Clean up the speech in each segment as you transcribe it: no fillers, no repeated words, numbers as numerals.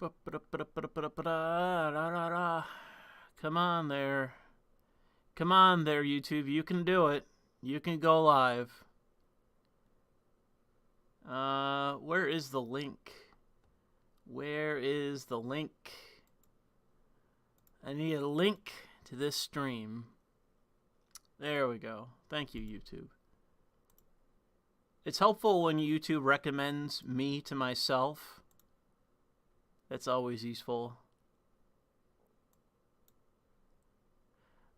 Come on there. Come on there, YouTube. You can do it. You can go live. Where is the link? Where is the link? I need a link to this stream. There we go. Thank you, YouTube. It's helpful when YouTube recommends me to myself. That's always useful.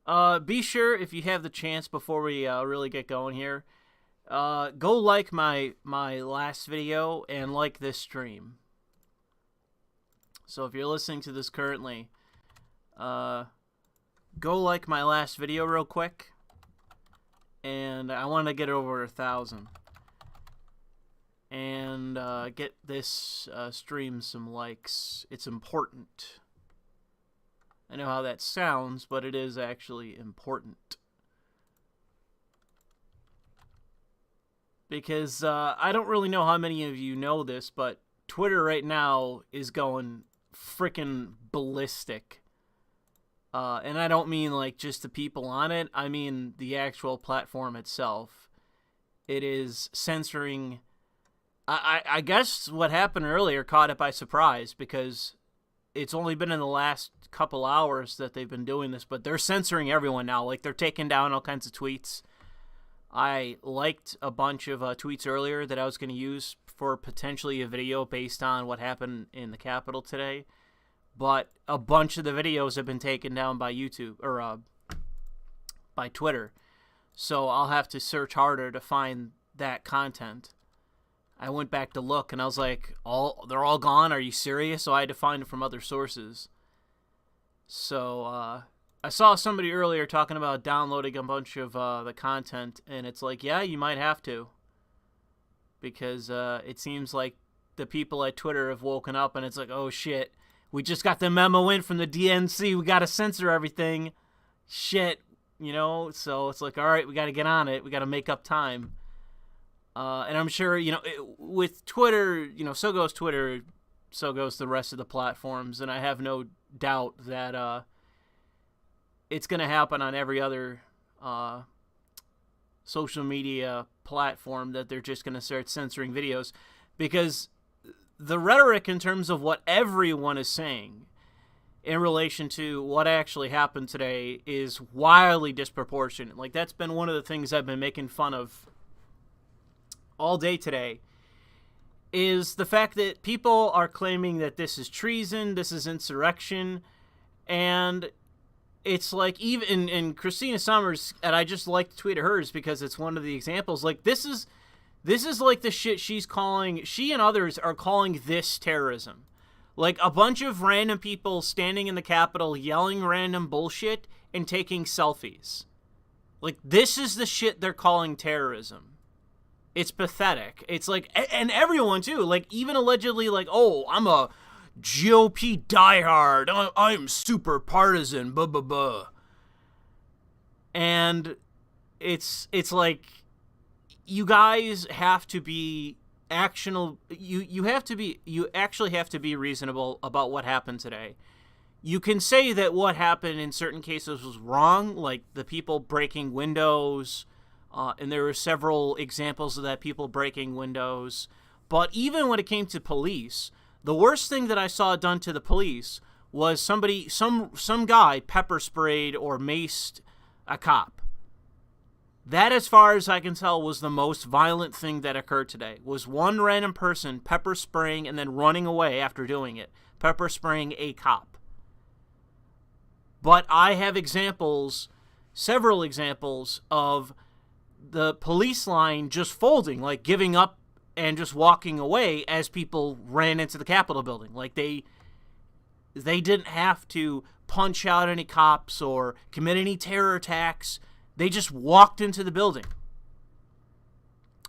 Be sure, if you have the chance before we really get going here, go like my last video and like this stream. So if you're listening to this currently, go like my last video real quick. And I want to get over 1,000. And get this stream some likes. It's important. I know how that sounds, but it is actually important. Because I don't really know how many of you know this, but Twitter right now is going freaking ballistic. And I don't mean like just the people on it. I mean the actual platform itself. It is censoring. I guess what happened earlier caught it by surprise because it's only been in the last couple hours that they've been doing this, but they're censoring everyone now. Like, they're taking down all kinds of tweets. I liked a bunch of tweets earlier that I was going to use for potentially a video based on what happened in the Capitol today, but a bunch of the videos have been taken down by YouTube, or by Twitter, so I'll have to search harder to find that content. I went back to look, and I was like, they're all gone? Are you serious? So I had to find it from other sources. So, I saw somebody earlier talking about downloading a bunch of the content, and it's like, yeah, you might have to. Because it seems like the people at Twitter have woken up, and it's like, oh, shit. We just got the memo in from the DNC. We got to censor everything. Shit. You know? So it's like, all right, we got to get on it. We got to make up time. And I'm sure, you know, with Twitter, you know, so goes Twitter, so goes the rest of the platforms. And I have no doubt that it's going to happen on every other social media platform, that they're just going to start censoring videos. Because the rhetoric in terms of what everyone is saying in relation to what actually happened today is wildly disproportionate. Like, that's been one of the things I've been making fun of all day today, is the fact that people are claiming that this is treason, this is insurrection, and it's like, even in Christina Summers, and I just like to tweet at hers because it's one of the examples, like, this is like the shit she and others are calling this terrorism. Like, a bunch of random people standing in the Capitol yelling random bullshit and taking selfies. Like, this is the shit they're calling terrorism. It's pathetic. It's like, and everyone too, like, even allegedly, like, oh, I'm a GOP diehard, I'm super partisan, blah, blah, blah. And it's like, you guys have to be you actually have to be reasonable about what happened today. You can say that what happened in certain cases was wrong, like the people breaking windows, and there were several examples of that, people breaking windows. But even when it came to police, the worst thing that I saw done to the police was some guy pepper sprayed or maced a cop. That, as far as I can tell, was the most violent thing that occurred today. Was one random person pepper spraying and then running away after doing it. Pepper spraying a cop. But I have several examples of the police line just folding, like giving up and just walking away as people ran into the Capitol building. Like, they didn't have to punch out any cops or commit any terror attacks. They just walked into the building.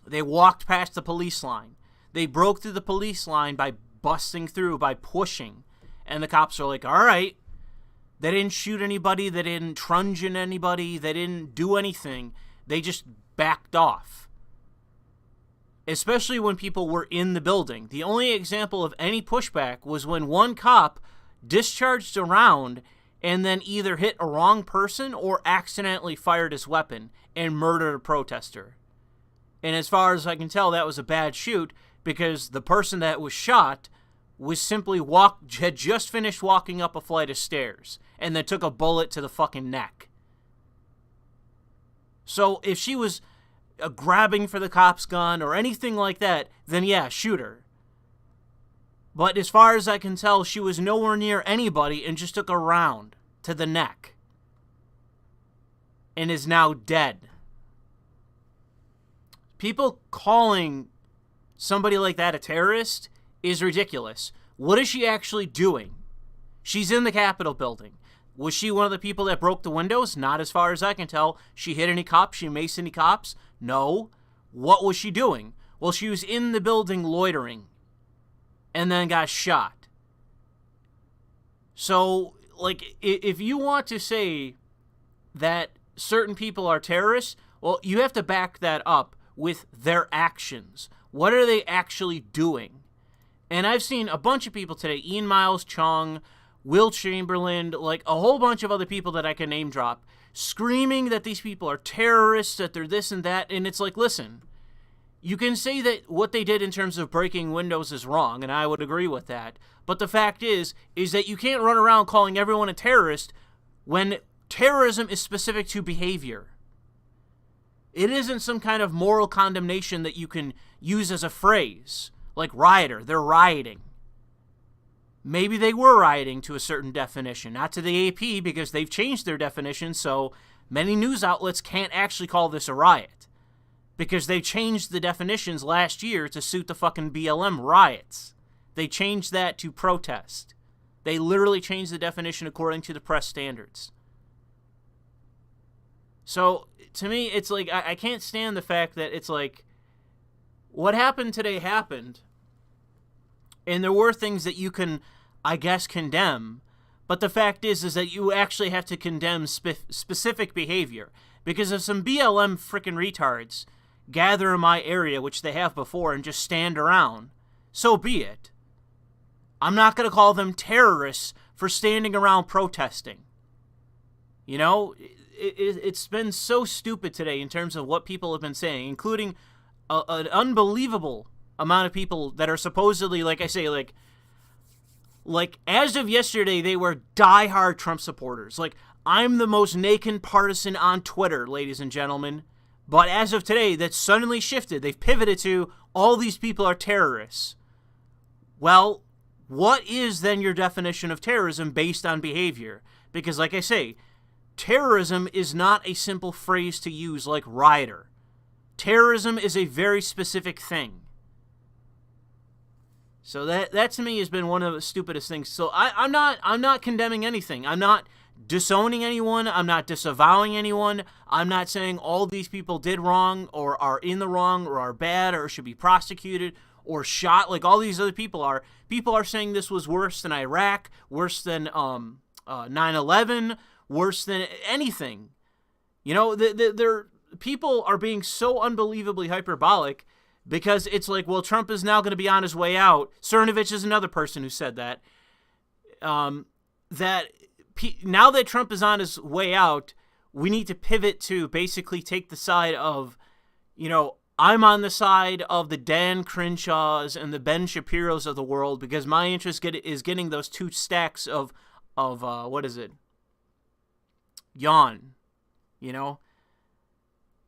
They walked past the police line. They broke through the police line by busting through, by pushing. And the cops are like, all right. They didn't shoot anybody. They didn't truncheon anybody. They didn't do anything. They just backed off. especially when people were in the building. The only example of any pushback was when one cop discharged a round and then either hit a wrong person or accidentally fired his weapon and murdered a protester. And as far as I can tell, that was a bad shoot because the person that was shot was simply had just finished walking up a flight of stairs and then took a bullet to the fucking neck. So if she was grabbing for the cop's gun or anything like that, then yeah, shoot her. But as far as I can tell, she was nowhere near anybody and just took a round to the neck and is now dead. People calling somebody like that a terrorist is ridiculous. What is she actually doing? She's in the Capitol building. Was she one of the people that broke the windows? Not as far as I can tell. She hit any cops? She maced any cops? No. What was she doing? Well, she was in the building loitering and then got shot. So, like, if you want to say that certain people are terrorists, well, you have to back that up with their actions. What are they actually doing? And I've seen a bunch of people today, Ian Miles Chong, Will Chamberlain, like a whole bunch of other people that I can name drop, screaming that these people are terrorists, that they're this and that. And it's like, listen, you can say that what they did in terms of breaking windows is wrong, and I would agree with that. But the fact is that you can't run around calling everyone a terrorist when terrorism is specific to behavior. It isn't some kind of moral condemnation that you can use as a phrase, like rioter, they're rioting. Maybe they were rioting to a certain definition, not to the AP because they've changed their definition, so many news outlets can't actually call this a riot because they changed the definitions last year to suit the fucking BLM riots. They changed that to protest. They literally changed the definition according to the press standards. So, to me, it's like, I can't stand the fact that it's like, what happened today happened, and there were things that you can, I guess, condemn, but the fact is that you actually have to condemn specific behavior, because if some BLM frickin' retards gather in my area, which they have before, and just stand around, so be it. I'm not going to call them terrorists for standing around protesting. You know, it's been so stupid today in terms of what people have been saying, including an unbelievable amount of people that are supposedly, like I say, like as of yesterday, they were diehard Trump supporters. Like, I'm the most naked partisan on Twitter, ladies and gentlemen. But as of today, that's suddenly shifted. They've pivoted to all these people are terrorists. Well, what is then your definition of terrorism based on behavior? Because, like I say, terrorism is not a simple phrase to use like rioter. Terrorism is a very specific thing. So that to me has been one of the stupidest things. So I'm not condemning anything. I'm not disowning anyone. I'm not disavowing anyone. I'm not saying all these people did wrong or are in the wrong or are bad or should be prosecuted or shot like all these other people are. People are saying this was worse than Iraq, worse than 9/11, worse than anything. You know, people are being so unbelievably hyperbolic because it's like, well, Trump is now going to be on his way out. Cernovich is another person who said that. Now that Trump is on his way out, we need to pivot to basically take the side of, you know, I'm on the side of the Dan Crenshaws and the Ben Shapiros of the world because my interest is getting those two stacks of what is it? Yawn. You know?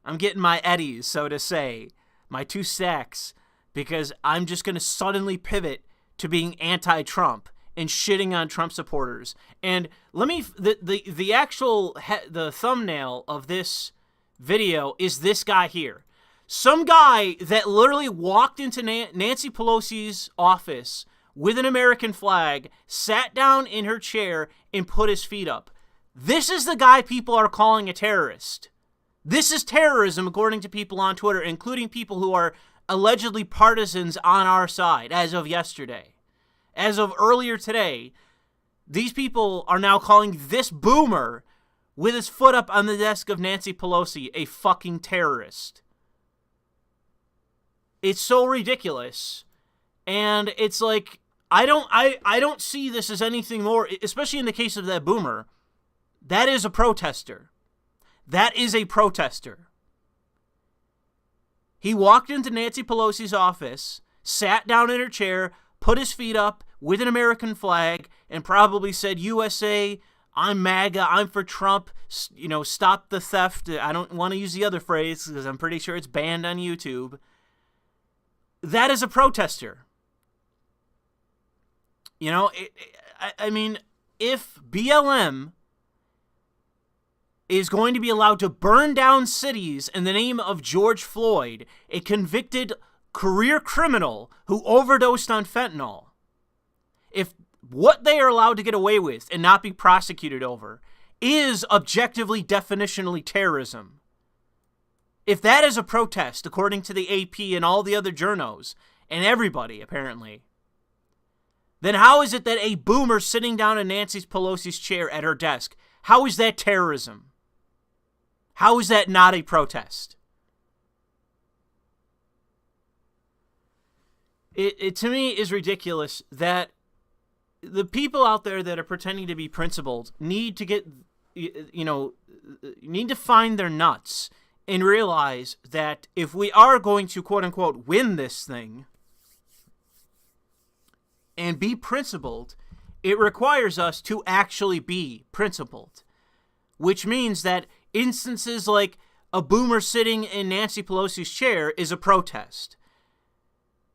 I'm getting my eddies, so to say, my two stacks, because I'm just going to suddenly pivot to being anti-Trump and shitting on Trump supporters. And let me, the thumbnail of this video is this guy here. Some guy that literally walked into Nancy Pelosi's office with an American flag, sat down in her chair, and put his feet up. This is the guy people are calling a terrorist. This is terrorism, according to people on Twitter, including people who are allegedly partisans on our side, as of yesterday. As of earlier today, these people are now calling this boomer with his foot up on the desk of Nancy Pelosi a fucking terrorist. It's so ridiculous. And it's like, I don't see this as anything more, especially in the case of that boomer. That is a protester. That is a protester. He walked into Nancy Pelosi's office, sat down in her chair, put his feet up with an American flag, and probably said, USA, I'm MAGA, I'm for Trump, you know, stop the theft. I don't want to use the other phrase because I'm pretty sure it's banned on YouTube. That is a protester. You know, I mean, if BLM is going to be allowed to burn down cities in the name of George Floyd, a convicted career criminal who overdosed on fentanyl, if what they are allowed to get away with and not be prosecuted over is objectively, definitionally terrorism, if that is a protest, according to the AP and all the other journos, and everybody, apparently, then how is it that a boomer sitting down in Nancy Pelosi's chair at her desk, how is that terrorism? How is that not a protest? It to me is ridiculous that the people out there that are pretending to be principled need to get, you know, need to find their nuts and realize that if we are going to, quote unquote, win this thing and be principled, it requires us to actually be principled, which means that instances like a boomer sitting in Nancy Pelosi's chair is a protest.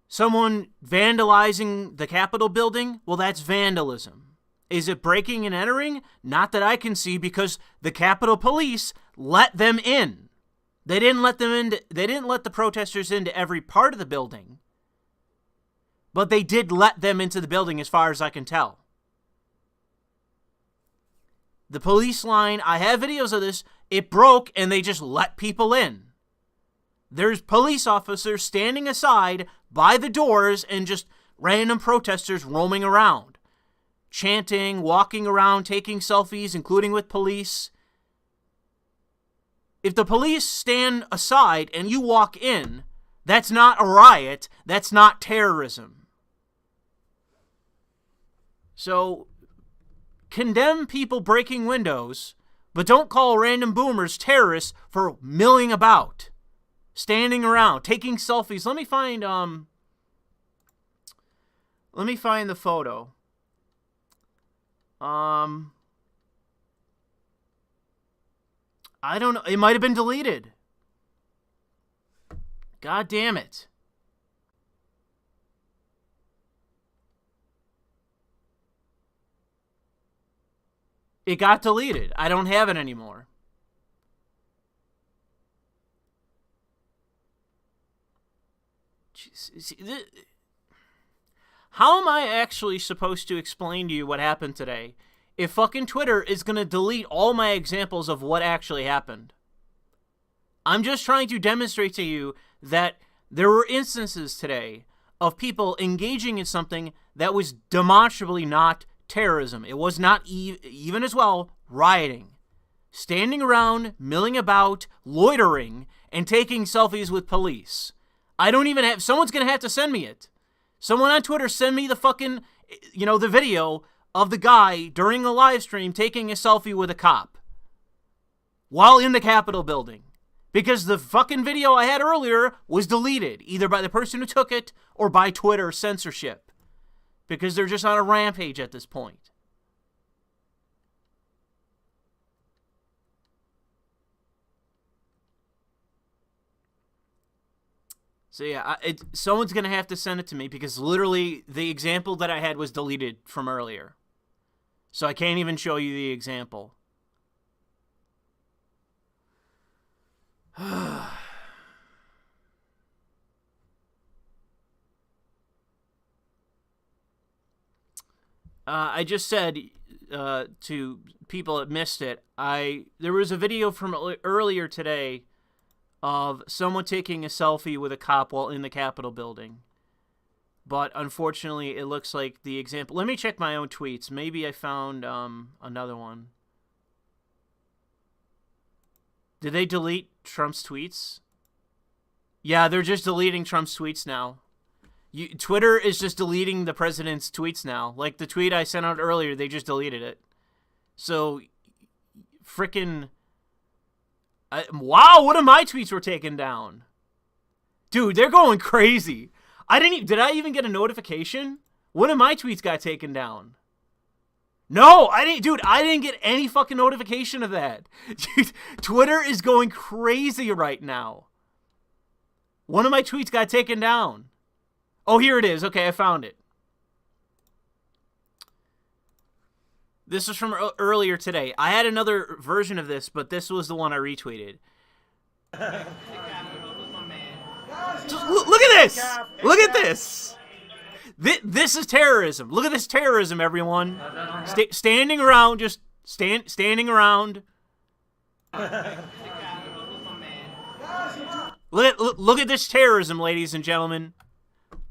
Someone vandalizing the Capitol building, well, that's vandalism. Is it breaking and entering? Not that I can see, because the Capitol Police let them in. They didn't let them in. They didn't let the protesters into every part of the building, but they did let them into the building, as far as I can tell. The police line, I have videos of this, it broke and they just let people in. There's police officers standing aside by the doors and just random protesters roaming around, chanting, walking around, taking selfies, including with police. If the police stand aside and you walk in, that's not a riot, that's not terrorism. So, condemn people breaking windows, but don't call random boomers terrorists for milling about, standing around, taking selfies. Let me find the photo. I don't know. It might have been deleted. God damn it. It got deleted. I don't have it anymore. Jeez, how am I actually supposed to explain to you what happened today if fucking Twitter is going to delete all my examples of what actually happened? I'm just trying to demonstrate to you that there were instances today of people engaging in something that was demonstrably not terrorism. It was not even as well rioting. Standing around, milling about, loitering, and taking selfies with police. I don't even have... Someone's going to have to send me it. Someone on Twitter send me the fucking, the video of the guy during a live stream taking a selfie with a cop while in the Capitol building. Because the fucking video I had earlier was deleted, either by the person who took it or by Twitter censorship. Because they're just on a rampage at this point. So yeah, someone's going to have to send it to me because literally the example that I had was deleted from earlier. So I can't even show you the example. I just said to people that missed it, there was a video from earlier today of someone taking a selfie with a cop while in the Capitol building. But unfortunately, it looks like the example... Let me check my own tweets. Maybe I found another one. Did they delete Trump's tweets? Yeah, they're just deleting Trump's tweets now. Twitter is just deleting the president's tweets now. Like the tweet I sent out earlier, they just deleted it. So, frickin'... wow, one of my tweets were taken down. Dude, they're going crazy. Did I even get a notification? One of my tweets got taken down. No, I didn't, dude, I didn't get any fucking notification of that. Dude, Twitter is going crazy right now. One of my tweets got taken down. Oh, here it is. Okay, I found it. This was from earlier today. I had another version of this, but this was the one I retweeted. Just look at this! Look at this! This is terrorism. Look at this terrorism, everyone. Standing around, just standing around. Look at this terrorism, ladies and gentlemen.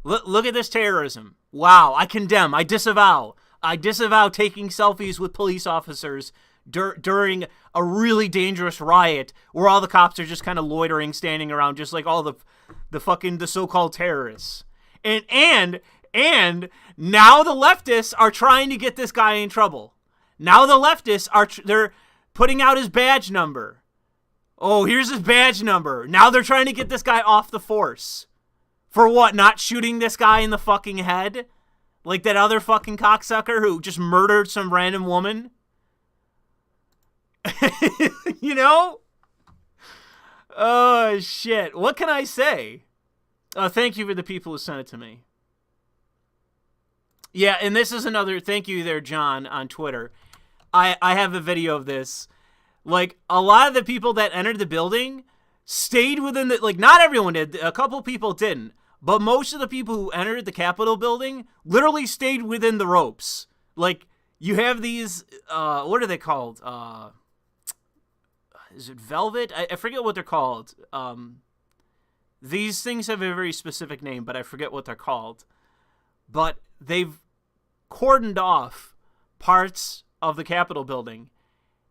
Look at this terrorism. Wow, I condemn, I disavow. I disavow taking selfies with police officers during a really dangerous riot where all the cops are just kind of loitering, standing around, just like all the so-called terrorists. And now the leftists are trying to get this guy in trouble. Now the leftists they're putting out his badge number. Oh, here's his badge number. Now they're trying to get this guy off the force. For what? Not shooting this guy in the fucking head? Like that other fucking cocksucker who just murdered some random woman? You know? Oh, shit. What can I say? Thank you for the people who sent it to me. Yeah, and this is another... Thank you there, John, on Twitter. I have a video of this. Like, a lot of the people that entered the building stayed within the... Like, not everyone did. A couple people didn't. But most of the people who entered the Capitol building literally stayed within the ropes. Like, you have these... what are they called? Is it velvet? I forget what they're called. These things have a very specific name, but I forget what they're called. But they've cordoned off parts of the Capitol building,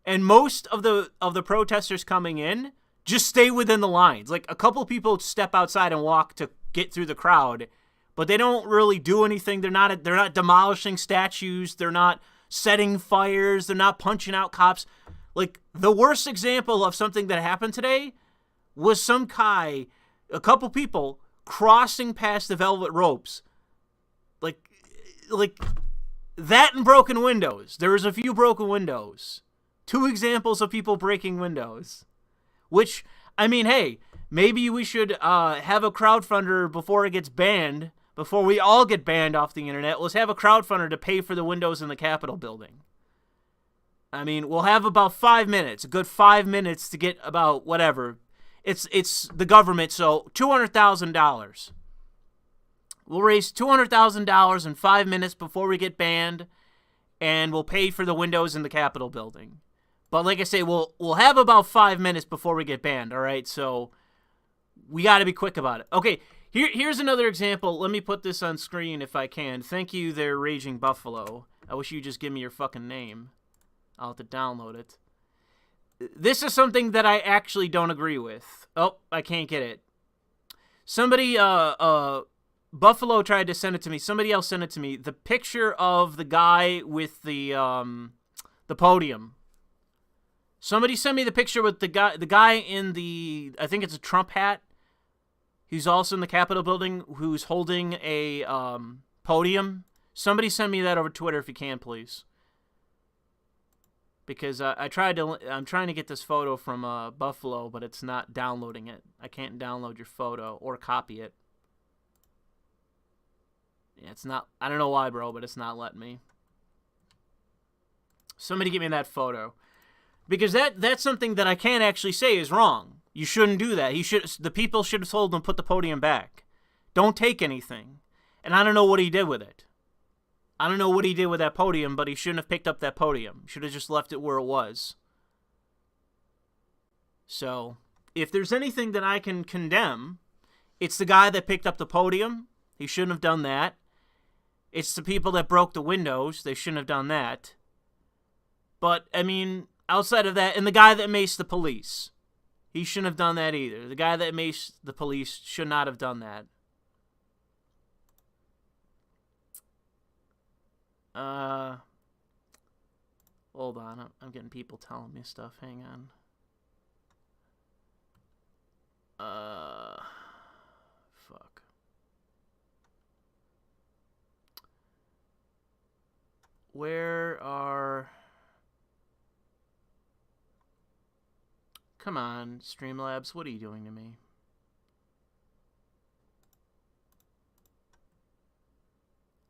and most of the protesters coming in just stay within the lines. Like, a couple people step outside and walk to get through the crowd, but they don't really do anything. They're not demolishing statues. They're not setting fires. They're not punching out cops. Like, the worst example of something that happened today was some guy, a couple people crossing past the velvet ropes. Like that and broken windows. There was a few broken windows. 2 examples of people breaking windows. Which, I mean, hey, maybe we should have a crowdfunder before it gets banned, before we all get banned off the internet. Let's have a crowdfunder to pay for the windows in the Capitol building. I mean, we'll have about 5 minutes, a good 5 minutes to get about whatever. It's the government, so $200,000. We'll raise $200,000 in 5 minutes before we get banned, and we'll pay for the windows in the Capitol building. But like I say, we'll have about 5 minutes before we get banned, all right? So we got to be quick about it. Okay, here's another example. Let me put this on screen if I can. Thank you there, Raging Buffalo. I wish you'd just give me your fucking name. I'll have to download it. This is something that I actually don't agree with. Oh, I can't get it. Somebody, Buffalo tried to send it to me. Somebody else sent it to me. The picture of the guy with the podium. Somebody sent me the picture with the guy in the, I think it's a Trump hat. He's also in the Capitol building, who's holding a podium. Somebody send me that over Twitter if you can, please. Because I'm trying to get this photo from Buffalo, but it's not downloading it. I can't download your photo or copy it. Yeah, it's not. I don't know why, bro, but it's not letting me. Somebody give me that photo, because that's something that I can't actually say is wrong. You shouldn't do that. The people should have told him to put the podium back. Don't take anything. And I don't know what he did with it. I don't know what he did with that podium, but he shouldn't have picked up that podium. Should have just left it where it was. So, if there's anything that I can condemn, it's the guy that picked up the podium. He shouldn't have done that. It's the people that broke the windows. They shouldn't have done that. But, I mean, outside of that, and the guy that maced the police. He shouldn't have done that either. The guy that maced the police should not have done that. Hold on. I'm getting people telling me stuff. Hang on. Fuck. Where are... Come on, Streamlabs, what are you doing to me?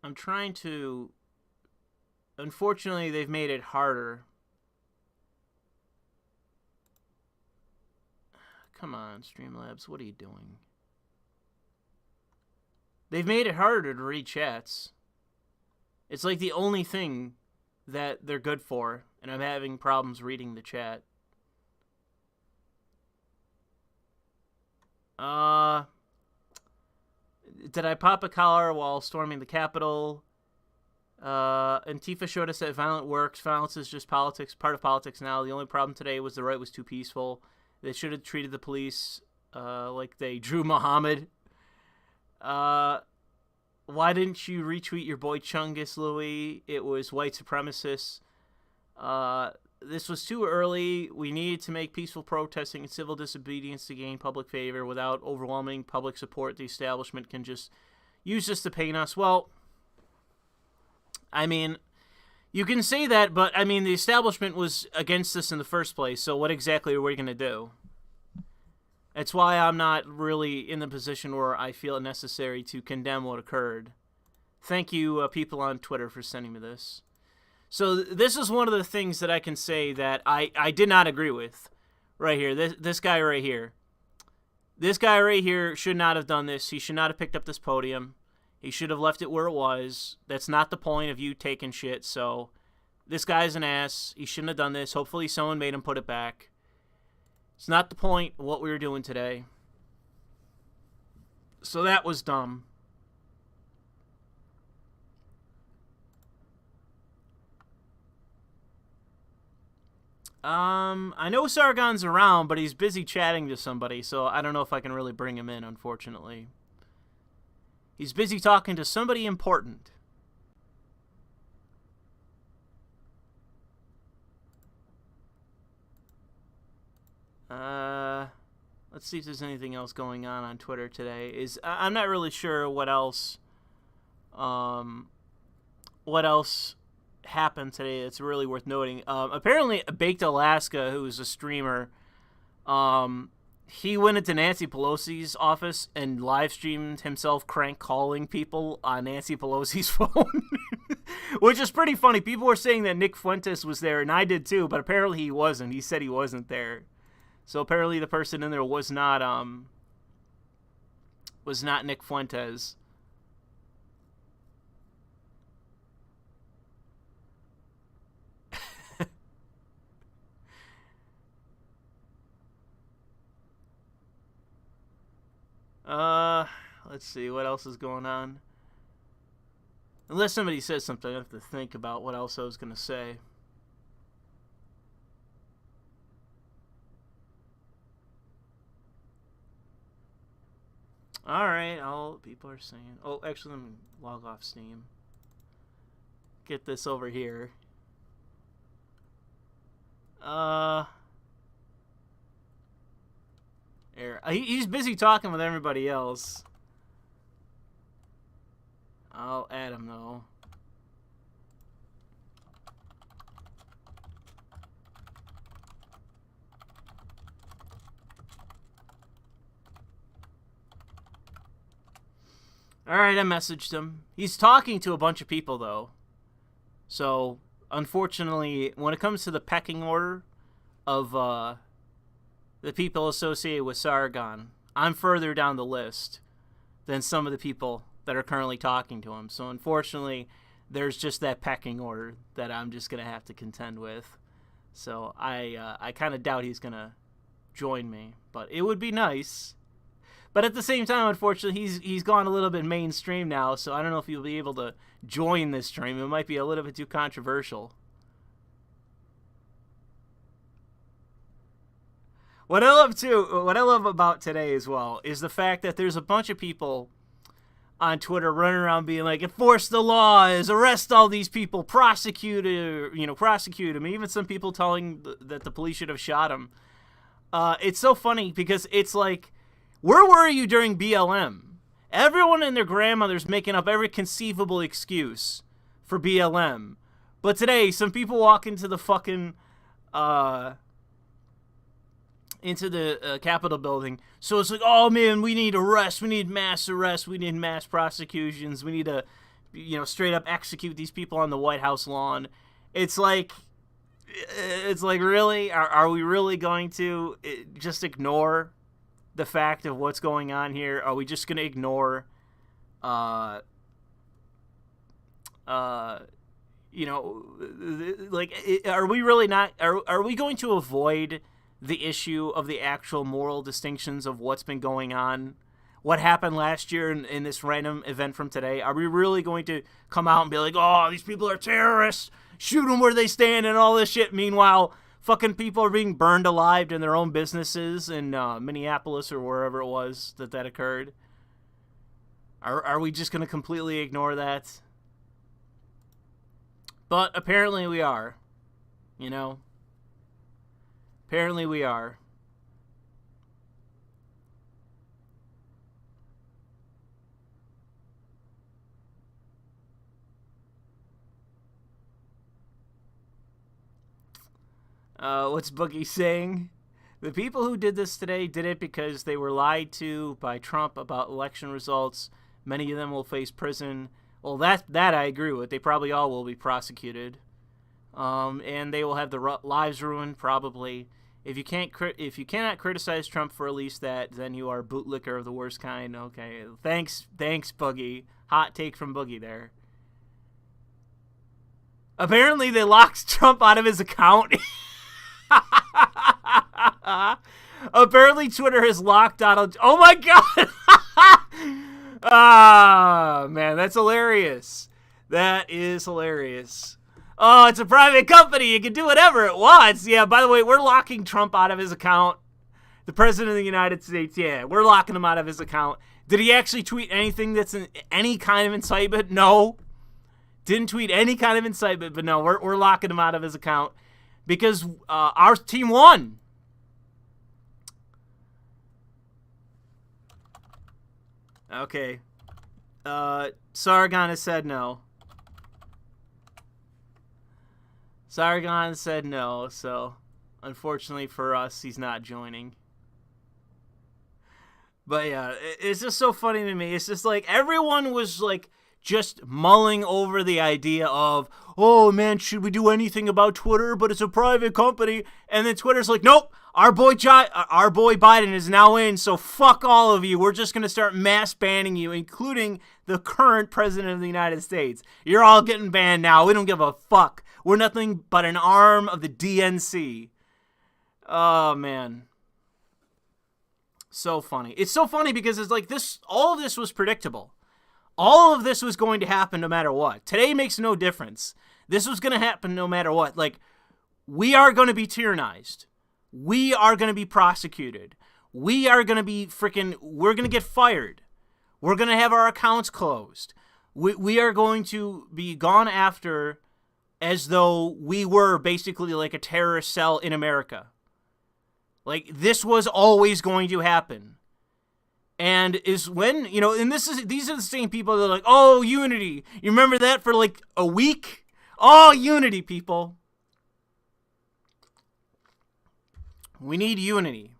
I'm trying to... Unfortunately, they've made it harder. Come on, Streamlabs, what are you doing? They've made it harder to read chats. It's like the only thing that they're good for, and I'm having problems reading the chat. Did I pop a collar while storming the Capitol? Antifa showed us that violence works. Violence is just politics, part of politics now. The only problem today was the right was too peaceful. They should have treated the police like they drew Muhammad. Why didn't you retweet your boy Chungus, Louis? It was white supremacists. This was too early. We needed to make peaceful protesting and civil disobedience to gain public favor. Without overwhelming public support, the establishment can just use this to paint us. Well, I mean, you can say that, but, I mean, the establishment was against this in the first place, so what exactly are we going to do? That's why I'm not really in the position where I feel it necessary to condemn what occurred. Thank you, people on Twitter, for sending me this. So this is one of the things that I can say that I did not agree with right here. This guy right here. This guy right here should not have done this. He should not have picked up this podium. He should have left it where it was. That's not the point of you taking shit. So this guy's an ass. He shouldn't have done this. Hopefully someone made him put it back. It's not the point of what we were doing today. So that was dumb. I know Sargon's around, but he's busy chatting to somebody, so I don't know if I can really bring him in, unfortunately. He's busy talking to somebody important. Let's see if there's anything else going on Twitter today. I'm not really sure what else happened today that's really worth noting. Apparently, Baked Alaska, who is a streamer, he went into Nancy Pelosi's office and live streamed himself crank calling people on Nancy Pelosi's phone, which is pretty funny. People were saying that Nick Fuentes was there, and I did too, but apparently he wasn't. He said he wasn't there. So apparently the person in there was not Nick Fuentes. Let's see what else is going on. Unless somebody says something, I have to think about what else I was going to say. Alright, people are saying... Oh, actually, let me log off Steam. Get this over here. He's busy talking with everybody else. I'll add him, though. Alright, I messaged him. He's talking to a bunch of people, though. So, unfortunately, when it comes to the pecking order of the people associated with Sargon, I'm further down the list than some of the people that are currently talking to him. So, unfortunately, there's just that pecking order that I'm just going to have to contend with. So, I kind of doubt he's going to join me. But it would be nice. But at the same time, unfortunately, he's gone a little bit mainstream now, so I don't know if he'll be able to join this stream. It might be a little bit too controversial. What I love about today as well is the fact that there's a bunch of people on Twitter running around being like, enforce the laws, arrest all these people, prosecute them. Even some people telling that the police should have shot him. It's so funny because it's like, where were you during BLM? Everyone and their grandmother's making up every conceivable excuse for BLM. But today, some people walk into the fucking, into the Capitol building. So it's like, oh man, we need arrests, we need mass arrests, we need mass prosecutions, we need to, straight up execute these people on the White House lawn. It's like really? Are we really going to just ignore the fact of what's going on here? Are we just going to ignore, are we really not, are we going to avoid the issue of the actual moral distinctions of what's been going on? What happened last year in this random event from today? Are we really going to come out and be like, oh, these people are terrorists, shoot them where they stand and all this shit? Meanwhile, fucking people are being burned alive in their own businesses in Minneapolis or wherever it was that occurred. Are we just going to completely ignore that? But apparently we are, Apparently we are. What's Boogie saying? The people who did this today did it because they were lied to by Trump about election results. Many of them will face prison. Well, that I agree with. They probably all will be prosecuted. And they will have their lives ruined, probably. If you cannot criticize Trump for at least that, then you are a bootlicker of the worst kind. Okay, thanks, Boogie. Hot take from Boogie there. Apparently, they locked Trump out of his account. Apparently, Twitter has locked out. Oh my god! Ah, man, that's hilarious. That is hilarious. Oh, it's a private company. You can do whatever it wants. Yeah, by the way, we're locking Trump out of his account. The President of the United States, yeah, we're locking him out of his account. Did he actually tweet anything that's any kind of incitement? No. Didn't tweet any kind of incitement, but no, we're locking him out of his account because our team won. Okay. Sargon has said no. Sargon said no, so unfortunately for us, he's not joining. But yeah, it's just so funny to me. It's just like everyone was like just mulling over the idea of, oh man, should we do anything about Twitter? But it's a private company. And then Twitter's like, nope, our boy Biden is now in, so fuck all of you. We're just going to start mass banning you, including the current president of the United States. You're all getting banned now. We don't give a fuck. We're nothing but an arm of the DNC. Oh, man. So funny. It's so funny because it's like this. All of this was predictable. All of this was going to happen no matter what. Today makes no difference. This was going to happen no matter what. Like, we are going to be tyrannized. We are going to be prosecuted. We are going to be we're going to get fired. We're going to have our accounts closed. We are going to be gone after as though we were basically like a terrorist cell in America. Like, this was always going to happen. And is when, and these are the same people that are like, oh, unity. You remember that for like a week? Oh, unity, people. We need unity.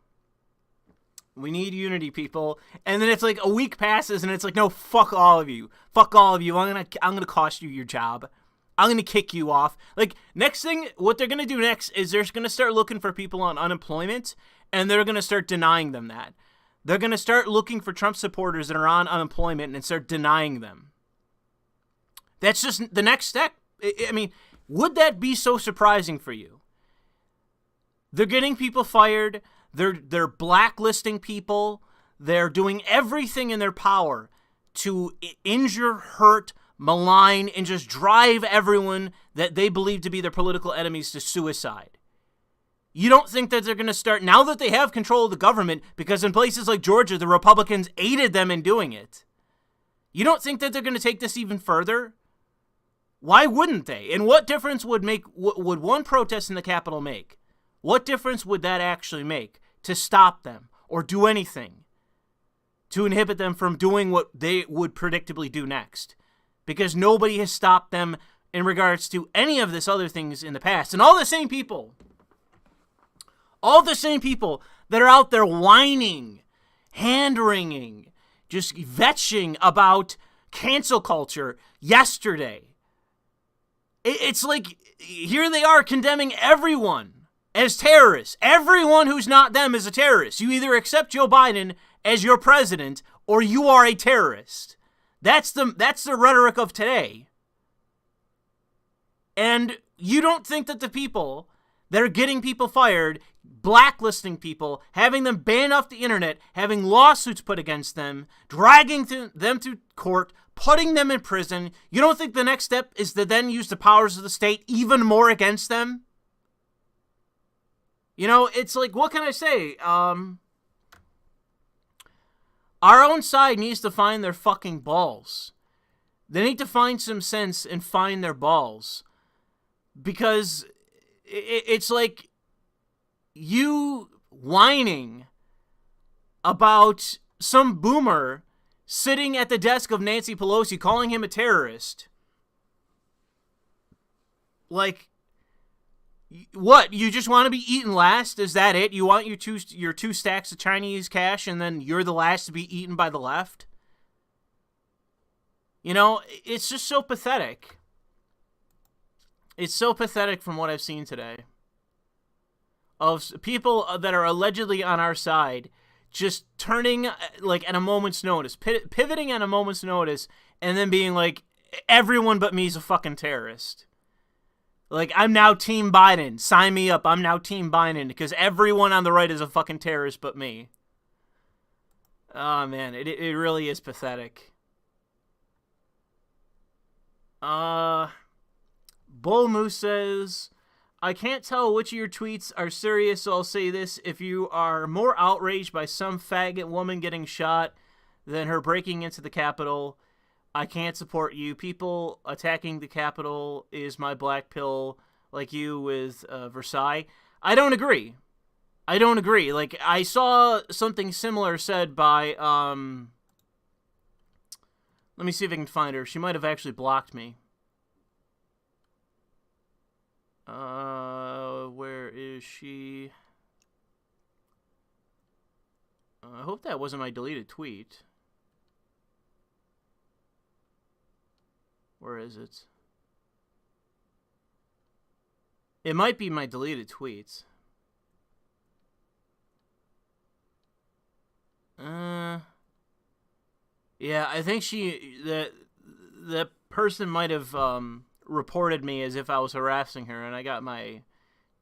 We need unity, people. And then it's like a week passes and it's like, no, fuck all of you. Fuck all of you. I'm gonna cost you your job. I'm going to kick you off. Like, next thing, what they're going to do next is they're going to start looking for people on unemployment, and they're going to start denying them that. They're going to start looking for Trump supporters that are on unemployment and start denying them. That's just the next step. I mean, would that be so surprising for you? They're getting people fired. They're blacklisting people. They're doing everything in their power to injure, hurt, malign, and just drive everyone that they believe to be their political enemies to suicide. You don't think that they're going to start, now that they have control of the government, because in places like Georgia, the Republicans aided them in doing it. You don't think that they're going to take this even further? Why wouldn't they? And what difference would one protest in the Capitol make? What difference would that actually make to stop them or do anything to inhibit them from doing what they would predictably do next? Because nobody has stopped them in regards to any of this other things in the past. And all the same people that are out there whining, hand-wringing, just vetching about cancel culture yesterday. It's like, here they are condemning everyone as terrorists. Everyone who's not them is a terrorist. You either accept Joe Biden as your president or you are a terrorist. That's the rhetoric of today. And you don't think that the people that are getting people fired, blacklisting people, having them banned off the internet, having lawsuits put against them, dragging them to court, putting them in prison, you don't think the next step is to then use the powers of the state even more against them? You know, it's like, what can I say? Our own side needs to find their fucking balls. They need to find some sense and find their balls. Because it's like you whining about some boomer sitting at the desk of Nancy Pelosi calling him a terrorist. Like, what? You just want to be eaten last? Is that it? You want your two stacks of Chinese cash and then you're the last to be eaten by the left? You know, it's just so pathetic. It's so pathetic from what I've seen today. Of people that are allegedly on our side just turning like at a moment's notice, pivoting at a moment's notice, and then being like, everyone but me is a fucking terrorist. Like, I'm now Team Biden. Sign me up. I'm now Team Biden because everyone on the right is a fucking terrorist but me. Oh, man. It really is pathetic. Bull Moose says, I can't tell which of your tweets are serious, so I'll say this. If you are more outraged by some faggot woman getting shot than her breaking into the Capitol, I can't support you. People attacking the Capitol is my black pill, like you with Versailles. I don't agree. Like, I saw something similar said by, let me see if I can find her. She might have actually blocked me. Where is she? I hope that wasn't my deleted tweet. Where is it? It might be my deleted tweets. Yeah, I think the person might have reported me as if I was harassing her, and I got my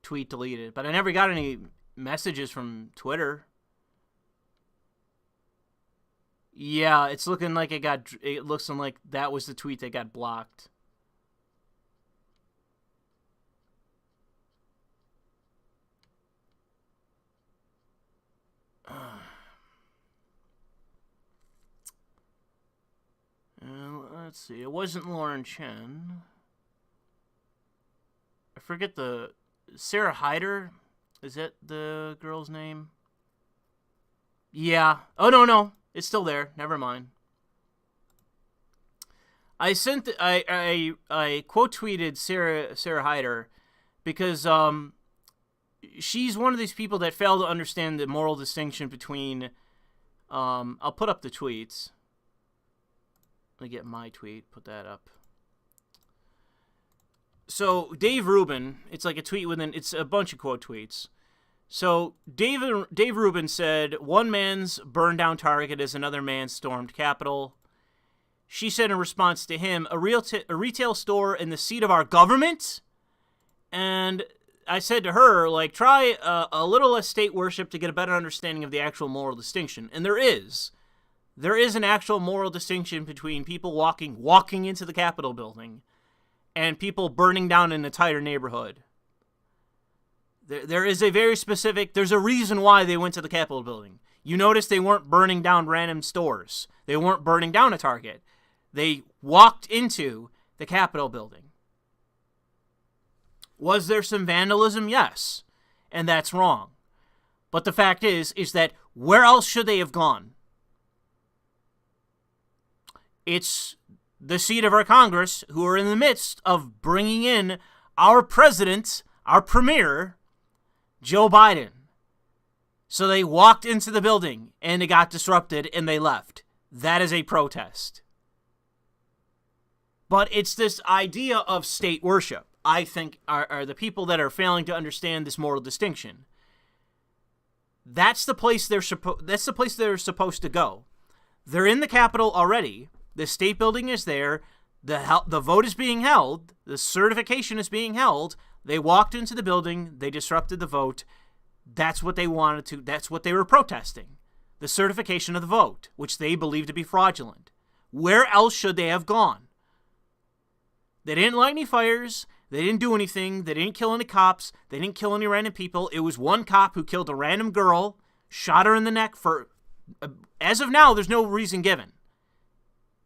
tweet deleted. But I never got any messages from Twitter. Yeah, it's looking like it looks like that was the tweet that got blocked. Let's see. It wasn't Lauren Chen. I forget the Sarah Hyder. Is that the girl's name? Yeah. Oh no. It's still there. Never mind. I quote tweeted Sarah Hyder because she's one of these people that fail to understand the moral distinction between I'll put up the tweets. Let me get my tweet. Put that up. So Dave Rubin, it's like a tweet it's a bunch of quote tweets. So Dave Rubin said, one man's burned down Target is another man's stormed Capitol. She said in response to him, a retail store in the seat of our government? And I said to her, like, try a little less state worship to get a better understanding of the actual moral distinction. And there is. There is an actual moral distinction between people walking into the Capitol building and people burning down an entire neighborhood. There is a very specific, there's a reason why they went to the Capitol building. You notice they weren't burning down random stores. They weren't burning down a Target. They walked into the Capitol building. Was there some vandalism? Yes. And that's wrong. But the fact is that where else should they have gone? It's the seat of our Congress, who are in the midst of bringing in our president, our premier, Joe Biden. So they walked into the building and it got disrupted and they left. That is a protest. But it's this idea of state worship, I think, are the people that are failing to understand this moral distinction. That's the place they're supposed to go. They're in the Capitol already. The state building is there. The vote is being held. The certification is being held. They walked into the building. They disrupted the vote. That's what they wanted to. That's what they were protesting. The certification of the vote, which they believed to be fraudulent. Where else should they have gone? They didn't light any fires. They didn't do anything. They didn't kill any cops. They didn't kill any random people. It was one cop who killed a random girl, shot her in the neck for, as of now, there's no reason given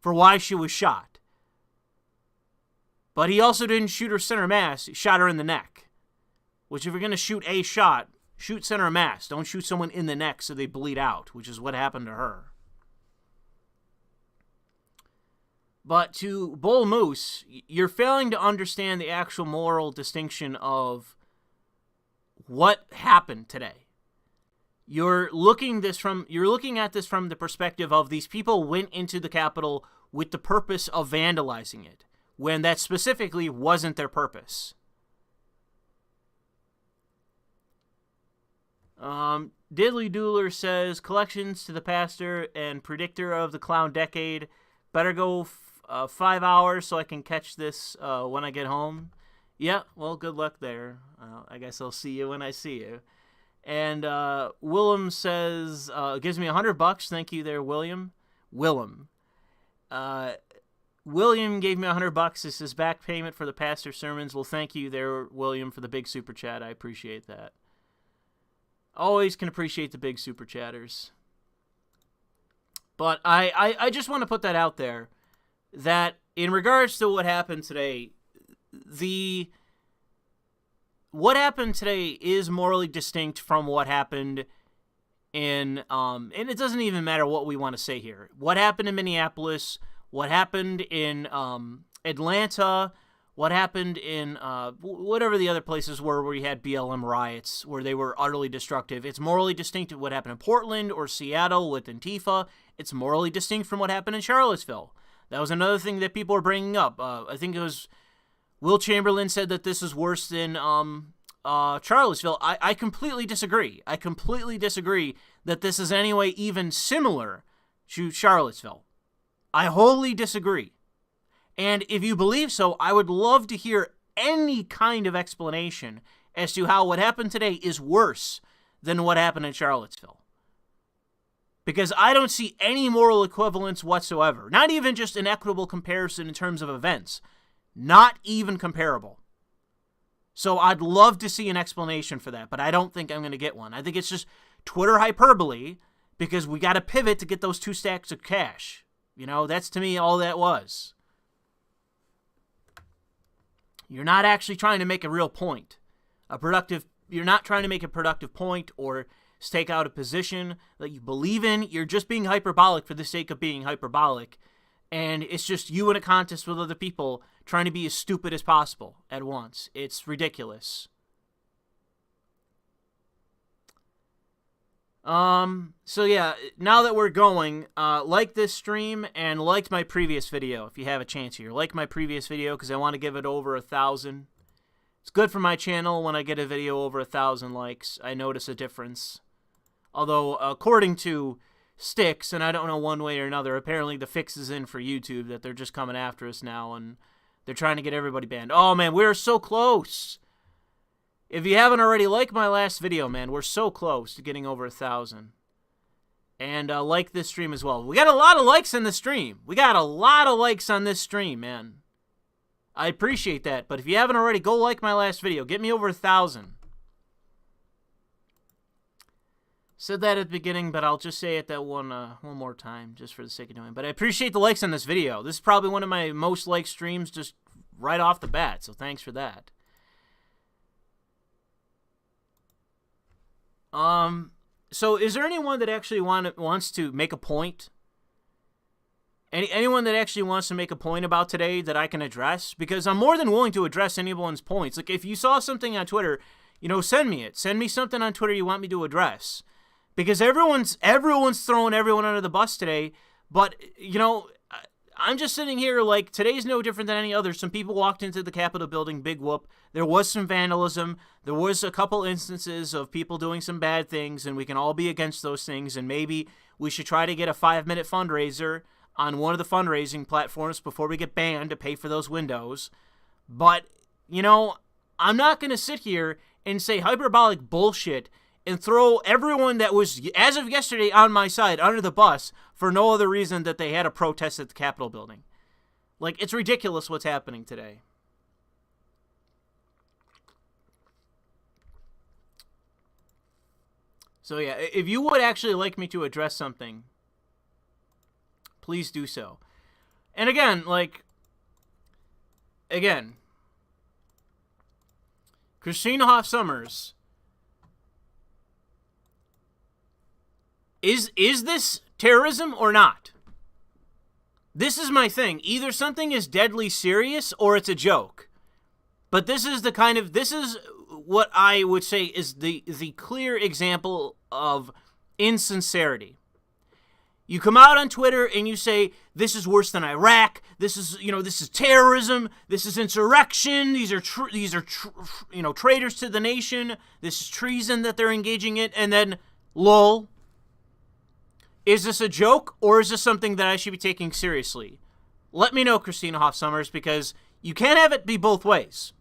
for why she was shot. But he also didn't shoot her center mass. He shot her in the neck. Which, if you're going to shoot a shot, shoot center mass. Don't shoot someone in the neck so they bleed out, which is what happened to her. But to Bull Moose, you're failing to understand the actual moral distinction of what happened today. You're looking at this from the perspective of these people went into the Capitol with the purpose of vandalizing it, when that specifically wasn't their purpose. Diddly Dooler says, collections to the pastor and predictor of the clown decade. Better go 5 hours so I can catch this when I get home. Yeah, well, good luck there. I guess I'll see you when I see you. And Willem says, gives me $100. Thank you there, William. William gave me $100. This is back payment for the pastor's sermons. Well, thank you there, William, for the big super chat. I appreciate that. Always can appreciate the big super chatters. But I just want to put that out there, that in regards to what happened today, what happened today is morally distinct from what happened in, and it doesn't even matter what we want to say here. What happened in Minneapolis, what happened in Atlanta, what happened in whatever the other places were where we had BLM riots, where they were utterly destructive. It's morally distinct to what happened in Portland or Seattle with Antifa. It's morally distinct from what happened in Charlottesville. That was another thing that people were bringing up. I think it was Will Chamberlain said that this is worse than Charlottesville. I completely disagree. I completely disagree that this is any way even similar to Charlottesville. I wholly disagree. And if you believe so, I would love to hear any kind of explanation as to how what happened today is worse than what happened in Charlottesville. Because I don't see any moral equivalence whatsoever. Not even just an equitable comparison in terms of events. Not even comparable. So I'd love to see an explanation for that, but I don't think I'm going to get one. I think it's just Twitter hyperbole because we got to pivot to get those 2 stacks of cash. You know, that's to me all that was. You're not actually trying to make a real point. You're not trying to make a productive point or stake out a position that you believe in. You're just being hyperbolic for the sake of being hyperbolic. And it's just you in a contest with other people trying to be as stupid as possible at once. It's ridiculous. So yeah, now that we're going, like this stream and like my previous video if you have a chance here. Like my previous video because I want to give it over 1,000. It's good for my channel when I get a video over 1,000 likes. I notice a difference. Although, according to Sticks, and I don't know one way or another, apparently the fix is in for YouTube, that they're just coming after us now, and they're trying to get everybody banned. Oh, man, we're so close. If you haven't already, like my last video, man, we're so close to getting over 1,000. And like this stream as well. We got a lot of likes in the stream. We got a lot of likes on this stream, man. I appreciate that, but if you haven't already, go like my last video. Get me over 1,000. Said that at the beginning, but I'll just say it that one more time, just for the sake of doing it. But I appreciate the likes on this video. This is probably one of my most liked streams just right off the bat, so thanks for that. So is there anyone that actually wants to make a point? Anyone that actually wants to make a point about today that I can address? Because I'm more than willing to address anyone's points. Like, if you saw something on Twitter, you know, send me it. Send me something on Twitter you want me to address. Because everyone's throwing everyone under the bus today. But, you know, I'm just sitting here like today's no different than any other. Some people walked into the Capitol building, big whoop. There was some vandalism. There was a couple instances of people doing some bad things, and we can all be against those things. And maybe we should try to get a 5-minute fundraiser on one of the fundraising platforms before we get banned to pay for those windows. But, you know, I'm not going to sit here and say hyperbolic bullshit and throw everyone that was, as of yesterday, on my side under the bus for no other reason that they had a protest at the Capitol building. Like, it's ridiculous what's happening today. So, yeah, if you would actually like me to address something, please do so. And again, Christina Hoff Sommers, is this terrorism or not? This is my thing. Either something is deadly serious or it's a joke. But this is what I would say is the clear example of insincerity. You come out on Twitter and you say, this is worse than Iraq. This is terrorism. This is insurrection. These are traitors to the nation. This is treason that they're engaging in. And then, lol. Is this a joke or is this something that I should be taking seriously? Let me know, Christina Hoff Sommers, because you can't have it be both ways.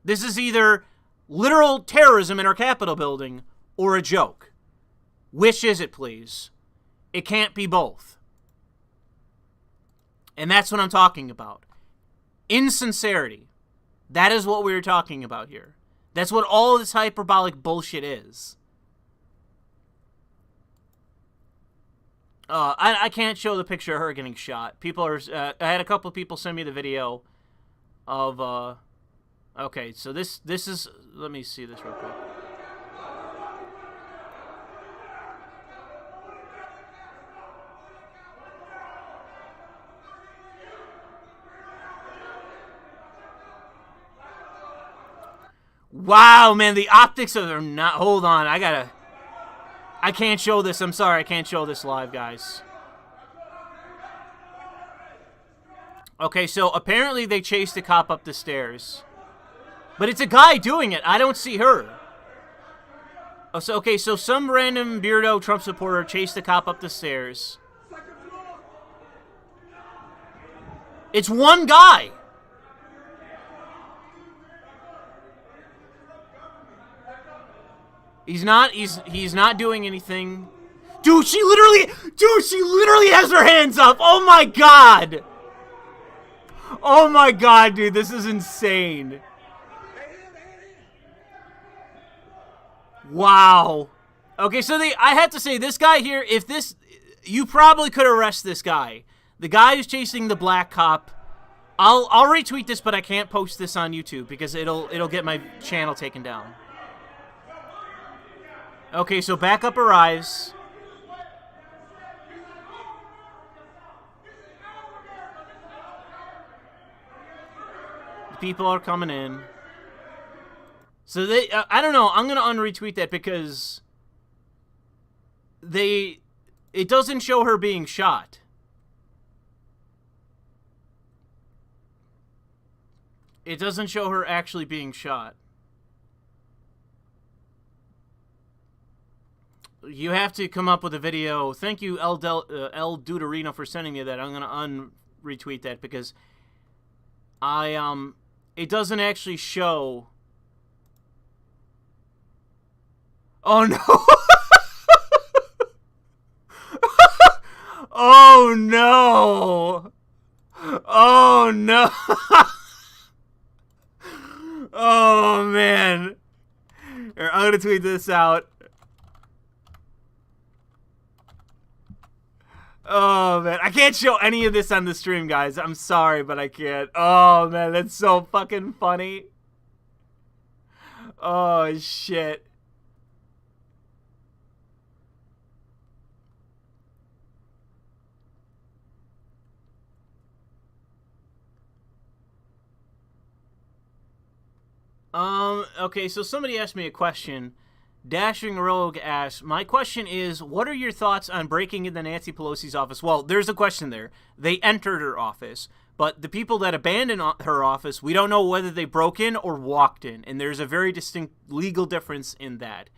This is either literal terrorism in our Capitol building or a joke. Which is it, please? It can't be both. And that's what I'm talking about. Insincerity. That is what we're talking about here. That's what all this hyperbolic bullshit is. I can't show the picture of her getting shot. People are. I had a couple of people send me the video of. Okay, so this is. Let me see this real quick. Wow, man, the optics of them not. Hold on, I can't show this. I'm sorry, I can't show this live, guys. Okay, so apparently they chased a cop up the stairs. But it's a guy doing it. I don't see her. Oh, so, okay, so some random beardo Trump supporter chased a cop up the stairs. It's one guy. He's not doing anything. Dude, she literally has her hands up. Oh my god. Oh my god, dude, this is insane. Wow. Okay, so I have to say, this guy here, you probably could arrest this guy. The guy who's chasing the black cop. I'll retweet this, but I can't post this on YouTube because it'll get my channel taken down. Okay, so backup arrives. The people are coming in. So I don't know, I'm going to unretweet that because it doesn't show her being shot. It doesn't show her actually being shot. You have to come up with a video. Thank you, El Duderino, for sending me that. I'm going to unretweet that because it doesn't actually show. Oh, no. Oh, no. Oh, no. Oh, man. Here, I'm going to tweet this out. Oh, man. I can't show any of this on the stream, guys. I'm sorry, but I can't. Oh, man. That's so fucking funny. Oh, shit. Okay, so somebody asked me a question. Dashing Rogue asks, my question is, what are your thoughts on breaking into Nancy Pelosi's office? Well, there's a question there. They entered her office, but the people that abandoned her office, we don't know whether they broke in or walked in, and there's a very distinct legal difference in that.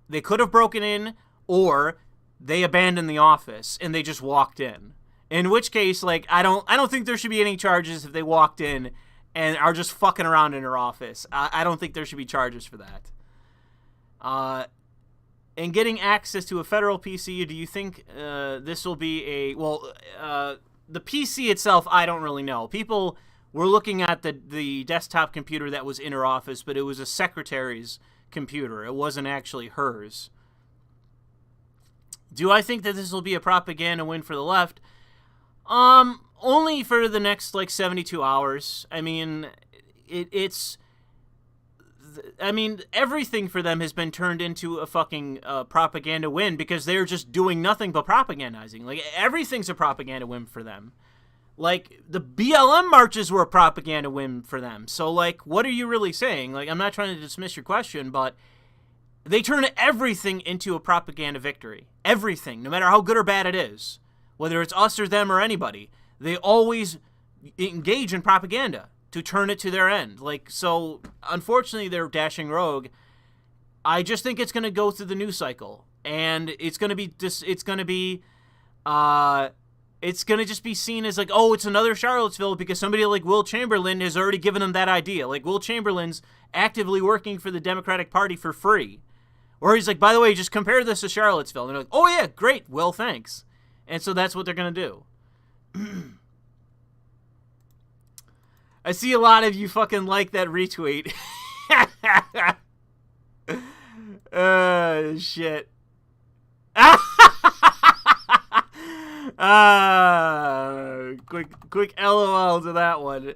They could have broken in, or they abandoned the office and they just walked in. In which case, like, I don't think there should be any charges if they walked in and are just fucking around in her office. I don't think there should be charges for that. And getting access to a federal PC, do you think this will be a... Well, the PC itself, I don't really know. People were looking at the desktop computer that was in her office, but it was a secretary's computer. It wasn't actually hers. Do I think that this will be a propaganda win for the left? Only for the next, like, 72 hours. I mean, it's... I mean, everything for them has been turned into a fucking propaganda win because they're just doing nothing but propagandizing. Like, everything's a propaganda win for them. Like, the BLM marches were a propaganda win for them. So, like, what are you really saying? Like, I'm not trying to dismiss your question, but they turn everything into a propaganda victory. Everything, no matter how good or bad it is. Whether it's us or them or anybody, they always engage in propaganda to turn it to their end. Like, so, unfortunately, they're dashing rogue. I just think it's going to go through the news cycle. And it's going to be just, it's going to just be seen as like, oh, it's another Charlottesville because somebody like Will Chamberlain has already given them that idea. Like, Will Chamberlain's actively working for the Democratic Party for free. Or he's like, by the way, just compare this to Charlottesville. And they're like, oh, yeah, great, Will, thanks. And so that's what they're going to do. I see a lot of you fucking like that retweet. Shit. Quick LOL to that one.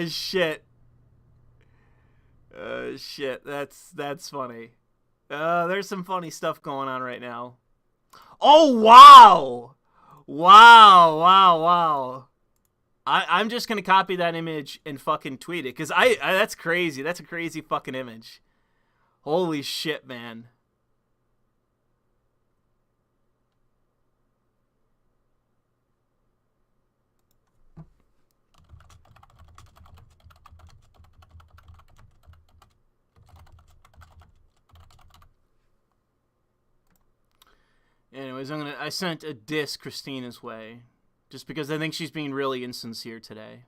Shit. Shit. That's funny. There's some funny stuff going on right now. Oh, wow. Wow. I'm just going to copy that image and fucking tweet it. Because that's crazy. That's a crazy fucking image. Holy shit, man. Anyways, I sent a diss Christina's way. Just because I think she's being really insincere today.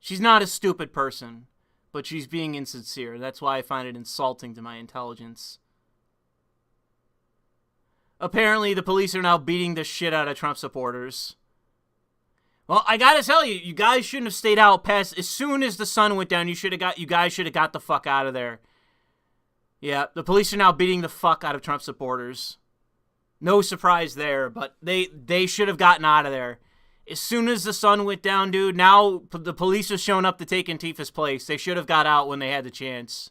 She's not a stupid person, but she's being insincere. That's why I find it insulting to my intelligence. Apparently, the police are now beating the shit out of Trump supporters. Well, I gotta tell you, you guys shouldn't have stayed out past... As soon as the sun went down, you guys should have got the fuck out of there. Yeah, the police are now beating the fuck out of Trump supporters. No surprise there, but they should have gotten out of there. As soon as the sun went down, dude, now the police have shown up to take Antifa's place. They should have got out when they had the chance.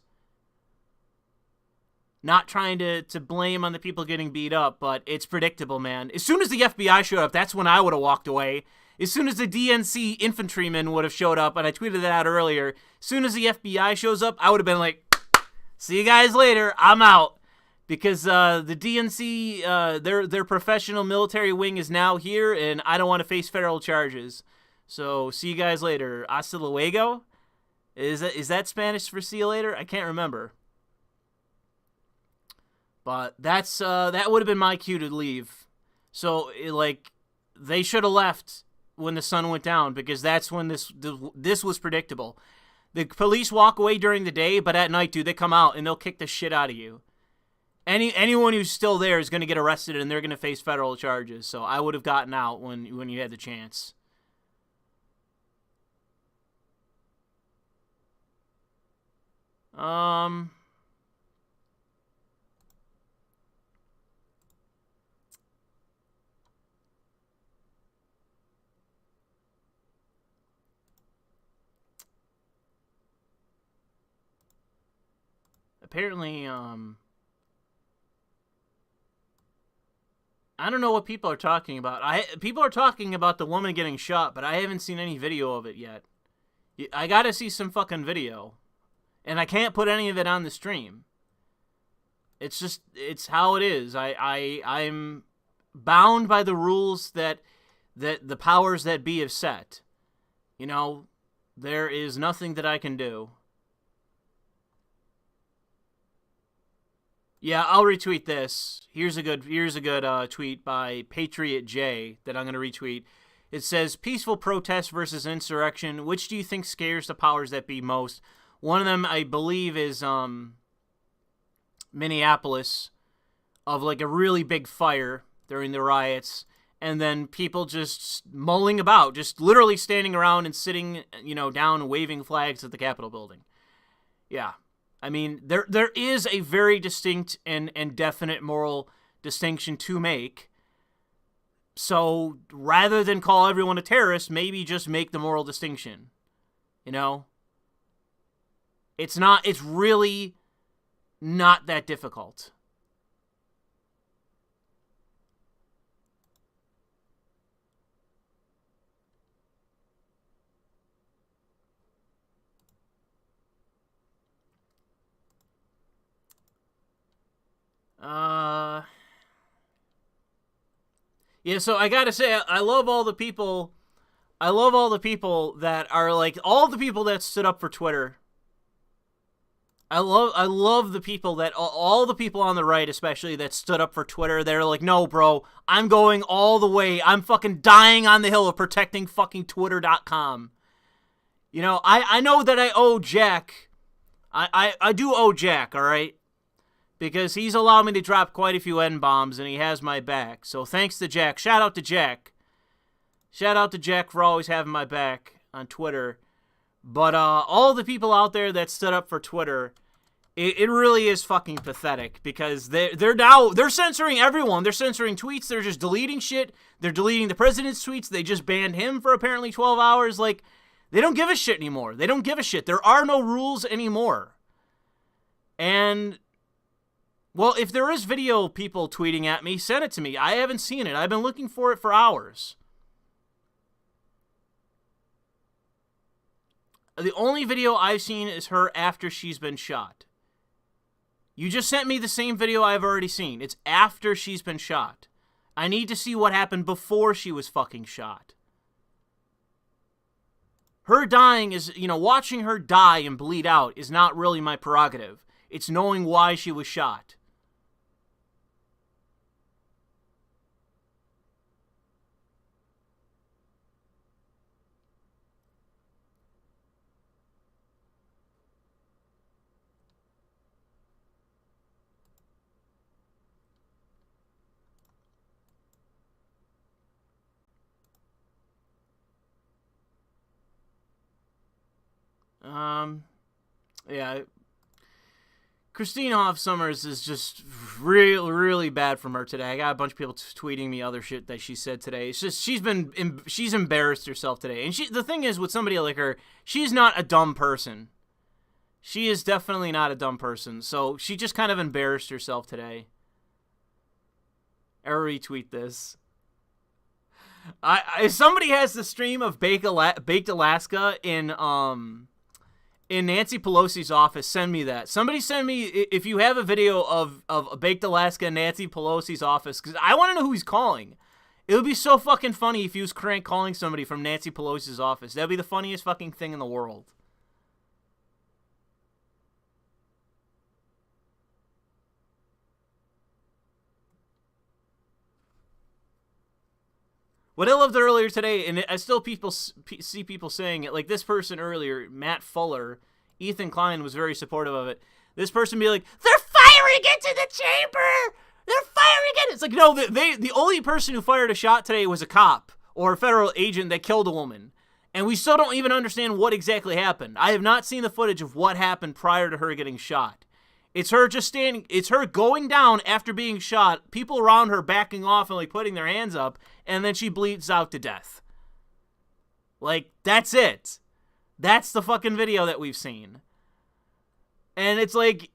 Not trying to blame on the people getting beat up, but it's predictable, man. As soon as the FBI showed up, that's when I would have walked away. As soon as the DNC infantrymen would have showed up, and I tweeted that out earlier, as soon as the FBI shows up, I would have been like, see you guys later, I'm out. Because the DNC, their professional military wing is now here, and I don't want to face federal charges. So, see you guys later. Hasta luego? Is that Spanish for see you later? I can't remember. But that's that would have been my cue to leave. So, they should have left when the sun went down, because that's when this was predictable. The police walk away during the day, but at night, dude, they come out, and they'll kick the shit out of you. Anyone who's still there is going to get arrested, and they're going to face federal charges. So I would have gotten out when you had the chance. apparently, I don't know what people are talking about. People are talking about the woman getting shot, but I haven't seen any video of it yet. I gotta see some fucking video. And I can't put any of it on the stream. It's just, it's how it is. I'm bound by the rules that the powers that be have set. You know, there is nothing that I can do. Yeah, I'll retweet this. Here's a good tweet by Patriot J that I'm going to retweet. It says, peaceful protest versus insurrection. Which do you think scares the powers that be most? One of them, I believe, is Minneapolis, of like a really big fire during the riots, and then people just mulling about, just literally standing around and sitting, you know, down and waving flags at the Capitol building. Yeah. I mean, there is a very distinct and definite moral distinction to make. So rather than call everyone a terrorist, maybe just make the moral distinction. You know? It's really not that difficult. Yeah, so I gotta say, I love all the people that are like, all the people that stood up for Twitter. I love the people that, all the people on the right especially, that stood up for Twitter. They're like, no, bro, I'm going all the way. I'm fucking dying on the hill of protecting fucking Twitter.com. You know, I know that I owe Jack. I do owe Jack, all right? Because he's allowed me to drop quite a few N-bombs, and he has my back. So thanks to Jack. Shout out to Jack. Shout out to Jack for always having my back on Twitter. But all the people out there that stood up for Twitter, it really is fucking pathetic. Because they're censoring everyone. They're censoring tweets. They're just deleting shit. They're deleting the president's tweets. They just banned him for apparently 12 hours. Like, they don't give a shit anymore. They don't give a shit. There are no rules anymore. And... well, if there is video people tweeting at me, send it to me. I haven't seen it. I've been looking for it for hours. The only video I've seen is her after she's been shot. You just sent me the same video I've already seen. It's after she's been shot. I need to see what happened before she was fucking shot. Her dying is, you know, watching her die and bleed out is not really my prerogative. It's knowing why she was shot. Yeah. Christine Hoff Sommers is just really, really bad from her today. I got a bunch of people tweeting me other shit that she said today. It's just, she's embarrassed herself today. And the thing is, with somebody like her, she's not a dumb person. She is definitely not a dumb person. So she just kind of embarrassed herself today. I'll retweet this. If somebody has the stream of Baked Alaska in Nancy Pelosi's office, send me that. Somebody send me, if you have a video of Baked Alaska in Nancy Pelosi's office, because I want to know who he's calling. It would be so fucking funny if he was calling somebody from Nancy Pelosi's office. That'd be the funniest fucking thing in the world. What I loved earlier today, and I still see people saying it, like this person earlier, Matt Fuller, Ethan Klein was very supportive of it. This person be like, they're firing into the chamber! They're firing it! It's like, no, the only person who fired a shot today was a cop or a federal agent that killed a woman. And we still don't even understand what exactly happened. I have not seen the footage of what happened prior to her getting shot. It's her just standing, it's her going down after being shot, people around her backing off and like putting their hands up, and then she bleeds out to death. Like, that's it. That's the fucking video that we've seen. And it's like,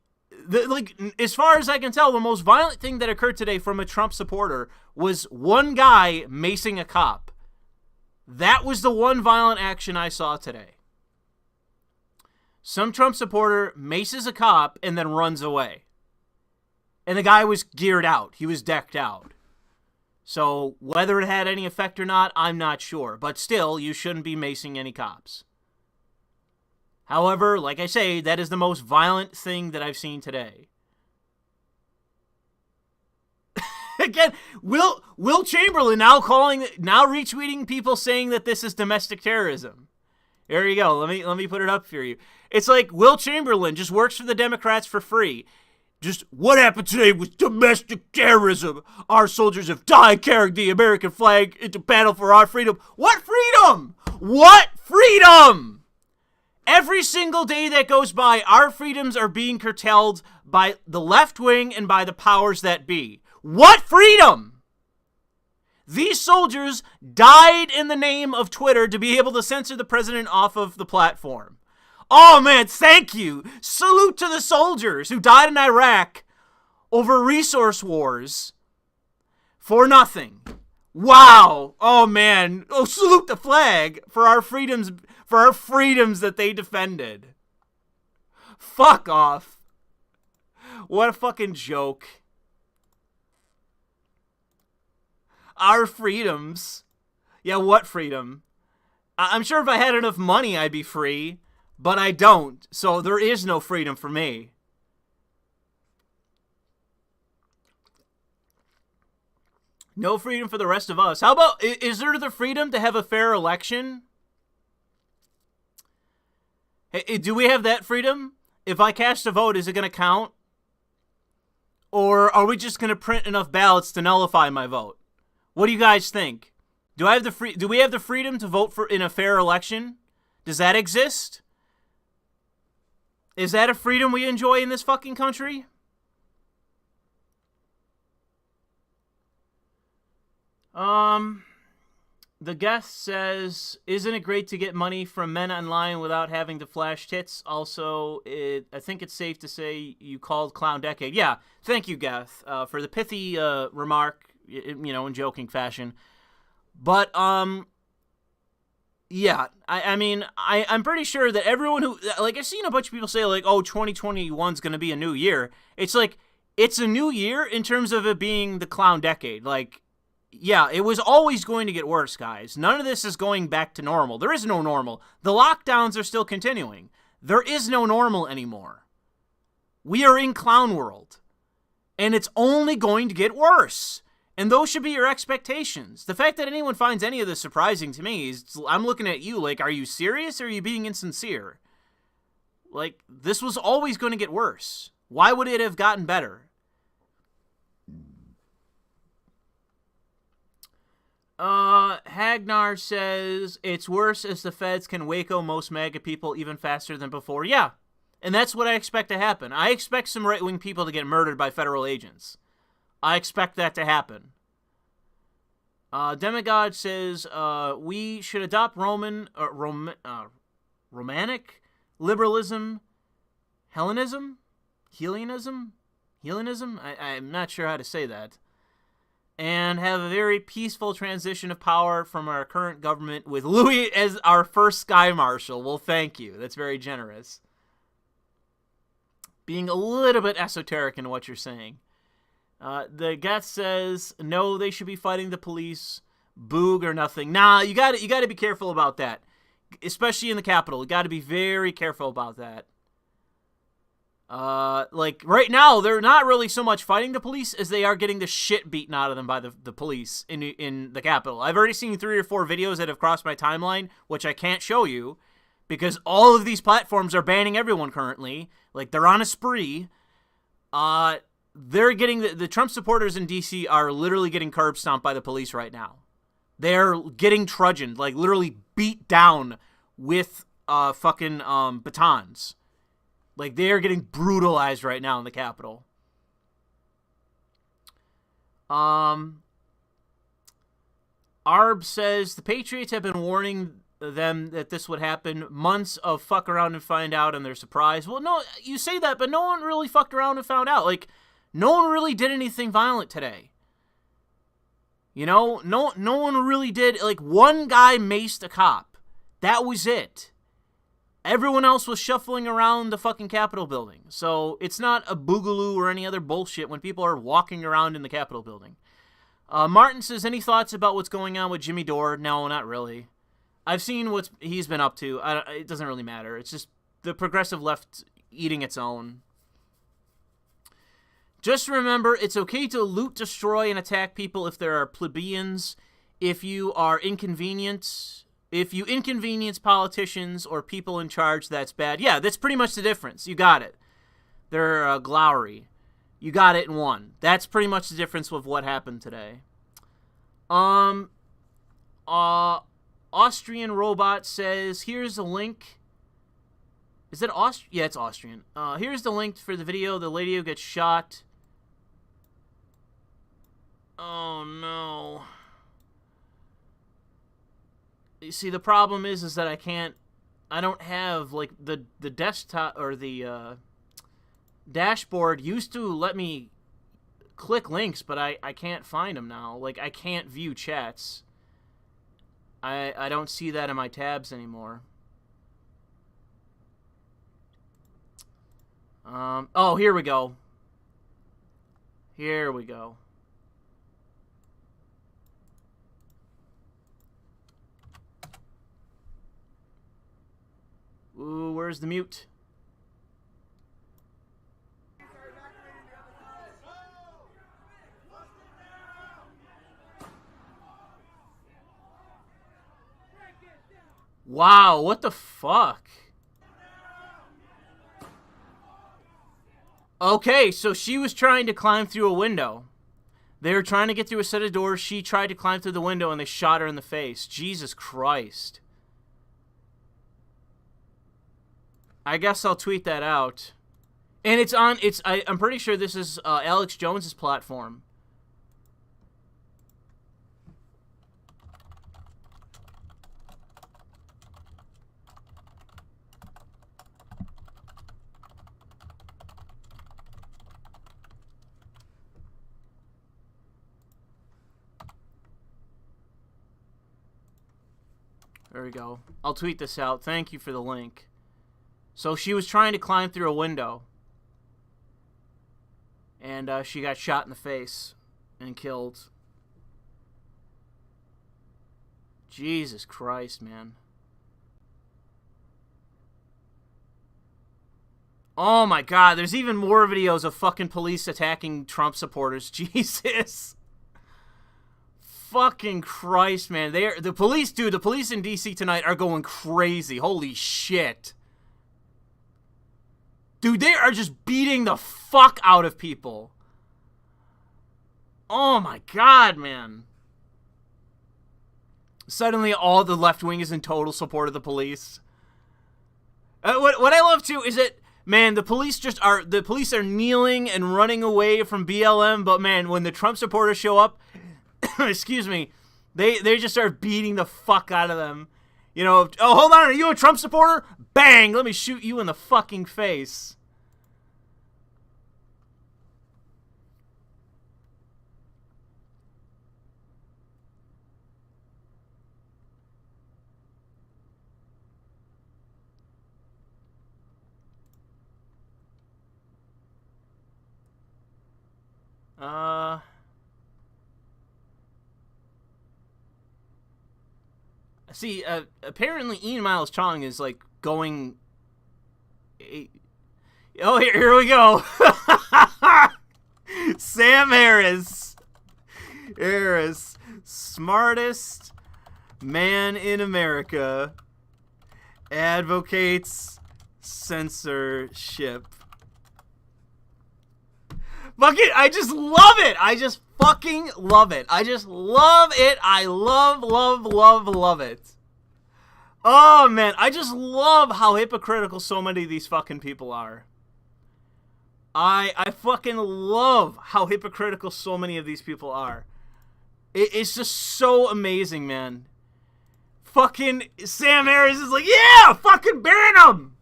as far as I can tell, the most violent thing that occurred today from a Trump supporter was one guy macing a cop. That was the one violent action I saw today. Some Trump supporter maces a cop and then runs away. And the guy was geared out. He was decked out. So whether it had any effect or not, I'm not sure. But still, you shouldn't be macing any cops. However, like I say, that is the most violent thing that I've seen today. Again, Will Chamberlain now retweeting people saying that this is domestic terrorism. There you go. Let me put it up for you. It's like Will Chamberlain just works for the Democrats for free. Just, what happened today was domestic terrorism. Our soldiers have died carrying the American flag into battle for our freedom. What freedom? What freedom? Every single day that goes by, our freedoms are being curtailed by the left wing and by the powers that be. What freedom? These soldiers died in the name of Twitter to be able to censor the president off of the platform. Oh, man, thank you. Salute to the soldiers who died in Iraq over resource wars for nothing. Wow. Oh, man. Oh, salute the flag for our freedoms that they defended. Fuck off. What a fucking joke. Our freedoms. Yeah, what freedom? I'm sure if I had enough money, I'd be free. But I don't. So there is no freedom for me. No freedom for the rest of us. How about, is there the freedom to have a fair election? Hey, do we have that freedom? If I cast a vote, is it going to count? Or are we just going to print enough ballots to nullify my vote? What do you guys think? Do we have the freedom to vote in a fair election? Does that exist? Is that a freedom we enjoy in this fucking country? The guest says, isn't it great to get money from men online without having to flash tits? Also, I think it's safe to say you called Clown Decade. Yeah, thank you, Geth, for the pithy remark, in joking fashion. But, yeah, I mean, I'm pretty sure that everyone who, like, I've seen a bunch of people say, like, oh, 2021's going to be a new year. It's like, it's a new year in terms of it being the Clown Decade. Like, yeah, it was always going to get worse, guys. None of this is going back to normal. There is no normal. The lockdowns are still continuing. There is no normal anymore. We are in clown world. And it's only going to get worse. And those should be your expectations. The fact that anyone finds any of this surprising to me is, I'm looking at you like, are you serious or are you being insincere? Like, this was always going to get worse. Why would it have gotten better? Hagnar says, it's worse as the feds can Waco most MAGA people even faster than before. Yeah, and that's what I expect to happen. I expect some right-wing people to get murdered by federal agents. I expect that to happen. Demigod says, we should adopt Romanic liberalism, Hellenism? I'm not sure how to say that. And have a very peaceful transition of power from our current government with Louis as our first Sky Marshal. Well, thank you. That's very generous. Being a little bit esoteric in what you're saying. The guest says, no, they should be fighting the police. Boog or nothing. Nah, you got to be careful about that. Especially in the Capitol. You got to be very careful about that. Like, right now, they're not really so much fighting the police as they are getting the shit beaten out of them by the police in the Capitol. I've already seen 3 or 4 videos that have crossed my timeline, which I can't show you, because all of these platforms are banning everyone currently. Like, they're on a spree. They're getting, the Trump supporters in D.C. are literally getting curb stomped by the police right now. They're getting trudgeoned, like, literally beat down with, fucking, batons. Like, they are getting brutalized right now in the Capitol. Arb says, the Patriots have been warning them that this would happen. Months of fuck around and find out and they're surprised. Well, no, you say that, but no one really fucked around and found out. Like, no one really did anything violent today. You know, no one really did. Like, one guy maced a cop. That was it. Everyone else was shuffling around the fucking Capitol building. So it's not a boogaloo or any other bullshit when people are walking around in the Capitol building. Martin says, any thoughts about what's going on with Jimmy Dore? No, not really. I've seen what he's been up to. It doesn't really matter. It's just the progressive left eating its own. Just remember, it's okay to loot, destroy, and attack people if there are plebeians. If you inconvenience politicians or people in charge, that's bad. Yeah, that's pretty much the difference. You got it. They're glowery. You got it in one. That's pretty much the difference with what happened today. Austrian Robot says, here's a link. Is it Austrian? Yeah, it's Austrian. Here's the link for the video. The lady who gets shot. Oh, no. You see, the problem is that I don't have, like, the desktop, or the, dashboard used to let me click links, but I can't find them now. Like, I can't view chats. I don't see that in my tabs anymore. Oh, here we go. Here we go. Ooh, where's the mute? Wow, what the fuck? Okay, so she was trying to climb through a window. They were trying to get through a set of doors. She tried to climb through the window and they shot her in the face. Jesus Christ. I guess I'll tweet that out. And it's on, I'm pretty sure this is Alex Jones's platform. There we go. I'll tweet this out. Thank you for the link. So she was trying to climb through a window. And she got shot in the face and killed. Jesus Christ, man. Oh my God, there's even more videos of fucking police attacking Trump supporters. Jesus. Fucking Christ, man. The police, dude, the police in DC tonight are going crazy. Holy shit. Dude, they are just beating the fuck out of people. Oh my God, man. Suddenly all the left wing is in total support of the police. What I love too is that, man, the police are kneeling and running away from BLM, but man, when the Trump supporters show up, excuse me, they just start beating the fuck out of them. You know, oh, hold on, are you a Trump supporter? Bang, let me shoot you in the fucking face. See, apparently Ian Miles Chong is, like, going... Oh, here we go. Sam Harris. Smartest man in America, advocates censorship. Fuck it, I just love it. I just fucking love it. I just love it. I love it. Oh, man, I just love how hypocritical so many of these fucking people are. I fucking love how hypocritical so many of these people are. It's just so amazing, man. fucking Sam Harris is like, yeah, fucking ban him.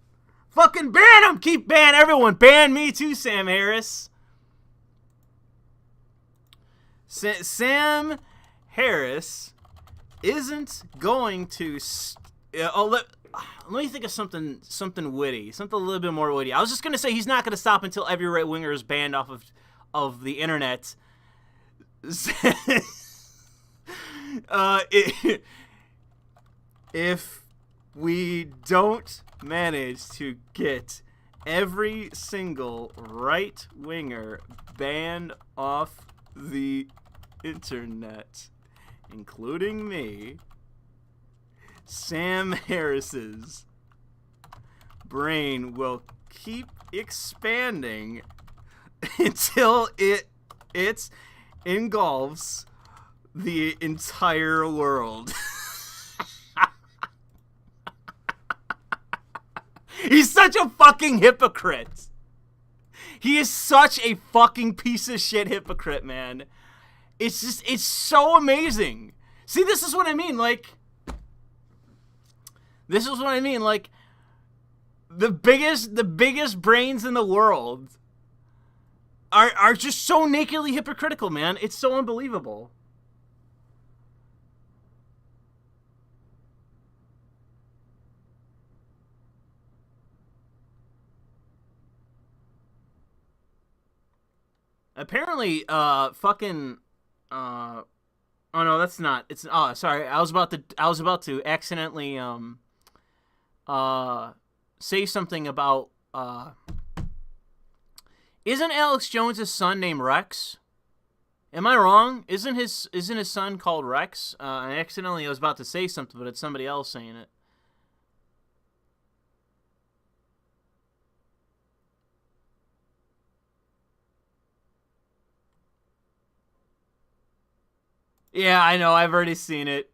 Fucking ban him. Keep ban everyone. Ban me too, Sam Harris. Sam Harris isn't going to... let me think of something witty. Something a little bit more witty. I was just going to say he's not going to stop until every right-winger is banned off of the internet. If we don't manage to get every single right-winger banned off the internet, including me, Sam Harris's brain will keep expanding until it engulfs the entire world. He's such a fucking hypocrite. He is such a fucking piece of shit hypocrite, man. It's so amazing. See, this is what I mean, like, the biggest brains in the world are just so nakedly hypocritical, man. It's so unbelievable. Apparently, oh no, that's not. It's sorry. I was about to accidentally say something about isn't Alex Jones' son named Rex? Am I wrong? Isn't his son called Rex? I accidentally was about to say something, but it's somebody else saying it. Yeah, I know. I've already seen it.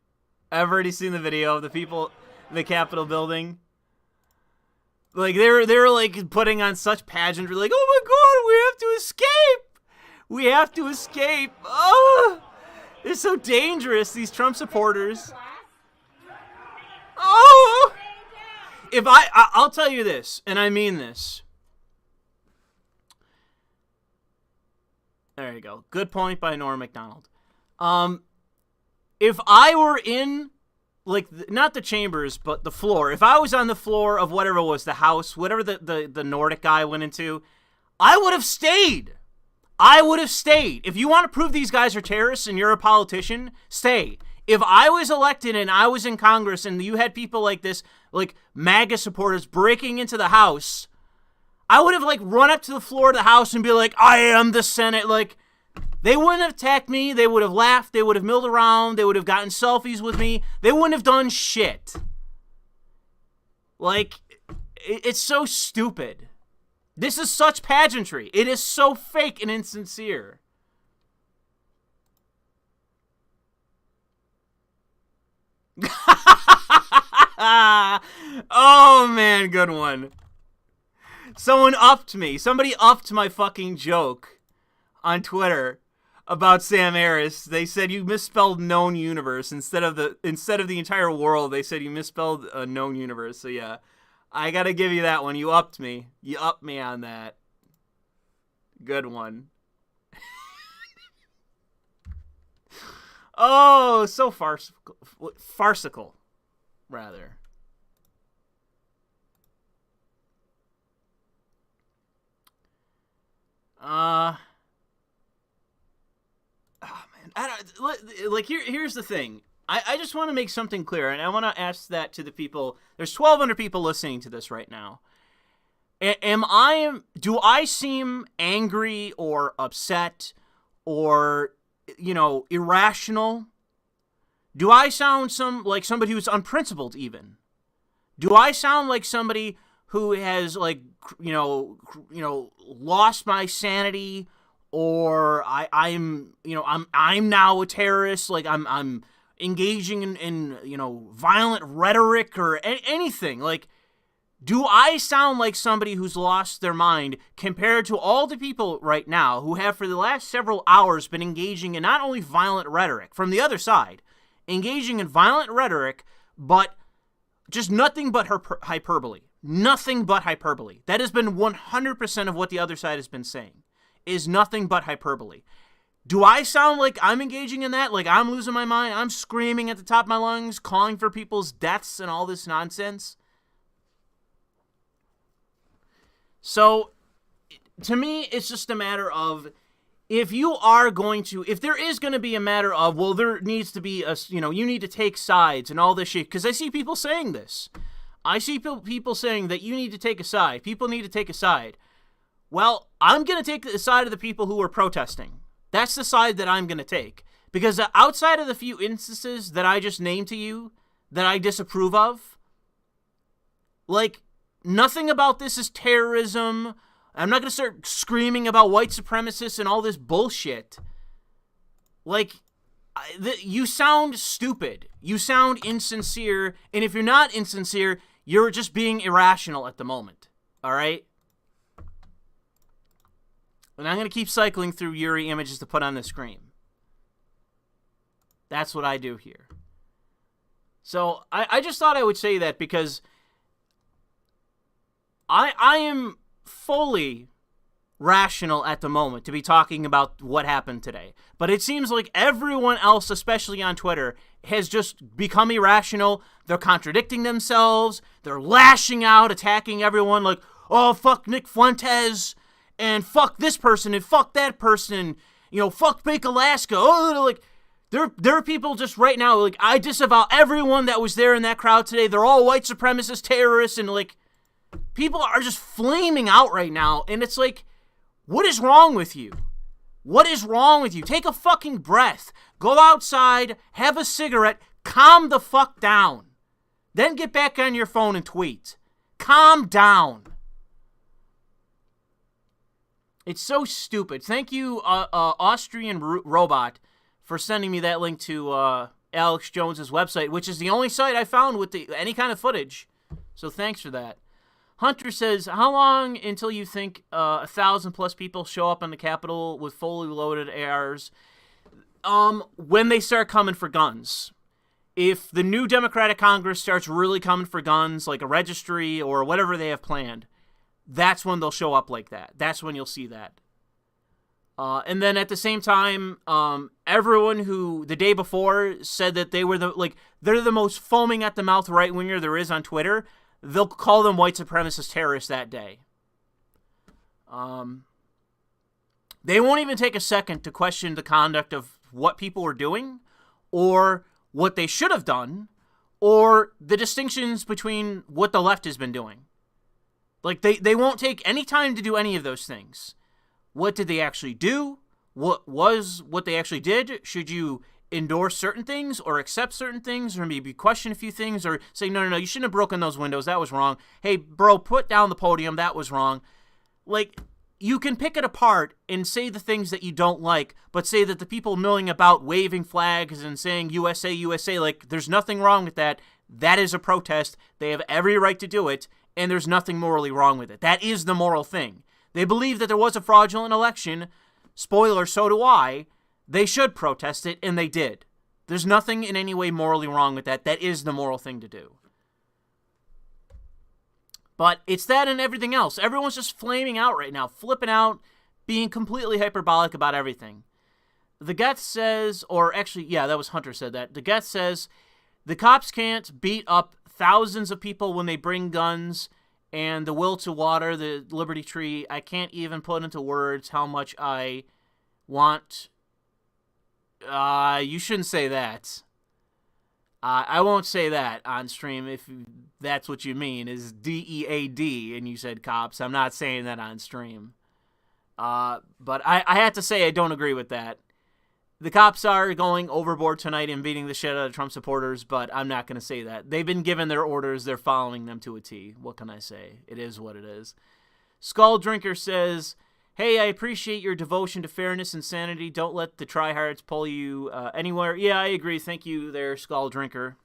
I've already seen the video of the people in the Capitol building. Like, they were like putting on such pageantry, like, oh my god, we have to escape! We have to escape! Oh! They're so dangerous, these Trump supporters. Oh! If I'll tell you this, and I mean this. There you go. Good point by Norm Macdonald. If I were in, like, not the chambers, but the floor, if I was on the floor of whatever it was, the house, whatever the Nordic guy went into, I would have stayed. I would have stayed. If you want to prove these guys are terrorists and you're a politician, stay. If I was elected and I was in Congress and you had people like this, like MAGA supporters breaking into the house, I would have, like, run up to the floor of the house and be like, I am the Senate, like... They wouldn't have attacked me. They would have laughed. They would have milled around. They would have gotten selfies with me. They wouldn't have done shit. Like, it's so stupid. This is such pageantry. It is so fake and insincere. Oh, man, good one. Somebody upped my fucking joke on Twitter about Sam Harris. They said you misspelled known universe instead of the entire world. They said you misspelled a known universe. So yeah, I gotta give you that one. You upped me. You upped me on that. Good one. Oh, so farcical, rather. Here's the thing. I just want to make something clear, and I want to ask that to the people. There's 1,200 people listening to this right now. Do I seem angry or upset or, irrational? Do I sound like somebody who's unprincipled even? Do I sound like somebody who has, like, lost my sanity? Or I'm now a terrorist, like I'm engaging in violent rhetoric or anything. Like, do I sound like somebody who's lost their mind compared to all the people right now who have for the last several hours been engaging in not only violent rhetoric from the other side, engaging in violent rhetoric, but just nothing but hyperbole. Nothing but hyperbole. That has been 100% of what the other side has been saying, is nothing but hyperbole. Do I sound like I'm engaging in that? Like I'm losing my mind? I'm screaming at the top of my lungs, calling for people's deaths and all this nonsense? So, to me, it's just a matter of, if there is going to be a matter of, well, there needs to be you need to take sides and all this shit, because I see people saying this. I see people saying that you need to take a side. People need to take a side. Well, I'm going to take the side of the people who are protesting. That's the side that I'm going to take. Because outside of the few instances that I just named to you that I disapprove of, like, nothing about this is terrorism. I'm not going to start screaming about white supremacists and all this bullshit. Like, you sound stupid. You sound insincere. And if you're not insincere, you're just being irrational at the moment. All right? And I'm going to keep cycling through Yuri images to put on the screen. That's what I do here. So I just thought I would say that because I am fully rational at the moment to be talking about what happened today. But it seems like everyone else, especially on Twitter, has just become irrational. They're contradicting themselves. They're lashing out, attacking everyone like, oh, fuck Nick Fuentes, and fuck this person, and fuck that person, fuck Bake Alaska. Oh, like, there are people just right now, like, I disavow everyone that was there in that crowd today. They're all white supremacist terrorists, and, like, people are just flaming out right now, and it's like, what is wrong with you? What is wrong with you? Take a fucking breath. Go outside, have a cigarette, calm the fuck down. Then get back on your phone and tweet. Calm down. It's so stupid. Thank you, Austrian Robot, for sending me that link to Alex Jones's website, which is the only site I found with any kind of footage. So thanks for that. Hunter says, how long until you think 1,000+ people show up on the Capitol with fully loaded ARs? When they start coming for guns. If the new Democratic Congress starts really coming for guns, like a registry or whatever they have planned, that's when they'll show up like that. That's when you'll see that. And then at the same time, everyone who the day before said that they were they're the most foaming at the mouth right-winger there is on Twitter, they'll call them white supremacist terrorists that day. They won't even take a second to question the conduct of what people were doing, or what they should have done, or the distinctions between what the left has been doing. Like, they won't take any time to do any of those things. What did they actually do? What they actually did? Should you endorse certain things or accept certain things or maybe question a few things or say, no, you shouldn't have broken those windows. That was wrong. Hey, bro, put down the podium. That was wrong. Like, you can pick it apart and say the things that you don't like, but say that the people milling about waving flags and saying USA, USA, like, there's nothing wrong with that. That is a protest. They have every right to do it, and there's nothing morally wrong with it. That is the moral thing. They believe that there was a fraudulent election. Spoiler, so do I. They should protest it, and they did. There's nothing in any way morally wrong with that. That is the moral thing to do. But it's that and everything else. Everyone's just flaming out right now, flipping out, being completely hyperbolic about everything. The Gettr says, or actually, yeah, that was Hunter said that. The Gettr says, the cops can't beat up thousands of people when they bring guns, and the will to water the Liberty Tree. I can't even put into words how much I want. You shouldn't say that. I won't say that on stream if that's what you mean, is DEAD, and you said cops. I'm not saying that on stream. But I have to say I don't agree with that. The cops are going overboard tonight and beating the shit out of Trump supporters, but I'm not going to say that. They've been given their orders. They're following them to a T. What can I say? It is what it is. Skull Drinker says, hey, I appreciate your devotion to fairness and sanity. Don't let the tryhards pull you anywhere. Yeah, I agree. Thank you there, Skull Drinker.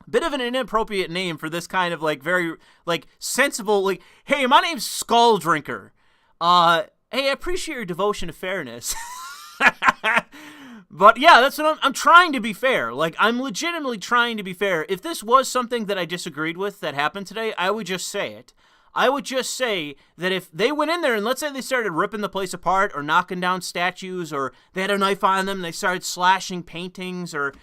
Bit of an inappropriate name for this kind of, like, very, like, sensible, like, hey, my name's Skull Drinker. Hey, I appreciate your devotion to fairness. But yeah, that's what I'm trying to be fair. Like, I'm legitimately trying to be fair. If this was something that I disagreed with that happened today, I would just say it. I would just say that if they went in there and let's say they started ripping the place apart or knocking down statues or they had a knife on them and they started slashing paintings or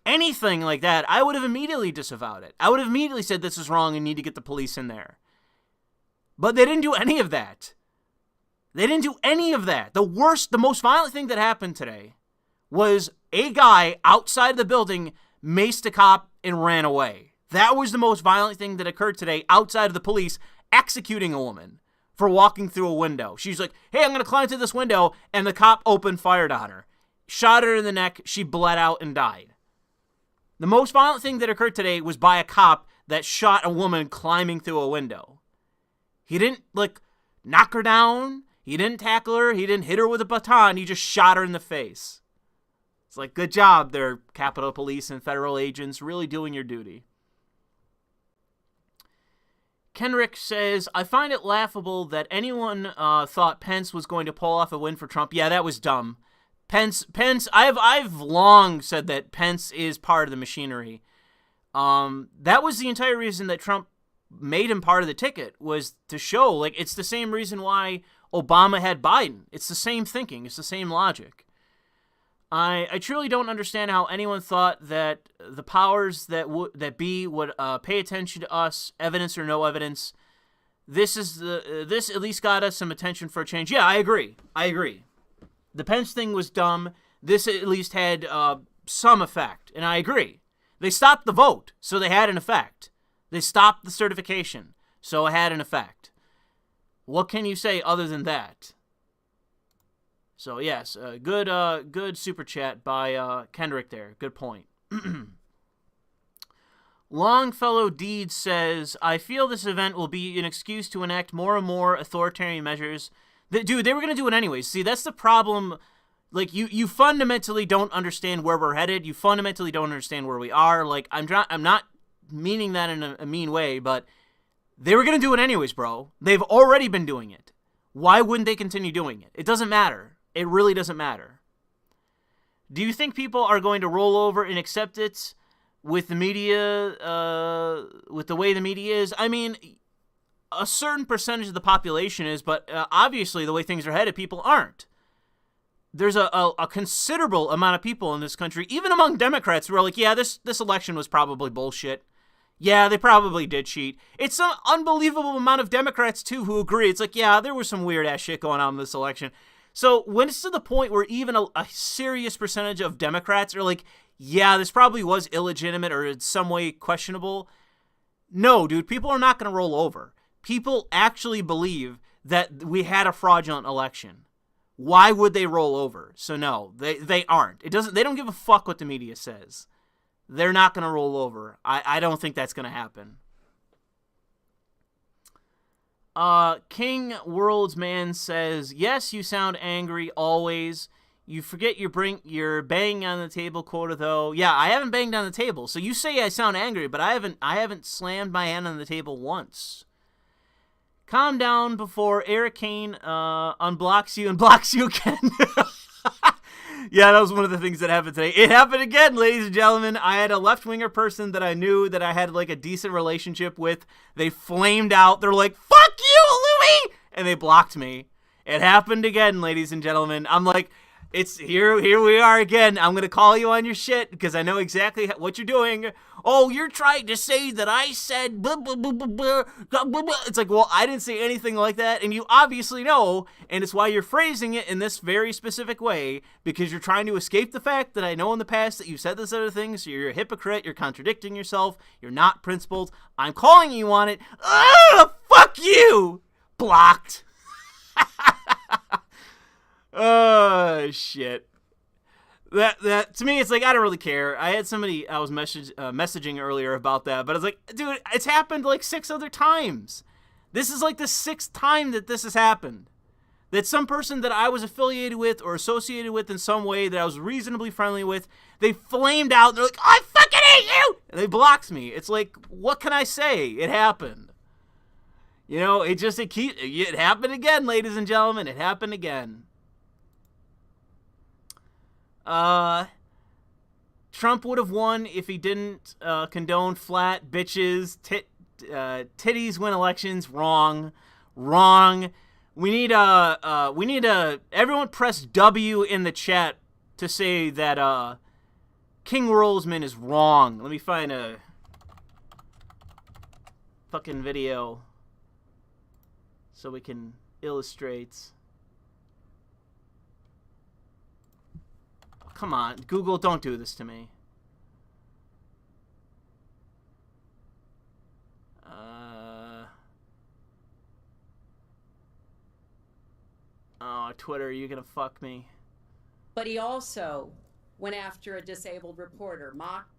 anything like that, I would have immediately disavowed it. I would have immediately said this is wrong and need to get the police in there. But they didn't do any of that. They didn't do any of that. The most violent thing that happened today was a guy outside of the building maced a cop and ran away. That was the most violent thing that occurred today outside of the police executing a woman for walking through a window. She's like, hey, I'm going to climb through this window, and the cop opened fire on her. Shot her in the neck, she bled out and died. The most violent thing that occurred today was by a cop that shot a woman climbing through a window. He didn't, knock her down. He didn't tackle her. He didn't hit her with a baton. He just shot her in the face. It's like, good job there, Capitol Police and federal agents, really doing your duty. Kenrick says, I find it laughable that anyone thought Pence was going to pull off a win for Trump. Yeah, that was dumb. Pence, I've long said that Pence is part of the machinery. That was the entire reason that Trump made him part of the ticket, was to show, it's the same reason why Obama had Biden. It's the same thinking. It's the same logic. I truly don't understand how anyone thought that the powers that be would pay attention to us, evidence or no evidence. This at least got us some attention for a change. Yeah, I agree. The Pence thing was dumb. This at least had some effect, and I agree. They stopped the vote, so they had an effect. They stopped the certification, so it had an effect. What can you say other than that? So, yes, good super chat by Kendrick there. Good point. Longfellow Deed says, I feel this event will be an excuse to enact more and more authoritarian measures. Dude, they were going to do it anyways. See, that's the problem. You fundamentally don't understand where we're headed. You fundamentally don't understand where we are. I'm not meaning that in a mean way, but they were going to do it anyways, bro. They've already been doing it. Why wouldn't they continue doing it? It doesn't matter. It really doesn't matter. Do you think people are going to roll over and accept it with the media, with the way the media is? I mean, a certain percentage of the population is, but obviously the way things are headed, people aren't. There's a considerable amount of people in this country, even among Democrats, who are like, yeah, this election was probably bullshit. Yeah, they probably did cheat. It's an unbelievable amount of Democrats, too, who agree. It's like, yeah, there was some weird-ass shit going on in this election. So when it's to the point where even a serious percentage of Democrats are like, yeah, this probably was illegitimate or in some way questionable, no, dude, people are not going to roll over. People actually believe that we had a fraudulent election. Why would they roll over? So no, they aren't. They don't give a fuck what the media says. They're not going to roll over. I don't think that's going to happen. King World's Man says, yes, you sound angry always. You forget you're banging on the table quota though. Yeah, I haven't banged on the table. So you say I sound angry, but I haven't slammed my hand on the table once. Calm down before Eric Kane unblocks you and blocks you again. Yeah, that was one of the things that happened today. It happened again, ladies and gentlemen. I had a left-winger person that I knew that I had a decent relationship with. They flamed out. They're like, fuck you, Louis! And they blocked me. It happened again, ladies and gentlemen. I'm like, it's here we are again. I'm going to call you on your shit because I know exactly what you're doing. Oh, you're trying to say that I said blah, blah, blah, blah, blah, blah, blah. It's like, well, I didn't say anything like that, and you obviously know, and it's why you're phrasing it in this very specific way, because you're trying to escape the fact that I know in the past that you said this other thing, so you're a hypocrite, you're contradicting yourself, you're not principled. I'm calling you on it. Ugh, fuck you! Blocked. Oh, shit. That to me, it's like, I don't really care. I had somebody I was messaging earlier about that, but I was like, dude, it's happened 6 other times. This is the 6th time that this has happened. That some person that I was affiliated with or associated with in some way that I was reasonably friendly with, they flamed out. They're like, I fucking hate you! And they blocked me. It's like, what can I say? It happened. It happened again, ladies and gentlemen. It happened again. Trump would have won if he didn't condone flat bitches, titties win elections. Wrong. We need everyone press W in the chat to say that King Rolsman is wrong. Let me find a fucking video so we can illustrate. Come on, Google, don't do this to me. Oh, Twitter, you're gonna fuck me. But he also went after a disabled reporter, mocked.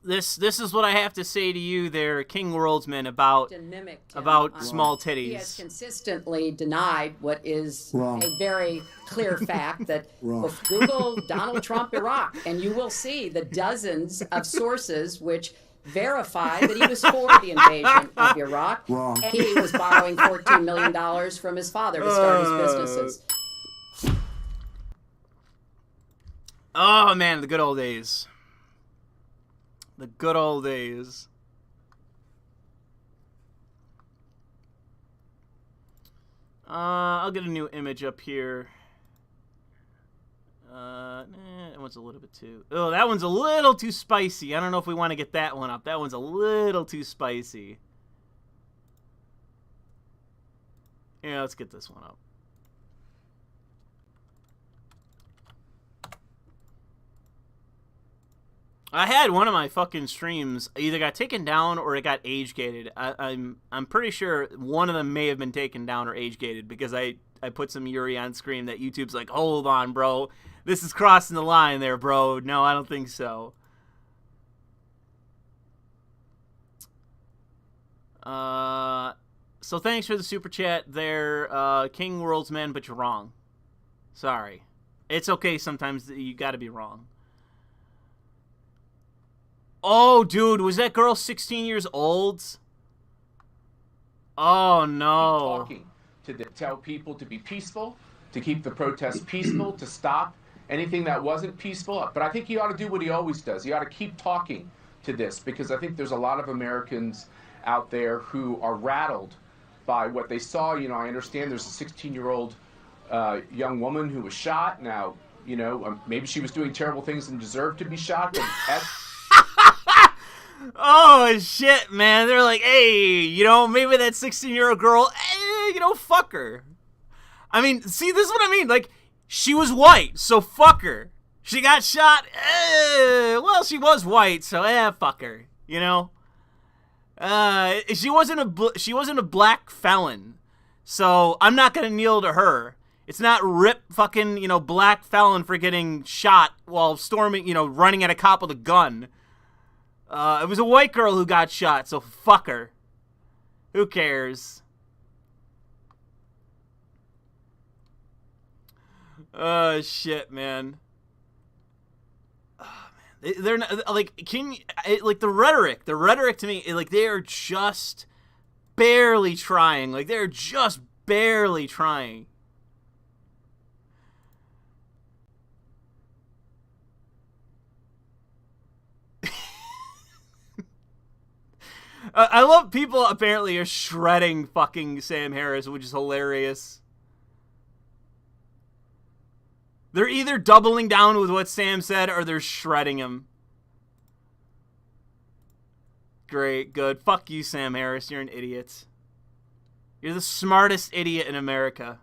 This is what I have to say to you there, King Worldsman, about small titties. He has consistently denied what is a very clear fact that Google Donald Trump Iraq, and you will see the dozens of sources which verify that he was for the invasion of Iraq. And he was borrowing $14 million from his father to start his businesses. Oh, man, the good old days. The good old days. I'll get a new image up here. That one's a little bit too... Oh, that one's a little too spicy. I don't know if we want to get that one up. That one's a little too spicy. Yeah, let's get this one up. I had one of my fucking streams either got taken down or it got age gated. I'm pretty sure one of them may have been taken down or age gated because I put some Yuri on screen that YouTube's like, hold on, bro. This is crossing the line there, bro. No, I don't think so. So thanks for the super chat there, King Worldsman, but you're wrong. Sorry. It's okay sometimes you gotta be wrong. Oh, dude, was that girl 16 years old? Oh, no. Talking to tell people to be peaceful, to keep the protests peaceful, to stop anything that wasn't peaceful. But I think he ought to do what he always does. He ought to keep talking to this, because I think there's a lot of Americans out there who are rattled by what they saw. You know, I understand there's a 16-year-old young woman who was shot. Now, you know, maybe she was doing terrible things and deserved to be shot, but oh, shit, man. They're like, hey, you know, maybe that 16-year-old girl, you know, fuck her. I mean, see, this is what I mean. Like, she was white, so fuck her. She got shot, well, she was white, so fuck her, you know? She wasn't a black felon, so I'm not gonna kneel to her. It's not rip fucking, you know, black felon for getting shot while storming, you know, running at a cop with a gun. It was a white girl who got shot, so fuck her. Who cares? Oh, shit, man. Oh, man. They're not, like, like, the rhetoric to me, like, they are just barely trying. Like, they're just barely trying. I love people apparently are shredding fucking Sam Harris, which is hilarious. They're either doubling down with what Sam said or they're shredding him. Great, good. Fuck you, Sam Harris. You're an idiot. You're the smartest idiot in America.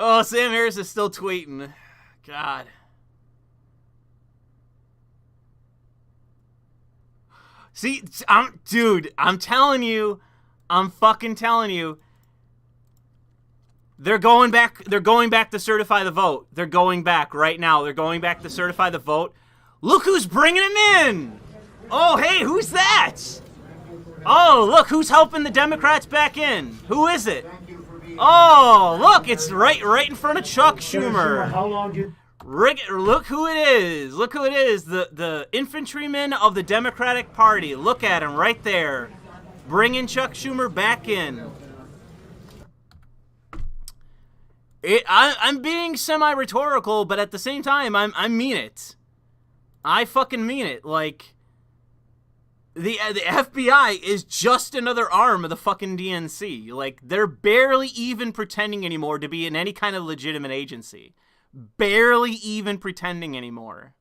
Oh, Sam Harris is still tweeting. God. See, dude, I'm telling you, I'm fucking telling you, they're going back to certify the vote. They're going back right now. They're going back to certify the vote. Look who's bringing him in. Oh, hey, who's that? Oh, look, who's helping the Democrats back in? Who is it? Oh, look, it's right in front of Chuck Schumer. How long did Look who it is. Look who it is. The infantryman of the Democratic Party. Look at him right there. Bringing Chuck Schumer back in. I'm being semi-rhetorical, but at the same time, I mean it. I fucking mean it. Like, the FBI is just another arm of the fucking DNC. Like, they're barely even pretending anymore to be in any kind of legitimate agency. Barely even pretending anymore.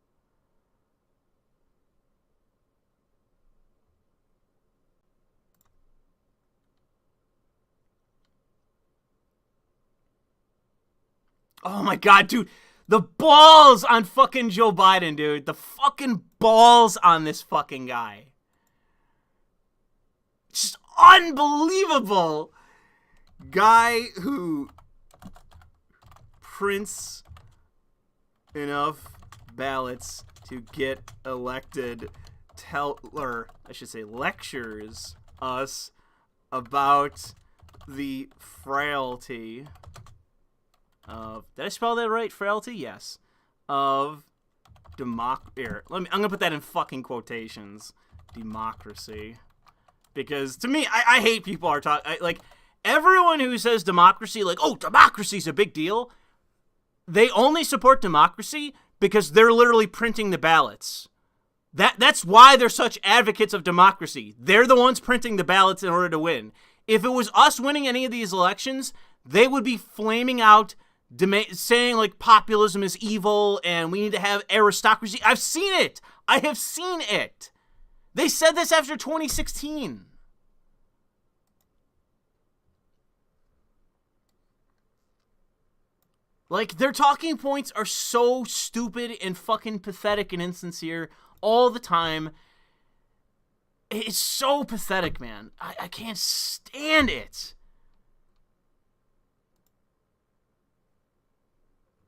Oh my god, dude. The balls on fucking Joe Biden, dude. The fucking balls on this fucking guy. Just unbelievable. Guy who prints enough ballots to get elected lectures us about the frailty of, did I spell that right? Frailty? Yes. Of I'm gonna put that in fucking quotations. Democracy. Because to me, I hate people are talking, like, everyone who says democracy, like, oh, democracy's a big deal, they only support democracy because they're literally printing the ballots. That's why they're such advocates of democracy. They're the ones printing the ballots in order to win. If it was us winning any of these elections, they would be flaming out, saying, like, populism is evil and we need to have aristocracy. I've seen it. I have seen it. They said this after 2016. Like, their talking points are so stupid and fucking pathetic and insincere all the time. It's so pathetic, man. I can't stand it.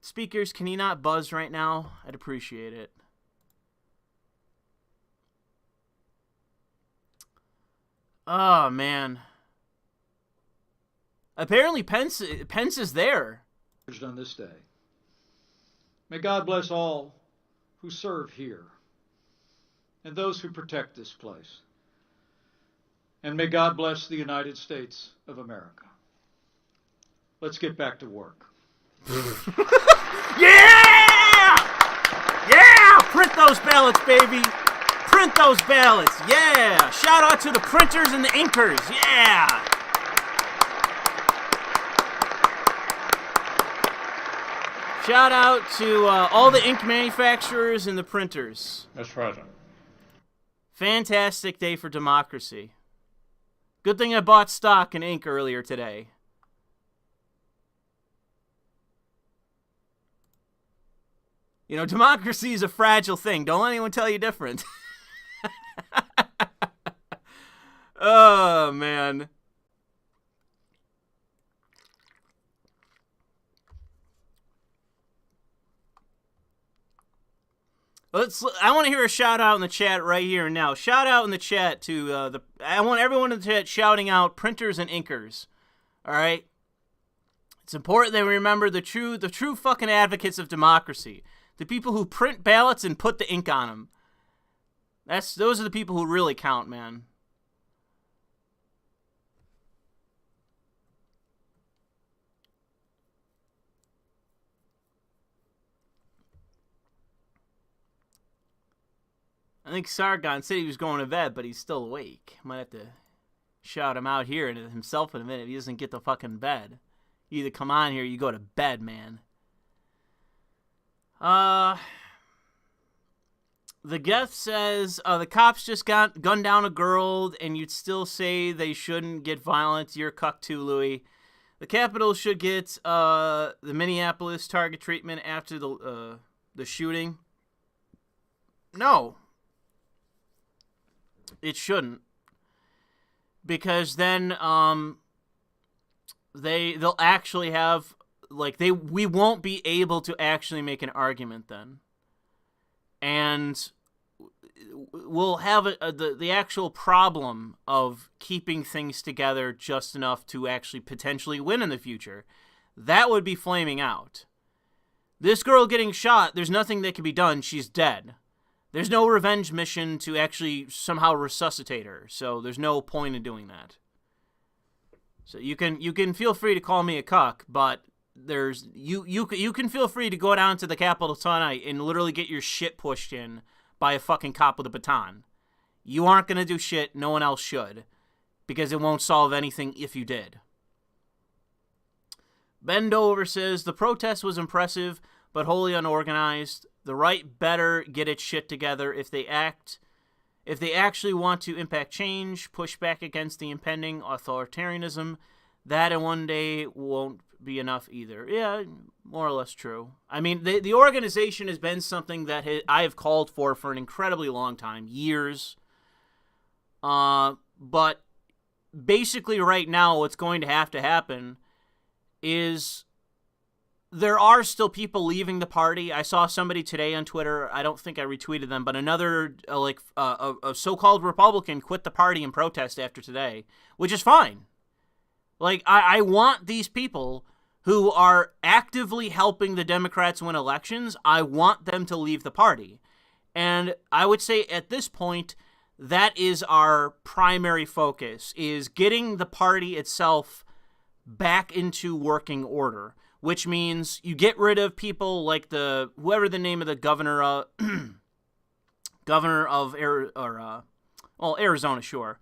Speakers, can you not buzz right now? I'd appreciate it. Oh, man. Apparently Pence is there. On this day. May God bless all who serve here and those who protect this place. And may God bless the United States of America. Let's get back to work. Yeah! Yeah! Print those ballots, baby! Print those ballots! Yeah! Shout out to the printers and the inkers! Yeah! Shout out to all the ink manufacturers and the printers. Mr. President. Fantastic day for democracy. Good thing I bought stock in ink earlier today. You know, democracy is a fragile thing. Don't let anyone tell you different. Oh, man. I want to hear a shout out in the chat right here and now. Shout out in the chat to I want everyone in the chat shouting out printers and inkers. All right? It's important that we remember the true fucking advocates of democracy. The people who print ballots and put the ink on them. Those are the people who really count, man. I think Sargon said he was going to bed, but he's still awake. Might have to shout him out here and himself in a minute if he doesn't get to fucking bed. You either come on here or you go to bed, man. The Geth says, the cops just gunned down a girl and you'd still say they shouldn't get violent. You're cucked too, Louis. The Capitol should get the Minneapolis target treatment after the shooting. No. It shouldn't, because then they'll actually have, like, we won't be able to actually make an argument then, and we'll have the actual problem of keeping things together just enough to actually potentially win in the future. That would be flaming out. This girl getting shot, there's nothing that can be done. She's dead. There's no revenge mission to actually somehow resuscitate her, so there's no point in doing that. So you can feel free to call me a cuck, but there's you can feel free to go down to the Capitol tonight and literally get your shit pushed in by a fucking cop with a baton. You aren't gonna do shit. No one else should, because it won't solve anything if you did. Ben Dover says, the protest was impressive, but wholly unorganized. The right better get its shit together if they actually want to impact change, push back against the impending authoritarianism. That in one day won't be enough either. Yeah, more or less true. I mean, the organization has been something that I have called for an incredibly long time, years. But basically right now what's going to happen is there are still people leaving the party. I saw somebody today on Twitter, I don't think I retweeted them, but another a so-called Republican quit the party in protest after today, which is fine. Like, I want these people who are actively helping the Democrats win elections, I want them to leave the party. And I would say at this point, that is our primary focus, is getting the party itself back into working order, which means you get rid of people like whoever the name of the governor of Arizona, sure.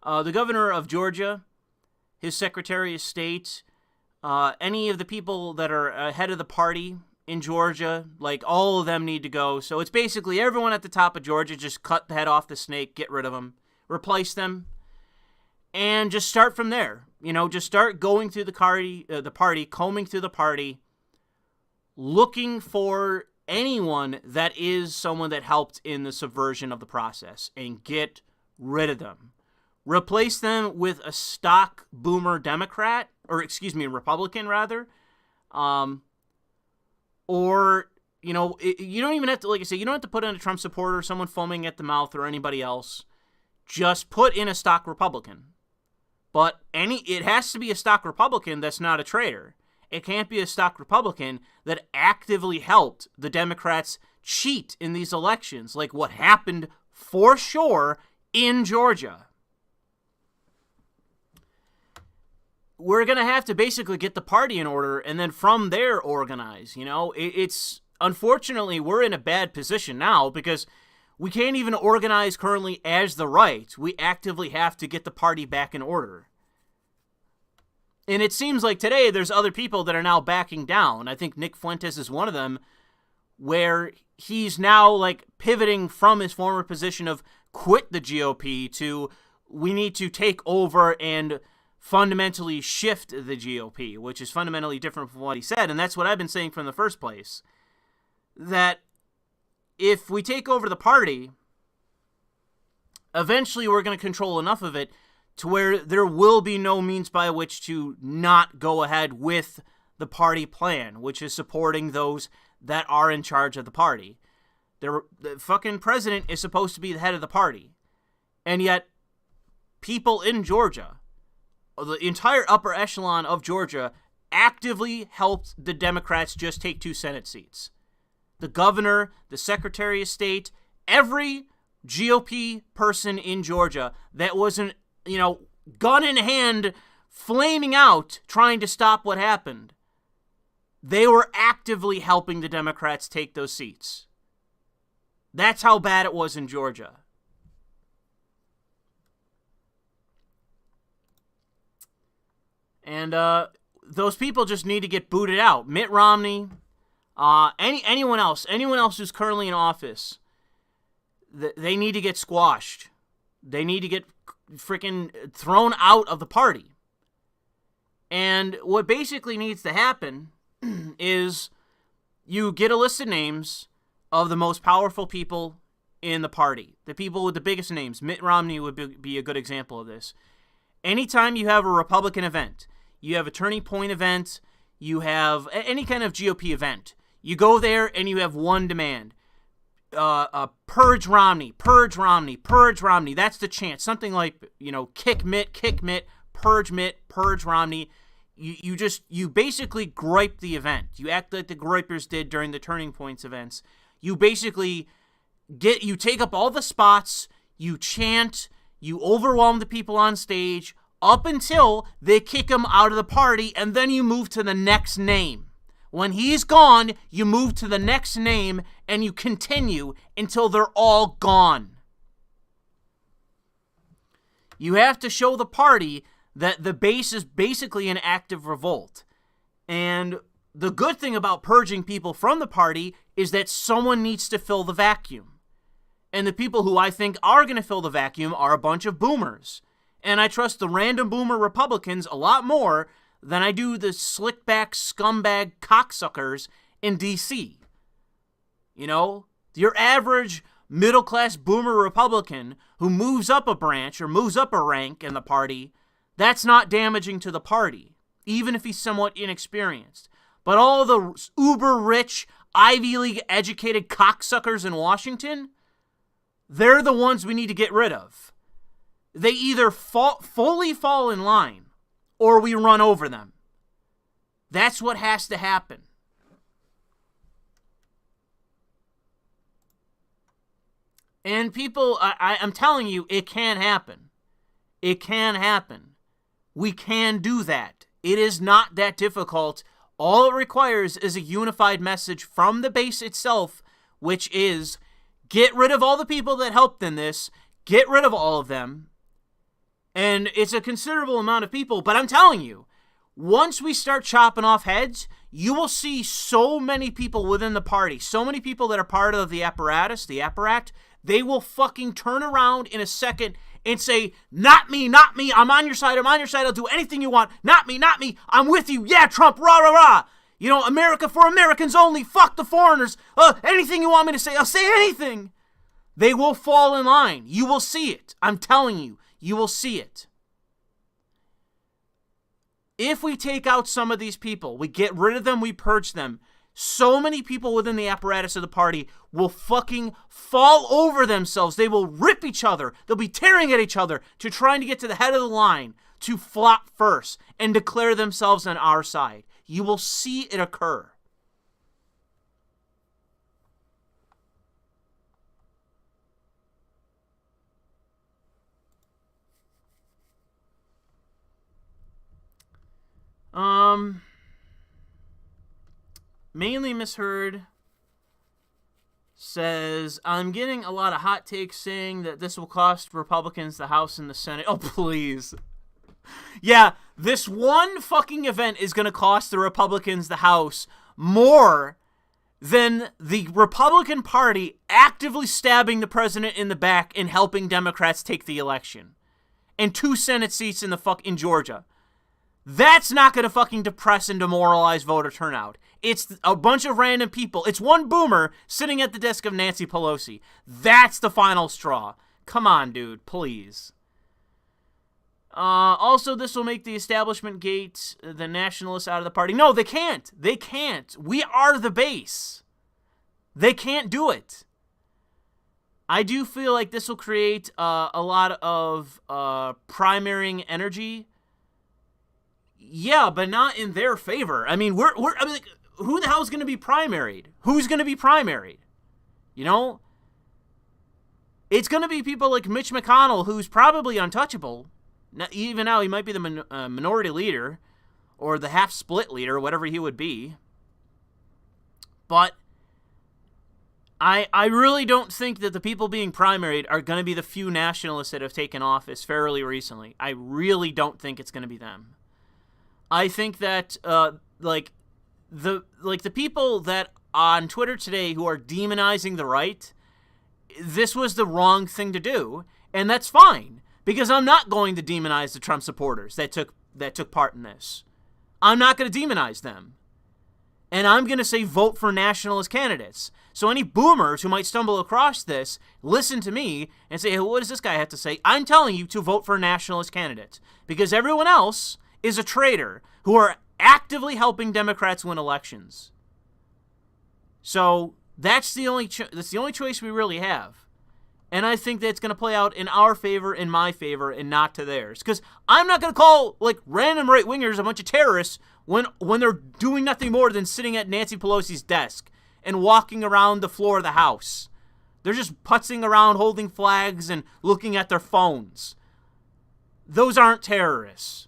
The governor of Georgia, his Secretary of State, any of the people that are head of the party in Georgia, like all of them need to go. So it's basically everyone at the top of Georgia, just cut the head off the snake, get rid of them, replace them, and just start from there. You know, just start going through the party, combing through the party, looking for anyone that is someone that helped in the subversion of the process, and get rid of them. Replace them with a stock boomer Democrat, or excuse me, Republican rather. Or, you know, you don't even have to, like I say, you don't have to put in a Trump supporter, someone foaming at the mouth, or anybody else. Just put in a stock Republican. But it has to be a stock Republican that's not a traitor. It can't be a stock Republican that actively helped the Democrats cheat in these elections, like what happened for sure in Georgia. We're going to have to basically get the party in order and then from there organize, you know? It's unfortunately, we're in a bad position now because we can't even organize currently as the right. We actively have to get the party back in order. And it seems like today there's other people that are now backing down. I think Nick Fuentes is one of them, where he's now like pivoting from his former position of quit the GOP to we need to take over and fundamentally shift the GOP, which is fundamentally different from what he said. And that's what I've been saying from the first place. That if we take over the party, eventually we're going to control enough of it to where there will be no means by which to not go ahead with the party plan, which is supporting those that are in charge of the party. The fucking president is supposed to be the head of the party. And yet, people in Georgia, the entire upper echelon of Georgia, actively helped the Democrats just take 2 Senate seats. The governor, the Secretary of State, every GOP person in Georgia that wasn't, gun in hand, flaming out, trying to stop what happened. They were actively helping the Democrats take those seats. That's how bad it was in Georgia. And those people just need to get booted out. Mitt Romney, anyone else who's currently in office, they need to get squashed. They need to get freaking thrown out of the party. And what basically needs to happen is you get a list of names of the most powerful people in the party. The people with the biggest names. Mitt Romney would be a good example of this. Anytime you have a Republican event, you have a turning point event, you have any kind of GOP event, you go there and you have one demand. Purge Romney, purge Romney, purge Romney. That's the chant. Something like, kick Mitt, purge Mitt, purge Romney. you basically gripe the event. You act like the gripers did during the Turning Points events. You basically you take up all the spots, you chant, you overwhelm the people on stage up until they kick him out of the party, and then you move to the next name. When he's gone, you move to the next name, and you continue until they're all gone. You have to show the party that the base is basically an active revolt. And the good thing about purging people from the party is that someone needs to fill the vacuum. And the people who I think are going to fill the vacuum are a bunch of boomers. And I trust the random boomer Republicans a lot more than I do the slickback scumbag cocksuckers in D.C. You know, your average middle-class boomer Republican who moves up a branch or moves up a rank in the party, that's not damaging to the party, even if he's somewhat inexperienced. But all the uber-rich, Ivy League-educated cocksuckers in Washington, they're the ones we need to get rid of. They either fully fall in line, or we run over them. That's what has to happen. And people, I'm telling you, it can happen. It can happen. We can do that. It is not that difficult. All it requires is a unified message from the base itself, which is get rid of all the people that helped in this. Get rid of all of them. And it's a considerable amount of people, but I'm telling you, once we start chopping off heads, you will see so many people within the party, so many people that are part of the apparatus, the apparat, they will fucking turn around in a second and say, not me, I'm on your side, I'll do anything you want, not me, I'm with you, yeah, Trump, rah, rah, rah. You know, America for Americans only, fuck the foreigners, anything you want me to say, I'll say anything. They will fall in line. You will see it. I'm telling you. You will see it. If we take out some of these people, we get rid of them, we purge them, so many people within the apparatus of the party will fucking fall over themselves. They will rip each other. They'll be tearing at each other to trying to get to the head of the line to flop first and declare themselves on our side. You will see it occur. Mainly Misheard says, I'm getting a lot of hot takes saying that this will cost Republicans the House and the Senate. Oh, please. Yeah, this one fucking event is going to cost the Republicans the House more than the Republican Party actively stabbing the president in the back and helping Democrats take the election. And 2 Senate seats in Georgia. That's not going to fucking depress and demoralize voter turnout. It's a bunch of random people. It's one boomer sitting at the desk of Nancy Pelosi. That's the final straw. Come on, dude, please. Also, this will make the establishment gate the nationalists out of the party. No, they can't. They can't. We are the base. They can't do it. I do feel like this will create a lot of primarying energy. Yeah, but not in their favor. I mean, who the hell is going to be primaried? Who's going to be primaried? You know? It's going to be people like Mitch McConnell, who's probably untouchable. Even now, he might be the minority leader or the half-split leader, whatever he would be. But I really don't think that the people being primaried are going to be the few nationalists that have taken office fairly recently. I really don't think it's going to be them. I think that the people that on Twitter today who are demonizing the right, this was the wrong thing to do, and that's fine because I'm not going to demonize the Trump supporters that took part in this. I'm not going to demonize them, and I'm going to say vote for nationalist candidates. So any boomers who might stumble across this, listen to me and say, hey, what does this guy have to say? I'm telling you to vote for nationalist candidates because everyone else is a traitor who are actively helping Democrats win elections. So that's the only choice we really have. And I think that's going to play out in our favor, in my favor, and not to theirs. Because I'm not going to call, like, random right-wingers a bunch of terrorists when they're doing nothing more than sitting at Nancy Pelosi's desk and walking around the floor of the House. They're just putzing around, holding flags, and looking at their phones. Those aren't terrorists.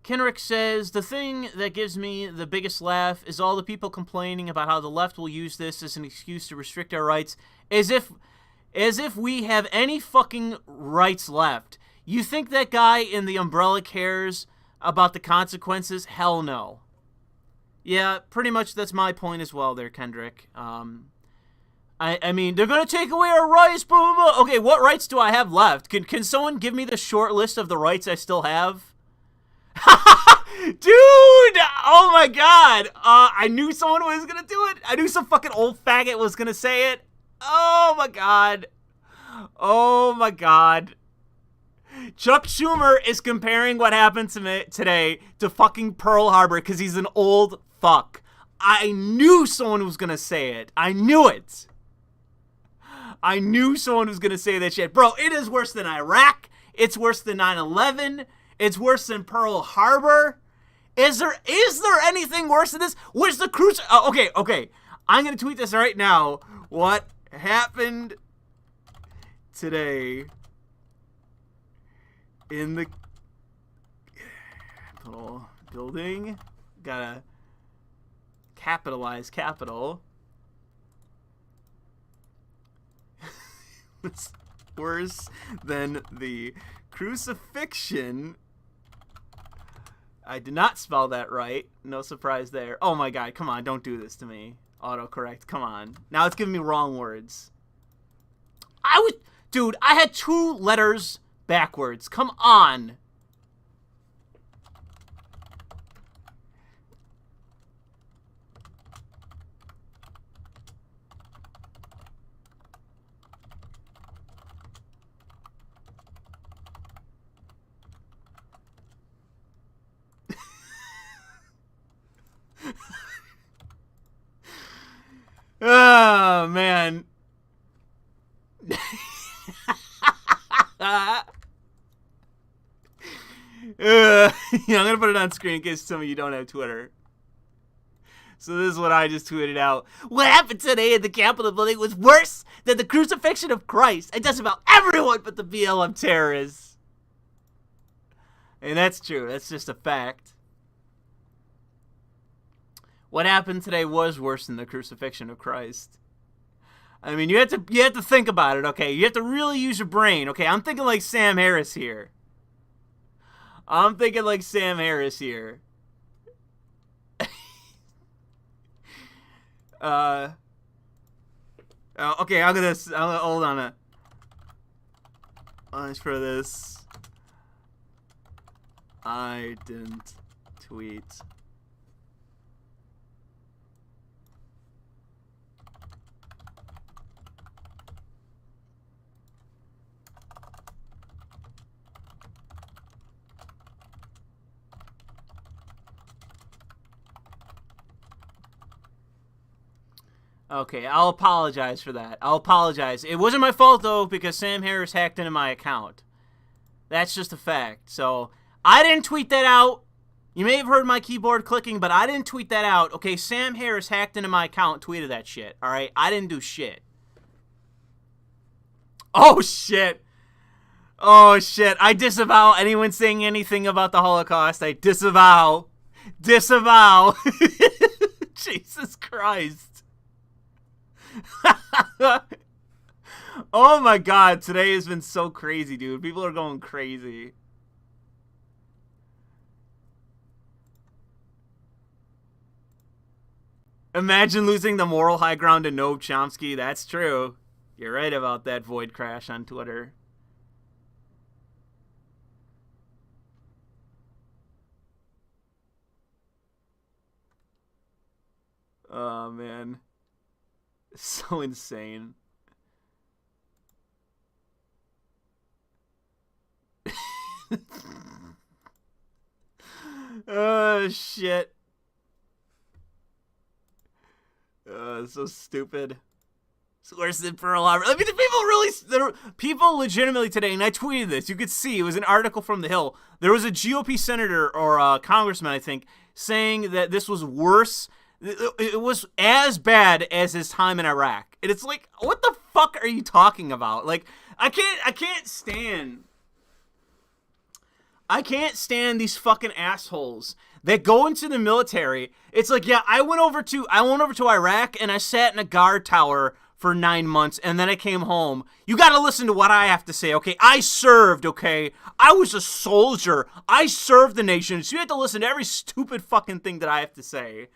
Kenrick says, the thing that gives me the biggest laugh is all the people complaining about how the left will use this as an excuse to restrict our rights, as if we have any fucking rights left. You think that guy in the umbrella cares about the consequences? Hell no. Yeah, pretty much that's my point as well there, Kendrick. I mean, they're going to take away our rights, blah, blah, blah. Okay, what rights do I have left? Can someone give me the short list of the rights I still have? Dude! Oh my god! I knew someone was gonna do it. I knew some fucking old faggot was gonna say it. Oh my god. Oh my god. Chuck Schumer is comparing what happened to me today to fucking Pearl Harbor because he's an old fuck. I knew someone was gonna say it. I knew it. I knew someone was gonna say that shit. Bro, it is worse than Iraq. It's worse than 9/11. It's worse than Pearl Harbor. Is there anything worse than this? Where's the cruise? Okay. I'm going to tweet this right now. What happened today in the Capitol building? Gotta capitalize capital. It's worse than the crucifixion. I did not spell that right. No surprise there. Oh my god, come on, don't do this to me. Autocorrect, come on. Now it's giving me wrong words. Dude, I had 2 letters backwards. Come on. Oh, man. I'm going to put it on screen in case some of you don't have Twitter. So this is what I just tweeted out. What happened today in the Capitol building was worse than the crucifixion of Christ. It does about everyone but the BLM terrorists. And that's true. That's just a fact. What happened today was worse than the crucifixion of Christ. I mean, you have to think about it, okay? You have to really use your brain, okay? I'm thinking like Sam Harris here. Okay, I'm gonna hold on Let's for this. I didn't tweet. Okay, I'll apologize for that. I'll apologize. It wasn't my fault, though, because Sam Harris hacked into my account. That's just a fact. So, I didn't tweet that out. You may have heard my keyboard clicking, but I didn't tweet that out. Okay, Sam Harris hacked into my account and tweeted that shit. Alright? I didn't do shit. Oh, shit. Oh, shit. I disavow anyone saying anything about the Holocaust. I disavow. Disavow. Jesus Christ. Oh my god, today has been so crazy, dude. People are going crazy. Imagine losing the moral high ground to Noam Chomsky. That's true. You're right about that, Void Crash on Twitter. Oh, man. So insane. Oh, shit. So stupid. It's worse than Pearl Harbor. I mean, people legitimately today, and I tweeted this, you could see, it was an article from The Hill. There was a GOP senator or a congressman, I think, saying that this was worse. It was as bad as his time in Iraq. And it's like, what the fuck are you talking about? Like, I can't stand these fucking assholes that go into the military. It's like, yeah, I went over to Iraq and I sat in a guard tower for 9 months and then I came home. You got to listen to what I have to say, okay? I served, okay? I was a soldier. I served the nation. So you have to listen to every stupid fucking thing that I have to say.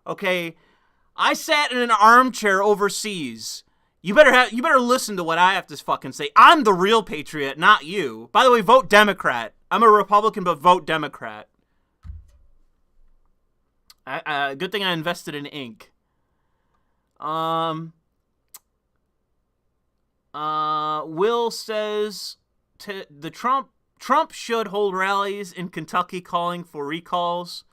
Okay? I sat in an armchair overseas. You better listen to what I have to fucking say. I'm the real patriot, not you. By the way, vote Democrat. I'm a Republican, but vote Democrat. Good thing I invested in ink. Will says Trump should hold rallies in Kentucky calling for recalls.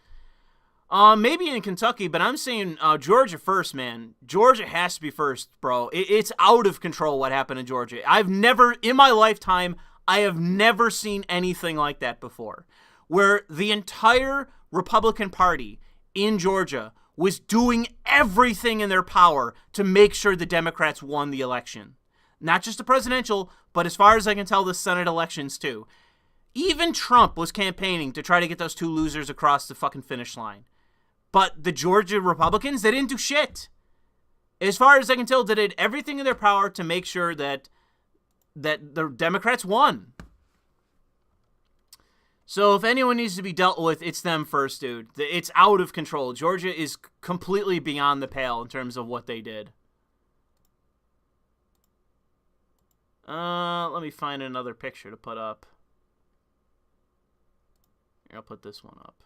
Maybe in Kentucky, but I'm saying Georgia first, man. Georgia has to be first, bro. It's out of control what happened in Georgia. In my lifetime, I have never seen anything like that before, where the entire Republican Party in Georgia was doing everything in their power to make sure the Democrats won the election. Not just the presidential, but as far as I can tell, the Senate elections too. Even Trump was campaigning to try to get those two losers across the fucking finish line. But the Georgia Republicans, they didn't do shit. As far as I can tell, they did everything in their power to make sure that the Democrats won. So if anyone needs to be dealt with, it's them first, dude. It's out of control. Georgia is completely beyond the pale in terms of what they did. Let me find another picture to put up. Here, I'll put this one up.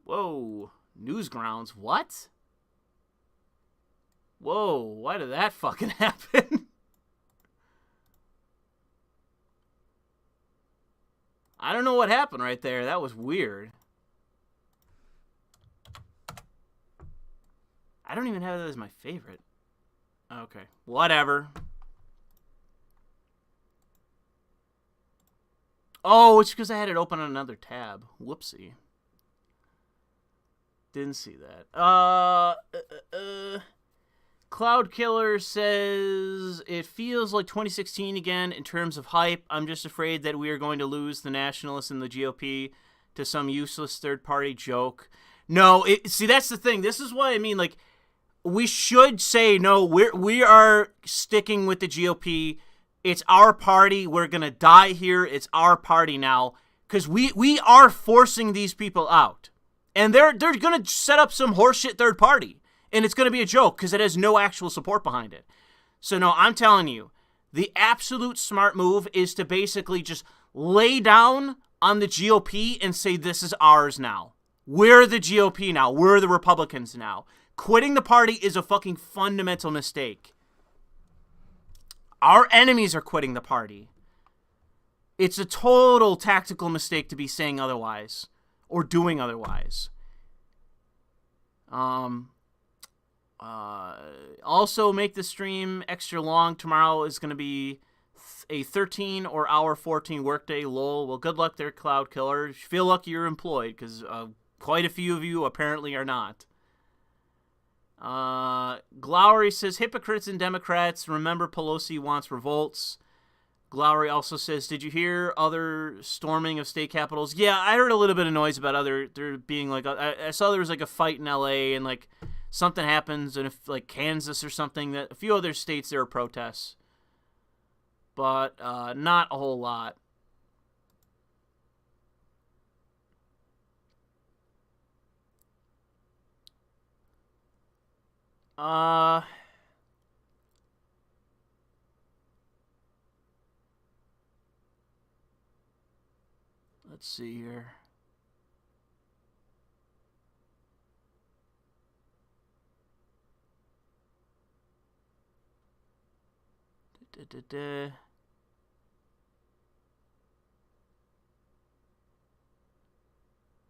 Whoa, Newsgrounds, what? Whoa, why did that fucking happen? I don't know what happened right there. That was weird. I don't even have that as my favorite. Okay, whatever. Oh, it's because I had it open on another tab. Whoopsie. Didn't see that. Cloud Killer says, it feels like 2016 again in terms of hype. I'm just afraid that we are going to lose the nationalists and the GOP to some useless third-party joke. No, see, that's the thing. This is what I mean. Like, we should say, no, we are sticking with the GOP. It's our party. We're going to die here. It's our party now. Because we are forcing these people out. And they're going to set up some horseshit third party. And it's going to be a joke because it has no actual support behind it. So, no, I'm telling you, the absolute smart move is to basically just lay down on the GOP and say, this is ours now. We're the GOP now. We're the Republicans now. Quitting the party is a fucking fundamental mistake. Our enemies are quitting the party. It's a total tactical mistake to be saying otherwise or doing otherwise. Also, make the stream extra long. Tomorrow is going to be a 13 or hour 14 workday. Lol. Well, good luck there, Cloud Killer. Feel lucky you're employed because quite a few of you apparently are not. Glowery says, hypocrites and Democrats. Remember, Pelosi wants revolts. Glowery also says, did you hear other storming of state capitals? Yeah, I heard a little bit of noise about there being like, I saw there was like a fight in LA and like something happens and if like Kansas or something, that a few other states there are protests, but not a whole lot. Let's see here.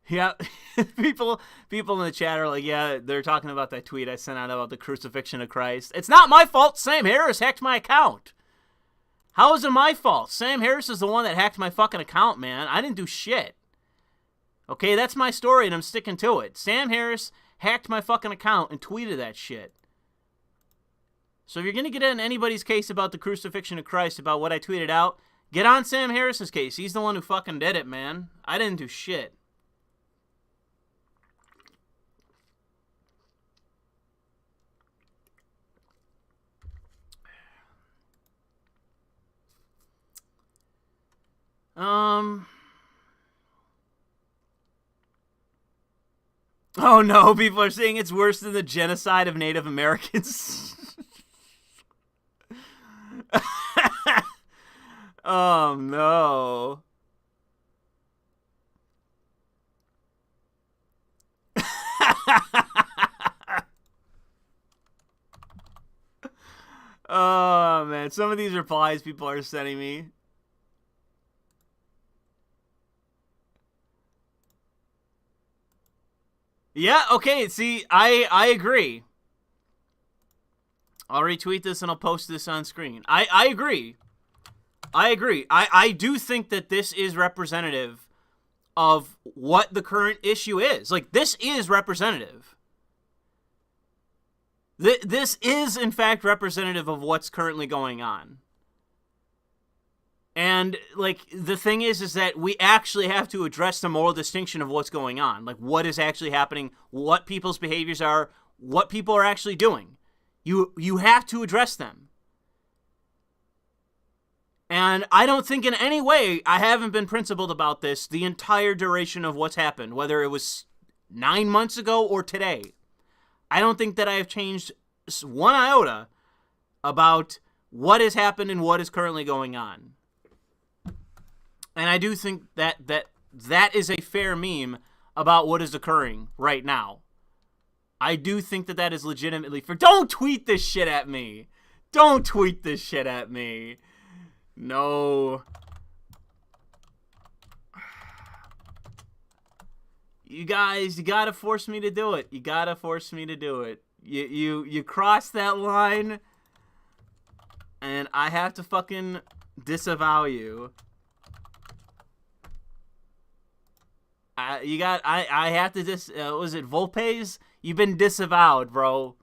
Yeah, people in the chat are like, yeah, they're talking about that tweet I sent out about the crucifixion of Christ. It's not my fault. Sam Harris hacked my account. How is it my fault? Sam Harris is the one that hacked my fucking account, man. I didn't do shit. Okay, that's my story, and I'm sticking to it. Sam Harris hacked my fucking account and tweeted that shit. So if you're going to get in anybody's case about the crucifixion of Christ, about what I tweeted out, get on Sam Harris's case. He's the one who fucking did it, man. I didn't do shit. Oh no, people are saying it's worse than the genocide of Native Americans. Oh no. Oh man, some of these replies people are sending me. Yeah, okay, see, I agree. I'll retweet this and I'll post this on screen. I agree. I do think that this is representative of what the current issue is. Like, this is representative. This is, in fact, representative of what's currently going on. And, like, the thing is that we actually have to address the moral distinction of what's going on. Like, what is actually happening, what people's behaviors are, what people are actually doing. You have to address them. And I don't think in any way I haven't been principled about this the entire duration of what's happened, whether it was 9 months ago or today. I don't think that I have changed one iota about what has happened and what is currently going on. And I do think that is a fair meme about what is occurring right now. I do think that is legitimately fair. Don't tweet this shit at me. Don't tweet this shit at me. No. You guys, you gotta force me to do it. You gotta force me to do it. You cross that line, and I have to fucking disavow you. I have to was it Volpe's? You've been disavowed, bro.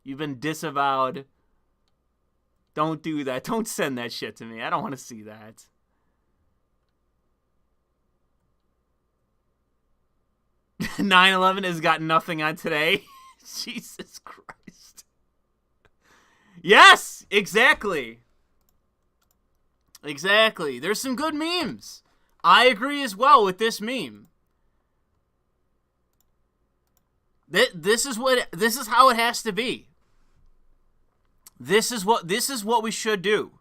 You've been disavowed. Don't do that. Don't send that shit to me. I don't want to see that. "9/11 has got nothing on today." Jesus Christ. Yes, exactly. Exactly. There's some good memes. I agree as well with this meme. This is how it has to be. This is what we should do.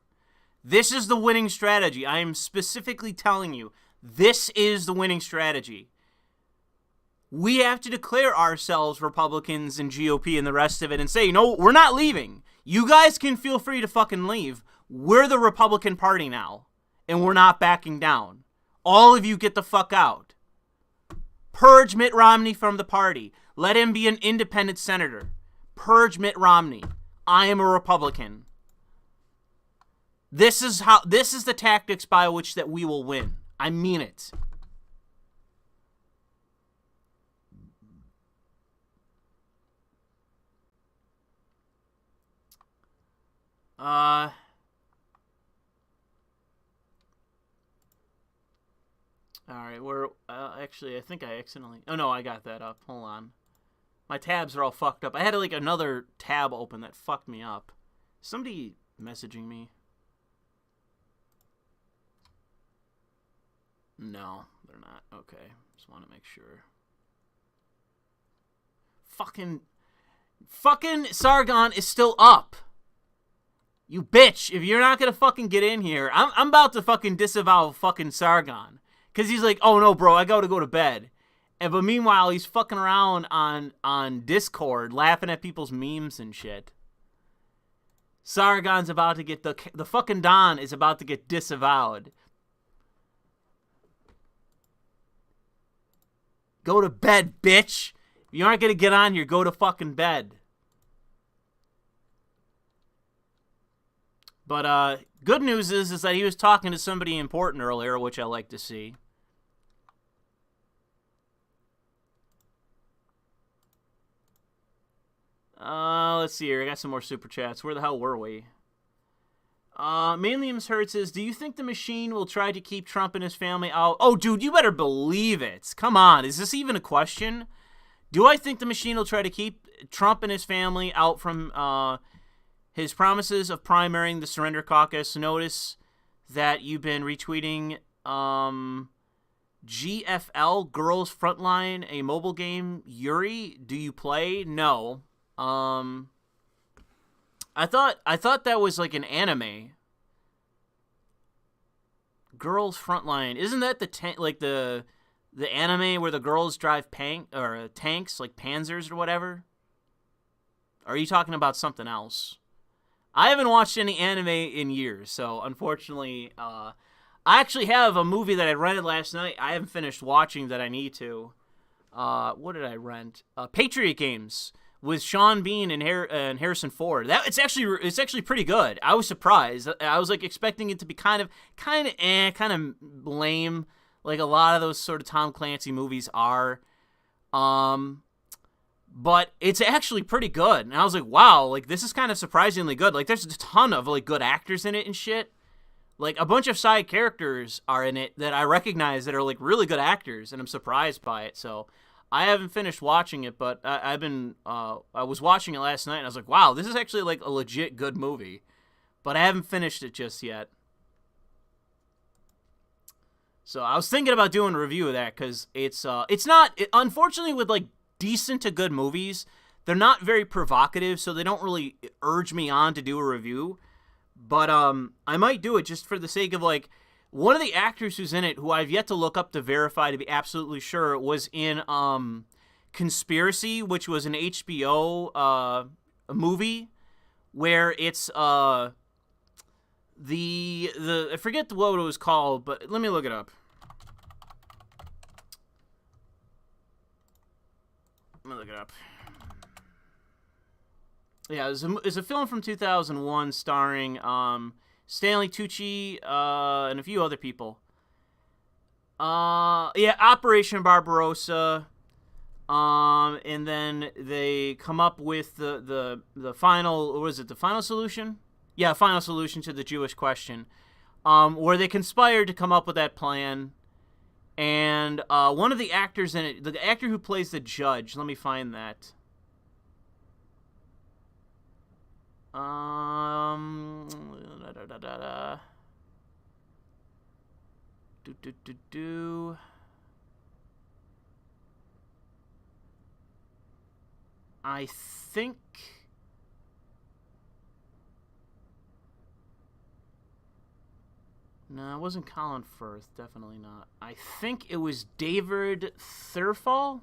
This is the winning strategy. I am specifically telling you, this is the winning strategy. We have to declare ourselves Republicans and GOP and the rest of it and say, no, we're not leaving. You guys can feel free to fucking leave. We're the Republican Party now, and we're not backing down. All of you get the fuck out. Purge Mitt Romney from the party. Let him be an independent senator. Purge Mitt Romney. I am a Republican. This is the tactics by which that we will win. I mean it. Alright, we're, actually, I think I accidentally, oh no, I got that up, hold on. My tabs are all fucked up. I had, like, another tab open that fucked me up. Somebody messaging me? No, they're not. Okay, just want to make sure. Fucking Sargon is still up. You bitch, if you're not gonna fucking get in here, I'm about to fucking disavow fucking Sargon. Because he's like, oh no, bro, I gotta go to bed. But meanwhile, he's fucking around on Discord, laughing at people's memes and shit. Sargon's about to get, the fucking Don is about to get disavowed. Go to bed, bitch. If you aren't going to get on here, go to fucking bed. But good news is that he was talking to somebody important earlier, which I like to see. Let's see here. I got some more super chats. Where the hell were we? Mainly Hurt says, do you think the machine will try to keep Trump and his family out? Oh, dude, you better believe it. Come on. Is this even a question? Do I think the machine will try to keep Trump and his family out from his promises of primarying the Surrender Caucus? Notice that you've been retweeting GFL, Girls Frontline, a mobile game. Yuri, do you play? No. I thought that was like an anime. Girls Frontline. Isn't that the anime where the girls drive tanks, like Panzers or whatever? Or are you talking about something else? I haven't watched any anime in years, so unfortunately, I actually have a movie that I rented last night. I haven't finished watching that I need to. What did I rent? Patriot Games with Sean Bean and Harrison Ford. It's actually pretty good. I was surprised. I was like expecting it to be kind of lame, like a lot of those sort of Tom Clancy movies are. But it's actually pretty good. And I was like, wow, like this is kind of surprisingly good. Like there's a ton of like good actors in it and shit. Like a bunch of side characters are in it that I recognize that are like really good actors, and I'm surprised by it. So I haven't finished watching it, but I was watching it last night, and I was like, wow, this is actually like a legit good movie. But I haven't finished it just yet. So I was thinking about doing a review of that, because unfortunately with like decent to good movies, they're not very provocative, so they don't really urge me on to do a review. But I might do it just for the sake of like, one of the actors who's in it, who I've yet to look up to verify to be absolutely sure, was in Conspiracy, which was an HBO a movie where it's I forget what it was called, but let me look it up. Yeah, it's a film from 2001 starring Stanley Tucci and a few other people. Yeah, Operation Barbarossa. And then they come up with the final, what is it, the final solution? Yeah, final solution to the Jewish question. Where they conspired to come up with that plan. And one of the actors in it, the actor who plays the judge, let me find that. I think no, it wasn't Colin Firth, definitely not. I think it was David Thurfall.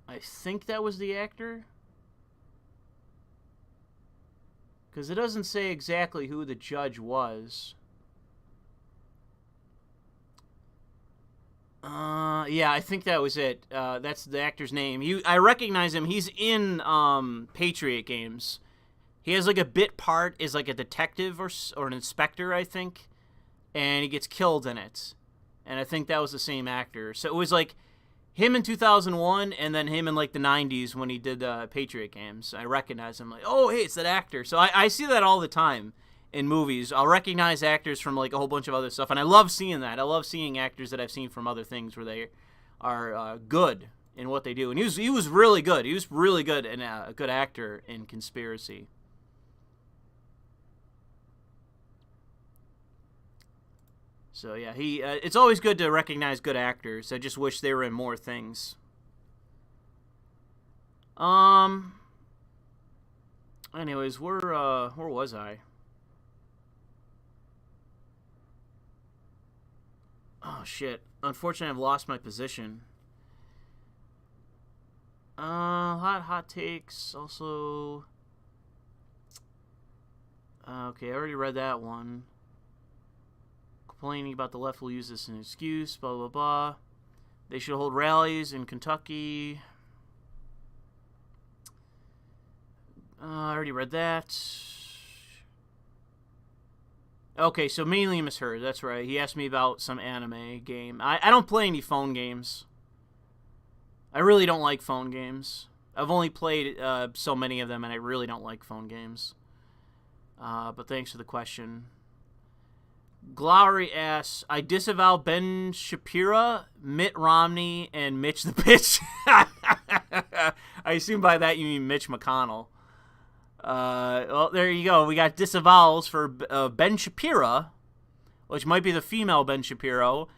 I think that was the actor. Because it doesn't say exactly who the judge was. Yeah, I think that was it. That's the actor's name. I recognize him. He's in Patriot Games. He has like a bit part, is like a detective or an inspector, I think. And he gets killed in it. And I think that was the same actor. So it was like him in 2001, and then him in like the 90s when he did Patriot Games. I recognize him, like, oh, hey, it's that actor. So I see that all the time in movies. I'll recognize actors from like a whole bunch of other stuff, and I love seeing that. I love seeing actors that I've seen from other things where they are good in what they do. And he was really good. He was really good and a good actor in Conspiracy. So yeah, it's always good to recognize good actors. I just wish they were in more things. Anyways, where was I? Oh shit! Unfortunately, I've lost my position. Hot takes also. Okay, I already read that one. complaining about the left will use this as an excuse, blah, blah, blah. They should hold rallies in Kentucky. I already read that. Okay, so mainly misheard. That's right. He asked me about some anime game. I don't play any phone games. I really don't like phone games. I've only played so many of them, and I really don't like phone games. But thanks for the question. Glory asks, I disavow Ben Shapiro, Mitt Romney, and Mitch the Bitch. I assume by that you mean Mitch McConnell. Well, there you go. We got disavowals for Ben Shapiro, which might be the female Ben Shapiro.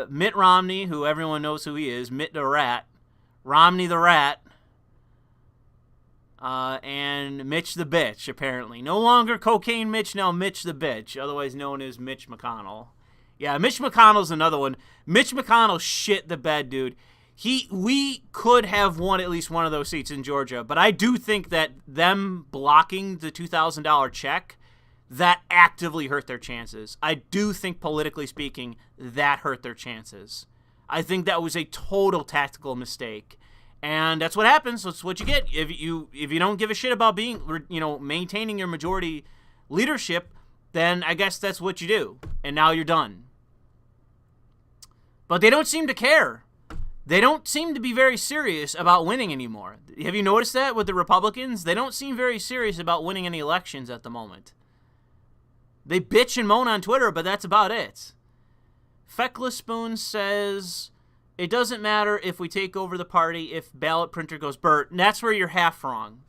Mitt Romney, who everyone knows who he is. Mitt the Rat. Romney the Rat. And Mitch the Bitch, apparently. No longer Cocaine Mitch, now Mitch the Bitch, otherwise known as Mitch McConnell. Yeah, Mitch McConnell's another one. Mitch McConnell shit the bed, dude. We could have won at least one of those seats in Georgia, but I do think that them blocking the $2,000 check, that actively hurt their chances. I do think, politically speaking, that hurt their chances. I think that was a total tactical mistake. And that's what happens. That's what you get if you don't give a shit about being, maintaining your majority leadership. Then I guess that's what you do, and now you're done. But they don't seem to care. They don't seem to be very serious about winning anymore. Have you noticed that with the Republicans? They don't seem very serious about winning any elections at the moment. They bitch and moan on Twitter, but that's about it. Feckless Spoon says, it doesn't matter if we take over the party if ballot printer goes Bert. And that's where you're half wrong.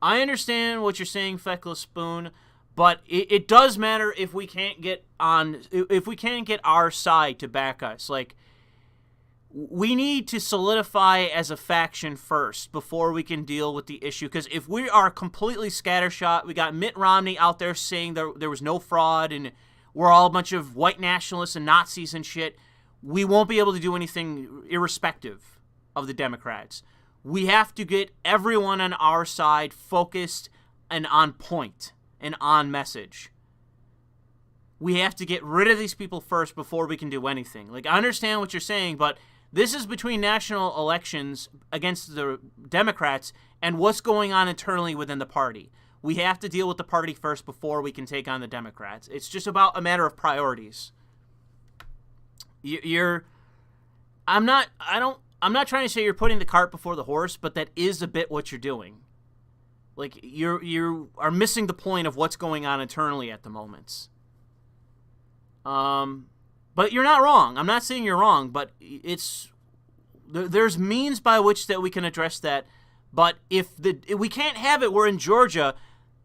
I understand what you're saying, Feckless Spoon, but it does matter if we can't get our side to back us. Like, we need to solidify as a faction first before we can deal with the issue. Because if we are completely scattershot, we got Mitt Romney out there saying there was no fraud and we're all a bunch of white nationalists and Nazis and shit, we won't be able to do anything irrespective of the Democrats. We have to get everyone on our side focused and on point and on message. We have to get rid of these people first before we can do anything. Like, I understand what you're saying, but this is between national elections against the Democrats and what's going on internally within the party. We have to deal with the party first before we can take on the Democrats. It's just about a matter of priorities. I'm not trying to say you're putting the cart before the horse, but that is a bit what you're doing. Like, you are missing the point of what's going on internally at the moment. But you're not wrong. I'm not saying you're wrong, but there's means by which that we can address that. But if we can't have it, we're in Georgia,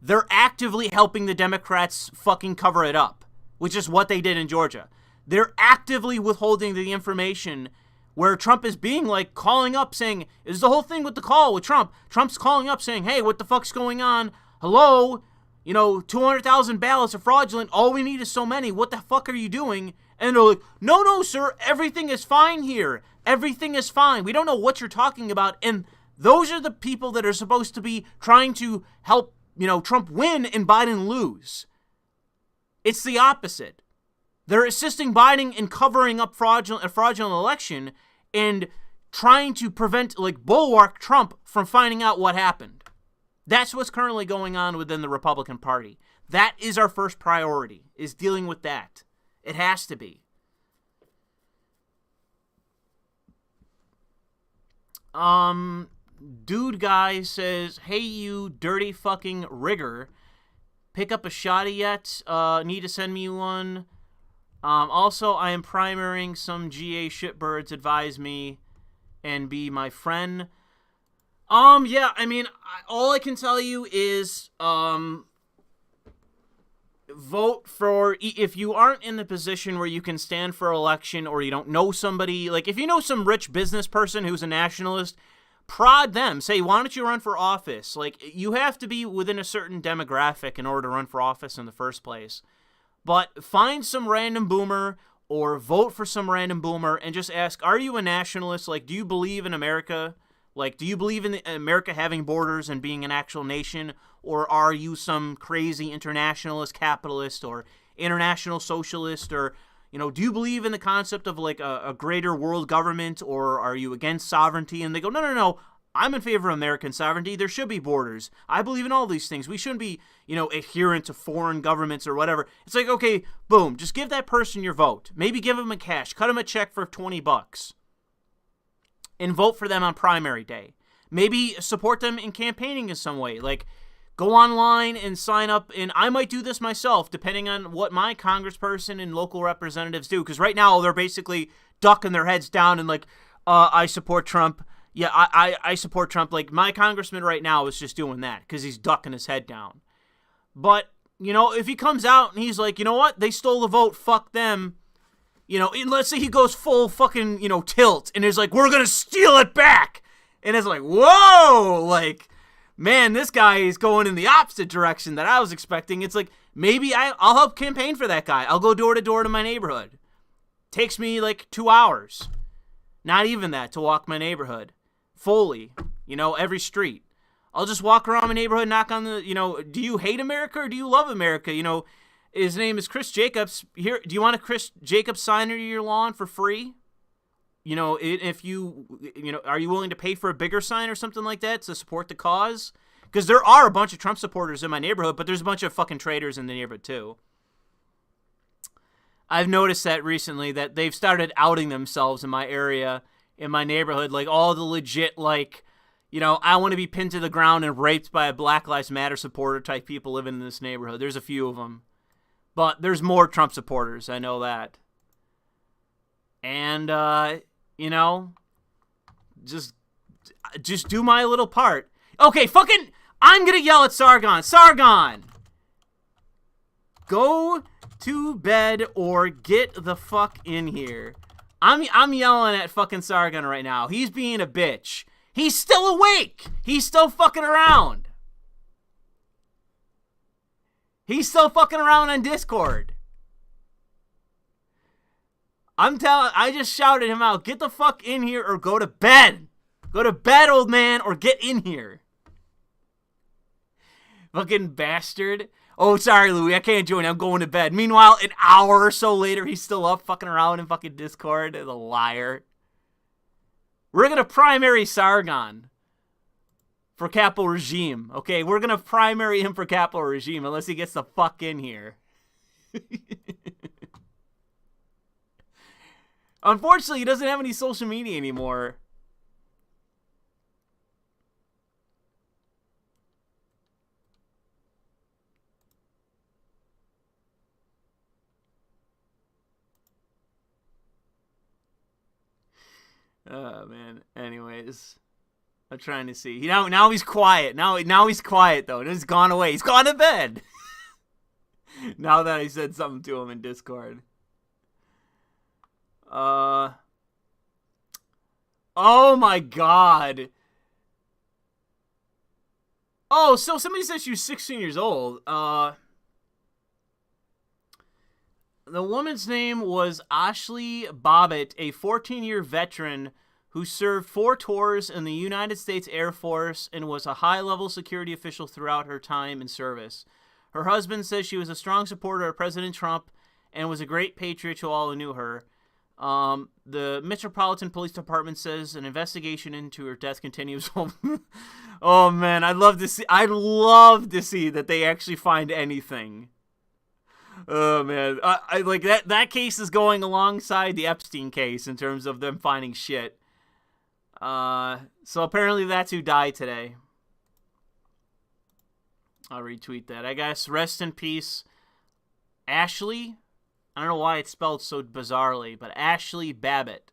they're actively helping the Democrats fucking cover it up, which is what they did in Georgia. They're actively withholding the information where Trump is being like calling up saying, is the whole thing with the call with Trump. Trump's calling up saying, hey, what the fuck's going on? Hello? 200,000 ballots are fraudulent. All we need is so many. What the fuck are you doing? And they're like, no, sir. Everything is fine here. Everything is fine. We don't know what you're talking about. And those are the people that are supposed to be trying to help, Trump win and Biden lose. It's the opposite. They're assisting Biden in covering up a fraudulent election and trying to bulwark Trump from finding out what happened. That's what's currently going on within the Republican Party. That is our first priority, is dealing with that. It has to be. Dude guy says, hey, you dirty fucking rigger. Pick up a shotty yet? Need to send me one. Also, I am primarying some GA shitbirds. Advise me and be my friend. Yeah, I mean, all I can tell you is, vote for, if you aren't in the position where you can stand for election or you don't know somebody, like if you know some rich business person who's a nationalist, prod them. Say, why don't you run for office? Like, you have to be within a certain demographic in order to run for office in the first place. But find some random boomer or vote for some random boomer and just ask, are you a nationalist? Like, do you believe in America? Like, do you believe in America having borders and being an actual nation? Or are you some crazy internationalist capitalist or international socialist, or, you know, do you believe in the concept of like a greater world government, or are you against sovereignty? And they go, no, no, no, I'm in favor of American sovereignty. There should be borders. I believe in all these things. We shouldn't be, you know, adherent to foreign governments or whatever. It's like, okay, boom, just give that person your vote. Maybe give them a cash, cut them a check for $20 and vote for them on primary day. Maybe support them in campaigning in some way. Like, go online and sign up, and I might do this myself, depending on what my congressperson and local representatives do, because right now they're basically ducking their heads down and like, I support Trump. Yeah, I support Trump. Like, my congressman right now is just doing that because he's ducking his head down. But, you know, if he comes out and he's like, you know what, they stole the vote, fuck them, you know, and let's say he goes full fucking, you know, tilt and is like, we're going to steal it back. And it's like, whoa, like, man, this guy is going in the opposite direction that I was expecting. It's like, maybe I'll help campaign for that guy. I'll go door to door to my neighborhood. Takes me like 2 hours. Not even that to walk my neighborhood. Fully, you know, every street. I'll just walk around my neighborhood, knock on the, you know, do you hate America or do you love America? You know, his name is Chris Jacobs. Here, do you want a Chris Jacobs sign under your lawn for free? You know, if you know, are you willing to pay for a bigger sign or something like that to support the cause? Because there are a bunch of Trump supporters in my neighborhood, but there's a bunch of fucking traitors in the neighborhood too. I've noticed that recently, that they've started outing themselves in my area, in my neighborhood, like all the legit, like, you know, I want to be pinned to the ground and raped by a Black Lives Matter supporter type people living in this neighborhood. There's a few of them. But there's more Trump supporters, I know that. And, you know, just do my little part. Okay, fucking, I'm gonna yell at Sargon. Sargon! Go to bed or get the fuck in here. I'm yelling at fucking Sargon right now. He's being a bitch. He's still awake. He's still fucking around. He's still fucking around on Discord. I just shouted him out. Get the fuck in here or go to bed. Go to bed, old man, or get in here. Fucking bastard. Oh, sorry, Louis, I can't join. I'm going to bed. Meanwhile, an hour or so later, he's still up fucking around in fucking Discord. The liar. We're going to primary Sargon for Capital Regime. Okay, we're going to primary him for Capital Regime unless he gets the fuck in here. Unfortunately, he doesn't have any social media anymore. Oh, man. Anyways, I'm trying to see. Now he's quiet. Now he's quiet, though. He's gone away. He's gone to bed. Now that I said something to him in Discord. Oh, my God. Oh, so somebody said she was 16 years old. The woman's name was Ashley Bobbitt, a 14-year veteran who served 4 tours in the United States Air Force and was a high-level security official throughout her time in service. Her husband says she was a strong supporter of President Trump and was a great patriot to all who knew her. The Metropolitan Police Department says an investigation into her death continues. Oh, man, I'd love to see that they actually find anything. Oh, man. I like that case is going alongside the Epstein case in terms of them finding shit. So apparently that's who died today. I'll retweet that. I guess rest in peace, Ashley. I don't know why it's spelled so bizarrely, but Ashley Babbitt,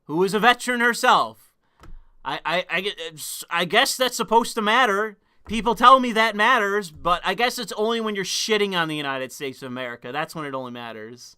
who was a veteran herself. I guess that's supposed to matter. People tell me that matters, but I guess it's only when you're shitting on the United States of America. That's when it only matters.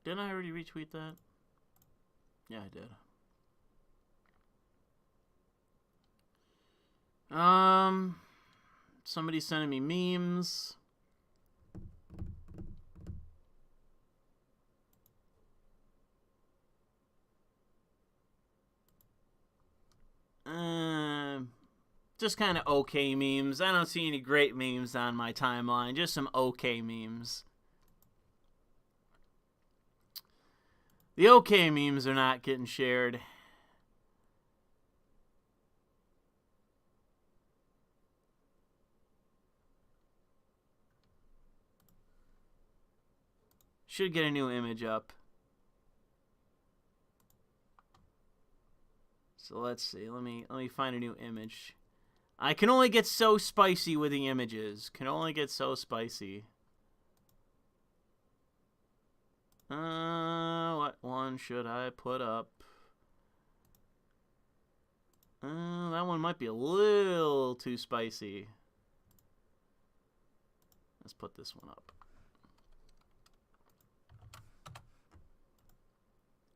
Didn't I already retweet that? Yeah, I did. Somebody's sending me memes. Just kind of okay memes. I don't see any great memes on my timeline. Just some okay memes. The okay memes are not getting shared. Should get a new image up. So let's see. Let me find a new image. I can only get so spicy with the images. Can only get so spicy. What one should I put up? That one might be a little too spicy. Let's put this one up.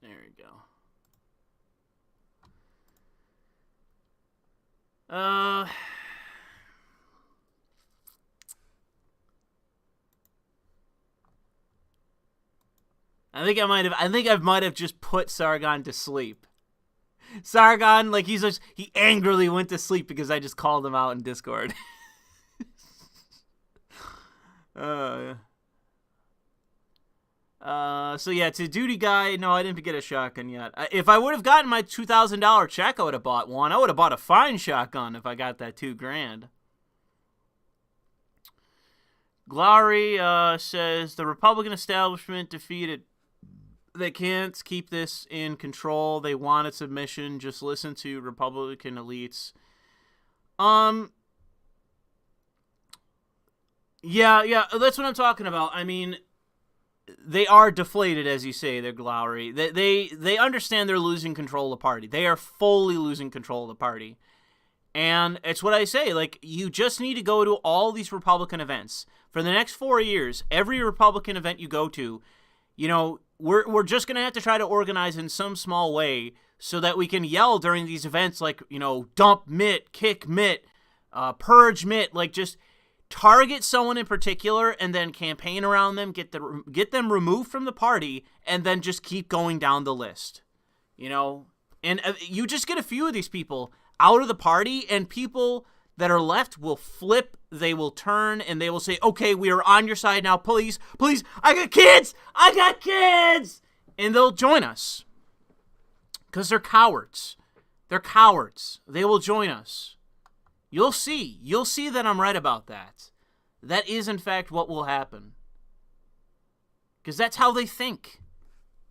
There we go. I think I might have just put Sargon to sleep. Sargon, like he angrily went to sleep because I just called him out in Discord. So yeah, to Duty Guy, no, I didn't get a shotgun yet. If I would have gotten my $2,000 check, I would have bought one. I would have bought a fine shotgun if I got that $2,000. Glory says the Republican establishment defeated. They can't keep this in control. They wanted submission. Just listen to Republican elites. Yeah, that's what I'm talking about. I mean, they are deflated, as you say. They're Glory. They understand they're losing control of the party. They are fully losing control of the party. And it's what I say. Like, you just need to go to all these Republican events. For the next 4 years, every Republican event you go to, you know, we're just going to have to try to organize in some small way so that we can yell during these events like, you know, dump Mitt, kick Mitt, purge Mitt, like just target someone in particular and then campaign around them, get them removed from the party, and then just keep going down the list, you know? And you just get a few of these people out of the party, and people that are left will flip, they will turn, and they will say, okay, we are on your side now, please, I got kids! And they'll join us. Because they're cowards. They will join us. You'll see that I'm right about that. That is, in fact, what will happen. Because that's how they think.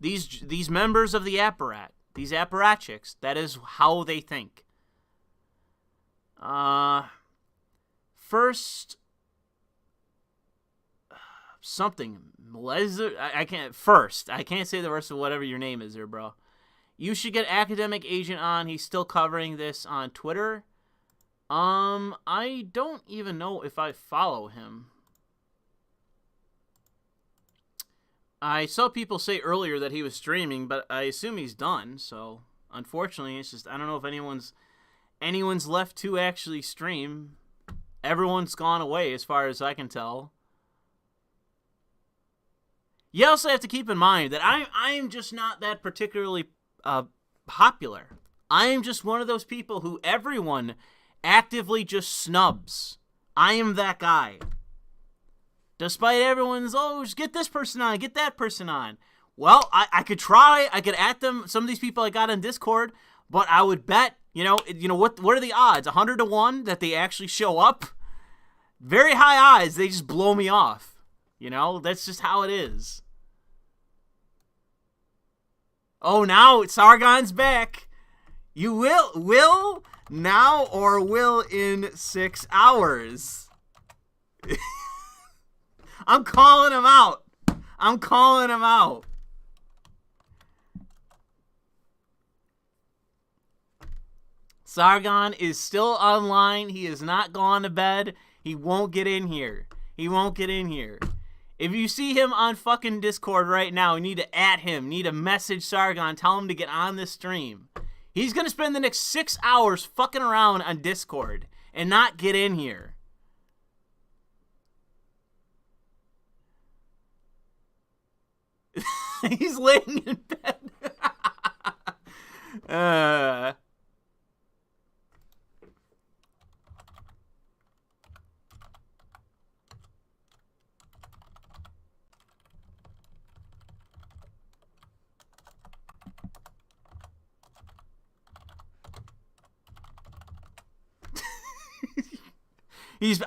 These members of the apparat, these apparatchiks, that is how they think. First, something, I can't say the rest of whatever your name is there, bro. You should get Academic Agent on. He's still covering this on Twitter. I don't even know if I follow him. I saw people say earlier that he was streaming, but I assume he's done, so unfortunately, it's just, I don't know if anyone's left to actually stream. Everyone's gone away as far as I can tell. You also have to keep in mind that I'm just not that particularly popular. I am just one of those people who everyone actively just snubs. I am that guy. Despite everyone's, just get this person on, get that person on. Well, I could try. I could at them, some of these people I got on Discord, but I would bet, you know what are the odds? 100 to 1 that they actually show up? Very high odds. They just blow me off. You know, that's just how it is. Oh, now Sargon's back. You will now or will in 6 hours. I'm calling him out. Sargon is still online. He has not gone to bed. He won't get in here. If you see him on fucking Discord right now, you need to @ him, need to message Sargon, tell him to get on this stream. He's going to spend the next 6 hours fucking around on Discord and not get in here. He's laying in bed.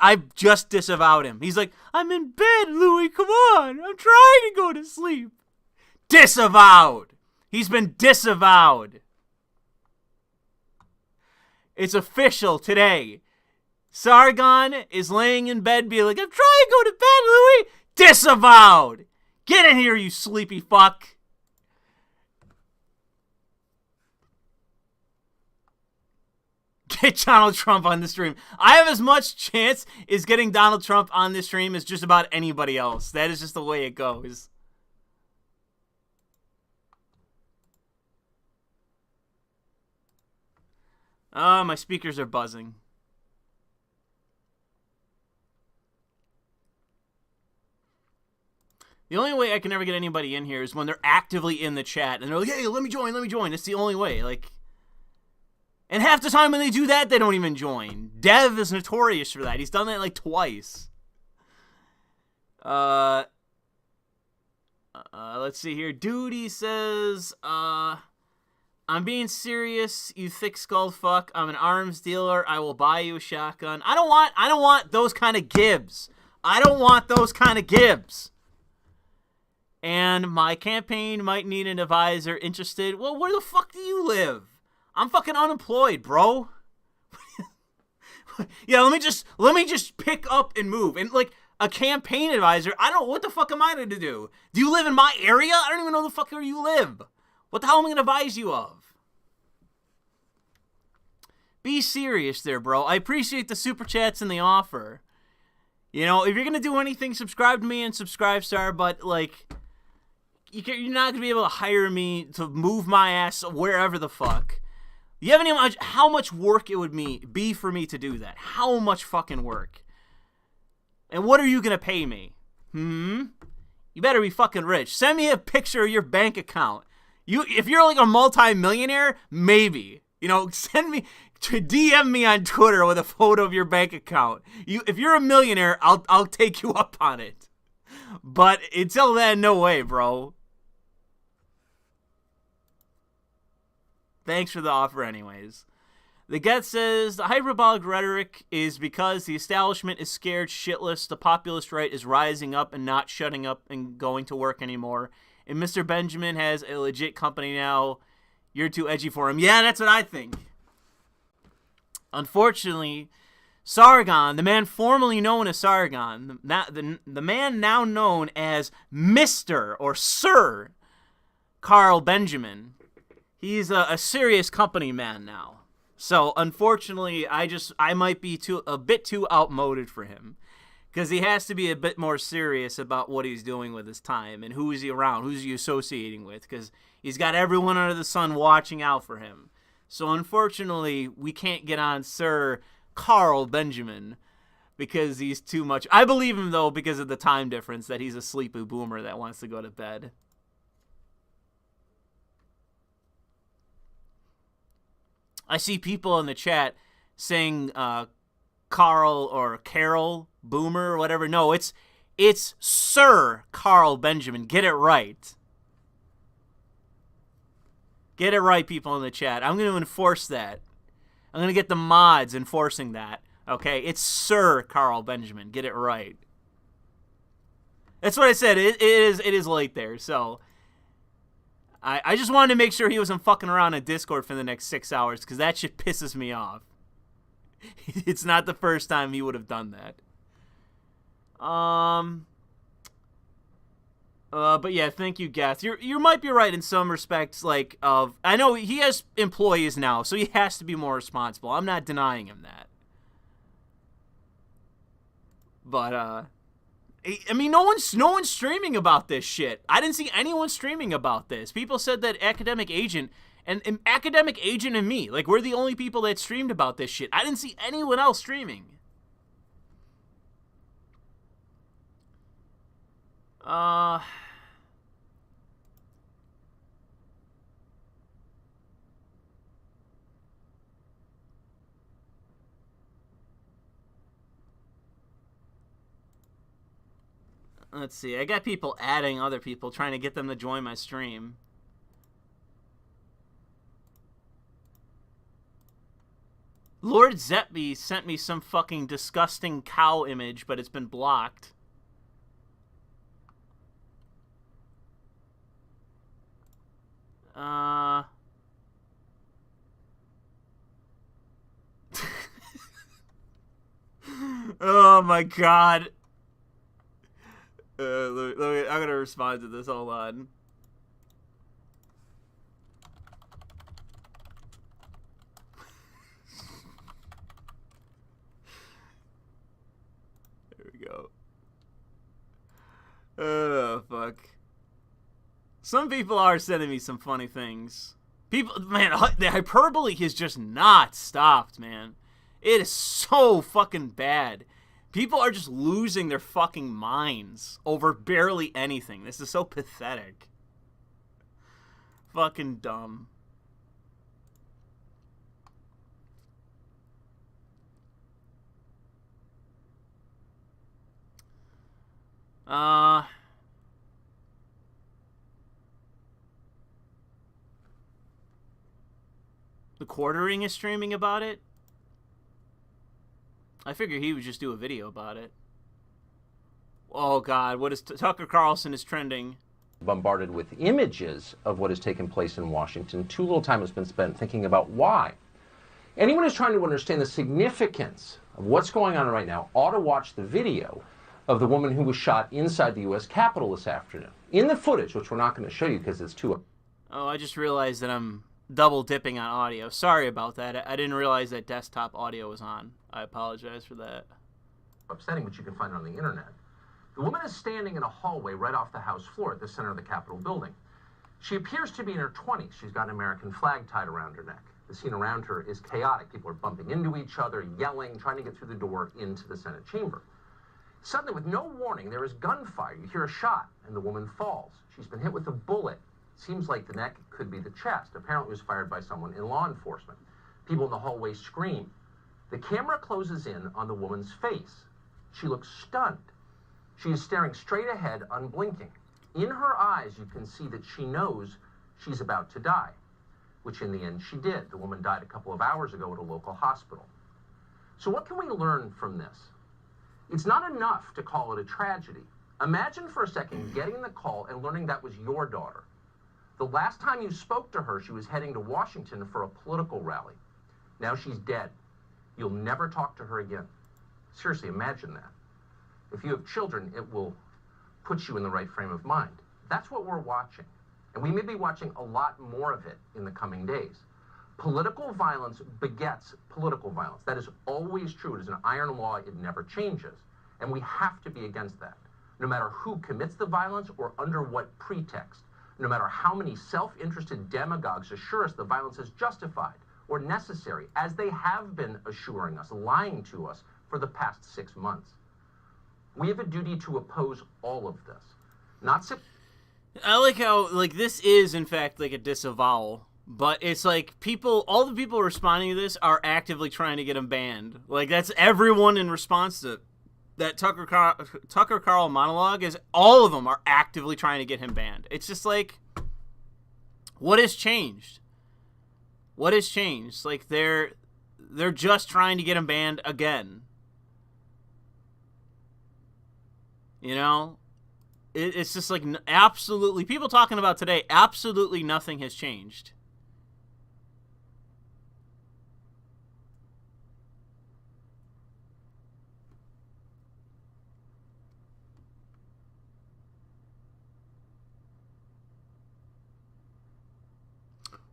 I've just disavowed him. He's like, I'm in bed, Louis, come on. I'm trying to go to sleep. Disavowed. He's been disavowed. It's official today. Sargon is laying in bed being like, I'm trying to go to bed, Louis. Disavowed. Get in here, you sleepy fuck. Get Donald Trump on the stream. I have as much chance as getting Donald Trump on this stream as just about anybody else. That is just the way it goes. Oh, my speakers are buzzing. The only way I can ever get anybody in here is when they're actively in the chat and they're like, hey, let me join, let me join. It's the only way. Like, and half the time when they do that, they don't even join. Dev is notorious for that. He's done that like twice. Let's see here. Duty says, I'm being serious, you thick skull fuck. I'm an arms dealer. I will buy you a shotgun. I don't want those kind of gibs. I don't want those kind of gibs. And my campaign might need an advisor interested. Well, where the fuck do you live? I'm fucking unemployed, bro. Yeah, let me just pick up and move. And like a campaign advisor, I don't, what the fuck am I to do? Do you live in my area? I don't even know the fuck where you live. What the hell am I gonna advise you of? Be serious there, bro. I appreciate the super chats and the offer. You know, if you're gonna do anything, subscribe to me and subscribe star, but like, you're not gonna be able to hire me to move my ass wherever the fuck. You have any idea how much work it would be for me to do that? How much fucking work? And what are you gonna pay me? You better be fucking rich. Send me a picture of your bank account. If you're like a multi-millionaire, maybe. You know, DM me on Twitter with a photo of your bank account. If you're a millionaire, I'll take you up on it. But until then, no way, bro. Thanks for the offer anyways. The Get says, the hyperbolic rhetoric is because the establishment is scared shitless, the populist right is rising up and not shutting up and going to work anymore, and Mr. Benjamin has a legit company now. You're too edgy for him. Yeah, that's what I think. Unfortunately, Sargon, the man formerly known as Sargon, the man now known as Mr. or Sir Carl Benjamin, he's a serious company man now. So, unfortunately, I might be a bit too outmoded for him. Because he has to be a bit more serious about what he's doing with his time and who is he around, who's he associating with. Because he's got everyone under the sun watching out for him. So, unfortunately, we can't get on Sir Carl Benjamin because he's too much. I believe him, though, because of the time difference, that he's a sleepy boomer that wants to go to bed. I see people in the chat saying Carl or Carol Boomer or whatever. No, it's Sir Carl Benjamin. Get it right. Get it right, people in the chat. I'm going to enforce that. I'm going to get the mods enforcing that. Okay, it's Sir Carl Benjamin. Get it right. That's what I said. It is late there, so I just wanted to make sure he wasn't fucking around on Discord for the next 6 hours, because that shit pisses me off. It's not the first time he would have done that. But yeah, thank you, Gath. You might be right in some respects. Like, I know he has employees now, so he has to be more responsible. I'm not denying him that. But I mean, no one's streaming about this shit. I didn't see anyone streaming about this. People said that Academic Agent and Academic Agent and me, like, we're the only people that streamed about this shit. I didn't see anyone else streaming. Let's see. I got people adding other people, trying to get them to join my stream. Lord Zetby sent me some fucking disgusting cow image, but it's been blocked. Oh my god. I'm gonna respond to this. Hold on. There we go. Oh, fuck. Some people are sending me some funny things. People, man, the hyperbole has just not stopped, man. It is so fucking bad. People are just losing their fucking minds over barely anything. This is so pathetic. Fucking dumb. The Quartering is streaming about it. I figure he would just do a video about it. Oh god, what is Tucker Carlson is trending. Bombarded with images of what has taken place in Washington. Too little time has been spent thinking about why. Anyone who's trying to understand the significance of what's going on right now ought to watch the video of the woman who was shot inside the U.S. Capitol this afternoon. In the footage, which we're not going to show you because it's too... Oh, I just realized that I'm double dipping on audio. Sorry about that. I didn't realize that desktop audio was on. I apologize for that. Upsetting, but you can find it on the internet. The woman is standing in a hallway right off the House floor at the center of the Capitol building. She appears to be in her 20s. She's got an American flag tied around her neck. The scene around her is chaotic. People are bumping into each other, yelling, trying to get through the door into the Senate chamber. Suddenly, with no warning, there is gunfire. You hear a shot, and the woman falls. She's been hit with a bullet. Seems like the neck could be the chest. Apparently, it was fired by someone in law enforcement. People in the hallway scream. The camera closes in on the woman's face. She looks stunned. She is staring straight ahead, unblinking. In her eyes, you can see that she knows she's about to die, which in the end she did. The woman died a couple of hours ago at a local hospital. So what can we learn from this? It's not enough to call it a tragedy. Imagine for a second getting the call and learning that was your daughter. The last time you spoke to her, she was heading to Washington for a political rally. Now she's dead. You'll never talk to her again. Seriously, imagine that. If you have children, it will put you in the right frame of mind. That's what we're watching. And we may be watching a lot more of it in the coming days. Political violence begets political violence. That is always true. It is an iron law. It never changes. And we have to be against that, no matter who commits the violence or under what pretext, no matter how many self-interested demagogues assure us the violence is justified or necessary, as they have been assuring us, lying to us for the past 6 months. We have a duty to oppose all of this. I like how, like, this is, in fact, like a disavowal. But it's like all the people responding to this are actively trying to get him banned. Like, that's everyone in response to that Tucker Carl monologue is all of them are actively trying to get him banned. It's just like, what has changed? What has changed? Like, they're just trying to get him banned again. You know? It's just like absolutely, people talking about today, absolutely nothing has changed.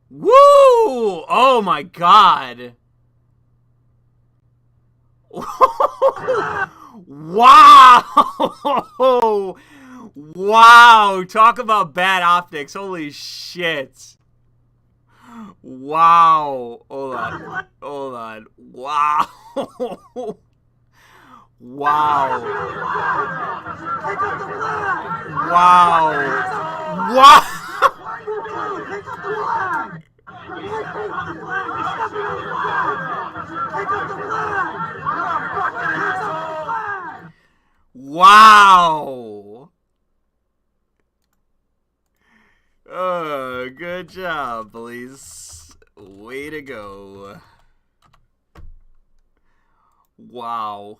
Woo! Oh my god. Wow! Wow! Talk about bad optics. Holy shit. Wow. Hold on. Hold on. Wow. Wow. Wow. Wow. Wow. Oh, good job, police. Way to go. Wow.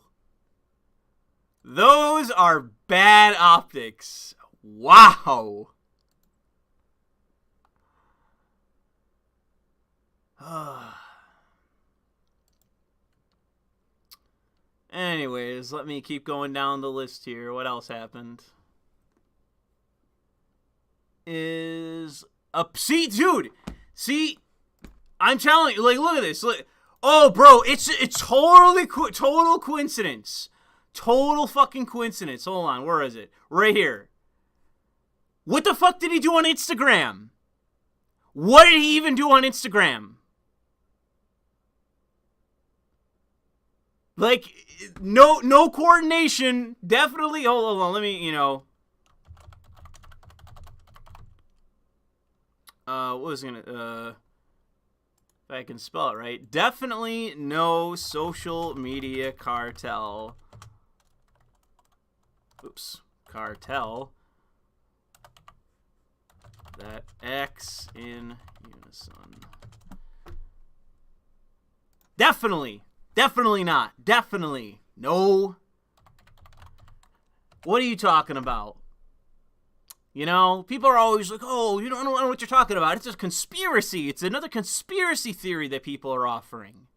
Those are bad optics. Wow. Anyways, let me keep going down the list here. What else happened? See, dude. See, I'm telling you, like, look at this. Look. Oh, bro, it's totally total coincidence. Total fucking coincidence. Hold on, where is it? Right here. What the fuck did he do on Instagram? What did he even do on Instagram? Like, no coordination. Definitely. Hold on. Let me, what was it gonna, if I can spell it right. Definitely no social media cartel. Oops. Cartel. That acts in unison. Definitely. Definitely not. Definitely. No. What are you talking about? You know, people are always like, oh, you don't know what you're talking about. It's a conspiracy. It's another conspiracy theory that people are offering.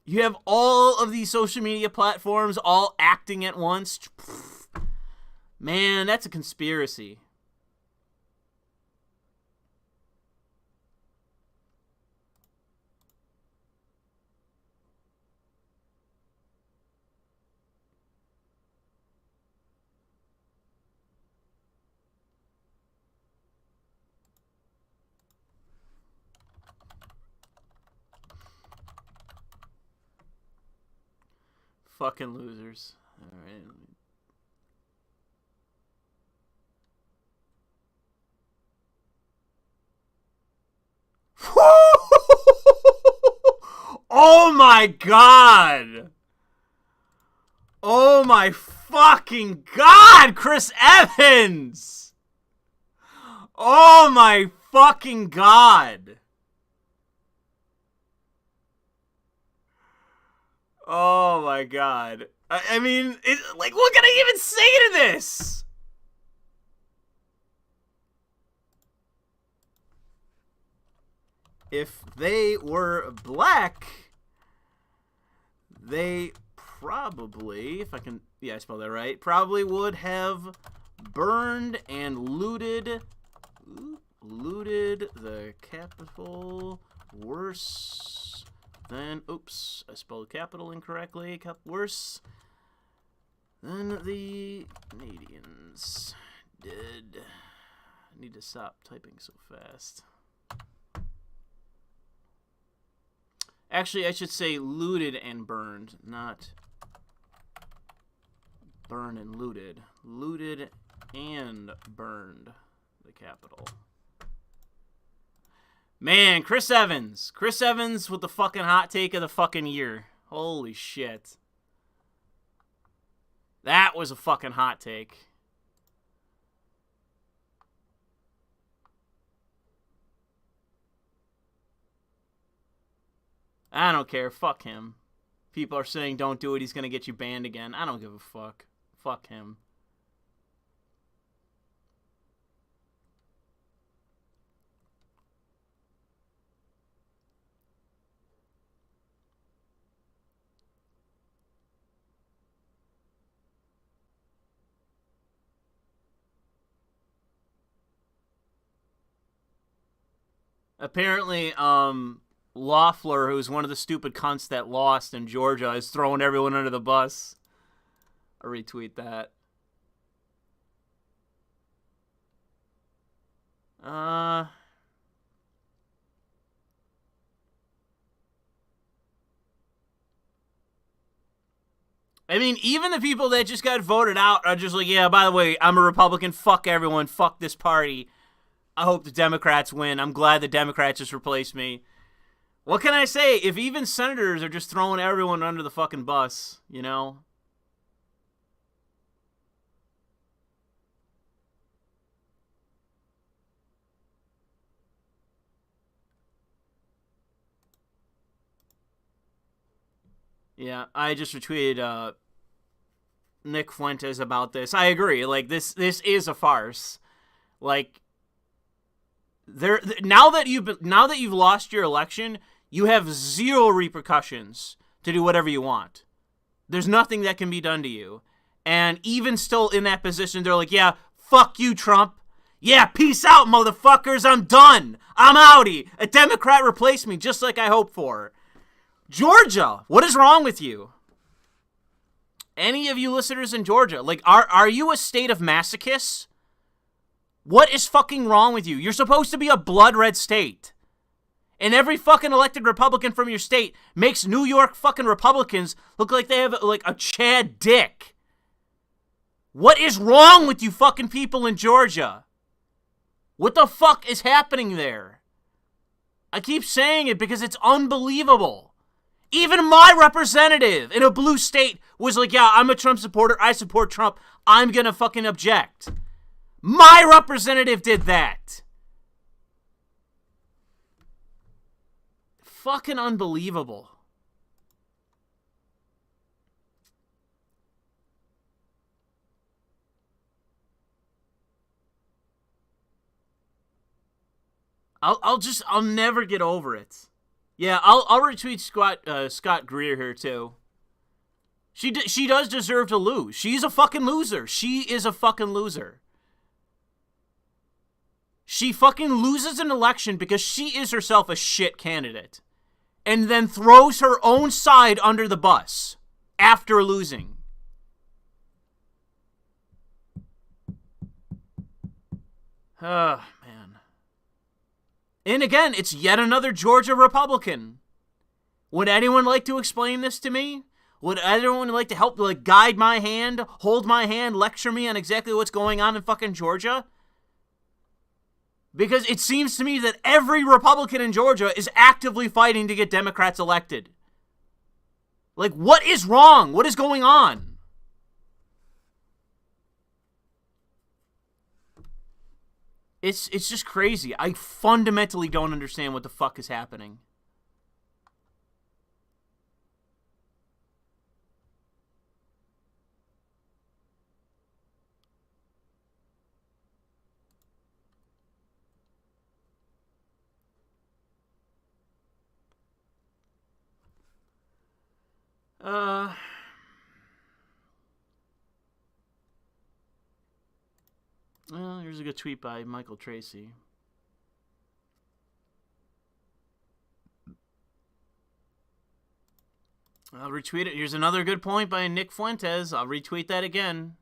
You have all of these social media platforms all acting at once. Man, that's a conspiracy. Fucking losers. All right. Oh my god! Oh my fucking god, Chris Evans! Oh my fucking god! Oh my god. I mean, like, what can I even say to this? If they were black, they probably, if I can, yeah, I spelled that right, probably would have burned and looted the Capitol worse than, oops, I spelled capital incorrectly, worse than the Canadians did. I need to stop typing so fast. Actually, I should say looted and burned, not burned and looted. Looted and burned the Capitol. Man, Chris Evans. Chris Evans with the fucking hot take of the fucking year. Holy shit. That was a fucking hot take. I don't care. Fuck him. People are saying don't do it. He's going to get you banned again. I don't give a fuck. Fuck him. Apparently, Loeffler, who's one of the stupid cunts that lost in Georgia, is throwing everyone under the bus. I'll retweet that. I mean, even the people that just got voted out are just like, yeah, by the way, I'm a Republican. Fuck everyone. Fuck this party. I hope the Democrats win. I'm glad the Democrats just replaced me. What can I say? If even senators are just throwing everyone under the fucking bus, you know? Yeah, I just retweeted Nick Fuentes about this. I agree. Like, this is a farce. Like, now that you've lost your election, you have zero repercussions to do whatever you want. There's nothing that can be done to you. And even still in that position, they're like, yeah, fuck you, Trump. Yeah, peace out, motherfuckers. I'm done. I'm outie. A Democrat replaced me just like I hoped for. Georgia, what is wrong with you? Any of you listeners in Georgia, like, are you a state of masochists? What is fucking wrong with you? You're supposed to be a blood red state. And every fucking elected Republican from your state makes New York fucking Republicans look like they have, like, a Chad dick. What is wrong with you fucking people in Georgia? What the fuck is happening there? I keep saying it because it's unbelievable. Even my representative in a blue state was like, yeah, I'm a Trump supporter. I support Trump. I'm gonna fucking object. My representative did that. Fucking unbelievable. I'll never get over it. Yeah, I'll retweet Scott Greer here too. She does deserve to lose. She's a fucking loser. She is a fucking loser. She fucking loses an election because she is herself a shit candidate. And then throws her own side under the bus after losing. Oh, man. And again, it's yet another Georgia Republican. Would anyone like to explain this to me? Would anyone like to help, like, guide my hand, hold my hand, lecture me on exactly what's going on in fucking Georgia? Because it seems to me that every Republican in Georgia is actively fighting to get Democrats elected. Like, what is wrong? What is going on? It's just crazy. I fundamentally don't understand what the fuck is happening. Well, here's a good tweet by Michael Tracy. I'll retweet it. Here's another good point by Nick Fuentes. I'll retweet that again.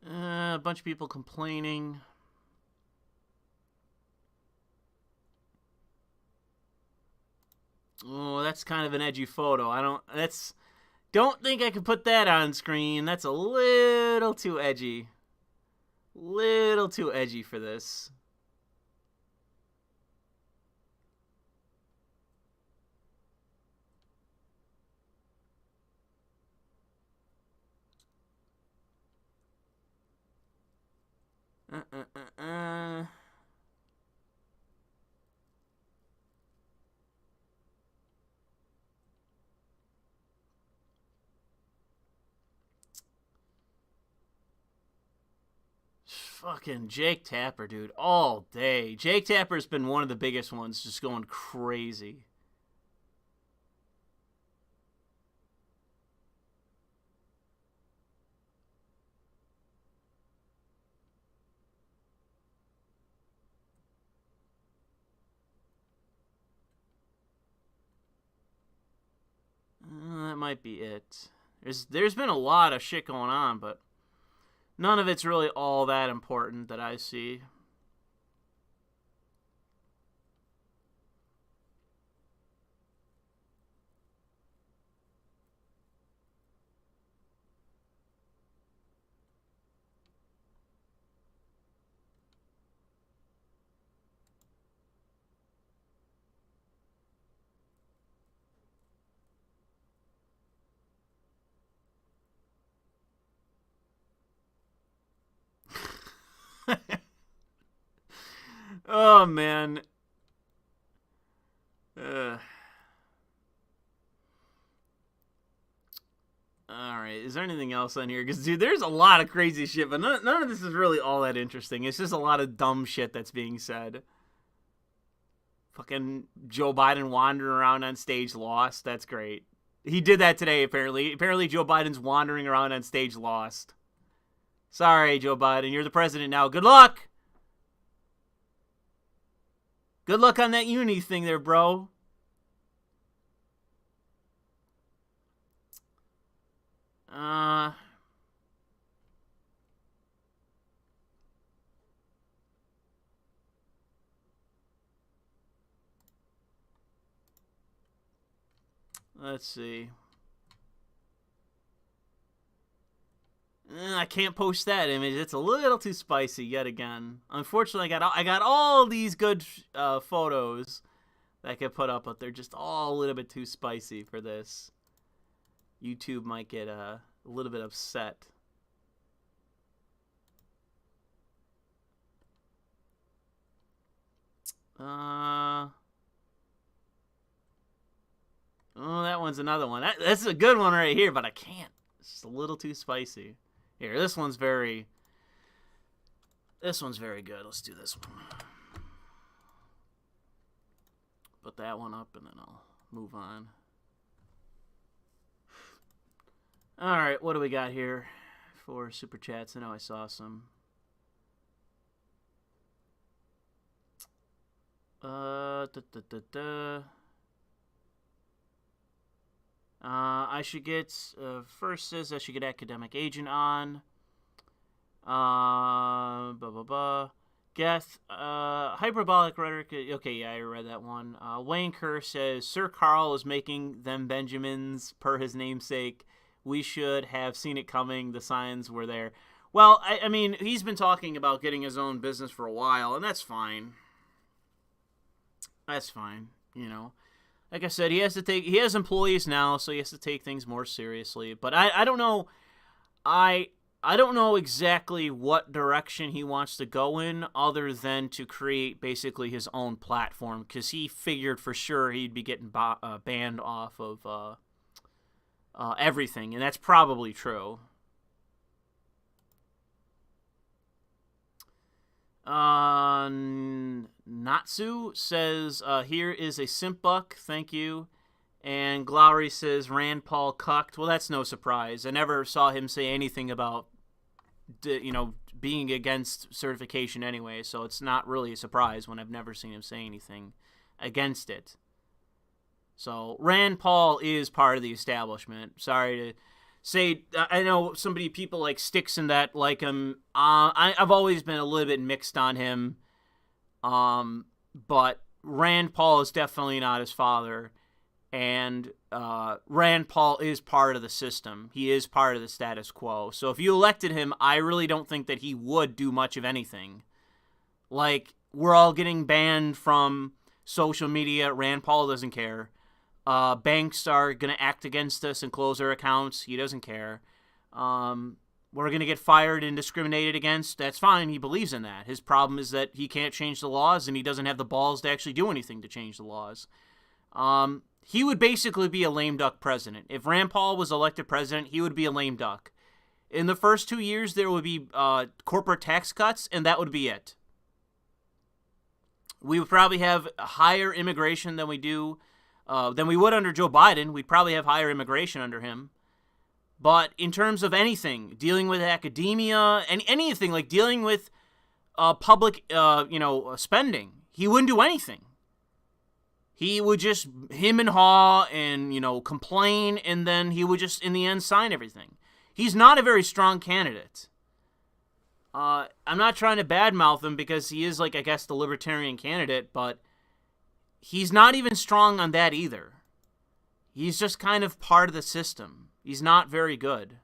A bunch of people complaining. Oh, that's kind of an edgy photo. Don't think I could put that on screen. That's a little too edgy. Little too edgy for this. Fucking Jake Tapper, dude, all day. Jake Tapper's been one of the biggest ones, just going crazy. That might be it. There's been a lot of shit going on, but none of it's really all that important that I see. Oh, man. Alright, is there anything else on here? Because, dude, there's a lot of crazy shit, but none of this is really all that interesting. It's just a lot of dumb shit that's being said. Fucking Joe Biden wandering around on stage lost. That's great. He did that today, apparently. Apparently, Joe Biden's wandering around on stage lost. Sorry, Joe Biden. You're the president now. Good luck! Good luck on that uni thing there, bro. Let's see. I can't post that image. It's a little too spicy yet again. Unfortunately, I got all these good photos that I could put up, but they're just all a little bit too spicy for this. YouTube might get a little bit upset. Oh, that one's another one. That's a good one right here, but I can't. It's just a little too spicy. Here, this one's very good. Let's do this one. Put that one up, and then I'll move on. All right, what do we got here for super chats? I know I saw some. I should get first says I should get academic agent on. Geth, hyperbolic rhetoric. Okay, yeah, I read that one. Wayne Kerr says Sir Carl is making them Benjamins per his namesake. We should have seen it coming. The signs were there. Well, I mean, he's been talking about getting his own business for a while, and that's fine. That's fine, you know. Like I said, he has employees now, so he has to take things more seriously. But I don't know. I don't know exactly what direction he wants to go in other than to create basically his own platform, because he figured for sure he'd be getting banned off of everything, and that's probably true. Natsu says, here is a simp buck, thank you. And Glowry says, Rand Paul cucked. Well, that's no surprise. I never saw him say anything about, being against certification anyway, so it's not really a surprise when I've never seen him say anything against it. So, Rand Paul is part of the establishment. Sorry to say, I know people like Sticks and that like him. I've always been a little bit mixed on him. But Rand Paul is definitely not his father. And Rand Paul is part of the system. He is part of the status quo. So if you elected him, I really don't think that he would do much of anything. Like, we're all getting banned from social media. Rand Paul doesn't care. Banks are going to act against us and close their accounts. He doesn't care. we're going to get fired and discriminated against. That's fine. He believes in that. His problem is that he can't change the laws, and he doesn't have the balls to actually do anything to change the laws. He would basically be a lame duck president. If Rand Paul was elected president, he would be a lame duck. In the first 2 years, there would be corporate tax cuts, and that would be it. We would probably have higher immigration than we would under Joe Biden. We'd probably have higher immigration under him. But in terms of anything, dealing with academia, and anything like dealing with public, spending, he wouldn't do anything. He would just him and haw and, complain, and then he would just, in the end, sign everything. He's not a very strong candidate. I'm not trying to badmouth him because he is, I guess, the libertarian candidate, but he's not even strong on that either. He's just kind of part of the system. He's not very good.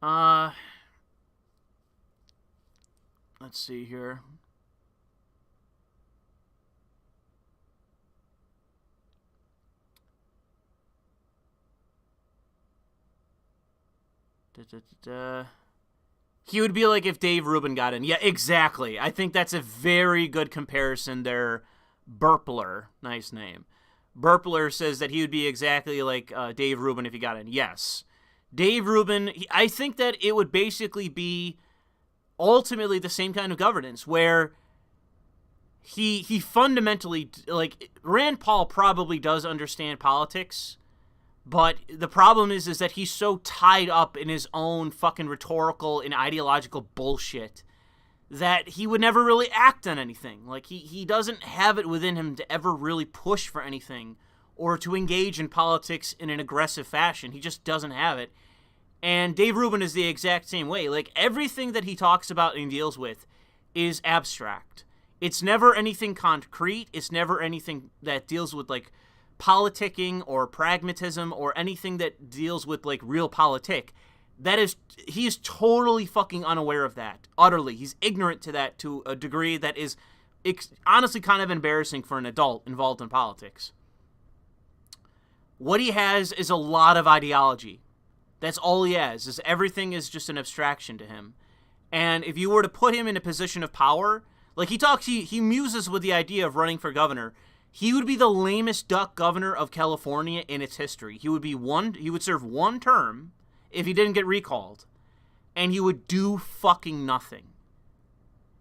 Let's see here. He would be like if Dave Rubin got in. Yeah, exactly. I think that's a very good comparison there. Burpler, nice name. Burpler says that he would be exactly like Dave Rubin if he got in. Yes. Dave Rubin, I think that it would basically be ultimately the same kind of governance where he fundamentally, Rand Paul probably does understand politics, but the problem is that he's so tied up in his own fucking rhetorical and ideological bullshit that he would never really act on anything. He doesn't have it within him to ever really push for anything or to engage in politics in an aggressive fashion. He just doesn't have it. And Dave Rubin is the exact same way. Everything that he talks about and deals with is abstract. It's never anything concrete. It's never anything that deals with, politicking or pragmatism or anything that deals with, real politic. He is totally fucking unaware of that. Utterly. He's ignorant to that to a degree that is honestly kind of embarrassing for an adult involved in politics. What he has is a lot of ideology. That's all he has. Is everything is just an abstraction to him. And if you were to put him in a position of power, he muses with the idea of running for governor. He would be the lamest duck governor of California in its history. He would serve one term if he didn't get recalled, and he would do fucking nothing.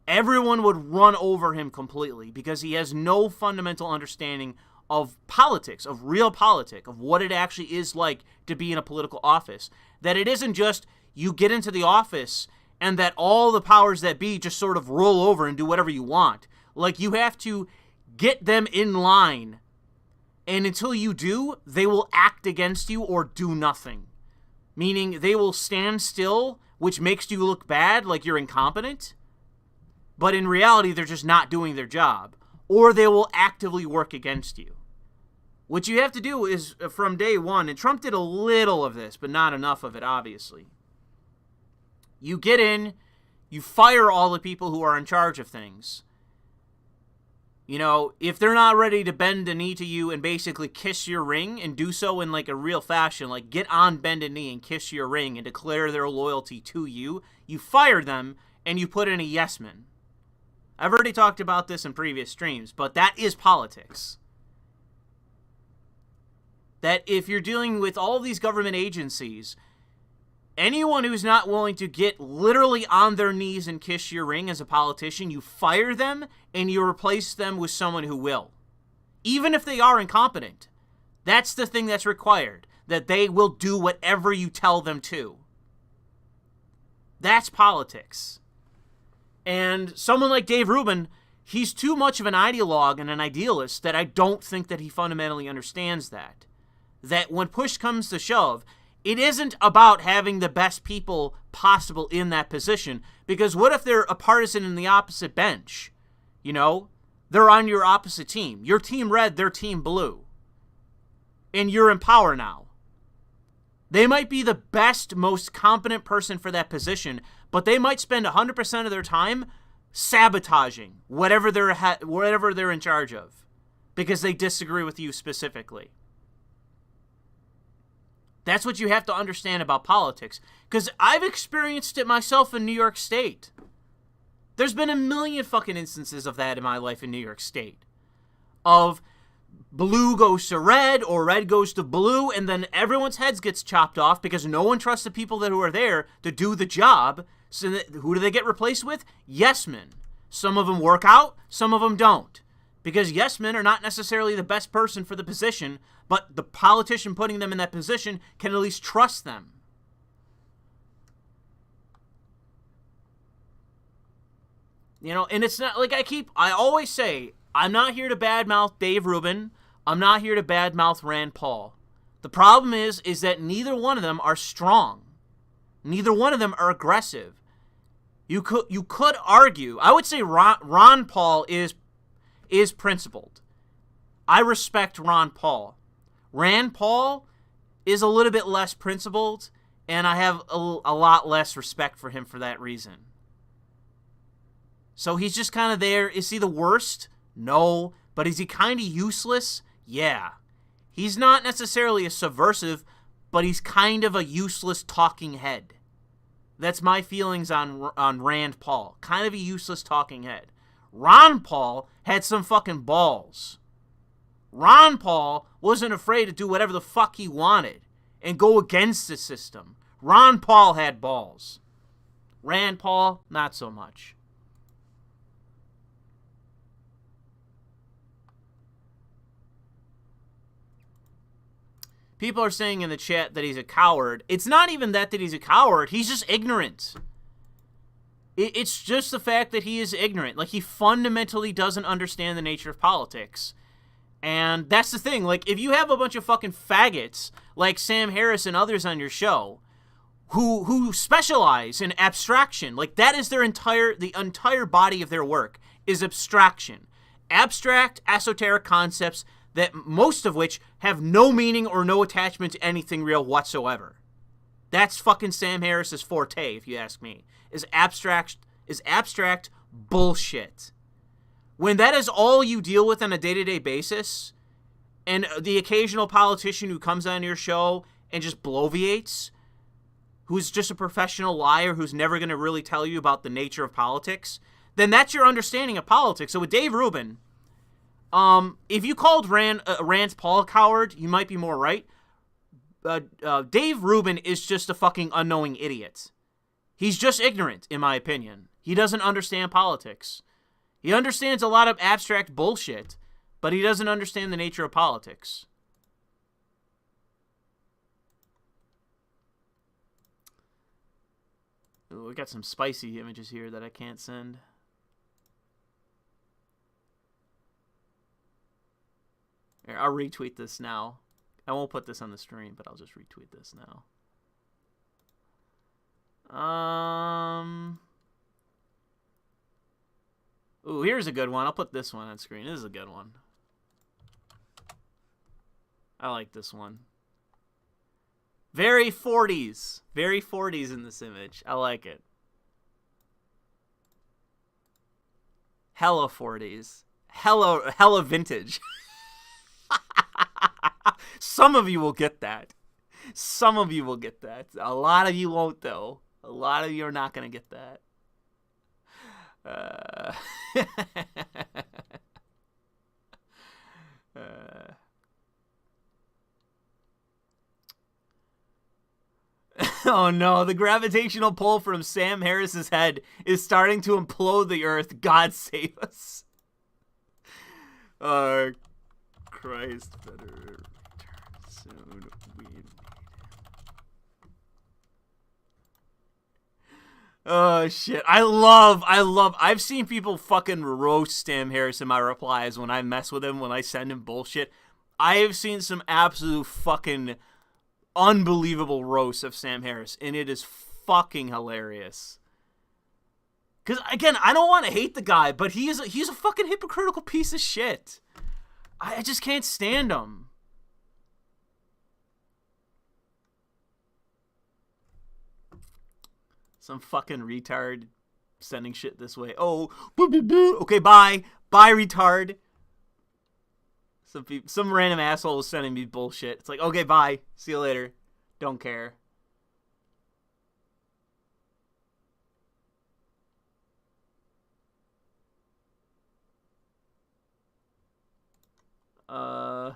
Everyone would run over him completely because he has no fundamental understanding of politics, of real politics, of what it actually is like to be in a political office. That it isn't just you get into the office and that all the powers that be just sort of roll over and do whatever you want. You have to get them in line, and until you do, they will act against you or do nothing. Meaning they will stand still, which makes you look bad, like you're incompetent. But in reality, they're just not doing their job. Or they will actively work against you. What you have to do is, from day one, and Trump did a little of this, but not enough of it, obviously. You get in, you fire all the people who are in charge of things. If they're not ready to bend the knee to you and basically kiss your ring and do so in a real fashion, get on bended knee and kiss your ring and declare their loyalty to you, you fire them and you put in a yes man. I've already talked about this in previous streams, but that is politics. That if you're dealing with all these government agencies, anyone who's not willing to get literally on their knees and kiss your ring as a politician, you fire them and you replace them with someone who will. Even if they are incompetent. That's the thing that's required. That they will do whatever you tell them to. That's politics. And someone like Dave Rubin, he's too much of an ideologue and an idealist that I don't think that he fundamentally understands that. That when push comes to shove, it isn't about having the best people possible in that position. Because what if they're a partisan in the opposite bench? They're on your opposite team. Your team red, their team blue. And you're in power now. They might be the best, most competent person for that position, but they might spend 100% of their time sabotaging whatever they're in charge of. Because they disagree with you specifically. That's what you have to understand about politics. Because I've experienced it myself in New York State. There's been a million fucking instances of that in my life in New York State. Of blue goes to red or red goes to blue, and then everyone's heads gets chopped off because no one trusts the people who are there to do the job. So who do they get replaced with? Yes men. Some of them work out, some of them don't. Because yes men are not necessarily the best person for the position, but the politician putting them in that position can at least trust them. You know, and it's not like I always say, I'm not here to badmouth Dave Rubin. I'm not here to badmouth Rand Paul. The problem is that neither one of them are strong. Neither one of them are aggressive. You could argue, I would say Ron Paul is principled. I respect Ron Paul. Rand Paul is a little bit less principled, and I have a lot less respect for him for that reason. So he's just kind of there. Is he the worst? No. But is he kind of useless? Yeah. He's not necessarily a subversive, but he's kind of a useless talking head. That's my feelings on Rand Paul. Kind of a useless talking head. Ron Paul had some fucking balls. Ron Paul wasn't afraid to do whatever the fuck he wanted and go against the system. Ron Paul had balls. Rand Paul, not so much. People are saying in the chat that he's a coward. It's not even that he's a coward. He's just ignorant. It's just the fact that he is ignorant. Like, he fundamentally doesn't understand the nature of politics. And that's the thing. Like, if you have a bunch of fucking faggots like Sam Harris and others on your show who specialize in abstraction, like, that is the entire body of their work is abstraction. Abstract, esoteric concepts that most of which have no meaning or no attachment to anything real whatsoever. That's fucking Sam Harris's forte, if you ask me. Is abstract bullshit. When that is all you deal with on a day-to-day basis, and the occasional politician who comes on your show and just bloviates, who's just a professional liar who's never going to really tell you about the nature of politics, then that's your understanding of politics. So with Dave Rubin, if you called Rand Paul a coward, you might be more right. Dave Rubin is just a fucking unknowing idiot. He's just ignorant, in my opinion. He doesn't understand politics. He understands a lot of abstract bullshit, but he doesn't understand the nature of politics. Ooh, we got some spicy images here that I can't send. Here, I'll retweet this now. I won't put this on the stream, but I'll just retweet this now. Ooh, here's a good one. I'll put this one on screen. This is a good one. I like this one. Very 40s. Very 40s in this image. I like it. Hella 40s. Hella vintage. Some of you will get that. Some of you will get that. A lot of you won't, though. A lot of you are not going to get that. Oh no, the gravitational pull from Sam Harris's head is starting to implode the earth. God save us. Christ, better return soon. We need him. Oh shit. I've seen people fucking roast Sam Harris in my replies when I mess with him, when I send him bullshit. I have seen some absolute fucking unbelievable roasts of Sam Harris, and it is fucking hilarious. Because, again, I don't want to hate the guy, but he's a fucking hypocritical piece of shit. I just can't stand him. Some fucking retard sending shit this way. Oh, okay, bye. Bye, retard. Some random asshole is sending me bullshit. It's like, okay, bye. See you later. Don't care. I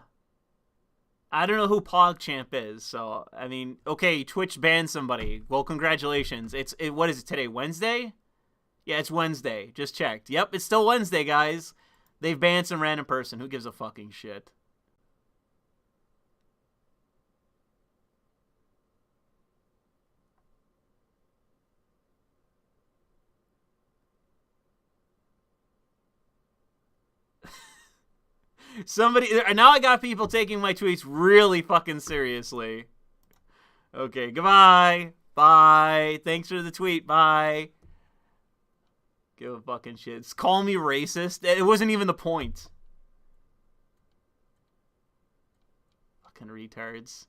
don't know who PogChamp is, so I mean, okay, Twitch banned somebody. Well, congratulations. What is it today? Wednesday? Yeah, it's Wednesday. Just checked. Yep, it's still Wednesday, guys. They've banned some random person. Who gives a fucking shit? Somebody, now I got people taking my tweets really fucking seriously. Okay, goodbye. Bye. Thanks for the tweet. Bye. Give a fucking shit. Call me racist. It wasn't even the point. Fucking retards.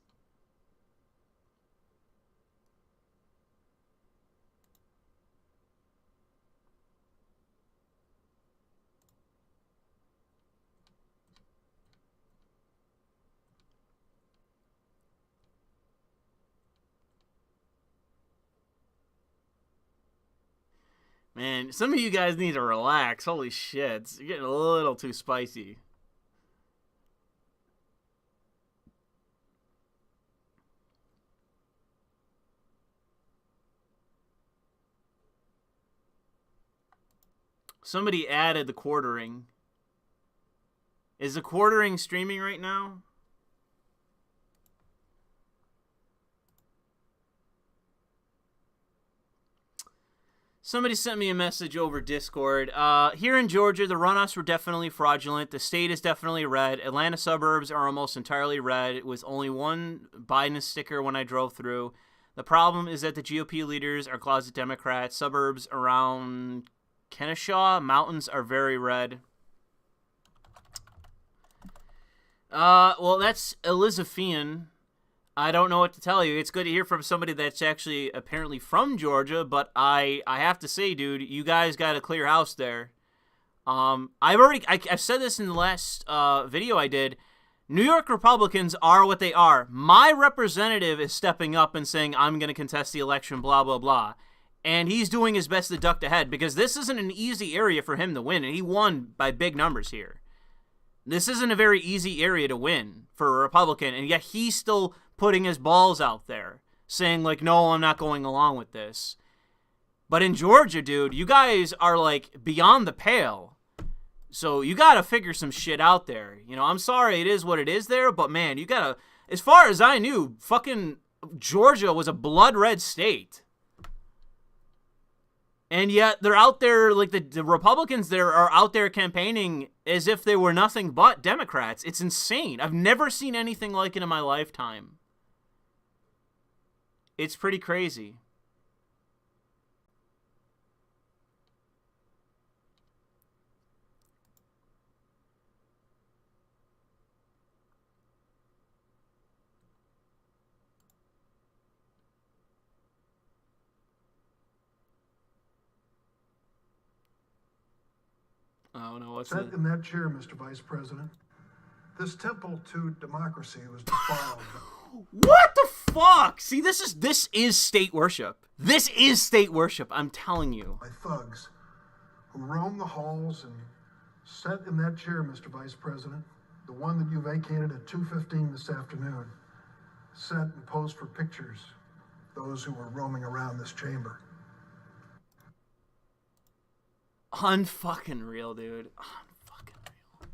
Man, some of you guys need to relax. Holy shit. You're getting a little too spicy. Somebody added the quartering. Is the quartering streaming right now? Somebody sent me a message over Discord. Here in Georgia, the runoffs were definitely fraudulent. The state is definitely red. Atlanta suburbs are almost entirely red, with only one Biden sticker when I drove through. The problem is that the GOP leaders are closet Democrats. Suburbs around Kennesaw Mountains are very red. Well, that's Elizabethan. I don't know what to tell you. It's good to hear from somebody that's actually apparently from Georgia, but I have to say, dude, you guys got a clear house there. I've said this in the last video I did. New York Republicans are what they are. My representative is stepping up and saying, I'm going to contest the election, blah, blah, blah. And he's doing his best to duck ahead because this isn't an easy area for him to win, and he won by big numbers here. This isn't a very easy area to win for a Republican, and yet he's still putting his balls out there, saying, like, no, I'm not going along with this. But in Georgia, dude, you guys are, like, beyond the pale. So you got to figure some shit out there. You know, I'm sorry it is what it is there, but, man, you got to, as far as I knew, fucking Georgia was a blood red state. And yet they're out there, like the Republicans there are out there campaigning as if they were nothing but Democrats. It's insane. I've never seen anything like it in my lifetime. It's pretty crazy. Oh no, what's that? In that chair, Mr. Vice President. This temple to democracy was defiled. What the fuck? See, this is state worship. This is state worship, I'm telling you. By thugs who roam the halls and sat in that chair, Mr. Vice President, the one that you vacated at 2:15 this afternoon, sat and posed for pictures of those who were roaming around this chamber. Unfucking real, dude. Unfucking real.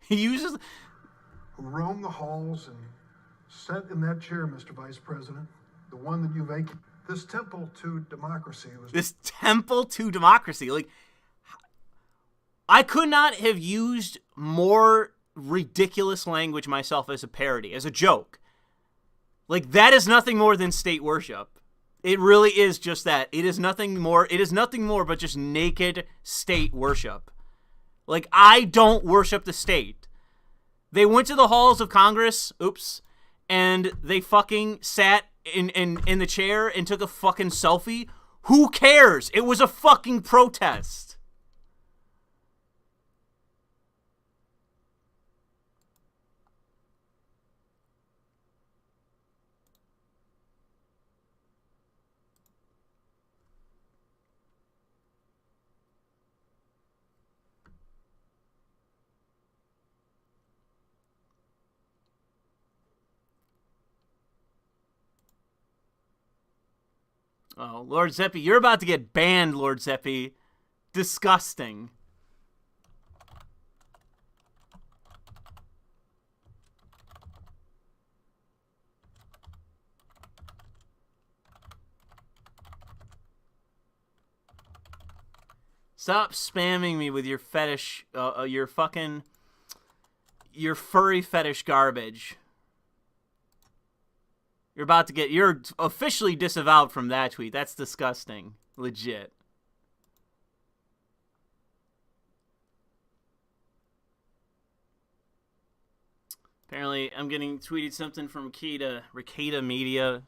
He uses... Who roam the halls and sat in that chair, Mr. Vice President, the one that you vacated. This temple to democracy was... This temple to democracy. Like, I could not have used more ridiculous language myself as a parody, as a joke. Like, that is nothing more than state worship. It really is just that. It is nothing more. It is nothing more but just naked state worship. Like, I don't worship the state. They went to the halls of Congress, oops, and they fucking sat in the chair and took a fucking selfie, who cares? It was a fucking protest. Oh, Lord Zeppi, you're about to get banned, Lord Zeppi. Disgusting. Stop spamming me with your fetish, your furry fetish garbage. You're officially disavowed from that tweet. That's disgusting. Legit. Apparently, I'm getting tweeted something from Ricada Media.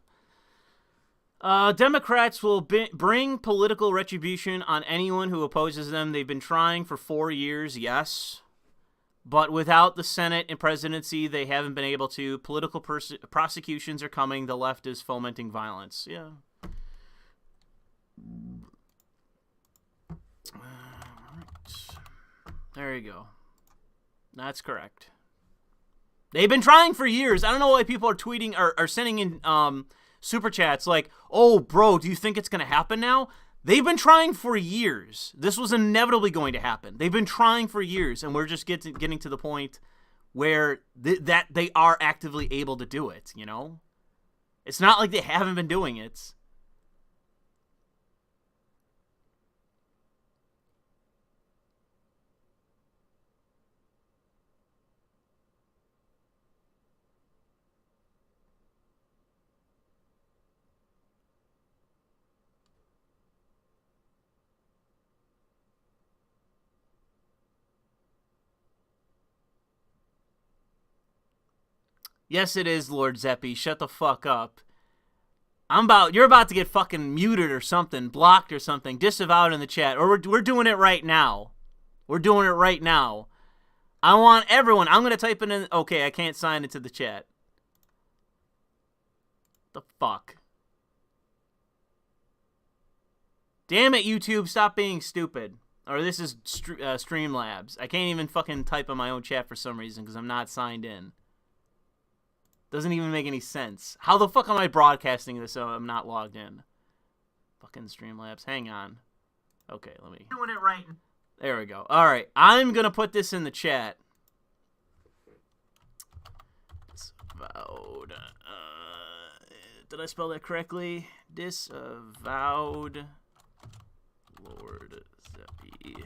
Democrats will bring political retribution on anyone who opposes them. They've been trying for 4 years, yes. But without the Senate and presidency, they haven't been able to. Political prosecutions are coming. The left is fomenting violence. Yeah. There you go. That's correct. They've been trying for years. I don't know why people are tweeting or sending in super chats like, oh, bro, do you think it's going to happen now? They've been trying for years. This was inevitably going to happen. They've been trying for years, and we're just getting to the point where that they are actively able to do it, you know? It's not like they haven't been doing it. Yes, it is, Lord Zeppi. Shut the fuck up. You're about to get fucking muted or something, blocked or something, disavowed in the chat. Or we're doing it right now. We're doing it right now. I want everyone. I'm going to type it in. Okay, I can't sign into the chat. The fuck? Damn it, YouTube. Stop being stupid. Or this is Streamlabs. I can't even fucking type in my own chat for some reason because I'm not signed in. Doesn't even make any sense. How the fuck am I broadcasting this so I'm not logged in? Fucking Streamlabs. Hang on. Okay, let me... Doing it right. There we go. Alright, I'm gonna put this in the chat. Disavowed. Did I spell that correctly? Disavowed. Lord Zeppi.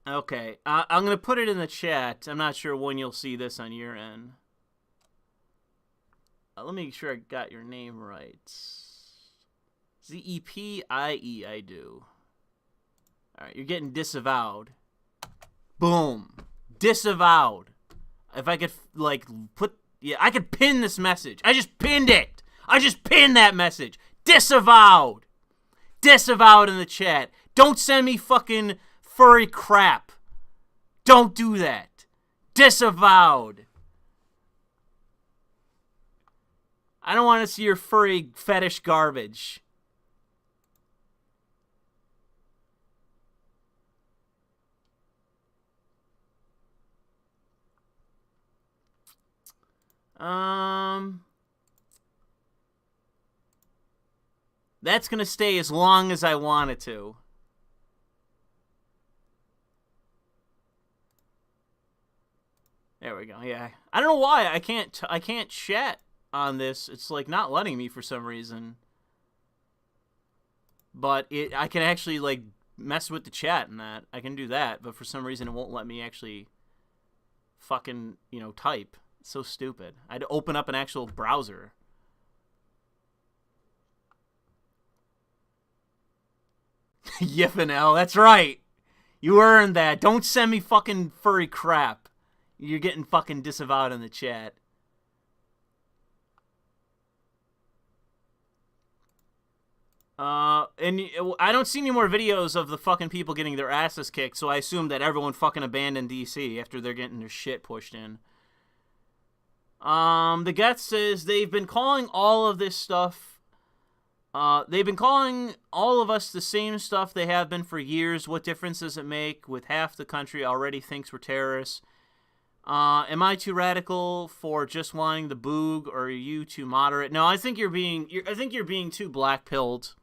Okay, I'm going to put it in the chat. I'm not sure when you'll see this on your end. Let me make sure I got your name right. Z-E-P-I-E, I do. Alright, you're getting disavowed. Boom. Disavowed. If I could, like, yeah, I could pin this message. I just pinned it. I just pinned that message. Disavowed. Disavowed in the chat. Don't send me fucking... furry crap. Don't do that. Disavowed. I don't want to see your furry fetish garbage. That's going to stay as long as I want it to. There we go. Yeah, I don't know why I can't chat on this. It's like not letting me for some reason. But I can actually like mess with the chat and that. I can do that, but for some reason it won't let me actually fucking, type. It's so stupid. I had to open up an actual browser. Yiffin' L, that's right. You earned that. Don't send me fucking furry crap. You're getting fucking disavowed in the chat. And I don't see any more videos of the fucking people getting their asses kicked, so I assume that everyone fucking abandoned DC after they're getting their shit pushed in. The Gettr says they've been calling all of this stuff. They've been calling all of us the same stuff they have been for years. What difference does it make with half the country already thinks we're terrorists? Am I too radical for just wanting the boog, or are you too moderate? No, I think you're being too black-pilled.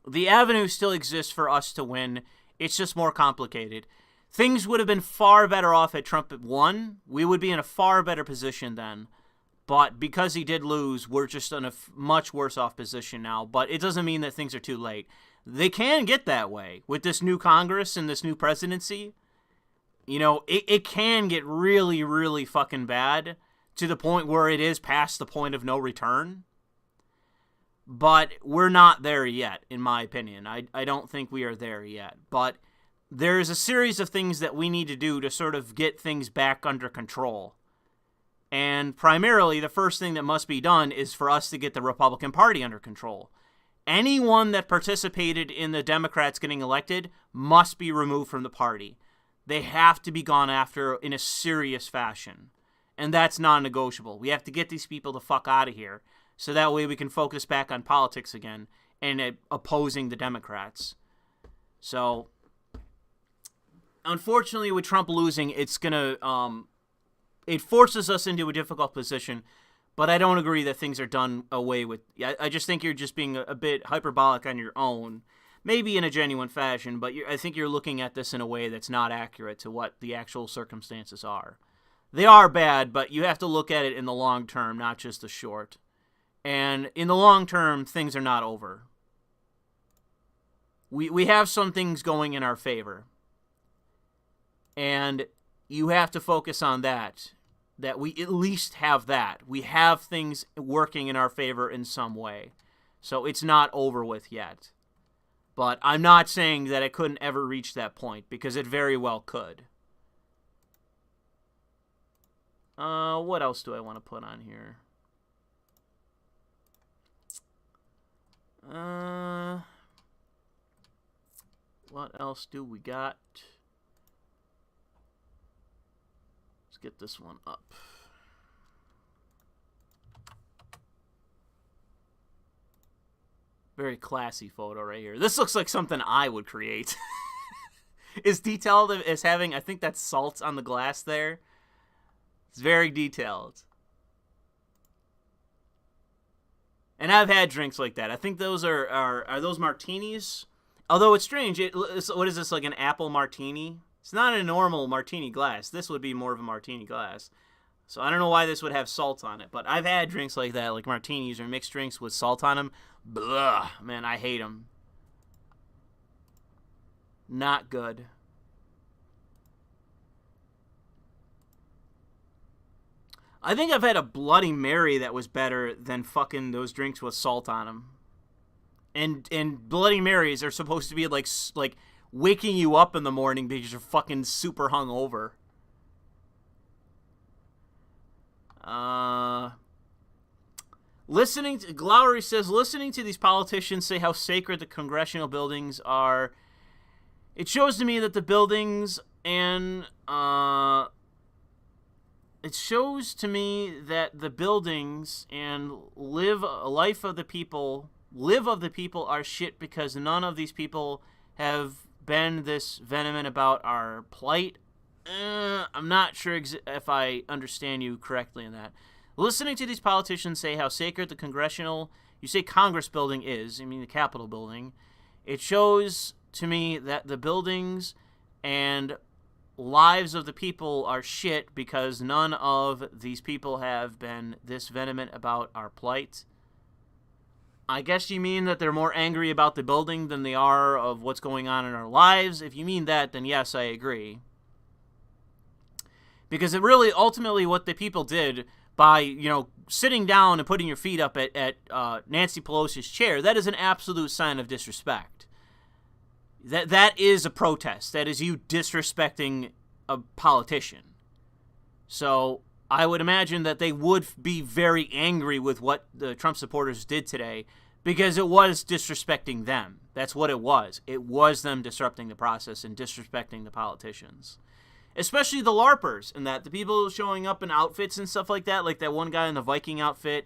The avenue still exists for us to win. It's just more complicated. Things would have been far better off had Trump won. We would be in a far better position then. But because he did lose, we're just in a much worse off position now. But it doesn't mean that things are too late. They can get that way with this new Congress and this new presidency. You know, it can get really, really fucking bad to the point where it is past the point of no return. But we're not there yet, in my opinion. I don't think we are there yet. But there's a series of things that we need to do to sort of get things back under control. And primarily, the first thing that must be done is for us to get the Republican Party under control. Anyone that participated in the Democrats getting elected must be removed from the party. They have to be gone after in a serious fashion. And that's non-negotiable. We have to get these people the fuck out of here, so that way we can focus back on politics again and opposing the Democrats. So, unfortunately, with Trump losing, it's gonna it forces us into a difficult position. But I don't agree that things are done away with. I just think you're just being a bit hyperbolic on your own, maybe in a genuine fashion. But I think you're looking at this in a way that's not accurate to what the actual circumstances are. They are bad, but you have to look at it in the long term, not just the short. And in the long term, things are not over. We have some things going in our favor. And you have to focus on that. That we at least have that. We have things working in our favor in some way. So it's not over with yet. But I'm not saying that it couldn't ever reach that point, because it very well could. What else do I want to put on here? What else do we got? Let's get this one up. Very classy photo right here. This looks like something I would create. It's detailed as having, I think that's salt on the glass there. It's very detailed. And I've had drinks like that. I think those are those martinis? Although it's strange. What is this, like an apple martini? It's not a normal martini glass. This would be more of a martini glass. So I don't know why this would have salt on it. But I've had drinks like that, like martinis or mixed drinks with salt on them. Blah. Man, I hate them. Not good. I think I've had a Bloody Mary that was better than fucking those drinks with salt on them. And Bloody Marys are supposed to be like waking you up in the morning because you're fucking super hungover. Glowry says, listening to these politicians say how sacred the congressional buildings are, it shows to me that the buildings and live of the people are shit, because none of these people have been this vehement about our plight. I'm not sure if I understand you correctly in that. Listening to these politicians say how sacred the Congress building is, I mean the Capitol building, it shows to me that the buildings and lives of the people are shit, because none of these people have been this vehement about our plight. I guess you mean that they're more angry about the building than they are of what's going on in our lives. If you mean that, then yes, I agree. Because it really, ultimately, what the people did by, sitting down and putting your feet up at Nancy Pelosi's chair, that is an absolute sign of disrespect. That is a protest. That is you disrespecting a politician. So I would imagine that they would be very angry with what the Trump supporters did today, because it was disrespecting them. That's what it was. It was them disrupting the process and disrespecting the politicians. Especially the LARPers, and that the people showing up in outfits and stuff like that one guy in the Viking outfit,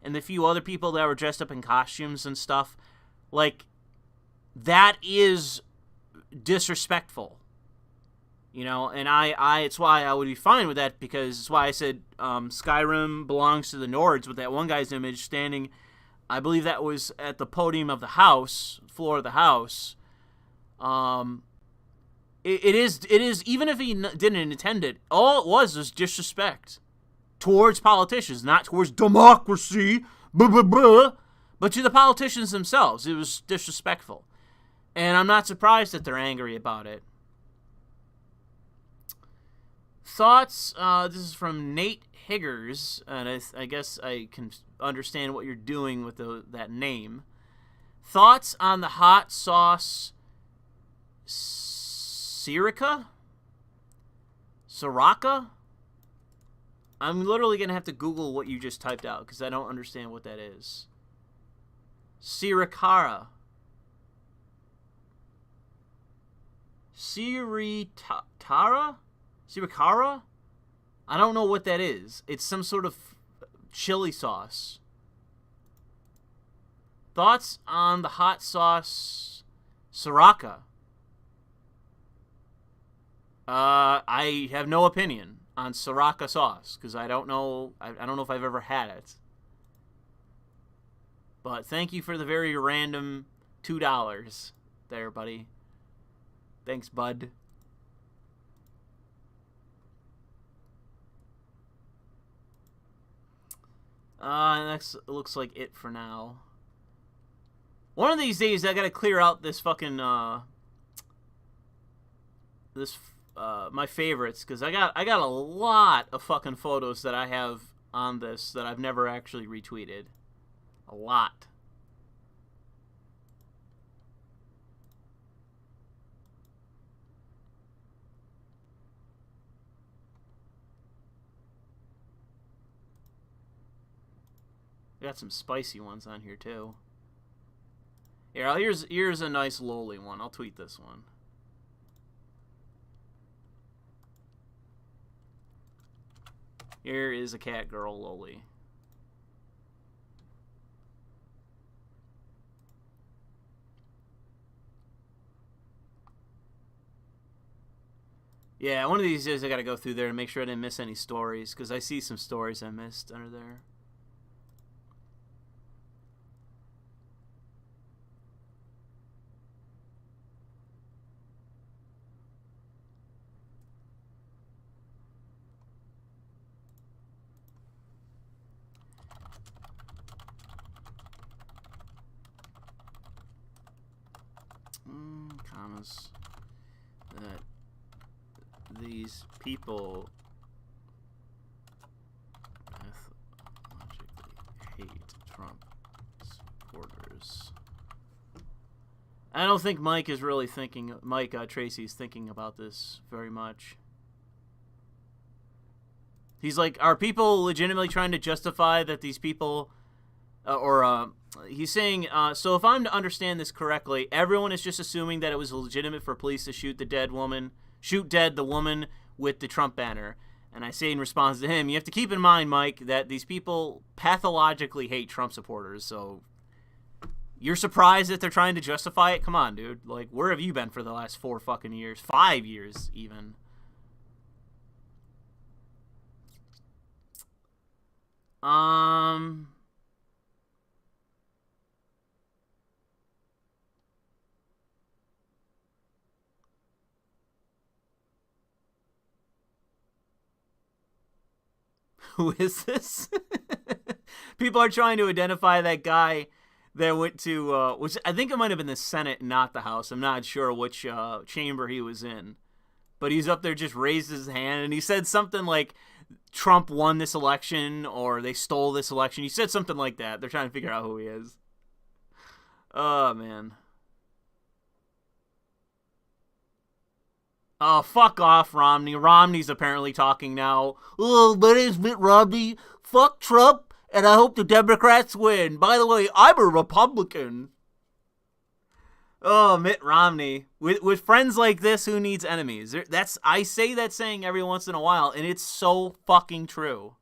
and the few other people that were dressed up in costumes and stuff. Like, that is disrespectful. You know, and it's why I would be fine with that, because it's why I said Skyrim belongs to the Nords, with that one guy's image standing, I believe that was at the podium of the house, floor of the house. It is, even if he didn't intend it, all it was disrespect towards politicians, not towards democracy, blah, blah, blah, but to the politicians themselves. It was disrespectful. And I'm not surprised that they're angry about it. Thoughts? This is from Nate Higgers, and I guess I can understand what you're doing with that name. Thoughts on the hot sauce Sriracha? I'm literally going to have to Google what you just typed out, because I don't understand what that is. Sriracha. Sriracha? I don't know what that is. It's some sort of chili sauce. Thoughts on the hot sauce Sriracha? I have no opinion on Sriracha sauce, because I don't know. I don't know if I've ever had it. But thank you for the very random $2 there, buddy. Thanks, bud. Next looks like it for now. One of these days, I gotta clear out this fucking my favorites, because I got a lot of fucking photos that I have on this that I've never actually retweeted. A lot. Got some spicy ones on here too. Here, here's a nice lowly one. I'll tweet this one. Here is a cat girl lowly. Yeah, one of these days I gotta go through there and make sure I didn't miss any stories, because I see some stories I missed under there. Commas that these people pathologically hate Trump supporters. I don't think Mike is really thinking. Mike Tracy's thinking about this very much. He's like, are people legitimately trying to justify that these people, he's saying, so if I'm to understand this correctly, everyone is just assuming that it was legitimate for police to shoot dead the woman with the Trump banner. And I say in response to him, you have to keep in mind, Mike, that these people pathologically hate Trump supporters. So you're surprised that they're trying to justify it? Come on, dude. Like, where have you been for the last 4 fucking years? 5 years, even. Who is this? People are trying to identify that guy that went to, which I think it might have been the Senate, not the House. I'm not sure which chamber he was in. But he's up there, just raised his hand, and he said something like, Trump won this election, or they stole this election. He said something like that. They're trying to figure out who he is. Oh, man. Oh, fuck off, Romney. Romney's apparently talking now. Oh, my name's Mitt Romney. Fuck Trump, and I hope the Democrats win. By the way, I'm a Republican. Oh, Mitt Romney. With friends like this, who needs enemies? I say that saying every once in a while, and it's so fucking true.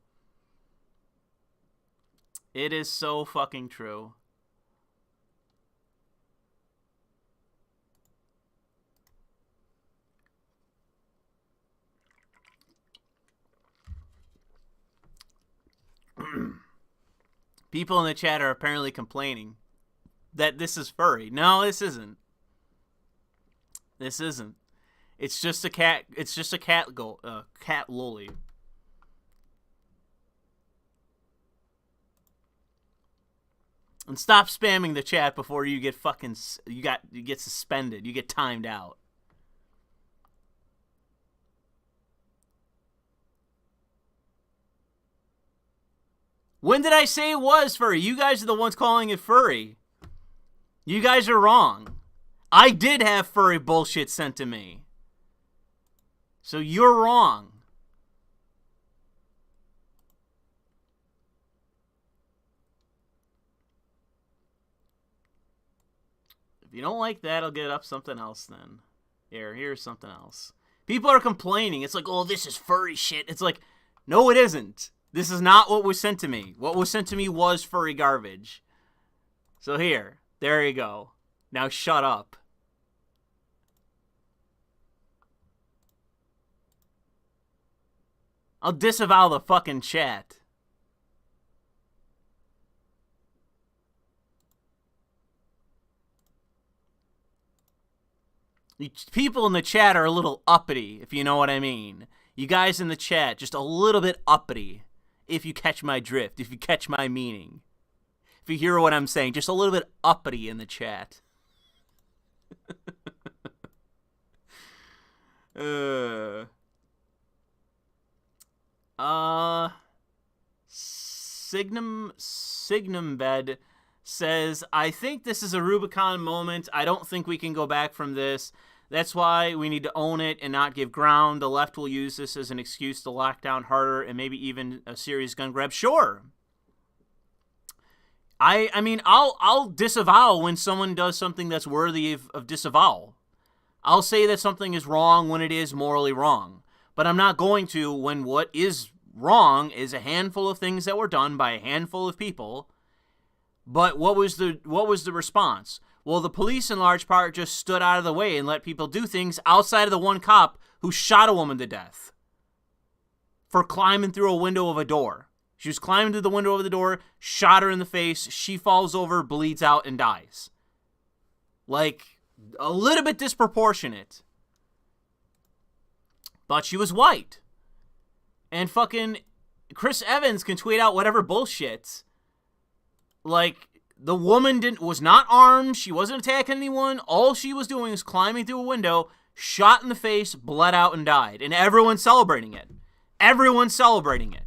It is so fucking true. People in the chat are apparently complaining that this is furry. No, this isn't. This isn't. It's just a cat. It's just a cat loli. And stop spamming the chat before you get fucking you get suspended. You get timed out. When did I say it was furry? You guys are the ones calling it furry. You guys are wrong. I did have furry bullshit sent to me. So you're wrong. If you don't like that, I'll get up something else then. Here's something else. People are complaining. It's like, oh, this is furry shit. It's like, no, it isn't. This is not what was sent to me. What was sent to me was furry garbage. So here. There you go. Now shut up. I'll disavow the fucking chat. People in the chat are a little uppity, if you know what I mean. You guys in the chat, just a little bit uppity. If you catch my drift, if you catch my meaning. If you hear what I'm saying, just a little bit uppity in the chat. Signum Bed says, I think this is a Rubicon moment. I don't think we can go back from this. That's why we need to own it and not give ground. The left will use this as an excuse to lock down harder and maybe even a serious gun grab. Sure. I mean, I'll disavow when someone does something that's worthy of disavowal. I'll say that something is wrong when it is morally wrong. But I'm not going to when what is wrong is a handful of things that were done by a handful of people. But what was the response? Well, the police in large part just stood out of the way and let people do things outside of the one cop who shot a woman to death for climbing through a window of a door. She was climbing through the window of the door, shot her in the face, she falls over, bleeds out, and dies. Like, a little bit disproportionate. But she was white. And fucking Chris Evans can tweet out whatever bullshit. Like, the woman was not armed. She wasn't attacking anyone. All she was doing was climbing through a window, shot in the face, bled out, and died. And everyone's celebrating it. Everyone's celebrating it.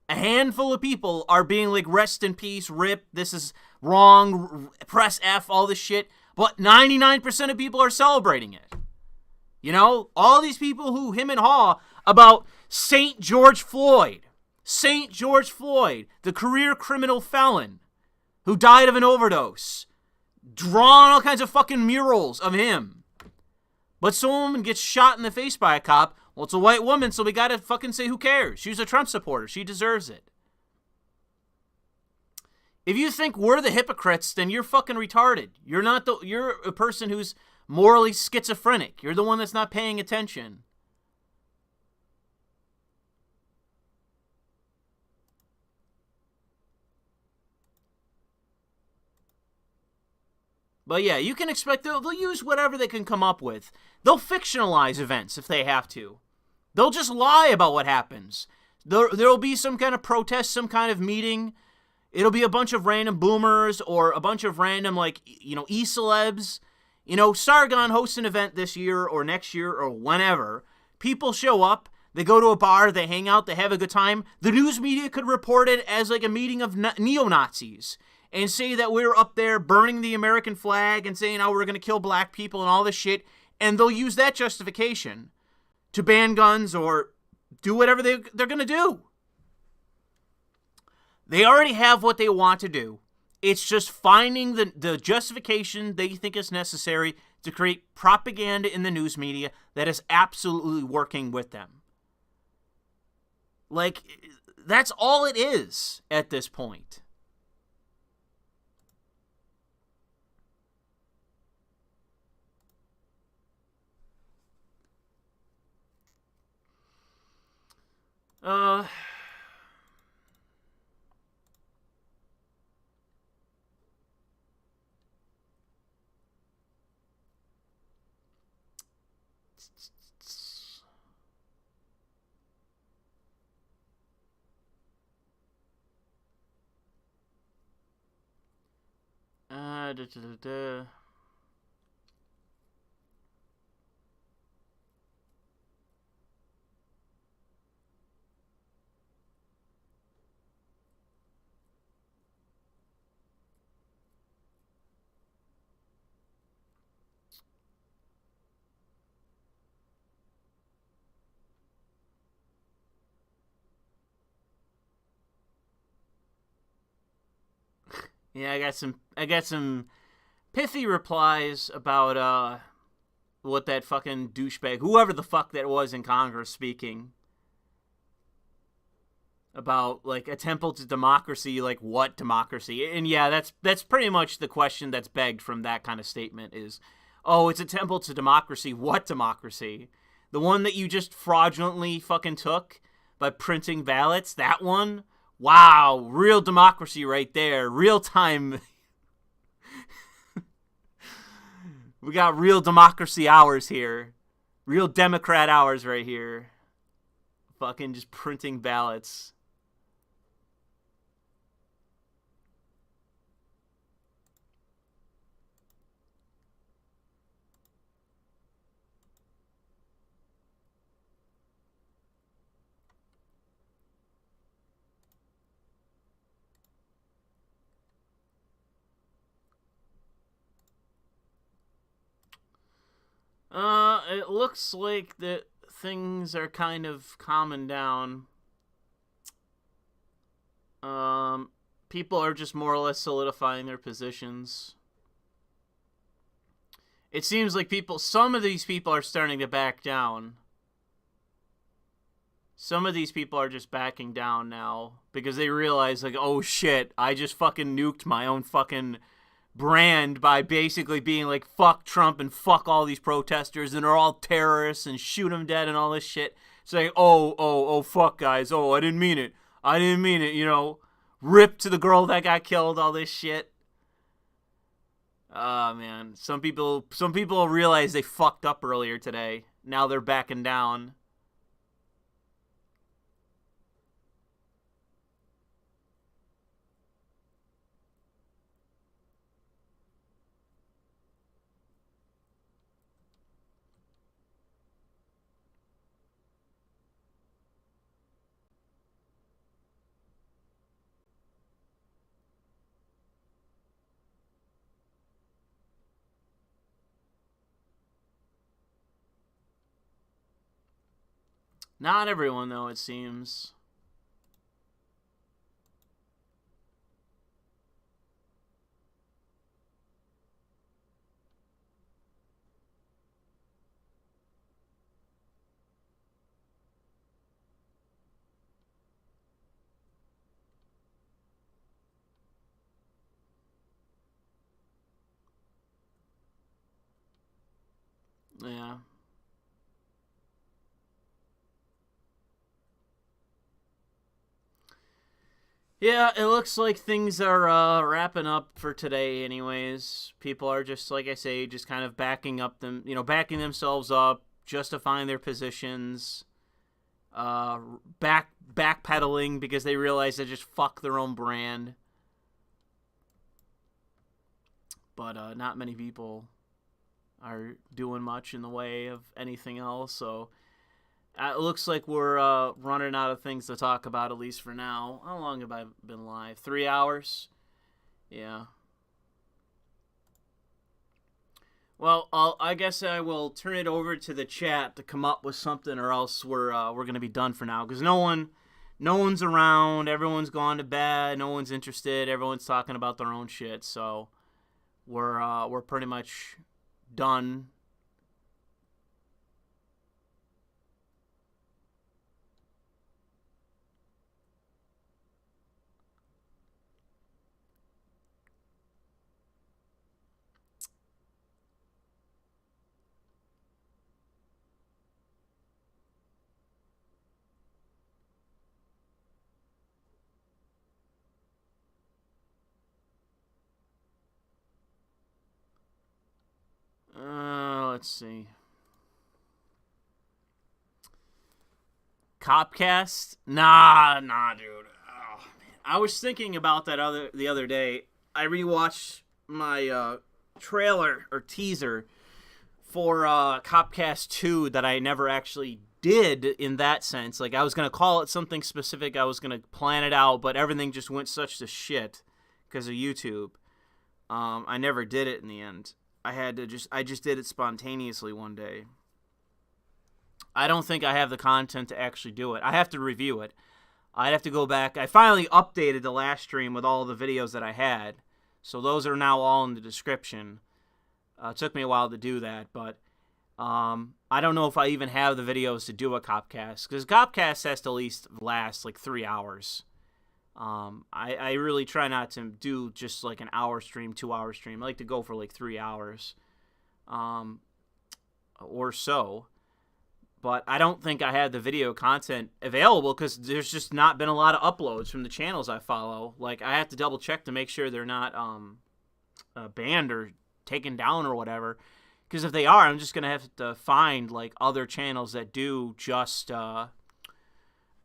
A handful of people are being like, rest in peace, rip, this is wrong, press F, all this shit. But 99% of people are celebrating it. You know, all these people who him and haw about St. George Floyd. St. George Floyd, the career criminal felon who died of an overdose. Drawn all kinds of fucking murals of him. But some woman gets shot in the face by a cop. Well, it's a white woman, so we gotta fucking say who cares. She's a Trump supporter. She deserves it. If you think we're the hypocrites, then you're fucking retarded. You're a person who's morally schizophrenic. You're the one that's not paying attention. But yeah, you can expect they'll use whatever they can come up with. They'll fictionalize events if they have to. They'll just lie about what happens. There'll be some kind of protest, some kind of meeting. It'll be a bunch of random boomers or a bunch of random, like, you know, e-celebs. You know, Sargon hosts an event this year or next year or whenever. People show up. They go to a bar. They hang out. They have a good time. The news media could report it as like a meeting of neo-Nazis and say that we're up there burning the American flag and saying, oh, we're going to kill black people and all this shit. And they'll use that justification to ban guns or do whatever they're going to do. They already have what they want to do. It's just finding the justification they think is necessary to create propaganda in the news media that is absolutely working with them. Like, that's all it is at this point. Da, da, da, da. Yeah, I got some pithy replies about what that fucking douchebag, whoever the fuck that was in Congress, speaking about, like, a temple to democracy. Like, what democracy? And yeah, that's pretty much the question that's begged from that kind of statement is, oh, it's a temple to democracy. What democracy? The one that you just fraudulently fucking took by printing ballots? That one? Wow, real democracy right there. Real time. We got real democracy hours here. Real Democrat hours right here. Fucking just printing ballots. It looks like that things are kind of calming down. People are just more or less solidifying their positions. It seems like some of these people are starting to back down. Some of these people are just backing down now because they realize, like, oh shit, I just fucking nuked my own fucking brand by basically being like, fuck Trump and fuck all these protesters and they're all terrorists and shoot them dead and all this shit. It's like, oh, fuck guys. Oh, I didn't mean it. You know, rip to the girl that got killed, all this shit. Oh, man. Some people realize they fucked up earlier today. Now they're backing down. Not everyone, though, it seems. Yeah. Yeah, it looks like things are wrapping up for today anyways. People are just, like I say, just kind of backing themselves up, justifying their positions, backpedaling because they realize they just fuck their own brand. But not many people are doing much in the way of anything else, so it looks like we're running out of things to talk about, at least for now. How long have I been live? 3 hours? Yeah. Well, I guess I will turn it over to the chat to come up with something, or else we're gonna be done for now, because no one's around, everyone's gone to bed, no one's interested, everyone's talking about their own shit, so we're pretty much done. Let's see. Copcast? Nah, dude. Oh, man. I was thinking about that the other day. I rewatched my trailer or teaser for Copcast 2 that I never actually did in that sense. Like, I was going to call it something specific. I was going to plan it out, but everything just went such to shit because of YouTube. I never did it in the end. I just did it spontaneously one day. I don't think I have the content to actually do it. I have to review it. I'd have to go back. I finally updated the last stream with all the videos that I had. So those are now all in the description. It took me a while to do that, but I don't know if I even have the videos to do a Copcast, because Copcast has to at least last like 3 hours. I really try not to do just like an hour stream, 2 hour stream. I like to go for like 3 hours or so. But I don't think I have the video content available because there's just not been a lot of uploads from the channels I follow. Like, I have to double check to make sure they're not banned or taken down or whatever. Because if they are, I'm just going to have to find like other channels that do just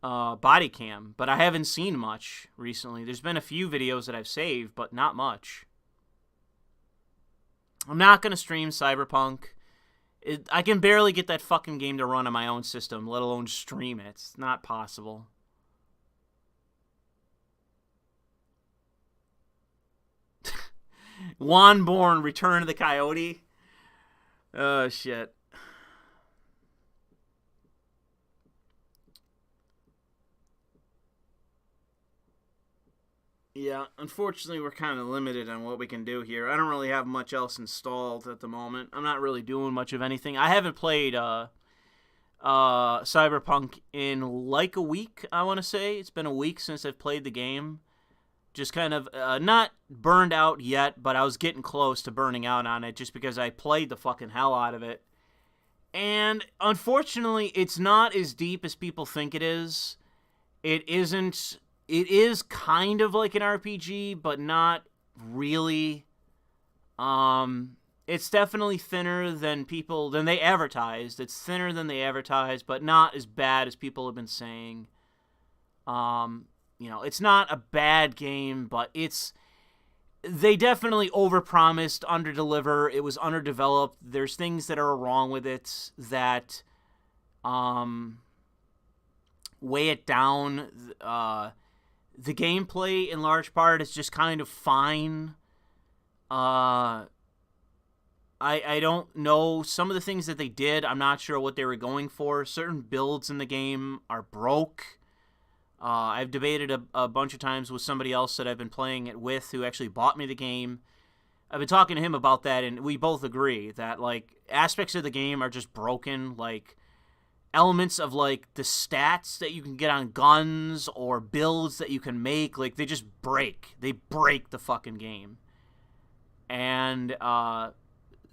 body cam. But I haven't seen much recently. There's been a few videos that I've saved, but not much. I'm not going to stream Cyberpunk. I can barely get that fucking game to run on my own system, let alone stream it. It's not possible. Wanborn, Return of the Coyote. Oh, shit. Yeah, unfortunately, we're kind of limited on what we can do here. I don't really have much else installed at the moment. I'm not really doing much of anything. I haven't played Cyberpunk in like a week, I want to say. It's been a week since I've played the game. Just kind of not burned out yet, but I was getting close to burning out on it just because I played the fucking hell out of it. And unfortunately, it's not as deep as people think it is. It isn't... It is kind of like an RPG, but not really. It's definitely thinner than they advertised. It's thinner than they advertised, but not as bad as people have been saying. It's not a bad game, but they definitely overpromised, underdeliver. It was underdeveloped. There's things that are wrong with it that weigh it down. The gameplay, in large part, is just kind of fine. I don't know. Some of the things that they did, I'm not sure what they were going for. Certain builds in the game are broke. I've debated a bunch of times with somebody else that I've been playing it with who actually bought me the game. I've been talking to him about that, and we both agree that, like, aspects of the game are just broken, like... elements of, like, the stats that you can get on guns or builds that you can make, like, they just break. They break the fucking game. And,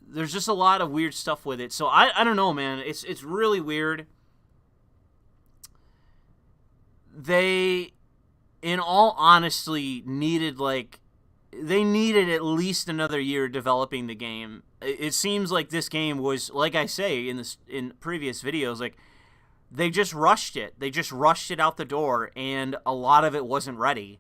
there's just a lot of weird stuff with it. So, I don't know, man. It's really weird. They, in all honesty, needed at least another year developing the game. It seems like this game was, like I say in previous videos, like, they just rushed it. They just rushed it out the door, and a lot of it wasn't ready.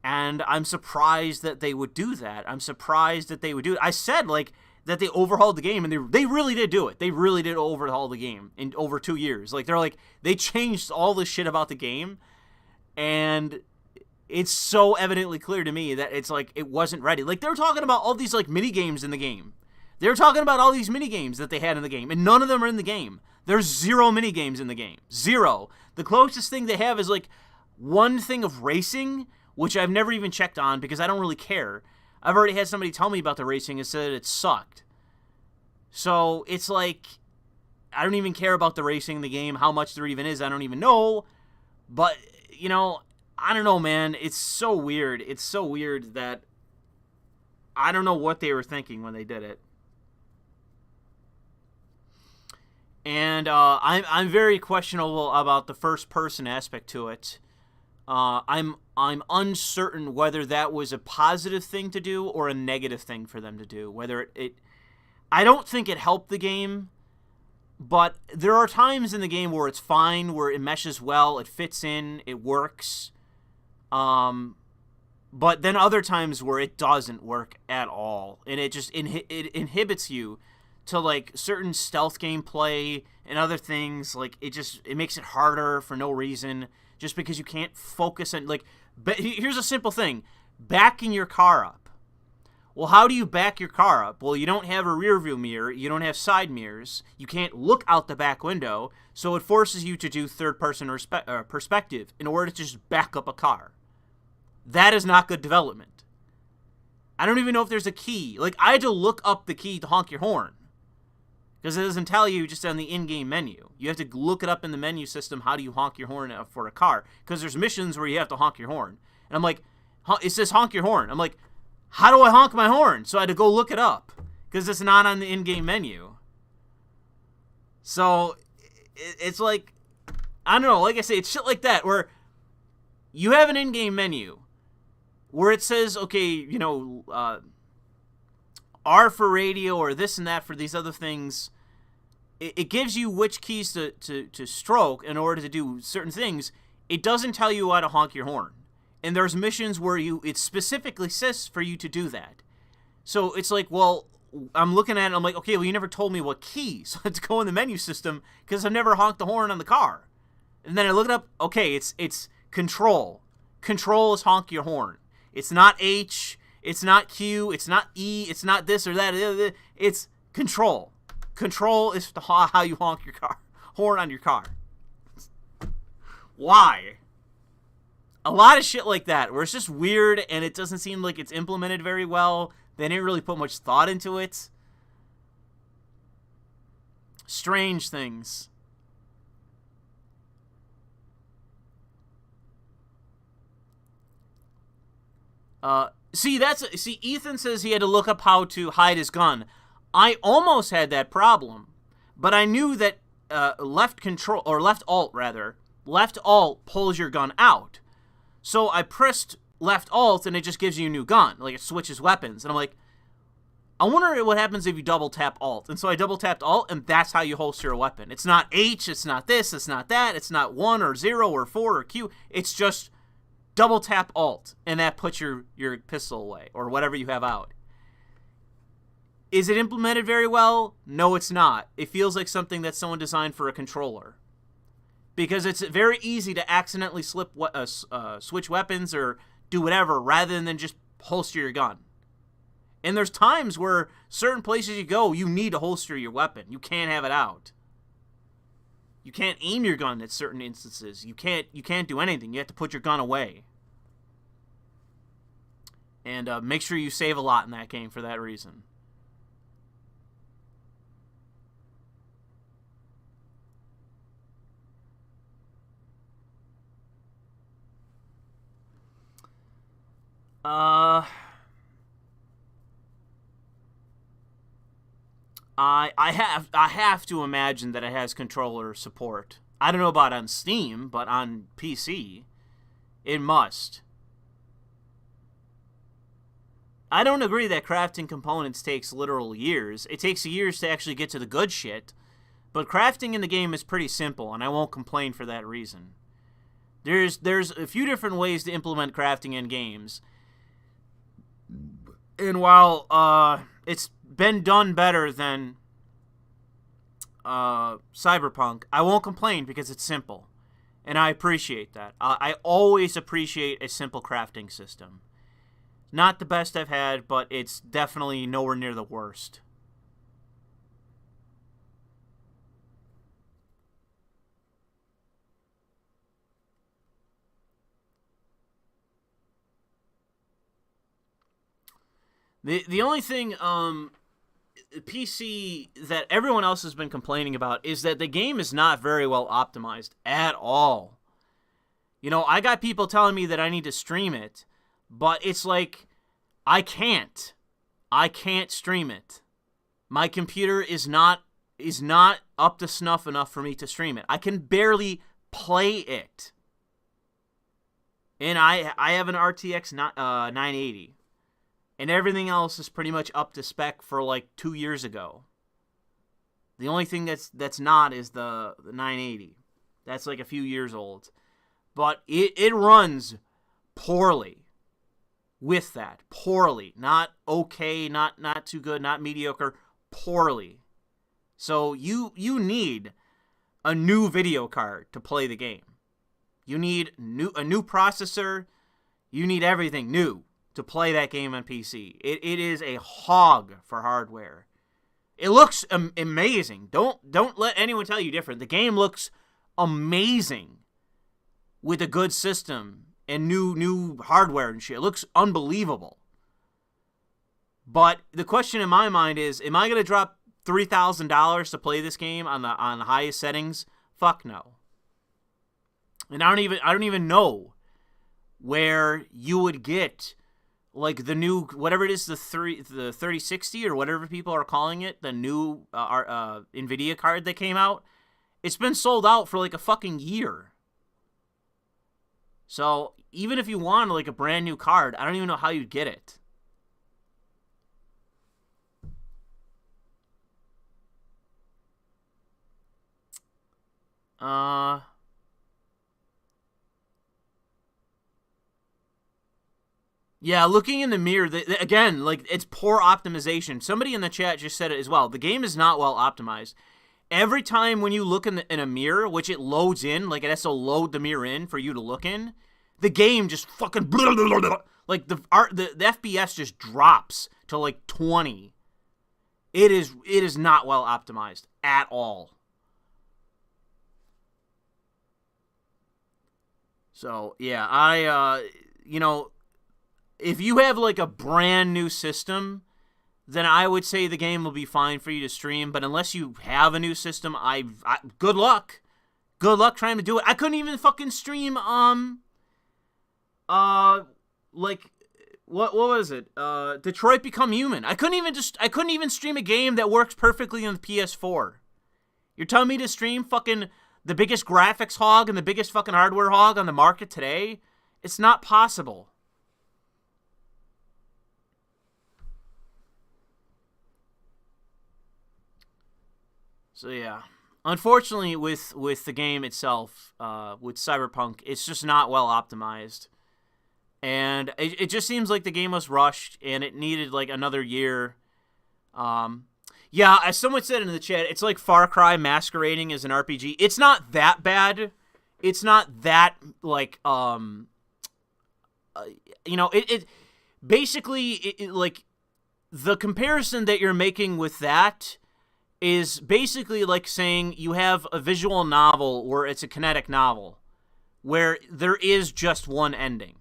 And I'm surprised that they would do that. I'm surprised that they would do it. I said, like, that they overhauled the game, and they really did do it. They really did overhaul the game in over 2 years. Like, they changed all the shit about the game, and it's so evidently clear to me that it's, like, it wasn't ready. Like, they were talking about all these, like, mini games in the game They were talking about all these minigames that they had in the game, and none of them are in the game. There's 0 minigames in the game. 0. The closest thing they have is like one thing of racing, which I've never even checked on because I don't really care. I've already had somebody tell me about the racing and said it sucked. So it's like, I don't even care about the racing in the game. How much there even is, I don't even know. But, you know, I don't know, man. It's so weird. It's so weird that I don't know what they were thinking when they did it. And I'm very questionable about the first-person aspect to it. I'm uncertain whether that was a positive thing to do or a negative thing for them to do. Whether I don't think it helped the game, but there are times in the game where it's fine, where it meshes well, it fits in, it works. But then other times where it doesn't work at all, and it just it inhibits you to like certain stealth gameplay and other things. Like it makes it harder for no reason, just because you can't focus on like. But here's a simple thing: backing your car up. Well, how do you back your car up? Well, you don't have a rear view mirror, you don't have side mirrors, you can't look out the back window, so it forces you to do third person perspective in order to just back up a car. That is not good development. I don't even know if there's a key. Like, I had to look up the key to honk your horn, because it doesn't tell you just on the in-game menu. You have to look it up in the menu system, how do you honk your horn for a car, because there's missions where you have to honk your horn. And I'm like, it says honk your horn. I'm like, how do I honk my horn? So I had to go look it up, because it's not on the in-game menu. So it's like, I don't know, like I say, it's shit like that, where you have an in-game menu where it says, okay, you know, R for radio or this and that for these other things. It gives you which keys to stroke in order to do certain things. It doesn't tell you how to honk your horn. And there's missions where it specifically says for you to do that. So it's like, well, I'm looking at it, I'm like, okay, well, you never told me what key. So I had to go in the menu system, because I've never honked the horn on the car. And then I look it up, okay, it's control. Control is honk your horn. It's not H, it's not Q, it's not E, it's not this or that. It's control. Control is how you honk your car, horn on your car. Why? A lot of shit like that, where it's just weird and it doesn't seem like it's implemented very well. They didn't really put much thought into it. Strange things. See, Ethan says he had to look up how to hide his gun. I almost had that problem, but I knew that left alt pulls your gun out. So I pressed left alt and it just gives you a new gun, like it switches weapons. And I'm like, I wonder what happens if you double tap alt. And so I double tapped alt, and that's how you holster a weapon. It's not H, it's not this, it's not that, it's not 1 or 0 or 4 or Q. It's just double tap alt, and that puts your pistol away, or whatever you have out. Is it implemented very well? No, it's not. It feels like something that someone designed for a controller. Because it's very easy to accidentally switch weapons or do whatever, rather than just holster your gun. And there's times where certain places you go, you need to holster your weapon. You can't have it out. You can't aim your gun at certain instances. You can't do anything. You have to put your gun away. And make sure you save a lot in that game for that reason. I have to imagine that it has controller support. I don't know about on Steam, but on PC, it must. I don't agree that crafting components takes literal years. It takes years to actually get to the good shit, but crafting in the game is pretty simple, and I won't complain for that reason. There's a few different ways to implement crafting in games. And while it's been done better than Cyberpunk, I won't complain because it's simple. And I appreciate that. I always appreciate a simple crafting system. Not the best I've had, but it's definitely nowhere near the worst. The only thing PC that everyone else has been complaining about is that the game is not very well optimized at all. You know, I got people telling me that I need to stream it, but it's like I can't stream it. My computer is not up to snuff enough for me to stream it. I can barely play it. And I have an RTX 980. And everything else is pretty much up to spec for like 2 years ago. The only thing that's not is the 980. That's like a few years old. But it runs poorly with that. Poorly. Not okay, not too good, not mediocre. Poorly. So you need a new video card to play the game. You need a new processor. You need everything new to play that game on PC. It is a hog for hardware. It looks amazing. Don't let anyone tell you different. The game looks amazing with a good system and new hardware and shit. It looks unbelievable. But the question in my mind is, am I going to drop $3,000 to play this game on the highest settings? Fuck no. And I don't even know where you would get like the new, whatever it is, the 3060 or whatever people are calling it, the new Nvidia card that came out. It's been sold out for like a fucking year. So even if you want like a brand new card, I don't even know how you'd get it. Yeah, looking in the mirror, again, like, it's poor optimization. Somebody in the chat just said it as well. The game is not well optimized. Every time when you look in a mirror, which it loads in, like it has to load the mirror in for you to look in, the game just fucking like the FPS just drops to like 20. It is not well optimized at all. So yeah, if you have like a brand new system, then I would say the game will be fine for you to stream. But unless you have a new system, good luck. Good luck trying to do it. I couldn't even fucking stream like what was it? Detroit Become Human. I couldn't even stream a game that works perfectly on the PS4. You're telling me to stream fucking the biggest graphics hog and the biggest fucking hardware hog on the market today? It's not possible. So yeah, unfortunately with the game itself, with Cyberpunk, it's just not well optimized. And it just seems like the game was rushed and it needed like another year. Yeah, as someone said in the chat, it's like Far Cry masquerading as an RPG. It's not that bad. It's not that like it basically like the comparison that you're making with that is basically like saying you have a visual novel where it's a kinetic novel where there is just one ending.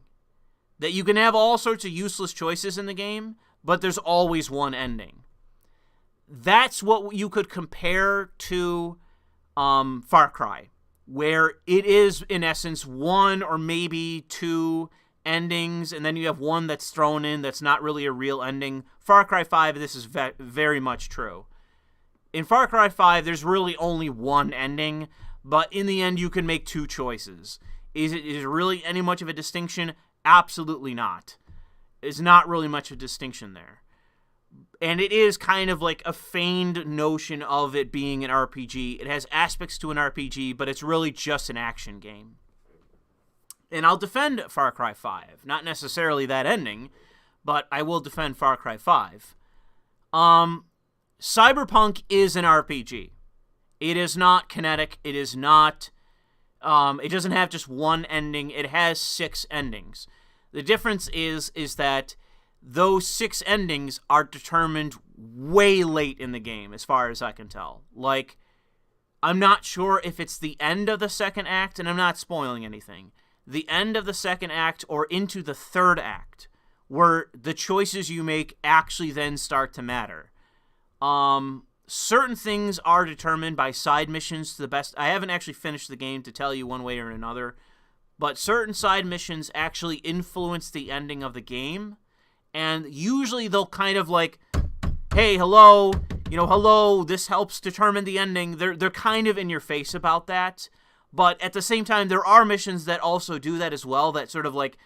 That you can have all sorts of useless choices in the game, but there's always one ending. That's what you could compare to Far Cry, where it is, in essence, one or maybe two endings, and then you have one that's thrown in that's not really a real ending. Far Cry 5, this is very much true. In Far Cry 5, there's really only one ending, but in the end, you can make two choices. Is it really any much of a distinction? Absolutely not. There's not really much of a distinction there. And it is kind of like a feigned notion of it being an RPG. It has aspects to an RPG, but it's really just an action game. And I'll defend Far Cry 5. Not necessarily that ending, but I will defend Far Cry 5. Cyberpunk is an RPG. It is not kinetic. It is not... it doesn't have just one ending. It has 6 endings. The difference is that those 6 endings are determined way late in the game, as far as I can tell. Like, I'm not sure if it's the end of the second act, and I'm not spoiling anything. The end of the second act or into the third act, where the choices you make actually then start to matter. Certain things are determined by side missions to the best. I haven't actually finished the game to tell you one way or another, but certain side missions actually influence the ending of the game, and usually they'll kind of like, hey, hello, hello, this helps determine the ending. They're kind of in your face about that, but at the same time, there are missions that also do that as well, that sort of like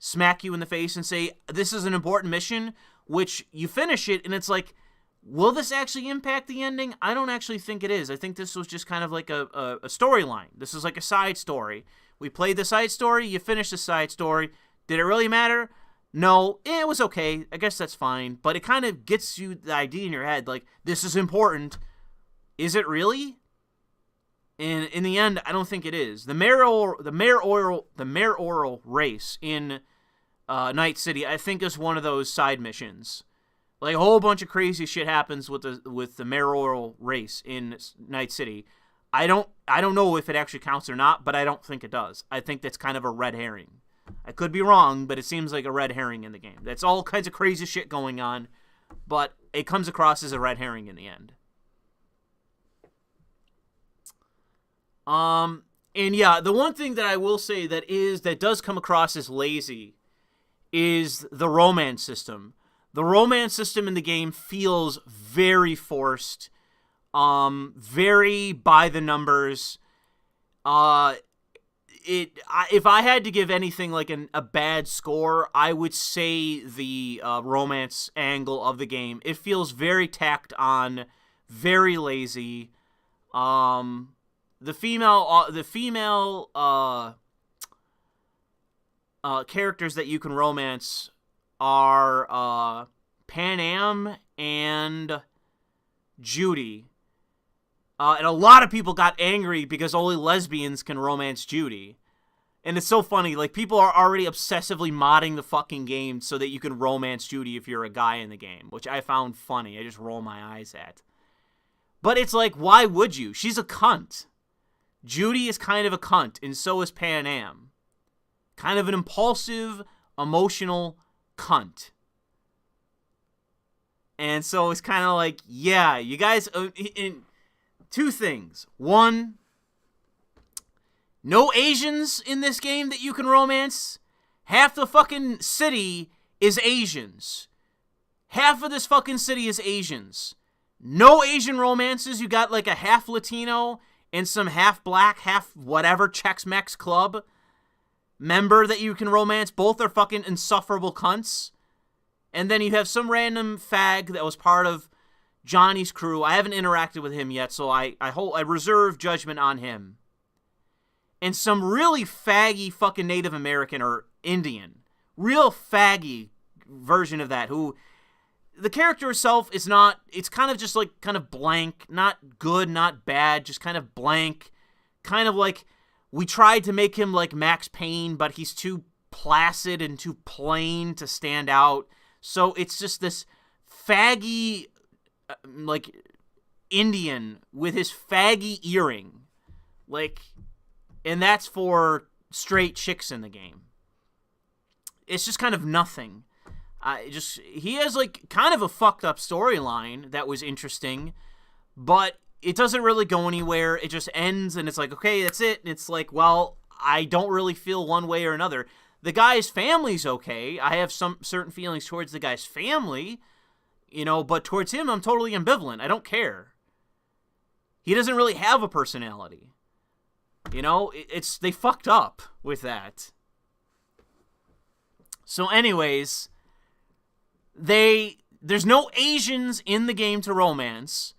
smack you in the face and say, this is an important mission, which you finish it, and it's like, will this actually impact the ending? I don't actually think it is. I think this was just kind of like a storyline. This is like a side story. We played the side story, you finished the side story. Did it really matter? No, it was okay. I guess that's fine. But it kind of gets you the idea in your head, like, this is important. Is it really? And in the end, I don't think it is. The mayoral race in Night City, I think, is one of those side missions. Like, a whole bunch of crazy shit happens with the mayoral race in Night City. I don't know if it actually counts or not, but I don't think it does. I think that's kind of a red herring. I could be wrong, but it seems like a red herring in the game. That's all kinds of crazy shit going on, but it comes across as a red herring in the end. And yeah, the one thing that I will say that does come across as lazy is the romance system. The romance system in the game feels very forced, very by the numbers. If I had to give anything like a bad score, I would say the romance angle of the game. It feels very tacked on, very lazy. The female characters that you can romance are Pan Am and Judy. And a lot of people got angry because only lesbians can romance Judy. And it's so funny, like, people are already obsessively modding the fucking game so that you can romance Judy if you're a guy in the game, which I found funny. I just roll my eyes at. But it's like, why would you? She's a cunt. Judy is kind of a cunt, and so is Pan Am. Kind of an impulsive, emotional cunt. And so it's kind of like, yeah, you guys... two things. One, no Asians in this game that you can romance. Half the fucking city is Asians. Half of this fucking city is Asians. No Asian romances. You got like a half Latino and some half black, half whatever Chex-Mex Club member that you can romance. Both are fucking insufferable cunts. And then you have some random fag that was part of Johnny's crew. I haven't interacted with him yet, so I reserve judgment on him. And some really faggy fucking Native American or Indian. Real faggy version of that, who the character herself is not, it's kind of just like kind of blank, not good, not bad, just kind of blank. Kind of like we tried to make him like Max Payne, but he's too placid and too plain to stand out. So it's just this faggy, like, Indian with his faggy earring. Like, and that's for straight chicks in the game. It's just kind of nothing. He has, like, kind of a fucked up storyline that was interesting, but it doesn't really go anywhere. It just ends, and it's like, okay, that's it. And it's like, well, I don't really feel one way or another. The guy's family's okay. I have some certain feelings towards the guy's family, but towards him, I'm totally ambivalent. I don't care. He doesn't really have a personality. They fucked up with that. So anyways, there's no Asians in the game to romance,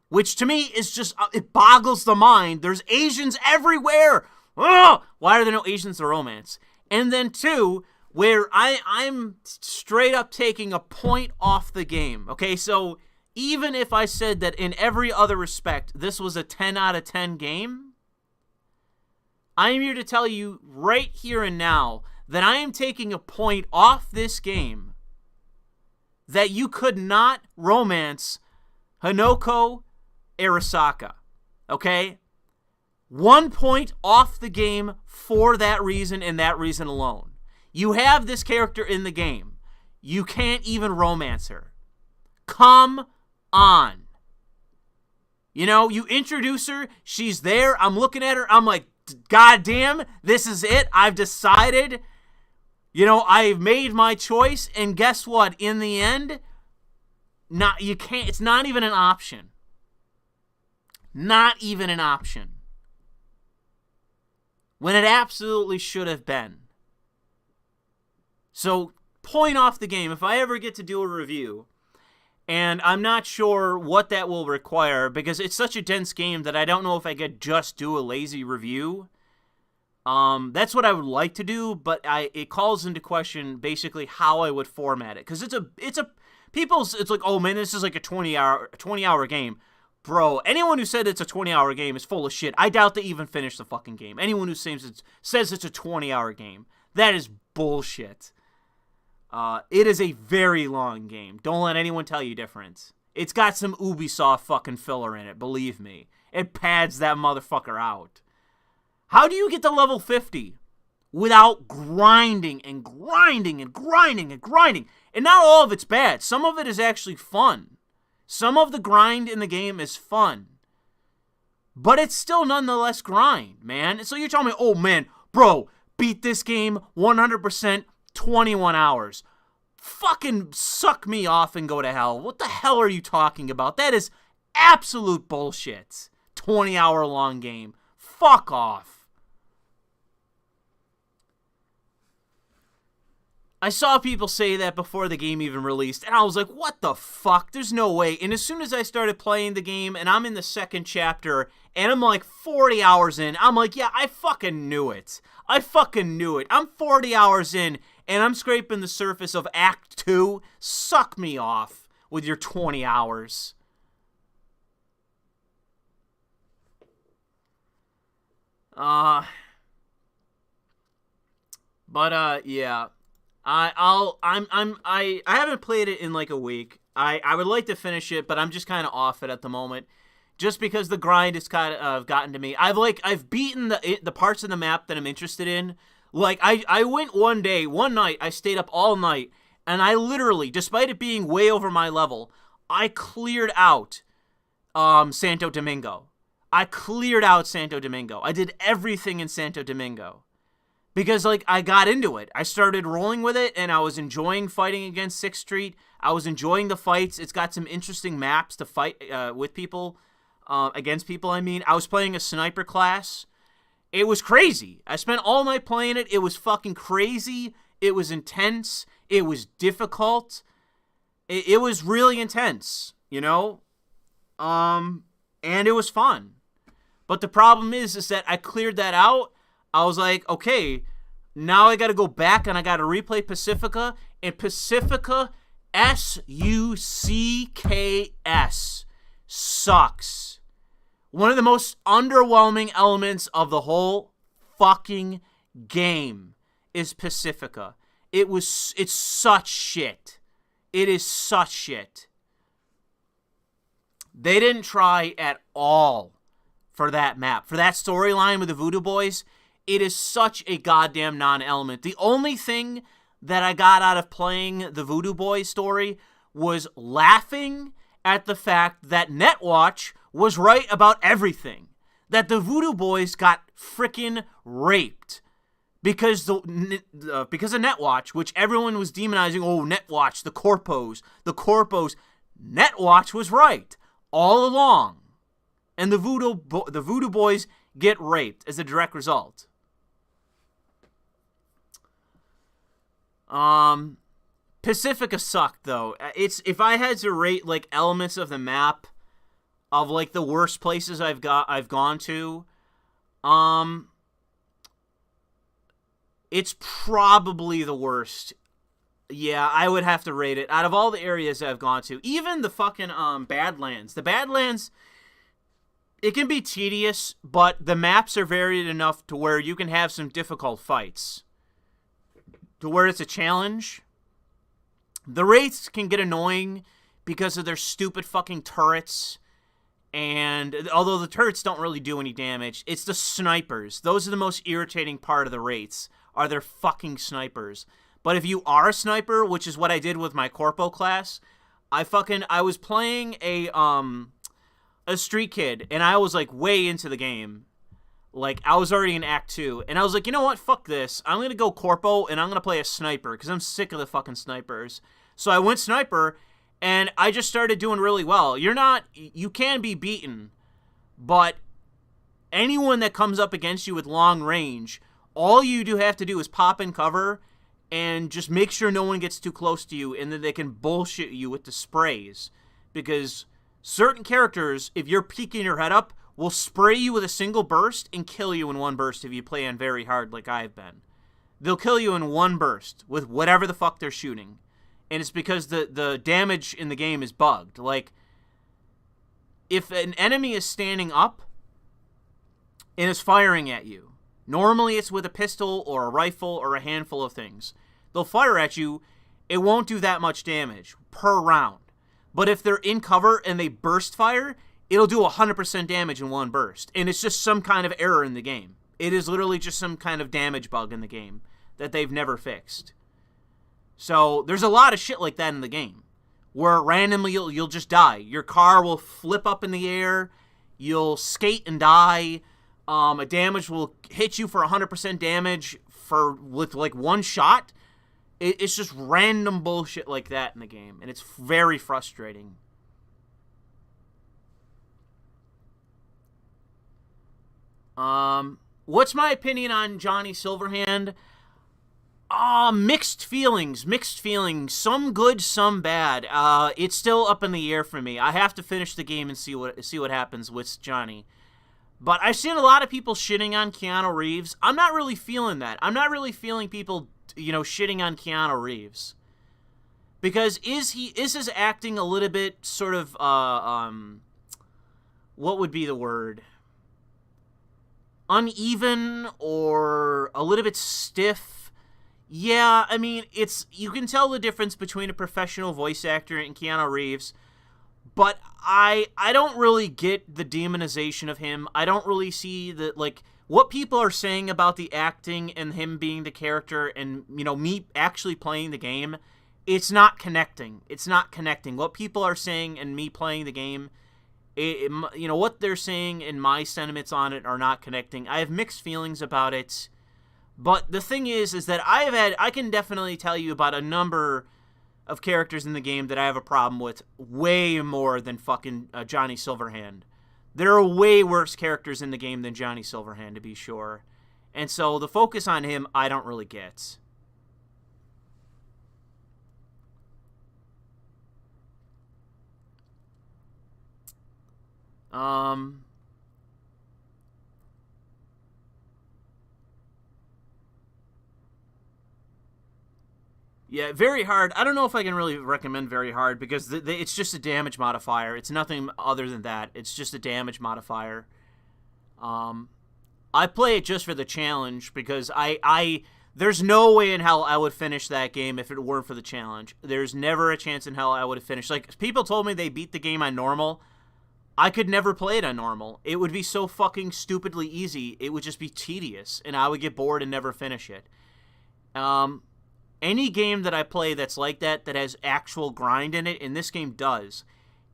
which to me is just, it boggles the mind. There's Asians everywhere. Ugh! Why are there no Asians to romance? And then two, where I'm straight up taking a point off the game. Okay, so even if I said that in every other respect, this was a 10 out of 10 game, I'm here to tell you right here and now that I am taking a point off this game that you could not romance Hanako Arasaka. Okay? 1 point off the game for that reason and that reason alone. You have this character in the game. You can't even romance her. Come on. You know, you introduce her, she's there, I'm looking at her, I'm like, God damn, this is it, I've decided, you know, I've made my choice, and guess what, in the end, you can't, it's not even an option. Not even an option. When it absolutely should have been. So, point off the game, if I ever get to do a review, and I'm not sure what that will require, because it's such a dense game that I don't know if I could just do a lazy review. That's what I would like to do, but it calls into question basically how I would format it. Because it's like, oh man, this is like a 20-hour game. Bro, anyone who said it's a 20-hour game is full of shit. I doubt they even finished the fucking game. Anyone who says it's a 20-hour game, that is bullshit. It is a very long game. Don't let anyone tell you different. It's got some Ubisoft fucking filler in it, believe me. It pads that motherfucker out. How do you get to level 50 without grinding and grinding and grinding and grinding? And not all of it's bad. Some of it is actually fun. Some of the grind in the game is fun. But it's still nonetheless grind, man. So you're telling me, oh man, bro, beat this game 100%, 21 hours. Fucking suck me off and go to hell. What the hell are you talking about? That is absolute bullshit. 20-hour long game. Fuck off. I saw people say that before the game even released, and I was like, what the fuck? There's no way. And as soon as I started playing the game, and I'm in the second chapter, and I'm like 40 hours in, I'm like, yeah, I fucking knew it. I fucking knew it. I'm 40 hours in, and I'm scraping the surface of Act 2. Suck me off with your 20 hours. Yeah. I haven't played it in like a week. I would like to finish it, but I'm just kind of off it at the moment, just because the grind has kind of gotten to me. I've beaten the parts of the map that I'm interested in. Like I went one night, I stayed up all night, and I literally, despite it being way over my level, I cleared out Santo Domingo. I cleared out Santo Domingo. I did everything in Santo Domingo. Because, like, I got into it. I started rolling with it, and I was enjoying fighting against 6th Street. I was enjoying the fights. It's got some interesting maps to fight with people, against people, I mean. I was playing a sniper class. It was crazy. I spent all night playing it. It was fucking crazy. It was intense. It was difficult. It was really intense, you know? And it was fun. But the problem is that I cleared that out. I was like, okay, now I got to go back and I got to replay Pacifica. And Pacifica, S-U-C-K-S, sucks. One of the most underwhelming elements of the whole fucking game is Pacifica. It's such shit. It is such shit. They didn't try at all for that map. For that storyline with the Voodoo Boys, it is such a goddamn non-element. The only thing that I got out of playing the Voodoo Boys story was laughing at the fact that Netwatch was right about everything. That the Voodoo Boys got frickin' raped. Because of Netwatch, which everyone was demonizing. Oh, Netwatch, the Corpos. Netwatch was right all along. And the Voodoo Boys get raped as a direct result. Pacifica sucked though. If I had to rate like elements of the map of like the worst places I've gone to, it's probably the worst. Yeah, I would have to rate it. Out of all the areas I've gone to, even the fucking Badlands. The Badlands, it can be tedious, but the maps are varied enough to where you can have some difficult fights. To where it's a challenge. The Wraiths can get annoying because of their stupid fucking turrets. And although the turrets don't really do any damage, it's the snipers. Those are the most irritating part of the Wraiths, are their fucking snipers. But if you are a sniper, which is what I did with my corpo class, I was playing a street kid, and I was like way into the game. Like, I was already in Act 2, and I was like, you know what, fuck this. I'm gonna go corpo, and I'm gonna play a sniper, because I'm sick of the fucking snipers. So I went sniper, and I just started doing really well. You can be beaten, but anyone that comes up against you with long range, all you do have to do is pop in cover and just make sure no one gets too close to you, and then they can bullshit you with the sprays. Because certain characters, if you're peeking your head up, will spray you with a single burst and kill you in one burst if you play on very hard like I've been. They'll kill you in one burst with whatever the fuck they're shooting. And it's because the damage in the game is bugged. Like, if an enemy is standing up and is firing at you, normally it's with a pistol or a rifle or a handful of things. They'll fire at you, it won't do that much damage per round. But if they're in cover and they burst fire, it'll do 100% damage in one burst. And it's just some kind of error in the game. It is literally just some kind of damage bug in the game that they've never fixed. So there's a lot of shit like that in the game, where randomly you'll just die. Your car will flip up in the air, you'll skate and die, a damage will hit you for 100% damage with like one shot. It's just random bullshit like that in the game, and it's very frustrating. What's my opinion on Johnny Silverhand? Mixed feelings. Some good, some bad. It's still up in the air for me. I have to finish the game and see what happens with Johnny. But I've seen a lot of people shitting on Keanu Reeves. I'm not really feeling that. I'm not really feeling people, shitting on Keanu Reeves. Because is his acting a little bit sort of, what would be the word? Uneven or a little bit stiff? Yeah, I mean, you can tell the difference between a professional voice actor and Keanu Reeves, but I don't really get the demonization of him. I don't really see what people are saying about the acting and him being the character and, me actually playing the game. It's not connecting. What people are saying and me playing the game, what they're saying and my sentiments on it are not connecting. I have mixed feelings about it. But the thing is that I can definitely tell you about a number of characters in the game that I have a problem with way more than fucking Johnny Silverhand. There are way worse characters in the game than Johnny Silverhand, to be sure. And so the focus on him, I don't really get. Yeah, Very Hard. I don't know if I can really recommend Very Hard because it's just a damage modifier. It's nothing other than that. It's just a damage modifier. I play it just for the challenge because there's no way in hell I would finish that game if it weren't for the challenge. There's never a chance in hell I would have finished. Like, people told me they beat the game on normal. I could never play it on normal. It would be so fucking stupidly easy. It would just be tedious, and I would get bored and never finish it. Any game that I play that's like that has actual grind in it, and this game does,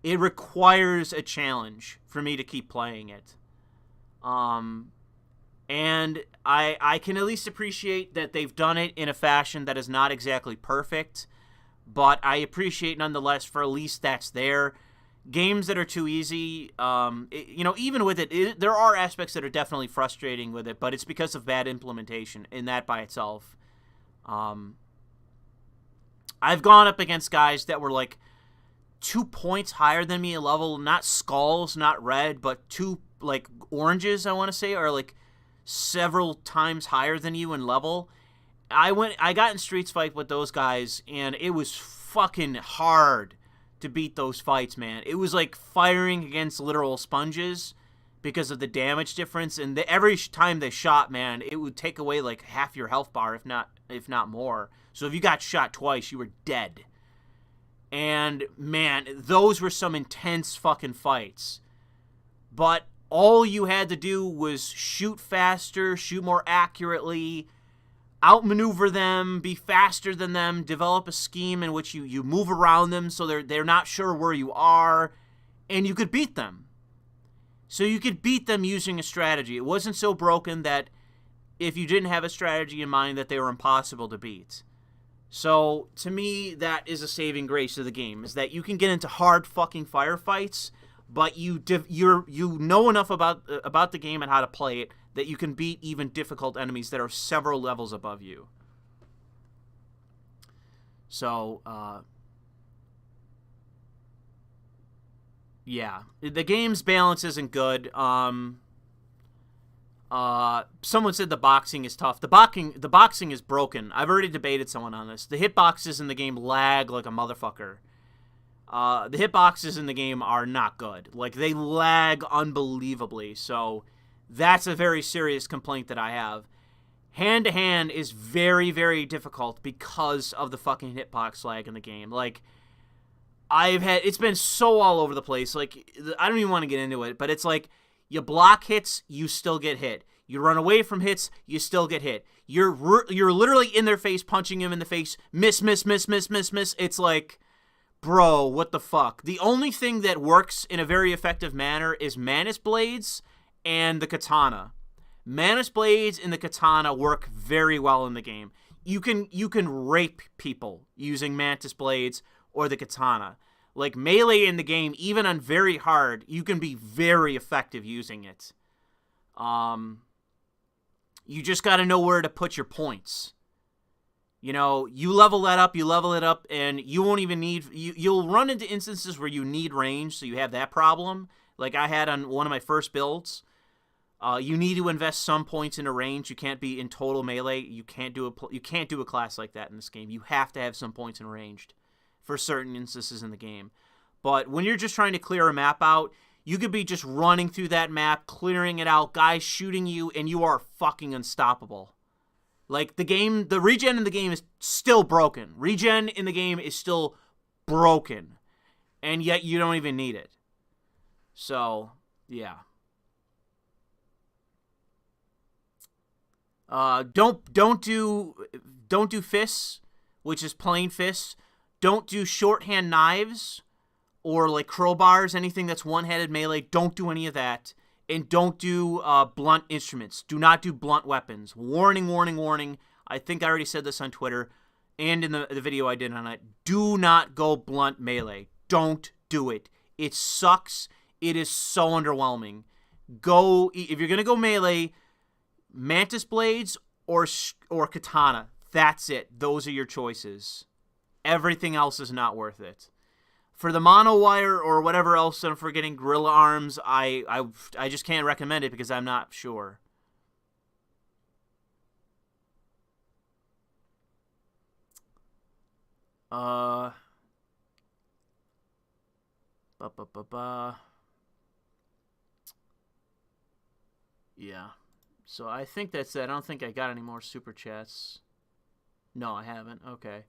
it requires a challenge for me to keep playing it. And I can at least appreciate that they've done it in a fashion that is not exactly perfect, but I appreciate nonetheless for at least that's there. Games that are too easy, even with it, there are aspects that are definitely frustrating with it, but it's because of bad implementation, and that by itself. I've gone up against guys that were like 2 points higher than me in level, not skulls, not red, but 2 like oranges, I want to say, are like several times higher than you in level. I got in streets fight with those guys, and it was fucking hard to beat those fights, man. It was like firing against literal sponges because of the damage difference, and every time they shot, man, it would take away like half your health bar, if not more. So if you got shot twice, you were dead. And man, those were some intense fucking fights. But all you had to do was shoot faster, shoot more accurately, outmaneuver them, be faster than them, develop a scheme in which you move around them so they're not sure where you are, and you could beat them. So you could beat them using a strategy. It wasn't so broken that if you didn't have a strategy in mind that they were impossible to beat. So to me, that is a saving grace of the game, is that you can get into hard fucking firefights, but you know enough about the game and how to play it that you can beat even difficult enemies that are several levels above you. So, yeah. The game's balance isn't good. Someone said the boxing is tough. The boxing is broken. I've already debated someone on this. The hitboxes in the game lag like a motherfucker. The hitboxes in the game are not good. Like, they lag unbelievably. So that's a very serious complaint that I have. Hand-to-hand is very, very difficult because of the fucking hitbox lag in the game. Like, it's been so all over the place. Like, I don't even want to get into it, but it's like, you block hits, you still get hit. You run away from hits, you still get hit. You're literally in their face, punching him in the face. Miss, miss, miss, miss, miss, miss. It's like, bro, what the fuck? The only thing that works in a very effective manner is Mantis Blades and the Katana. Mantis Blades and the Katana work very well in the game. You can rape people using Mantis Blades or the Katana. Like, melee in the game, even on very hard, you can be very effective using it. You just got to know where to put your points. You know, you level that up, you level it up, and you won't even need... You'll run into instances where you need range, so you have that problem. Like I had on one of my first builds. You need to invest some points into range. You can't be in total melee. You can't do a class like that in this game. You have to have some points in ranged for certain instances in the game. But when you're just trying to clear a map out, you could be just running through that map, clearing it out, guys shooting you, and you are fucking unstoppable. Like, the regen in the game is still broken. Regen in the game is still broken. And yet you don't even need it. So, yeah. Don't do fists, which is plain fists. Don't do shorthand knives or like crowbars, anything that's one-handed melee. Don't do any of that. And don't do blunt instruments. Do not do blunt weapons. Warning, warning, warning. I think I already said this on Twitter and in the video I did on it. Do not go blunt melee. Don't do it. It sucks. It is so underwhelming. If you're going to go melee, Mantis Blades or Katana. That's it. Those are your choices. Everything else is not worth it. For the mono wire or whatever else I'm forgetting, Gorilla Arms, I just can't recommend it because I'm not sure. Yeah. So I think that's it. I don't think I got any more super chats. No, I haven't. Okay.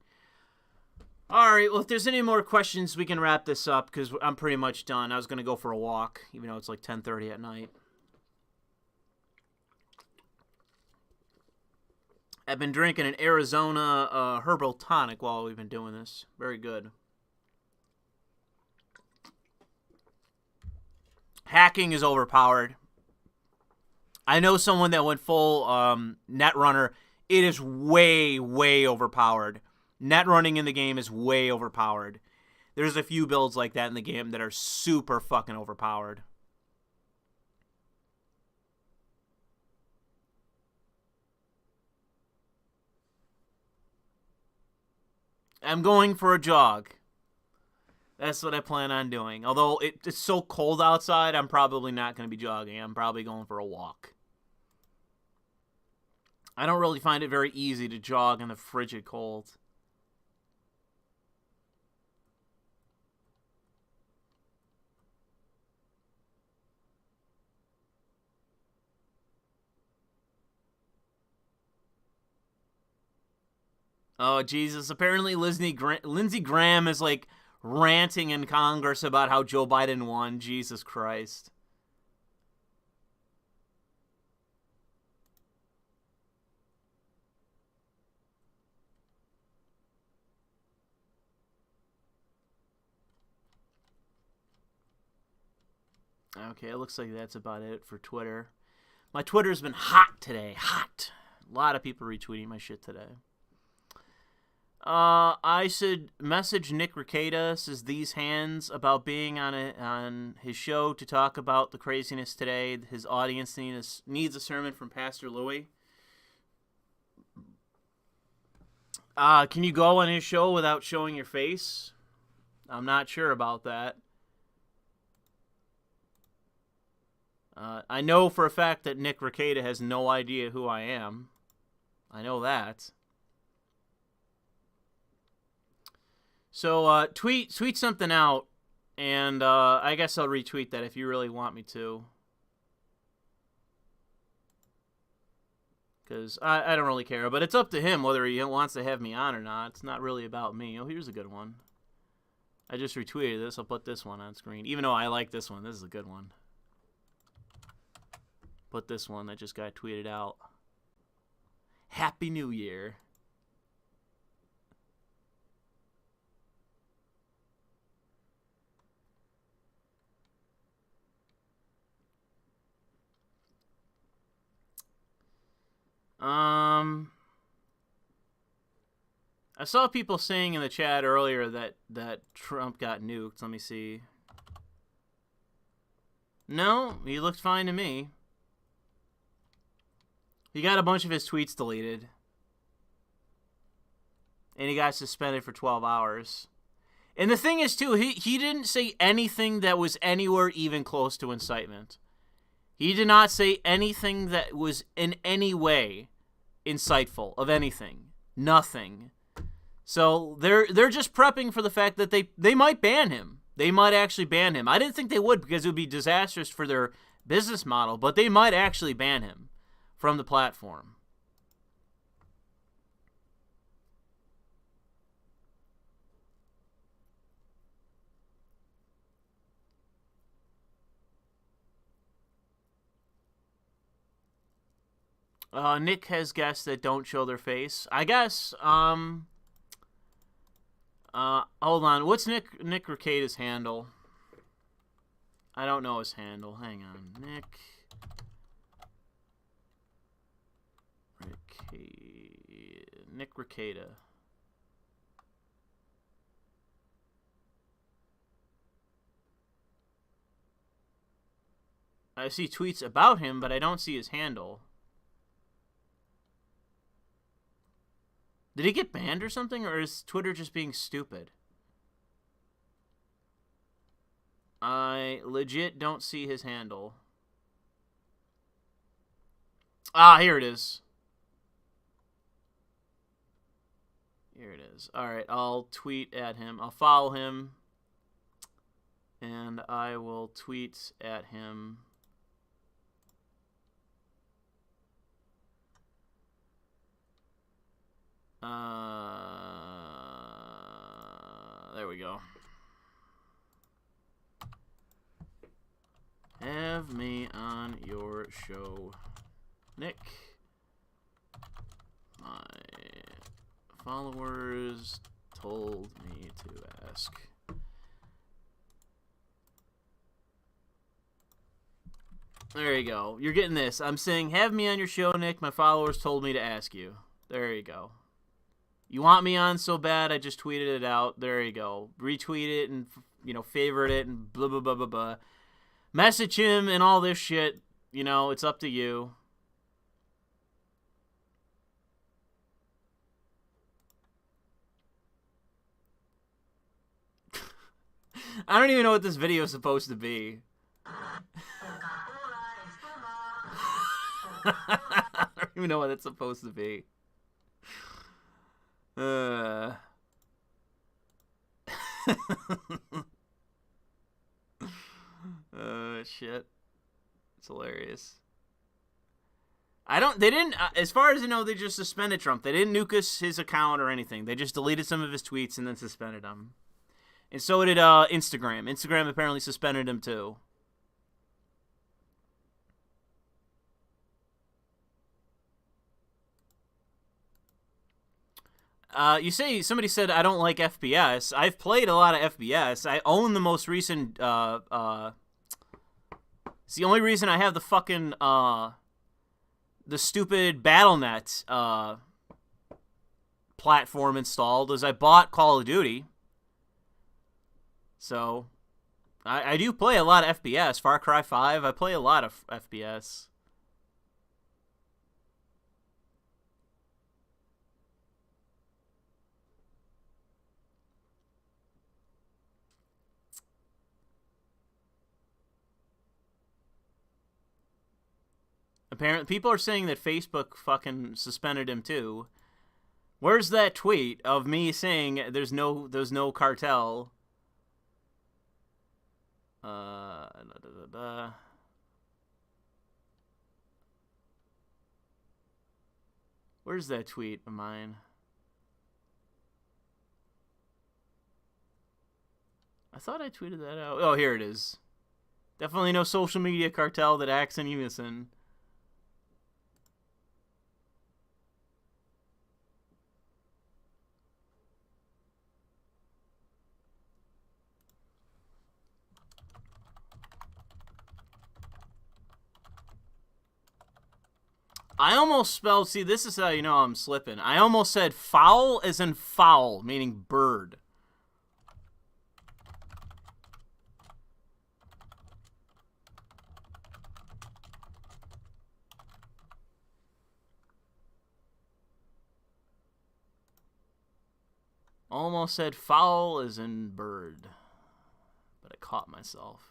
All right, well, if there's any more questions, we can wrap this up because I'm pretty much done. I was going to go for a walk, even though it's like 10:30 at night. I've been drinking an Arizona herbal tonic while we've been doing this. Very good. Hacking is overpowered. I know someone that went full Netrunner. It is way, way overpowered. Net running in the game is way overpowered. There's a few builds like that in the game that are super fucking overpowered. I'm going for a jog. That's what I plan on doing. Although it's so cold outside, I'm probably not going to be jogging. I'm probably going for a walk. I don't really find it very easy to jog in the frigid cold. Oh, Jesus. Apparently Lindsey Graham is, like, ranting in Congress about how Joe Biden won. Jesus Christ. Okay, it looks like that's about it for Twitter. My Twitter's been hot today. Hot. A lot of people retweeting my shit today. I should message Nick Rekieta, says these hands, about being on his show to talk about the craziness today. His audience needs a sermon from Pastor Louis. Can you go on his show without showing your face? I'm not sure about that. I know for a fact that Nick Rekieta has no idea who I am. I know that. So tweet something out, and I guess I'll retweet that if you really want me to. Because I don't really care, but it's up to him whether he wants to have me on or not. It's not really about me. Oh, here's a good one. I just retweeted this. I'll put this one on screen. Even though I like this one, this is a good one. Put this one that just got tweeted out. Happy New Year. I saw people saying in the chat earlier that Trump got nuked. Let me see. No, he looked fine to me. He got a bunch of his tweets deleted. And he got suspended for 12 hours. And the thing is, too, he didn't say anything that was anywhere even close to incitement. He did not say anything that was in any way insightful of anything. Nothing. So they're just prepping for the fact that they might ban him. They might actually ban him. I didn't think they would because it would be disastrous for their business model, but they might actually ban him from the platform. Nick has guests that don't show their face. I guess, hold on. What's Nick Rekieta's handle? I don't know his handle. Hang on. Nick Rekieta. I see tweets about him, but I don't see his handle. Did he get banned or something, or is Twitter just being stupid? I legit don't see his handle. Ah, here it is. Here it is. Alright, I'll tweet at him. I'll follow him. And I will tweet at him. There we go. Have me on your show, Nick. My followers told me to ask. There you go. You're getting this. I'm saying, have me on your show, Nick. My followers told me to ask you. There you go. You want me on so bad, I just tweeted it out. There you go. Retweet it and, favorite it and blah, blah, blah, blah, blah. Message him and all this shit. It's up to you. I don't even know what this video is supposed to be. I don't even know what it's supposed to be. Shit. It's hilarious. They didn't, as far as I know, they just suspended Trump. They didn't nuke his account or anything. They just deleted some of his tweets and then suspended him. And so did Instagram. Instagram apparently suspended him too. Somebody said I don't like FPS. I've played a lot of FPS. I own the most recent It's the only reason I have the fucking, the stupid BattleNet, platform installed is I bought Call of Duty. So, I do play a lot of FPS. Far Cry 5, I play a lot of FPS. Apparently, people are saying that Facebook fucking suspended him too. Where's that tweet of me saying there's no cartel? Where's that tweet of mine? I thought I tweeted that out. Oh, here it is. Definitely no social media cartel that acts in unison. I almost spelled, see, this is how you know I'm slipping. I almost said fowl as in fowl, meaning bird. Almost said fowl as in bird, but I caught myself.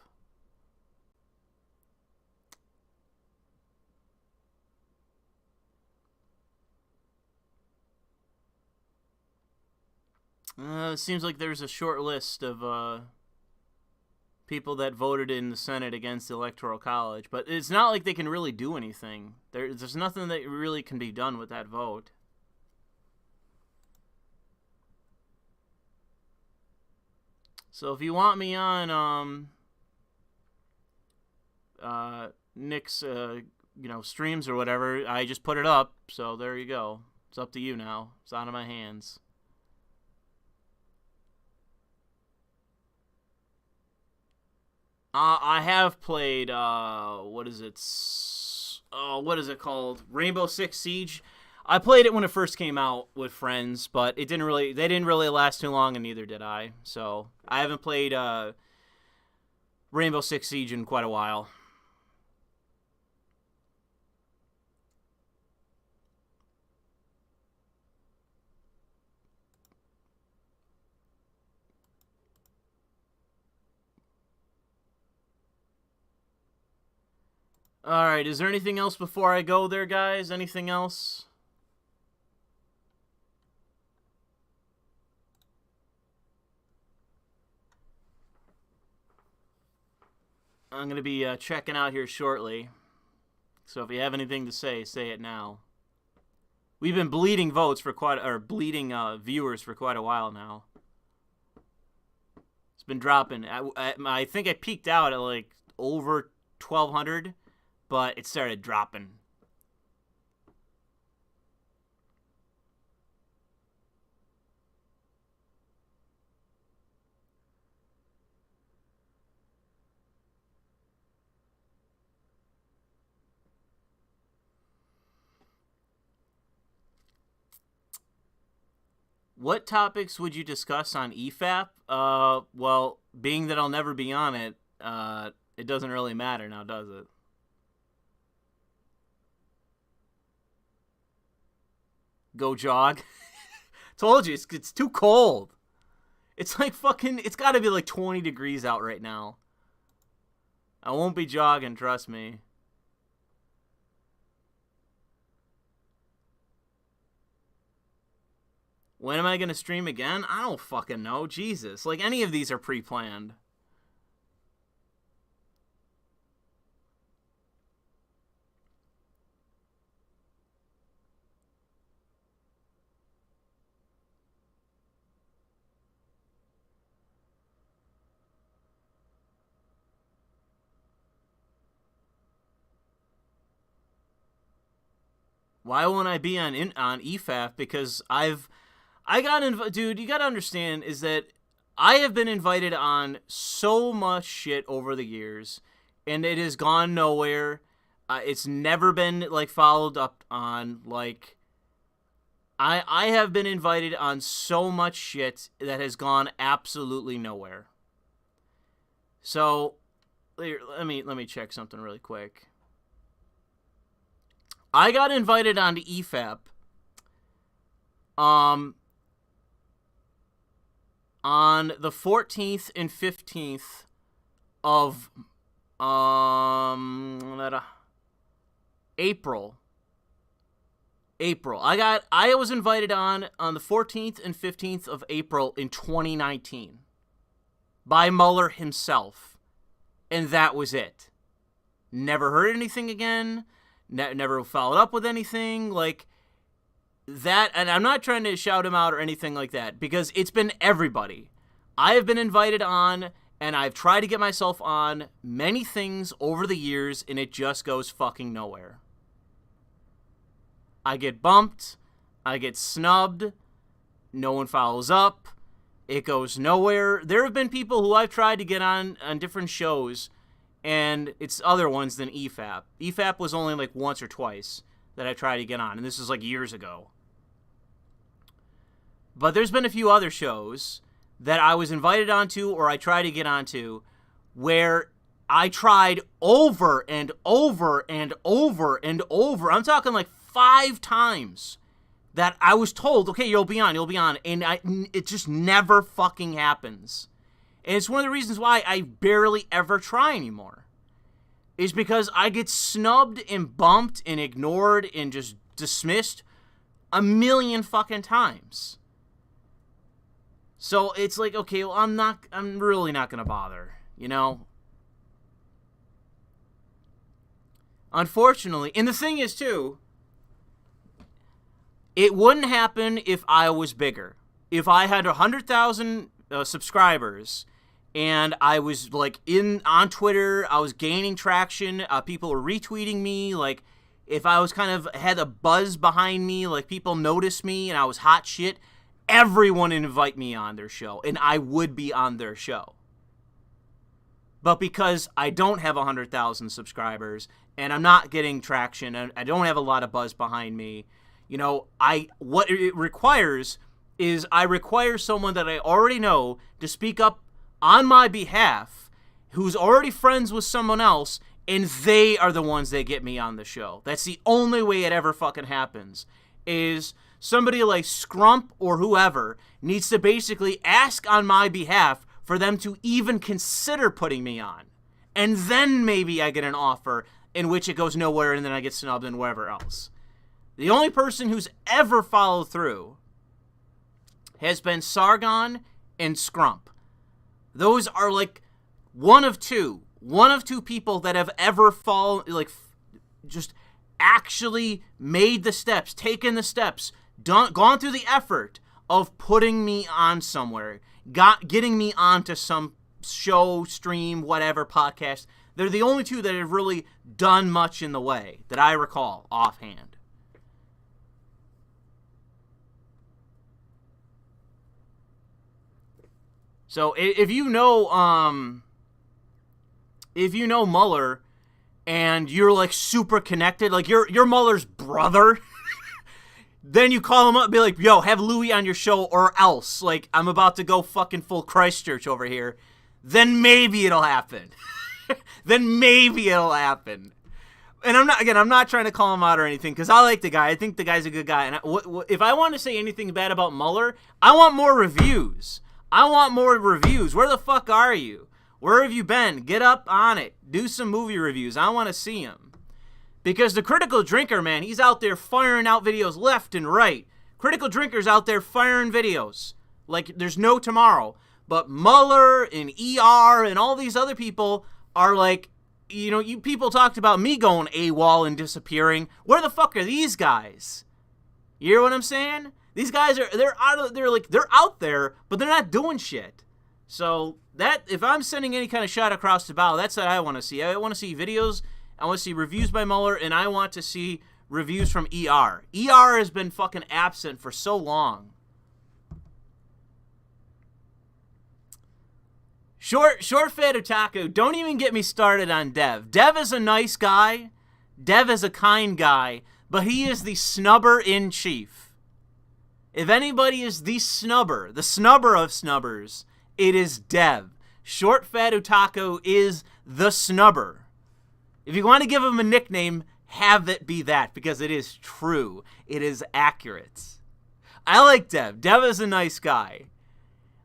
It seems like there's a short list of people that voted in the Senate against the Electoral College, but it's not like they can really do anything. There's nothing that really can be done with that vote. So if you want me on Nick's streams or whatever, I just put it up. So there you go. It's up to you now. It's out of my hands. I have played, what is it called? Rainbow Six Siege. I played it when it first came out with friends, but they didn't really last too long, and neither did I. So, I haven't played, Rainbow Six Siege in quite a while. Alright, is there anything else before I go there, guys? Anything else? I'm going to be checking out here shortly. So if you have anything to say it now. We've been bleeding viewers for quite a while now. It's been dropping. I think I peaked out at like over 1,200. But it started dropping. What topics would you discuss on EFAP? Well, being that I'll never be on it, it doesn't really matter now, does it? Go jog. Told you, it's too cold. It's like it's gotta be like 20 degrees out right now. I won't be jogging, trust me. When am I gonna stream again? I don't fucking know. Jesus. Like, any of these are pre-planned. Why won't I be on EFAP? Because dude, you gotta understand is that I have been invited on so much shit over the years. and it has gone nowhere. It's never been, like, followed up on. Like, I have been invited on so much shit that has gone absolutely nowhere. So, let me check something really quick. I got invited onto EFAP on the 14th and 15th of April. I was invited on the 14th and 15th of April in 2019 by Mueller himself, and that was it. Never heard anything again. Never followed up with anything like that. And I'm not trying to shout him out or anything like that, because it's been everybody. I have been invited on, and I've tried to get myself on many things over the years, and it just goes fucking nowhere. I get bumped. I get snubbed. No one follows up. It goes nowhere. There have been people who I've tried to get on different shows, and it's other ones than EFAP. EFAP was only like once or twice that I tried to get on, and this is like years ago. But there's been a few other shows that I was invited onto or I tried to get onto where I tried over and over and over and over. I'm talking like 5 times that I was told, okay, you'll be on, and it just never fucking happens. And it's one of the reasons why I barely ever try anymore, is because I get snubbed and bumped and ignored and just dismissed a million fucking times. So it's like, okay, well, I'm really not gonna bother, you know? Unfortunately, and the thing is too, it wouldn't happen if I was bigger. If I had 100,000 subscribers and I was like on Twitter, I was gaining traction, people were retweeting me, like if I was kind of had a buzz behind me, like people noticed me and I was hot shit, everyone would invite me on their show and I would be on their show. But because I don't have 100,000 subscribers and I'm not getting traction and I don't have a lot of buzz behind me, you know, what it requires is I require someone that I already know to speak up on my behalf, who's already friends with someone else, and they are the ones that get me on the show. That's the only way it ever fucking happens, is somebody like Scrump or whoever needs to basically ask on my behalf for them to even consider putting me on. And then maybe I get an offer in which it goes nowhere and then I get snubbed and wherever else. The only person who's ever followed through has been Sargon and Scrump. Those are like one of two people that have ever just actually made the steps, taken the steps, gone through the effort of putting me on somewhere, getting me onto some show, stream, whatever, podcast. They're the only two that have really done much in the way that I recall offhand. So if you know Mueller and you're like super connected, like you're Mueller's brother, then you call him up and be like, yo, have Louis on your show or else. Like, I'm about to go fucking full Christchurch over here. Then maybe it'll happen. And I'm not trying to call him out or anything, because I like the guy. I think the guy's a good guy. And if I want to say anything bad about Mueller, I want more reviews. Where the fuck are you? Where have you been? Get up on it. Do some movie reviews. I want to see him. Because the Critical Drinker, man, he's out there firing out videos left and right. Critical Drinker's out there firing videos like there's no tomorrow. But Mueller and ER and all these other people are like, you know, you people talked about me going AWOL and disappearing. Where the fuck are these guys? You hear what I'm saying? These guys they're out there, but they're not doing shit. So that, if I'm sending any kind of shot across the bow, that's what I want to see. I want to see videos, I want to see reviews by Mueller, and I want to see reviews from ER. ER has been fucking absent for so long. Short Fat Otaku, don't even get me started on Dev. Dev is a nice guy. Dev is a kind guy, but he is the snubber-in-chief. If anybody is the snubber of snubbers, it is Dev. Short Fat Otaku is the snubber. If you want to give him a nickname, have it be that, because it is true. It is accurate. I like Dev. Dev is a nice guy.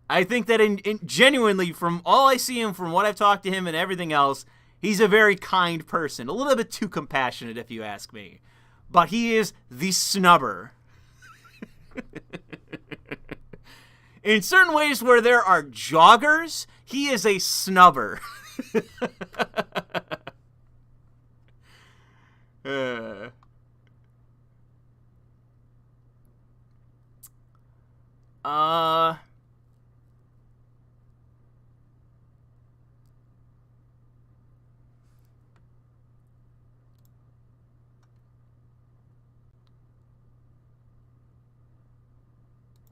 I think that genuinely, from all I see him, from what I've talked to him and everything else, he's a very kind person. A little bit too compassionate, if you ask me. But he is the snubber. In certain ways where there are joggers, he is a snubber.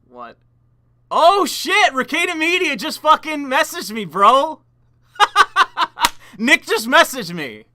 What? Oh shit! Ricada Media just fucking messaged me, bro. Nick just messaged me.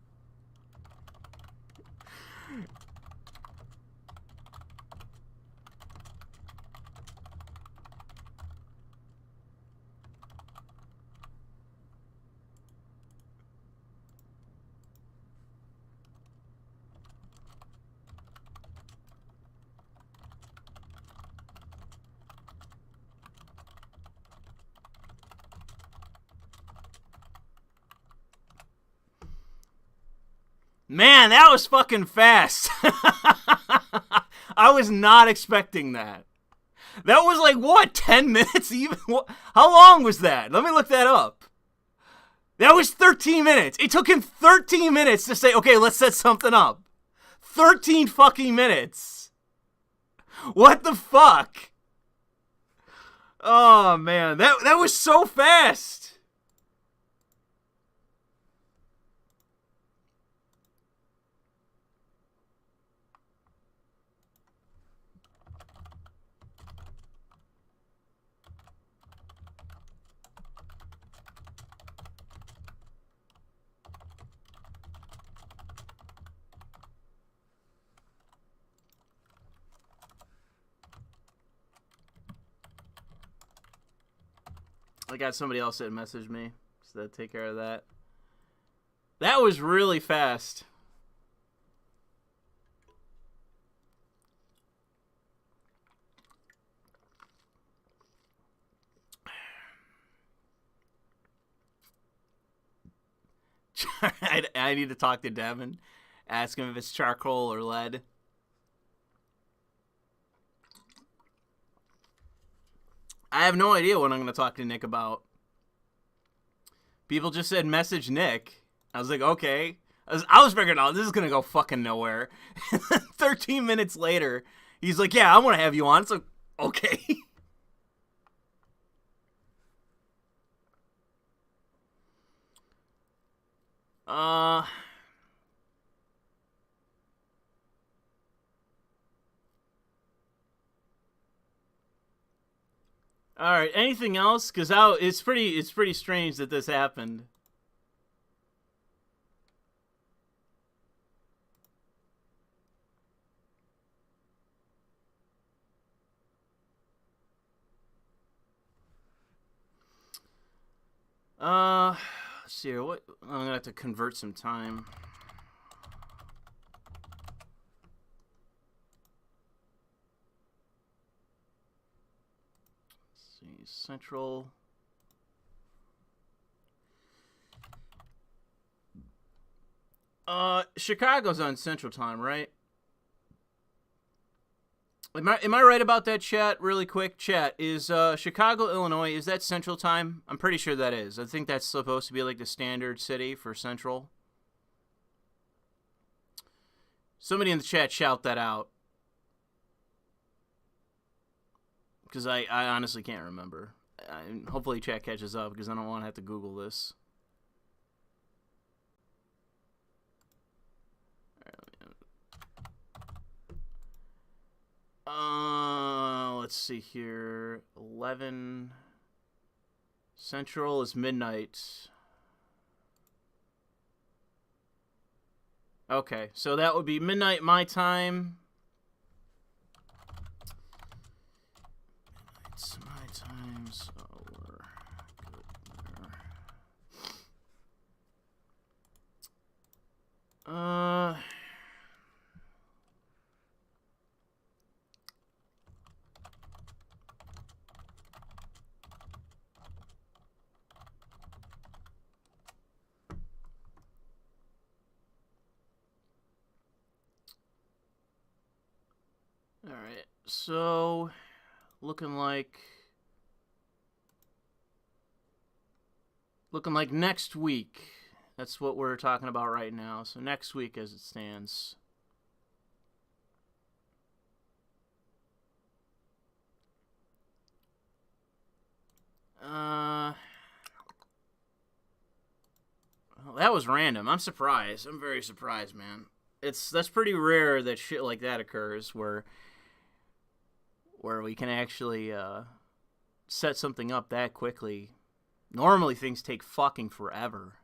Man, that was fucking fast. I was not expecting that. That was like, what, 10 minutes even? How long was that? Let me look that up. That was 13 minutes. It took him 13 minutes to say, okay, let's set something up. 13 fucking minutes. What the fuck? Oh, man. That was so fast. I got somebody else that messaged me, so take care of that. That was really fast. I need to talk to Devin, ask him if it's charcoal or lead. I have no idea what I'm going to talk to Nick about. People just said message Nick. I was like, okay. I was figuring out this is going to go fucking nowhere. 13 minutes later, he's like, yeah, I want to have you on. It's like, okay. All right. Anything else? Because it's pretty strange that this happened. Let's see here. What? I'm gonna have to convert some time. Central. Chicago's on Central Time, right? Am I right about that, chat? Really quick, chat. Is Chicago, Illinois, is that Central Time? I'm pretty sure that is. I think that's supposed to be like the standard city for Central. Somebody in the chat shout that out. Because I honestly can't remember. Hopefully chat catches up because I don't want to have to Google this. Let's see here. 11 Central is midnight. Okay, so that would be midnight my time. Midnight's my time, so we're good there. All right, so looking like next week. That's what we're talking about right now. So next week as it stands. Well, that was random. I'm surprised. I'm very surprised, man. That's pretty rare that shit like that occurs where we can actually set something up that quickly. Normally things take fucking forever.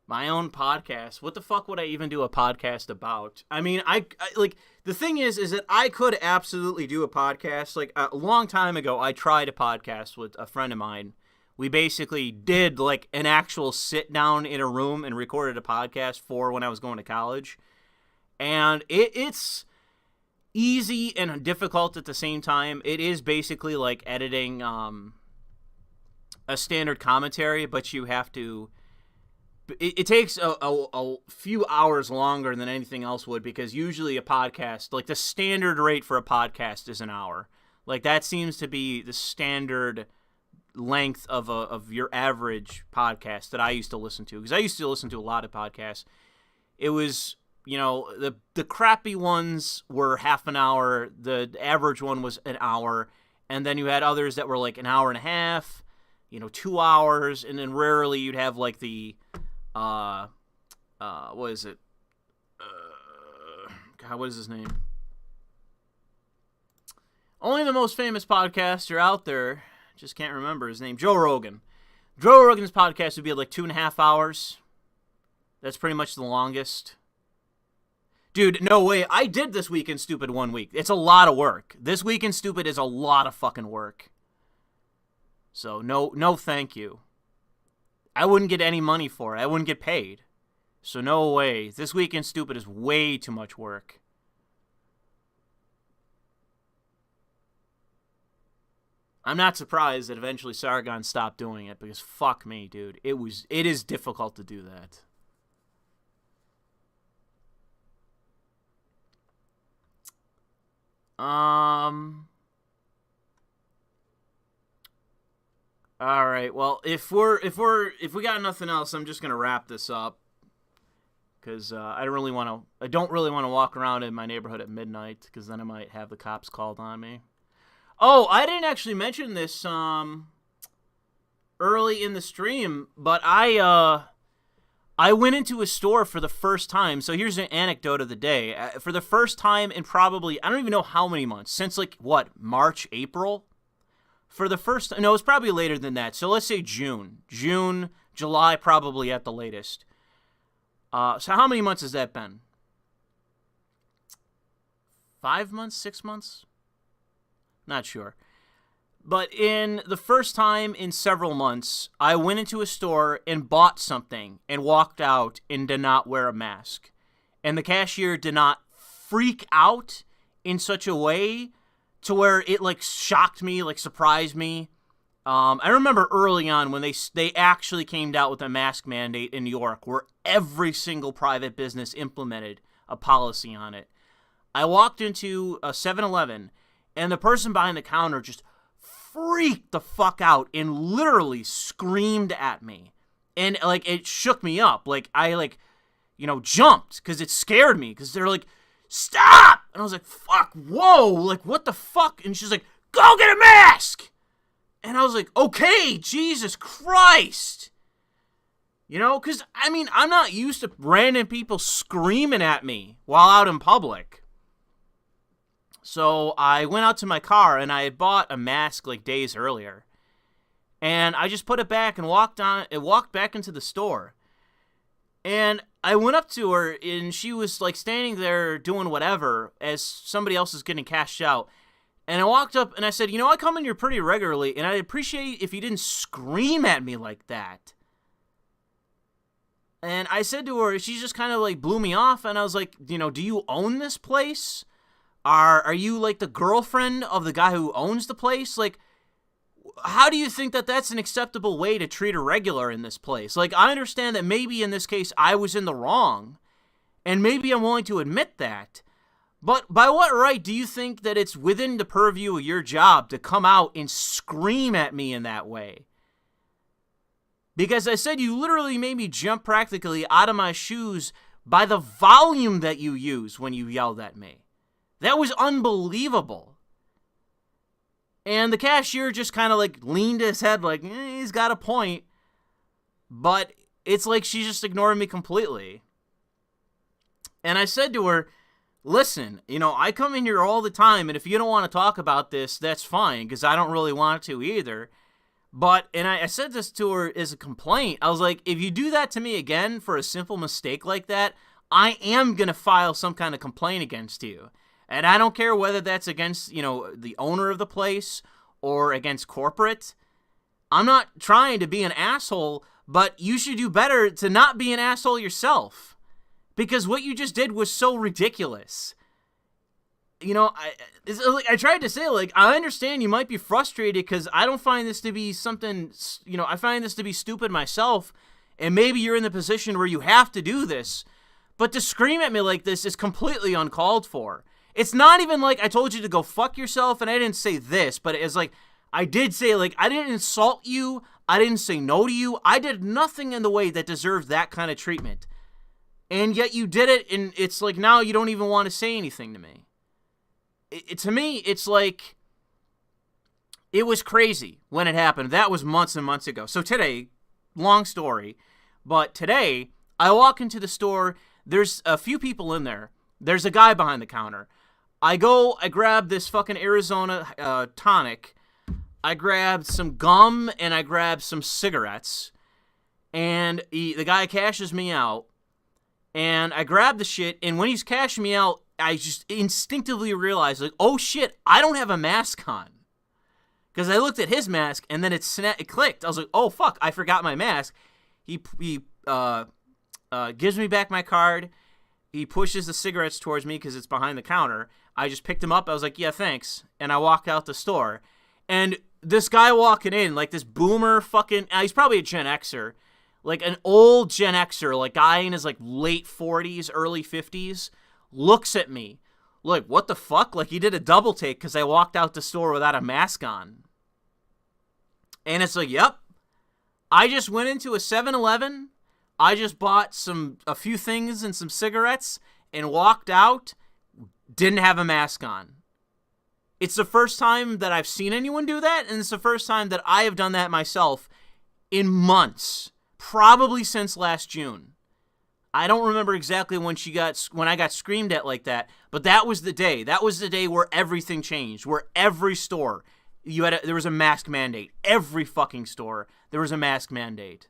My own podcast. What the fuck would I even do a podcast about? I mean, I like, the thing is that I could absolutely do a podcast. Like, a long time ago, I tried a podcast with a friend of mine. We basically did, like, an actual sit-down in a room and recorded a podcast for when I was going to college. And it's easy and difficult at the same time. It is basically like editing a standard commentary, but you have to... It takes a few hours longer than anything else would, because usually a podcast, like the standard rate for a podcast is an hour. Like that seems to be the standard length of your average podcast that I used to listen to, because I used to listen to a lot of podcasts. It was, you know, the crappy ones were half an hour, the average one was an hour, and then you had others that were like an hour and a half, 2 hours, and then rarely you'd have like the what is it? God, what is his name? Only the most famous podcaster out there, just can't remember his name, Joe Rogan. Joe Rogan's podcast would be like 2.5 hours. That's pretty much the longest. Dude, no way. I did This Week in Stupid 1 week. It's a lot of work. This Week in Stupid is a lot of fucking work. So, no thank you. I wouldn't get any money for it. I wouldn't get paid. So no way. This Week in Stupid is way too much work. I'm not surprised that eventually Sargon stopped doing it, because fuck me, dude. It is difficult to do that. All right. Well, if we got nothing else, I'm just gonna wrap this up, because I don't really want to walk around in my neighborhood at midnight, because then I might have the cops called on me. Oh, I didn't actually mention this early in the stream, but I went into a store for the first time. So here's an anecdote of the day. For the first time in probably, I don't even know how many months, since like March, April. For the first, no, it's probably later than that. So let's say June, July, probably at the latest. So how many months has that been? 5 months, 6 months? Not sure. But in the first time in several months, I went into a store and bought something and walked out and did not wear a mask. And the cashier did not freak out in such a way to where it like shocked me, like surprised me. I remember early on when they actually came out with a mask mandate in New York, where every single private business implemented a policy on it. I walked into a 7-Eleven, and the person behind the counter just freaked the fuck out and literally screamed at me. And like it shook me up. Like I jumped because it scared me, because they're like, "Stop!" And I was like, "Fuck, whoa, like what the fuck?" And she's like, "Go get a mask!" And I was like, "Okay, Jesus Christ." Because, I mean, I'm not used to random people screaming at me while out in public. So I went out to my car, and I had bought a mask like days earlier. And I just put it back and walked back into the store. And I went up to her, and she was like standing there doing whatever as somebody else is getting cashed out. And I walked up and I said, I come in here pretty regularly, and I'd appreciate if you didn't scream at me like that. And I said to her, she just kind of like blew me off, and I was like, do you own this place? Are you like the girlfriend of the guy who owns the place? Like, how do you think that that's an acceptable way to treat a regular in this place? Like, I understand that maybe in this case I was in the wrong, and maybe I'm willing to admit that. But by what right do you think that it's within the purview of your job to come out and scream at me in that way? Because I said you literally made me jump practically out of my shoes by the volume that you use when you yelled at me. That was unbelievable. And the cashier just kind of like leaned his head like, he's got a point. But it's like she just ignored me completely. And I said to her, listen, I come in here all the time, and if you don't want to talk about this, that's fine, because I don't really want to either. And I said this to her as a complaint. I was like, if you do that to me again for a simple mistake like that, I am going to file some kind of complaint against you. And I don't care whether that's against, the owner of the place or against corporate. I'm not trying to be an asshole, but you should do better to not be an asshole yourself. Because what you just did was so ridiculous. I tried to say, like, I understand you might be frustrated because I don't find this to be something, I find this to be stupid myself. And maybe you're in the position where you have to do this. But to scream at me like this is completely uncalled for. It's not even like I told you to go fuck yourself, and I didn't say this, but it's like, I did say, like, I didn't insult you, I didn't say no to you, I did nothing in the way that deserved that kind of treatment. And yet you did it, and it's like, now you don't even want to say anything to me. To me, it's like, it was crazy when it happened. That was months and months ago. So today, long story, but today, I walk into the store, there's a few people in there, there's a guy behind the counter. I grab this fucking Arizona tonic. I grabbed some gum and I grabbed some cigarettes. And the guy cashes me out. And I grab the shit. And when he's cashing me out, I just instinctively realized, like, oh shit, I don't have a mask on. Because I looked at his mask and then it clicked. I was like, oh fuck, I forgot my mask. He gives me back my card. He pushes the cigarettes towards me because it's behind the counter. I just picked him up. I was like, yeah, thanks. And I walked out the store. And this guy walking in, like this boomer fucking, he's probably a Gen Xer. Like an old Gen Xer, like guy in his like late 40s, early 50s, looks at me. Like, what the fuck? Like he did a double take because I walked out the store without a mask on. And it's like, yep. I just went into a 7-Eleven. I just bought a few things and some cigarettes and walked out, didn't have a mask on. It's the first time that I've seen anyone do that, and it's the first time that I have done that myself in months, probably since last June. I don't remember exactly when I got screamed at like that, but that was the day. That was the day where everything changed, where every store, there was a mask mandate. Every fucking store, there was a mask mandate.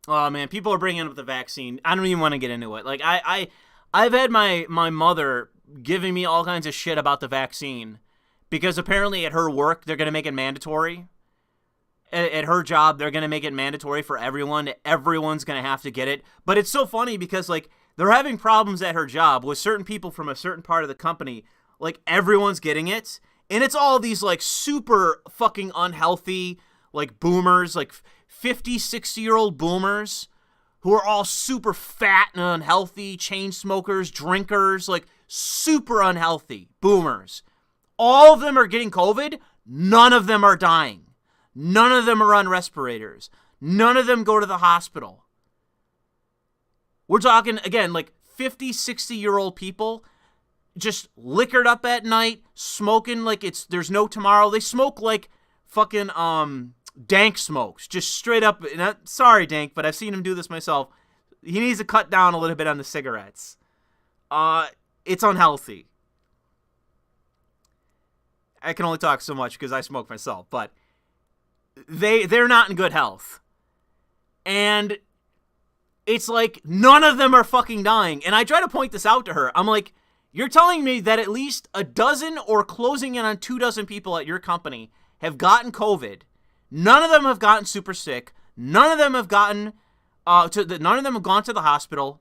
Oh man, people are bringing up the vaccine. I don't even want to get into it. Like I've had my mother giving me all kinds of shit about the vaccine because apparently at her work they're gonna make it mandatory. At her job they're gonna make it mandatory for everyone. Everyone's gonna have to get it. But it's so funny because like they're having problems at her job with certain people from a certain part of the company. Like everyone's getting it, and it's all these like super fucking unhealthy like boomers, like 50, 60-year-old boomers who are all super fat and unhealthy, chain smokers, drinkers, like super unhealthy boomers. All of them are getting COVID. None of them are dying. None of them are on respirators. None of them go to the hospital. We're talking, again, like 50, 60-year-old people just liquored up at night, smoking like there's no tomorrow. They smoke like fucking, Dank smokes. Just straight up. Sorry, Dank, but I've seen him do this myself. He needs to cut down a little bit on the cigarettes. It's unhealthy. I can only talk so much because I smoke myself, but they're not in good health. And it's like none of them are fucking dying. And I try to point this out to her. I'm like, you're telling me that at least a dozen or closing in on 24 people at your company have gotten COVID. None of them have gotten super sick. None of them have gotten none of them have gone to the hospital.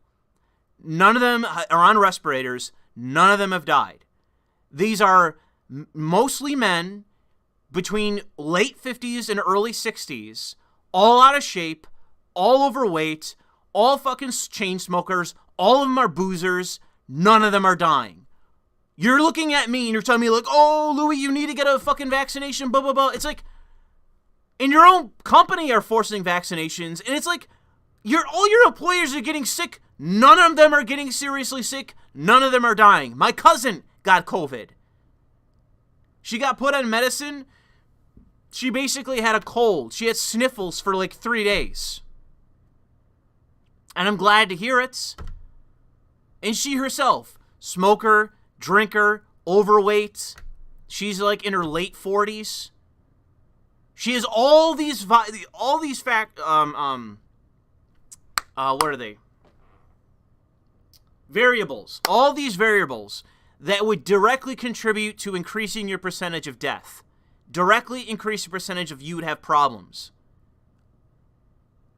None of them are on respirators. None of them have died. These are mostly men between late 50s and early 60s, all out of shape, all overweight, all fucking chain smokers. All of them are boozers. None of them are dying. You're looking at me and you're telling me like, oh, Louis, you need to get a fucking vaccination, blah, blah, blah. It's like, and your own company are forcing vaccinations, and it's like, all your employers are getting sick. None of them are getting seriously sick. None of them are dying. My cousin got COVID. She got put on medicine. She basically had a cold. She had sniffles for like 3 days. And I'm glad to hear it. And she herself, smoker, drinker, overweight. She's like in her late 40s. She has all these what are they? Variables. All these variables that would directly contribute to increasing your percentage of death. Directly increase the percentage of you would have problems.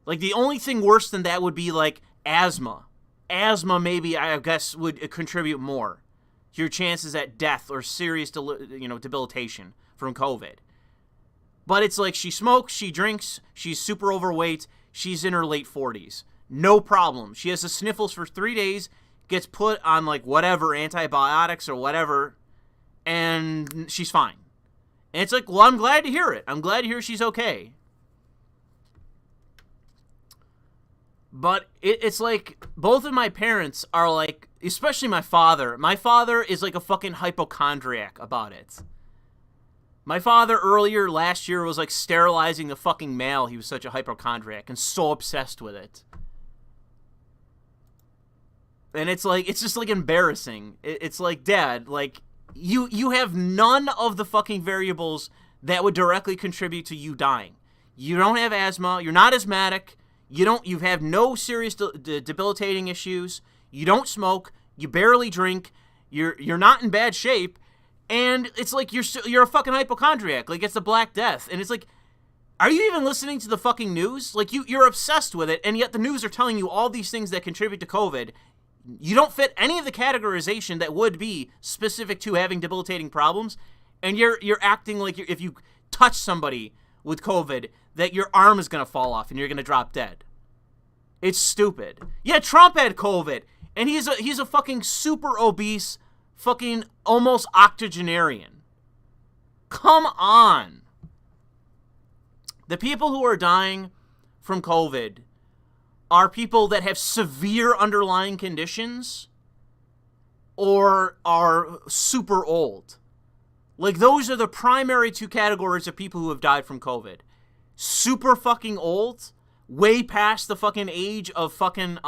Like, the only thing worse than that would be, like, asthma. Asthma, maybe, I guess, would contribute more to your chances at death or serious, debilitation from COVID. But it's like, she smokes, she drinks, she's super overweight, she's in her late 40s. No problem. She has the sniffles for 3 days, gets put on, like, whatever, antibiotics or whatever, and she's fine. And it's like, well, I'm glad to hear it. I'm glad to hear she's okay. But it's like, both of my parents are like, especially my father. My father is like a fucking hypochondriac about it. My father earlier last year was like sterilizing the fucking mail. He was such a hypochondriac and so obsessed with it. And it's like, it's just like embarrassing. It's like, Dad, like, you have none of the fucking variables that would directly contribute to you dying. You don't have asthma. You're not asthmatic. You have no serious debilitating issues. You don't smoke. You barely drink. You're not in bad shape. And it's like you're a fucking hypochondriac. Like, it's the Black Death. And it's like, are you even listening to the fucking news? Like, you're obsessed with it, and yet the news are telling you all these things that contribute to COVID. You don't fit any of the categorization that would be specific to having debilitating problems, and you're acting like if you touch somebody with COVID, that your arm is going to fall off and you're going to drop dead. It's stupid. Yeah, Trump had COVID, and he's a fucking super obese, fucking almost octogenarian. Come on. The people who are dying from COVID are people that have severe underlying conditions or are super old. Like, those are the primary two categories of people who have died from COVID. Super fucking old, way past the fucking age of fucking,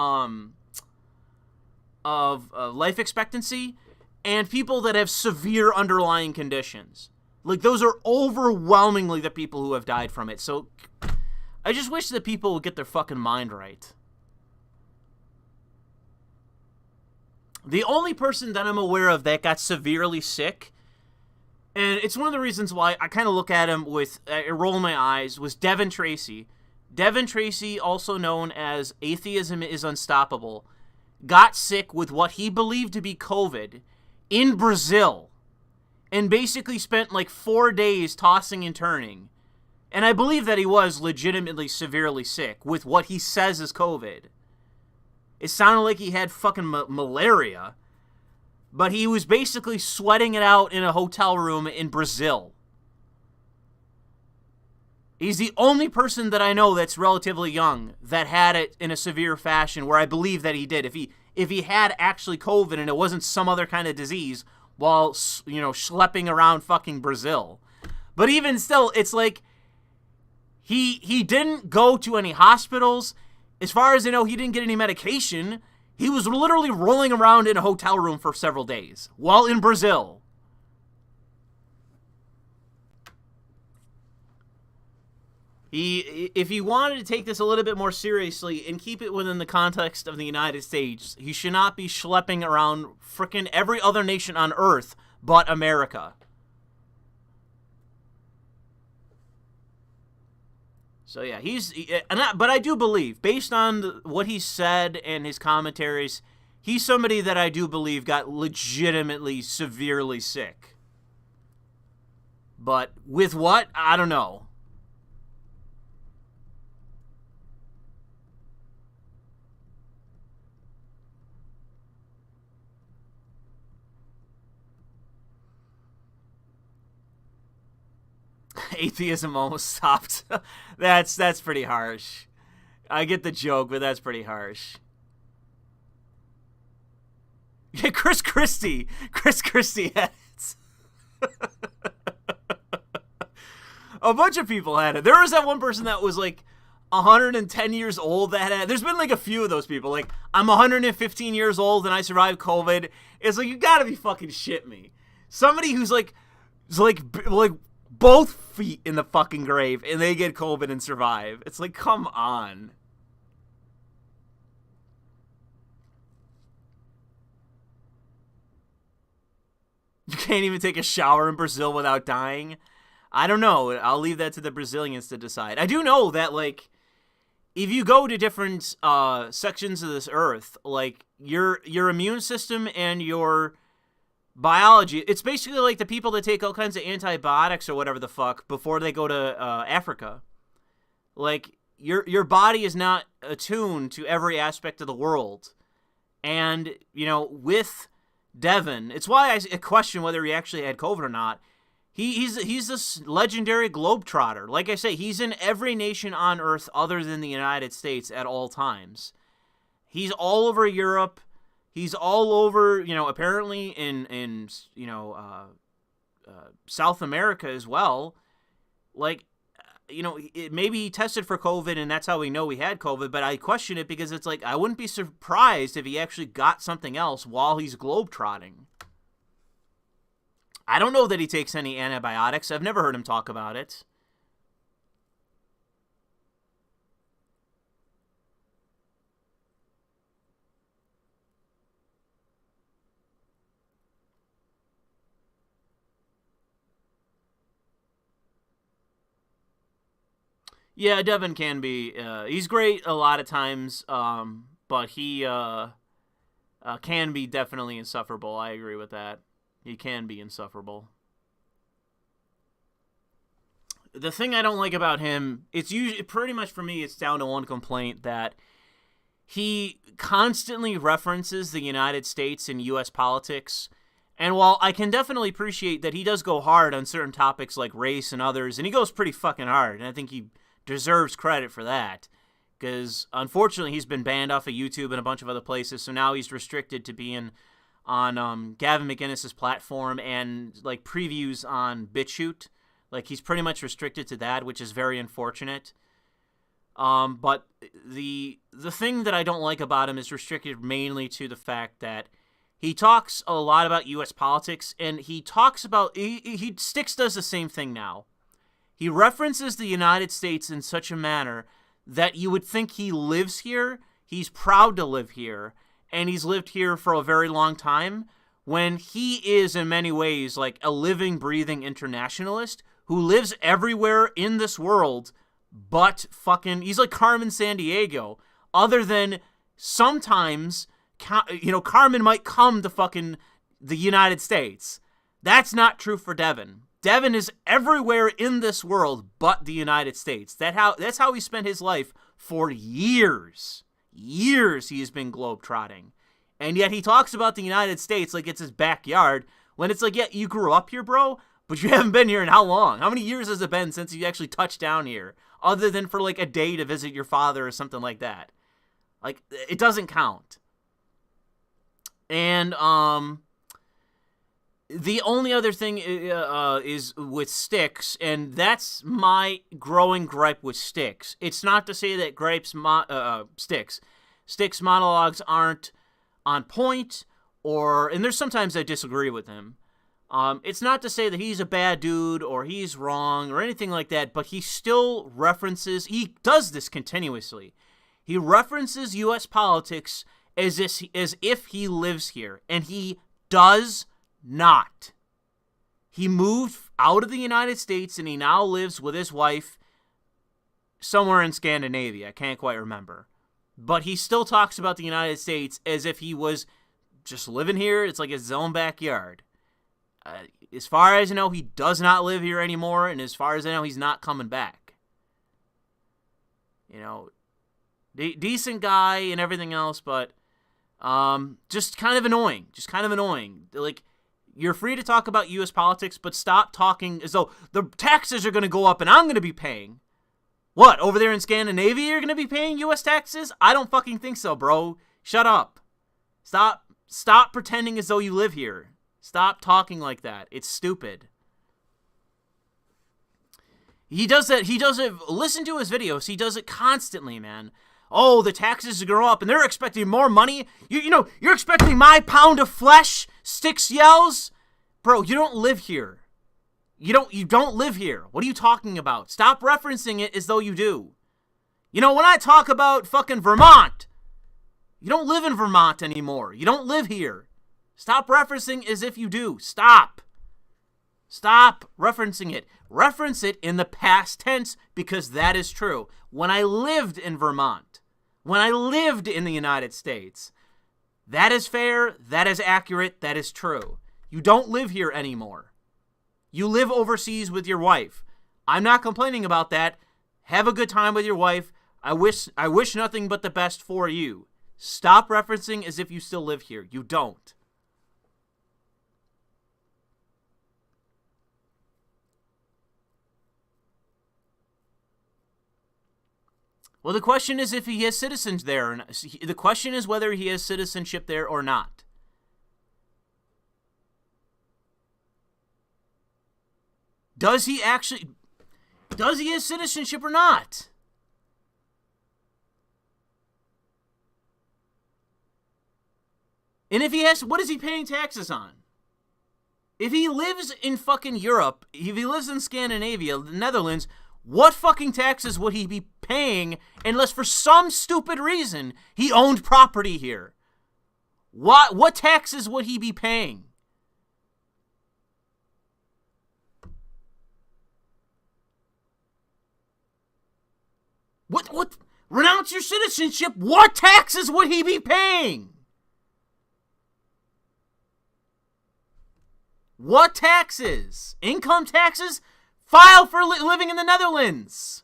life expectancy, and people that have severe underlying conditions. Like, those are overwhelmingly the people who have died from it. So, I just wish that people would get their fucking mind right. The only person that I'm aware of that got severely sick, and it's one of the reasons why I kind of look at him with a roll in my eyes, was Devin Tracy. Devin Tracy, also known as Atheism is Unstoppable, got sick with what he believed to be COVID in Brazil and basically spent like 4 days tossing and turning. And I believe that he was legitimately severely sick with what he says is COVID. It sounded like he had fucking malaria, but he was basically sweating it out in a hotel room in Brazil. He's the only person that I know that's relatively young that had it in a severe fashion, where I believe that he did. If he had actually COVID and it wasn't some other kind of disease while, schlepping around fucking Brazil. But even still, it's like, He didn't go to any hospitals. As far as I know, he didn't get any medication. He was literally rolling around in a hotel room for several days while in Brazil. If he wanted to take this a little bit more seriously and keep it within the context of the United States, he should not be schlepping around frickin' every other nation on Earth but America. So yeah, but I do believe, based on what he said and his commentaries, he's somebody that I do believe got legitimately severely sick. But with what? I don't know. Atheism almost stopped. That's pretty harsh. I get the joke, but that's pretty harsh. Yeah, Chris Christie had it. A bunch of people had it. There was that one person that was like 110 years old that had it. There's been like a few of those people. Like, I'm 115 years old and I survived COVID. It's like, you gotta be fucking shit me. Somebody who's like both feet in the fucking grave and they get COVID and survive. It's like, come on. You can't even take a shower in Brazil without dying. I don't know. I'll leave that to the Brazilians to decide. I do know that, like, if you go to different sections of this earth, like, your immune system and your biology, it's basically like the people that take all kinds of antibiotics or whatever the fuck before they go to Africa. Like, your body is not attuned to every aspect of the world. And, you know, with Devin, it's why I question whether he actually had COVID or not. He's this legendary globetrotter. Like I say, he's in every nation on Earth other than the United States at all times. He's all over Europe. He's all over, you know, apparently in you know, South America as well. Like, you know, maybe he tested for COVID and that's how we know he had COVID, but I question it because it's like, I wouldn't be surprised if he actually got something else while he's globetrotting. I don't know that he takes any antibiotics. I've never heard him talk about it. Yeah, Devin can be. He's great a lot of times, but he can be definitely insufferable. I agree with that. He can be insufferable. The thing I don't like about him, it's usually pretty much for me, it's down to one complaint that he constantly references the United States and U.S. politics. And while I can definitely appreciate that he does go hard on certain topics like race and others, and he goes pretty fucking hard, and I think he deserves credit for that, because unfortunately he's been banned off of YouTube and a bunch of other places, so now he's restricted to being on Gavin McInnes's platform and like previews on BitChute. Like, he's pretty much restricted to that, which is very unfortunate. But the thing that I don't like about him is restricted mainly to the fact that he talks a lot about U.S. politics, and he talks about Styx does the same thing now. He references the United States in such a manner that you would think he lives here, he's proud to live here, and he's lived here for a very long time, when he is in many ways like a living, breathing internationalist who lives everywhere in this world, but fucking, he's like Carmen Sandiego, other than sometimes, you know, Carmen might come to fucking the United States. That's not true for Devin. Devin is everywhere in this world but the United States. That's how he spent his life for years. Years he has been globetrotting. And yet he talks about the United States like it's his backyard, when it's like, yeah, you grew up here, bro, but you haven't been here in how long? How many years has it been since you actually touched down here? Other than for like a day to visit your father or something like that. Like, it doesn't count. And, The only other thing is with Styx, and that's my growing gripe with Styx. It's not to say that Styx monologues aren't on point, and there's sometimes I disagree with him. It's not to say that he's a bad dude or he's wrong or anything like that, but he still references, he does this continuously. He references U.S. politics as if he lives here, and he does not. He moved out of the United States and he now lives with his wife somewhere in Scandinavia. I can't quite remember. But he still talks about the United States as if he was just living here. It's like his own backyard. As far as I know, he does not live here anymore, and as far as I know, he's not coming back. You know, decent guy and everything else, but just kind of annoying. Like, you're free to talk about U.S. politics, but stop talking as though the taxes are going to go up and I'm going to be paying. What, over there in Scandinavia you're going to be paying U.S. taxes? I don't fucking think so, bro. Shut up. Stop pretending as though you live here. Stop talking like that. It's stupid. He does that. Listen to his videos. He does it constantly, man. Oh, the taxes are going up, and they're expecting more money. You're expecting my pound of flesh? Styx yells. Bro, you don't live here. You don't live here. What are you talking about? Stop referencing it as though you do. When I talk about fucking Vermont, you don't live in Vermont anymore. You don't live here. Stop referencing as if you do. Stop referencing it. Reference it in the past tense, because that is true. When I lived in Vermont, when I lived in the United States, that is fair, that is accurate, that is true. You don't live here anymore. You live overseas with your wife. I'm not complaining about that. Have a good time with your wife. I wish nothing but the best for you. Stop referencing as if you still live here. You don't. Well, the question is if he has citizens there. The question is whether he has citizenship there or not. Does he have citizenship or not? And if he has, what is he paying taxes on? If he lives in fucking Europe, if he lives in Scandinavia, the Netherlands, what fucking taxes would he be paying unless for some stupid reason he owned property here? What taxes would he be paying? What? Renounce your citizenship. What taxes would he be paying? What taxes? Income taxes? File for living in the Netherlands.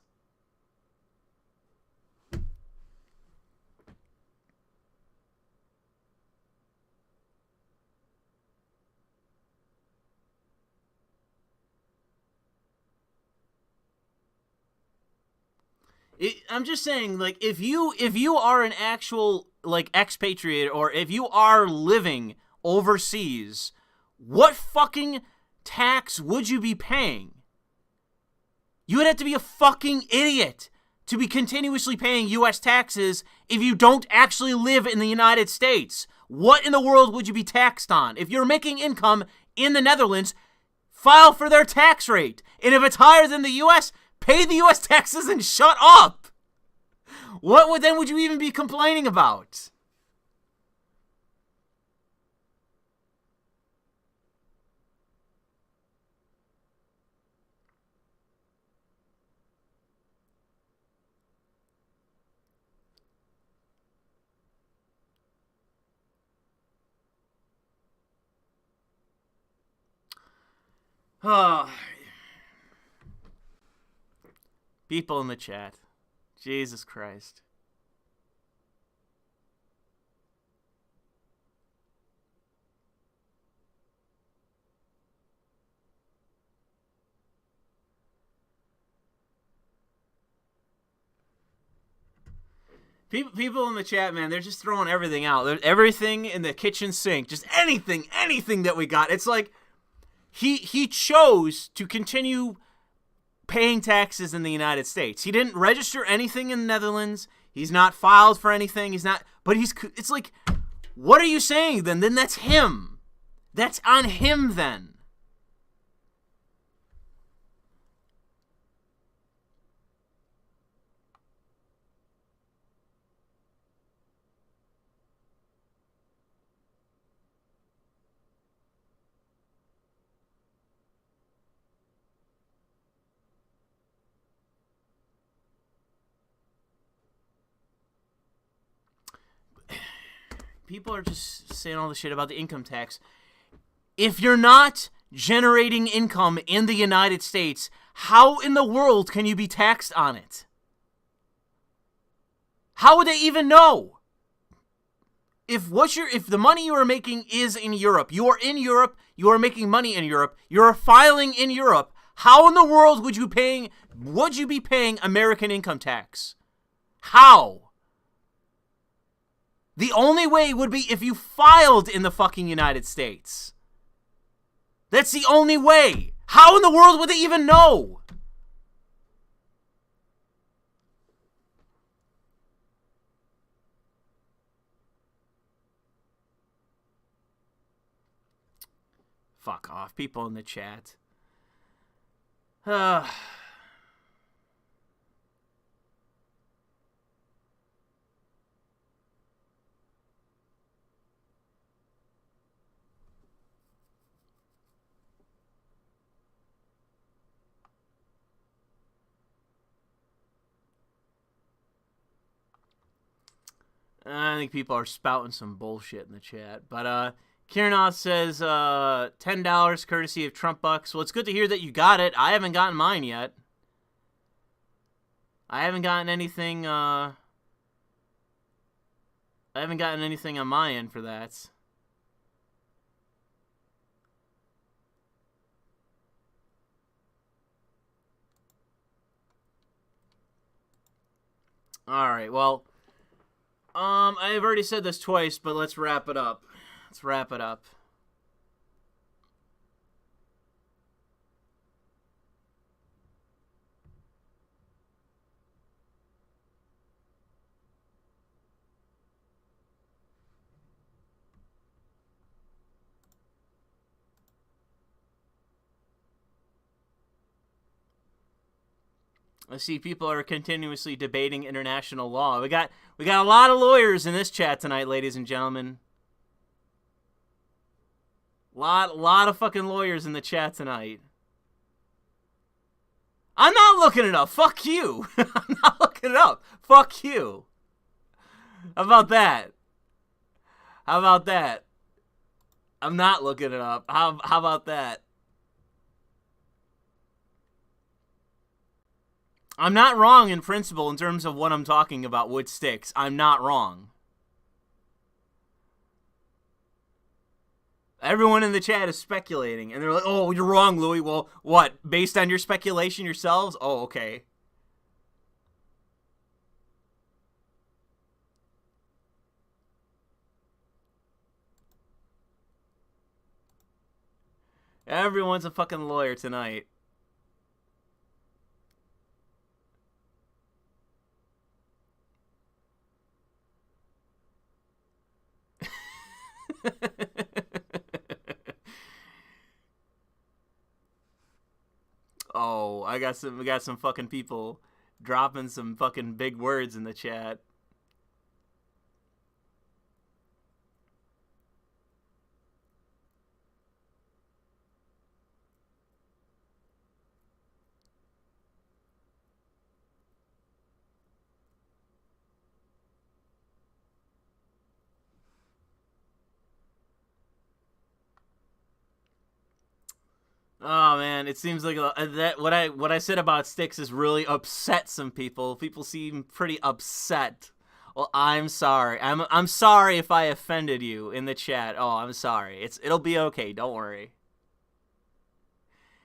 I'm just saying, like, if you are an actual, like, expatriate, or if you are living overseas, what fucking tax would you be paying? You would have to be a fucking idiot to be continuously paying U.S. taxes if you don't actually live in the United States. What in the world would you be taxed on? If you're making income in the Netherlands, file for their tax rate. And if it's higher than the U.S., pay the U.S. taxes and shut up. What would you even be complaining about? People in the chat. Jesus Christ. People in the chat, man, they're just throwing everything out. Everything in the kitchen sink. Just anything that we got. It's like, He chose to continue paying taxes in the United States. He didn't register anything in the Netherlands. He's not filed for anything. He's not, but it's like, what are you saying then? Then that's him. That's on him then. People are just saying all the shit about the income tax. If you're not generating income in the United States, how in the world can you be taxed on it? How would they even know? If the money you are making is in Europe, you are in Europe, you are making money in Europe, you are filing in Europe, how in the world would you be paying American income tax? How? The only way would be if you filed in the fucking United States. That's the only way. How in the world would they even know? Fuck off, people in the chat. I think people are spouting some bullshit in the chat. But Kiernoth says $10 courtesy of Trump Bucks. Well, it's good to hear that you got it. I haven't gotten mine yet. I haven't gotten anything on my end for that. All right, well, I've already said this twice, but let's wrap it up. I see people are continuously debating international law. We got a lot of lawyers in this chat tonight, ladies and gentlemen. Lot of fucking lawyers in the chat tonight. I'm not looking it up. Fuck you. I'm not looking it up. Fuck you. How about that? I'm not looking it up. How about that? I'm not wrong in principle in terms of what I'm talking about with sticks. I'm not wrong. Everyone in the chat is speculating, and they're like, oh, you're wrong, Louis. Well, what? Based on your speculation yourselves? Oh, okay. Everyone's a fucking lawyer tonight. Oh, we got some fucking people dropping some fucking big words in the chat. Oh man, it seems like that what I said about sticks has really upset some people. People seem pretty upset. Well, I'm sorry. I'm sorry if I offended you in the chat. Oh, I'm sorry. It'll be okay. Don't worry.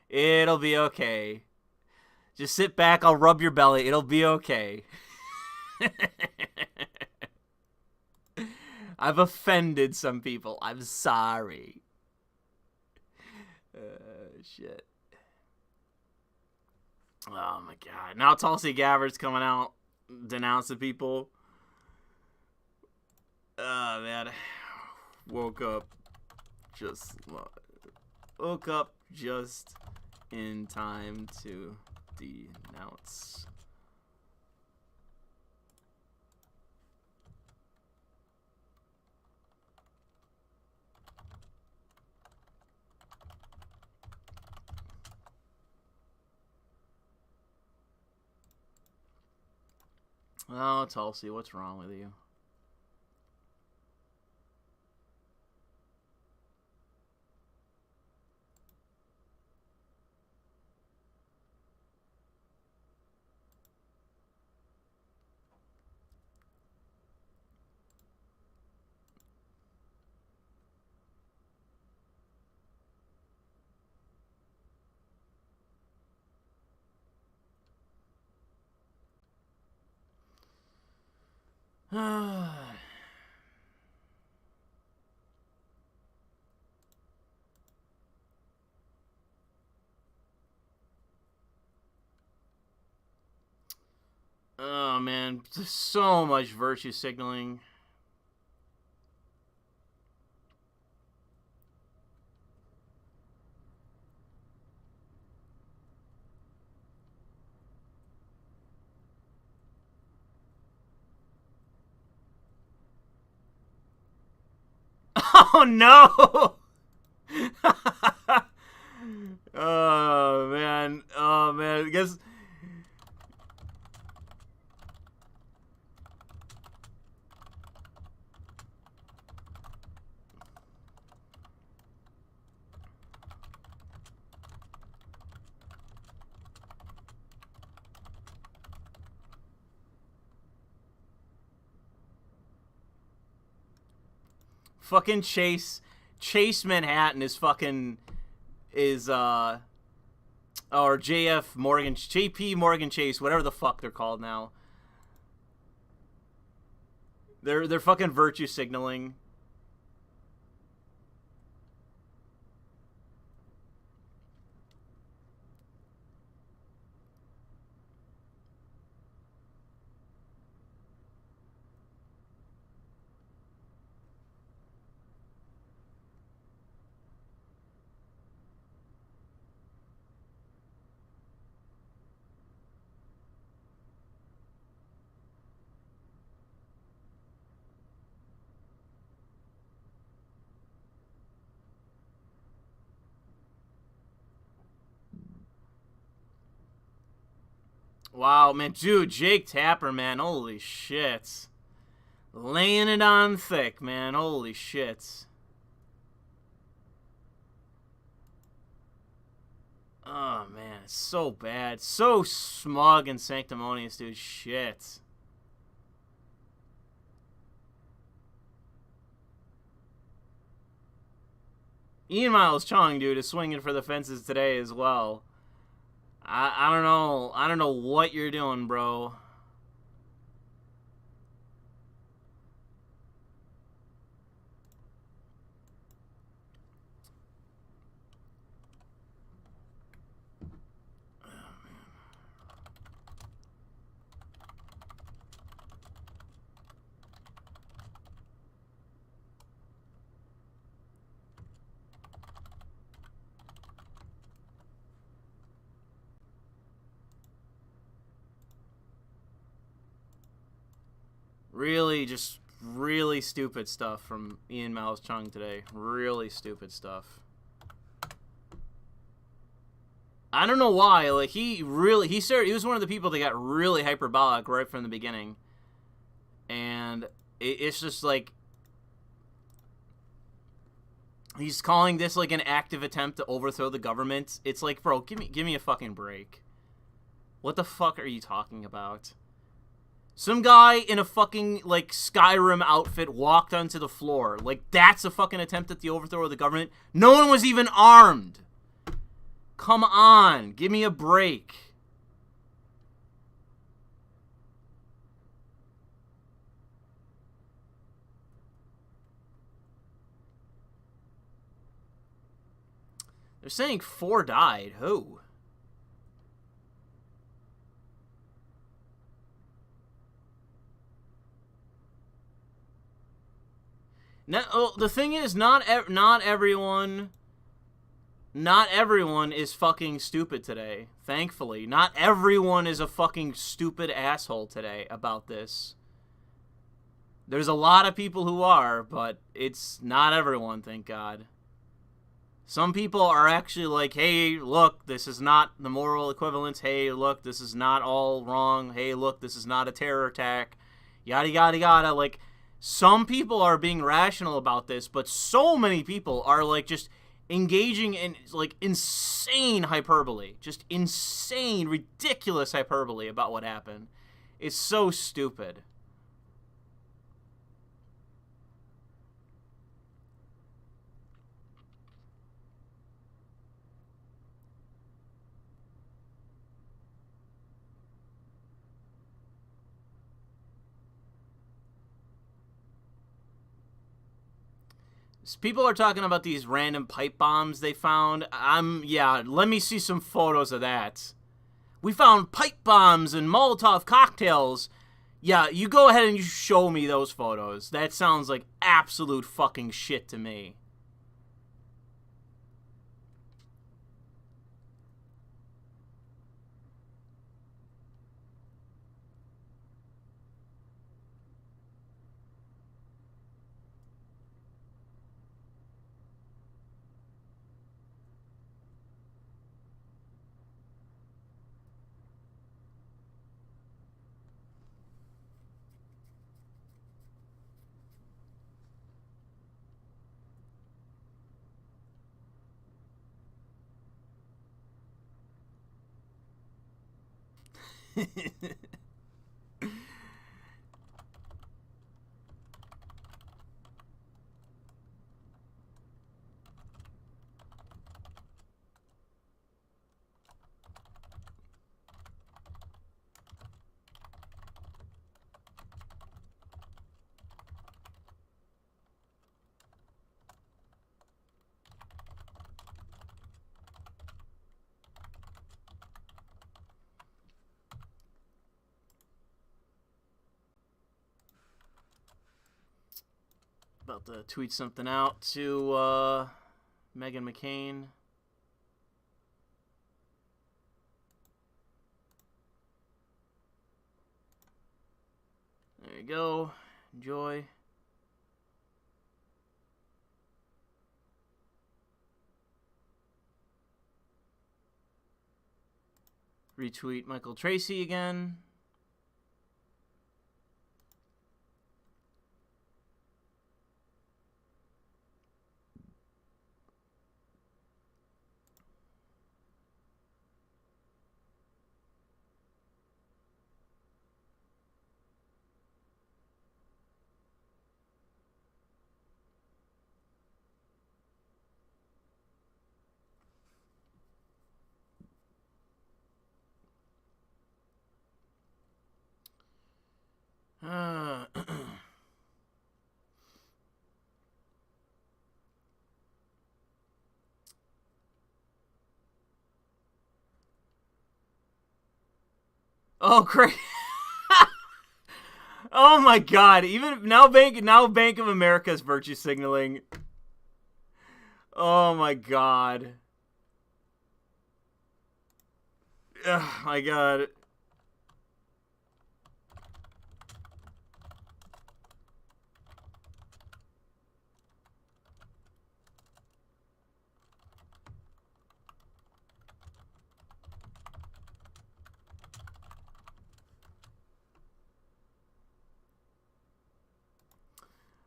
It'll be okay. Just sit back. I'll rub your belly. It'll be okay. I've offended some people. I'm sorry. Shit. Oh my god. Now Tulsi Gabbard's coming out denouncing people. Oh man. Woke up just in time to denounce. Oh, Tulsi, what's wrong with you? Oh man, just so much virtue signaling. Oh no! Oh man, I guess. Fucking Chase Manhattan is fucking or JP Morgan Chase, whatever the fuck they're called now. They're fucking virtue signaling. Wow, man, dude, Jake Tapper, man, holy shit. Laying it on thick, man, holy shit. Oh, man, it's so bad. So smug and sanctimonious, dude, shit. Ian Miles Chung, dude, is swinging for the fences today as well. I don't know. I don't know what you're doing, bro. Really stupid stuff from Ian Miles Chung today. Really stupid stuff. I don't know why. Like, he was one of the people that got really hyperbolic right from the beginning. And it's just like, he's calling this like an active attempt to overthrow the government. It's like, bro, give me a fucking break. What the fuck are you talking about? Some guy in a fucking, like, Skyrim outfit walked onto the floor. Like, that's a fucking attempt at the overthrow of the government? No one was even armed! Come on, give me a break. They're saying 4 died. Who? No, the thing is, not everyone is fucking stupid today. Thankfully, not everyone is a fucking stupid asshole today about this. There's a lot of people who are, but it's not everyone, thank God. Some people are actually like, hey, look, this is not the moral equivalence. Hey, look, this is not all wrong. Hey, look, this is not a terror attack. Yada, yada, yada. Like, some people are being rational about this, but so many people are, like, just engaging in, like, insane hyperbole. Just insane, ridiculous hyperbole about what happened. It's so stupid. People are talking about these random pipe bombs they found. Yeah, let me see some photos of that. We found pipe bombs and Molotov cocktails. Yeah, you go ahead and you show me those photos. That sounds like absolute fucking shit to me. About to tweet something out to Meghan McCain. There you go. Enjoy. Retweet Michael Tracy again. Oh, great. Oh my God! Even now, Bank of America is virtue signaling. Oh my God! Oh my God!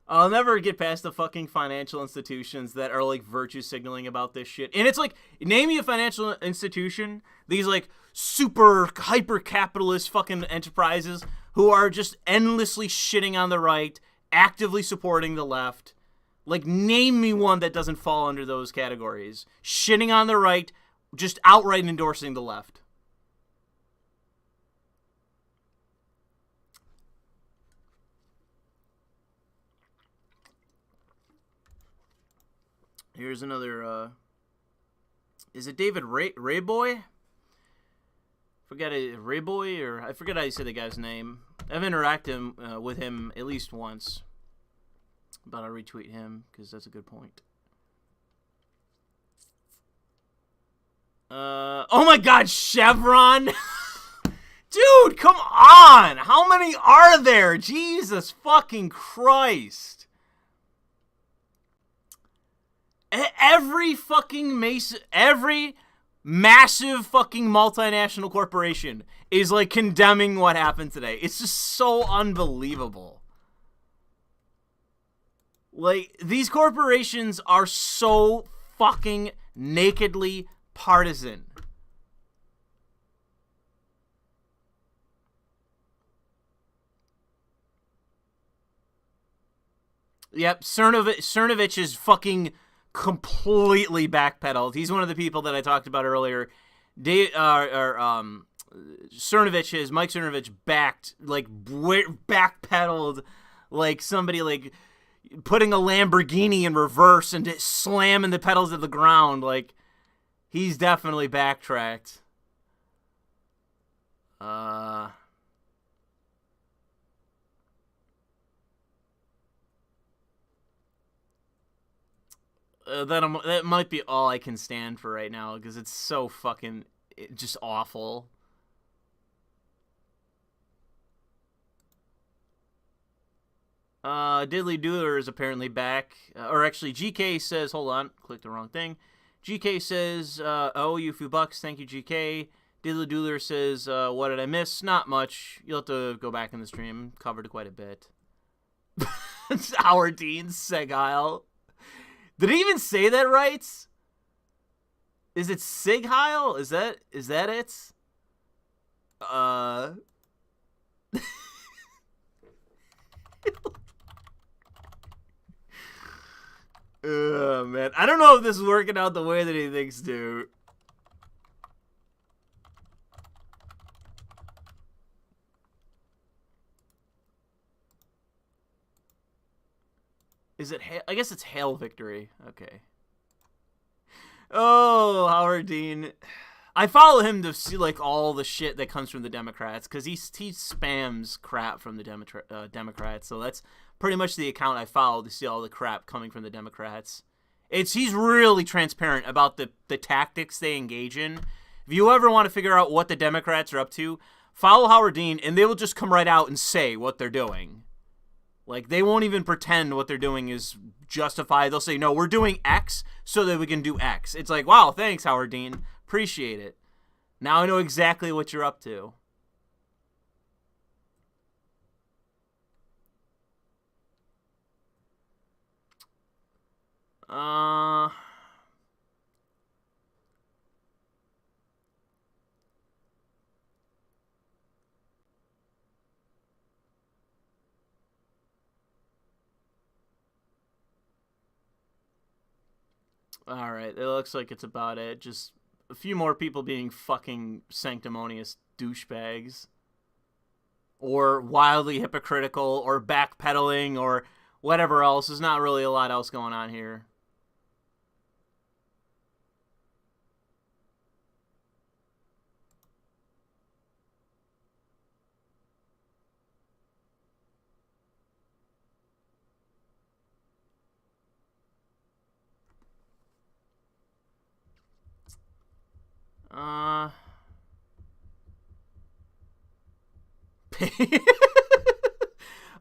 I'll never get past the fucking financial institutions that are, like, virtue signaling about this shit. And it's like, name me a financial institution, these, like, super hyper-capitalist fucking enterprises who are just endlessly shitting on the right, actively supporting the left. Like, name me one that doesn't fall under those categories. Shitting on the right, just outright endorsing the left. Here's another is it David Rayboy? Forget it, Rayboy, or I forget how you say the guy's name. I've interacted with him at least once, but I'll retweet him because that's a good point. Oh my God, Chevron. Dude, come on! How many are there? Jesus fucking Christ! Every massive fucking multinational corporation is like condemning what happened today. It's just so unbelievable. Like, these corporations are so fucking nakedly partisan. Yep, Cernovich is fucking completely backpedaled. He's one of the people that I talked about earlier. Mike Cernovich backpedaled like somebody like putting a Lamborghini in reverse and just slamming the pedals to the ground. Like, he's definitely backtracked. That might be all I can stand for right now because it's so fucking just awful. Diddly Doodler is apparently back. Or actually, GK says, hold on, clicked the wrong thing. GK says, oh, you few bucks, thank you, GK. Diddly Doodler says, what did I miss? Not much. You'll have to go back in the stream. Covered quite a bit. Howard Dean, Segheil. Did he even say that right? Is it Sigheil? Is that it? Man. I don't know if this is working out the way that he thinks, dude. Is it Hail? I guess it's Hail Victory. Okay. Oh, Howard Dean. I follow him to see like all the shit that comes from the Democrats because he spams crap from the Democrats. So that's pretty much the account I follow to see all the crap coming from the Democrats. He's really transparent about the tactics they engage in. If you ever want to figure out what the Democrats are up to, follow Howard Dean and they will just come right out and say what they're doing. Like, they won't even pretend what they're doing is justified. They'll say, no, we're doing X so that we can do X. It's like, wow, thanks, Howard Dean. Appreciate it. Now I know exactly what you're up to. Alright, it looks like it's about it. Just a few more people being fucking sanctimonious douchebags. Or wildly hypocritical, or backpedaling, or whatever else. There's not really a lot else going on here.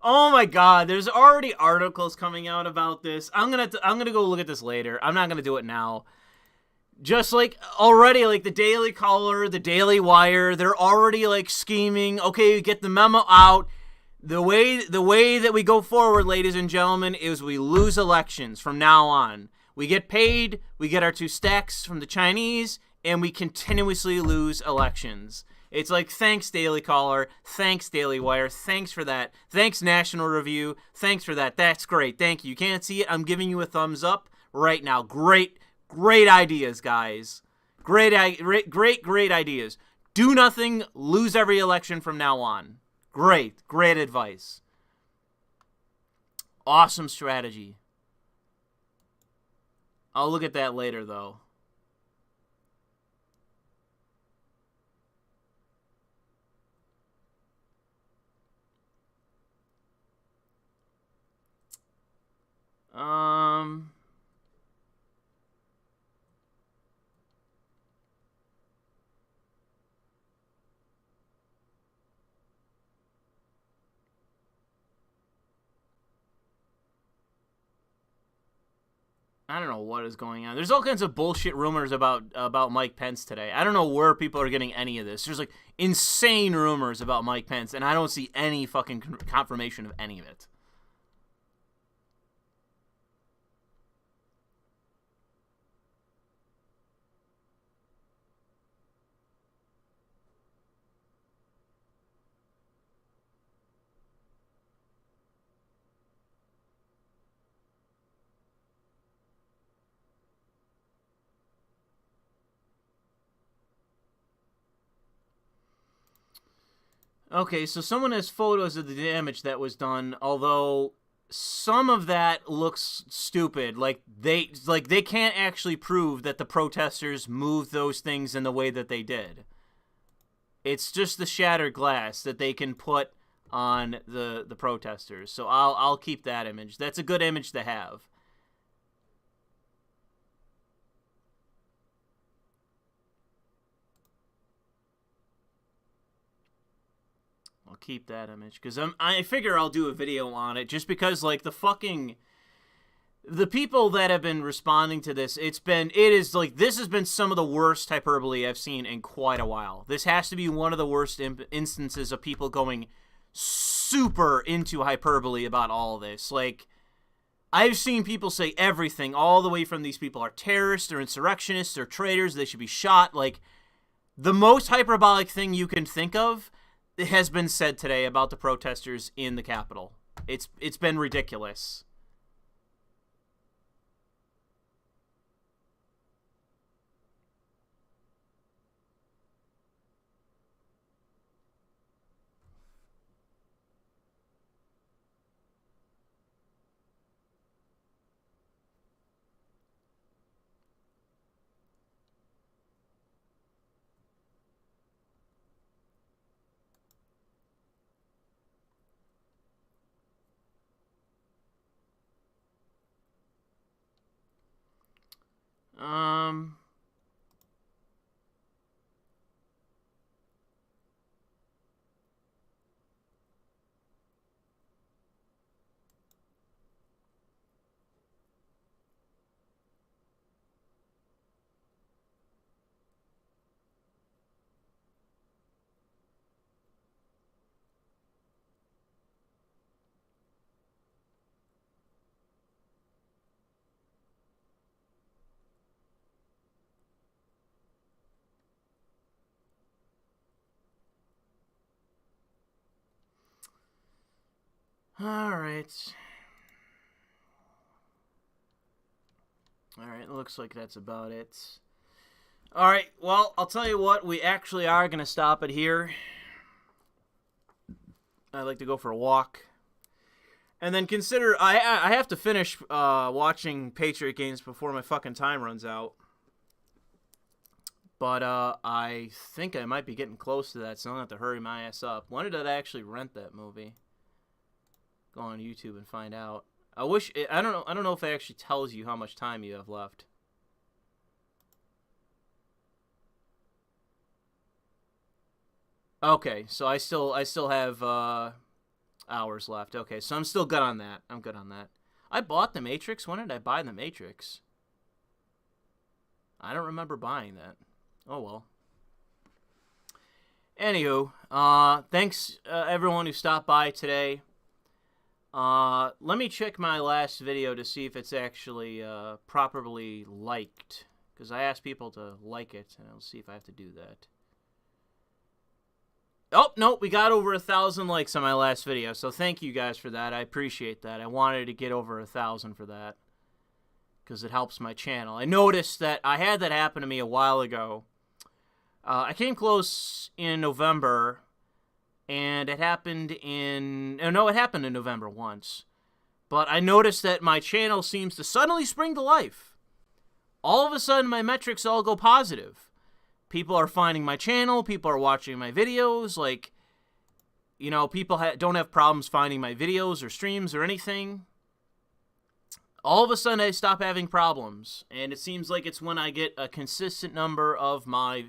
Oh my God, there's already articles coming out about this. I'm gonna go look at this later. I'm not gonna do it now. Just like already, like the Daily Caller, the Daily Wire, they're already like scheming. Okay, get the memo out. The way that we go forward, ladies and gentlemen, is we lose elections from now on. We get paid, we get our 2 stacks from the Chinese, and we continuously lose elections. It's like, thanks, Daily Caller. Thanks, Daily Wire. Thanks for that. Thanks, National Review. Thanks for that. That's great. Thank you. You can't see it. I'm giving you a thumbs up right now. Great ideas, guys. Great ideas. Do nothing. Lose every election from now on. Great advice. Awesome strategy. I'll look at that later, though. I don't know what is going on. There's all kinds of bullshit rumors about Mike Pence today. I don't know where people are getting any of this. There's like insane rumors about Mike Pence, and I don't see any fucking confirmation of any of it. Okay, so someone has photos of the damage that was done, although some of that looks stupid. Like they can't actually prove that the protesters moved those things in the way that they did. It's just the shattered glass that they can put on the protesters. So I'll keep that image. That's a good image to have. I'll keep that image because I figure I'll do a video on it just because like the people that have been responding to this, this has been some of the worst hyperbole I've seen in quite a while. This has to be one of the worst instances of people going super into hyperbole about all this. Like, I've seen people say everything, all the way from these people are terrorists, they're insurrectionists, they're traitors, they should be shot. Like, the most hyperbolic thing you can think of has been said today about the protesters in the Capitol. It's been ridiculous. Alright, looks like that's about it. Alright, well, I'll tell you what, we actually are going to stop it here. I'd like to go for a walk. And then consider, I have to finish watching Patriot games before my fucking time runs out. But I think I might be getting close to that, so I'm going to have to hurry my ass up. When did I actually rent that movie? Go on YouTube and find out. I don't know if it actually tells you how much time you have left. Okay, so I still have hours left. Okay, so I'm still good on that. I'm good on that. I bought The Matrix. When did I buy The Matrix? I don't remember buying that. Oh well. Anywho, thanks everyone who stopped by today. Let me check my last video to see if it's actually properly liked, because I asked people to like it, and I'll see if I have to do that. Oh, no, we got over 1,000 likes on my last video, so thank you guys for that. I appreciate that. I wanted to get over 1,000 for that, because it helps my channel. I noticed that I had that happen to me a while ago. I came close in November, and it happened in... No, it happened in November once. But I noticed that my channel seems to suddenly spring to life. All of a sudden, my metrics all go positive. People are finding my channel. People are watching my videos. Like, you know, people don't have problems finding my videos or streams or anything. all of a sudden I stop having problems. And it seems like it's when I get a consistent number of my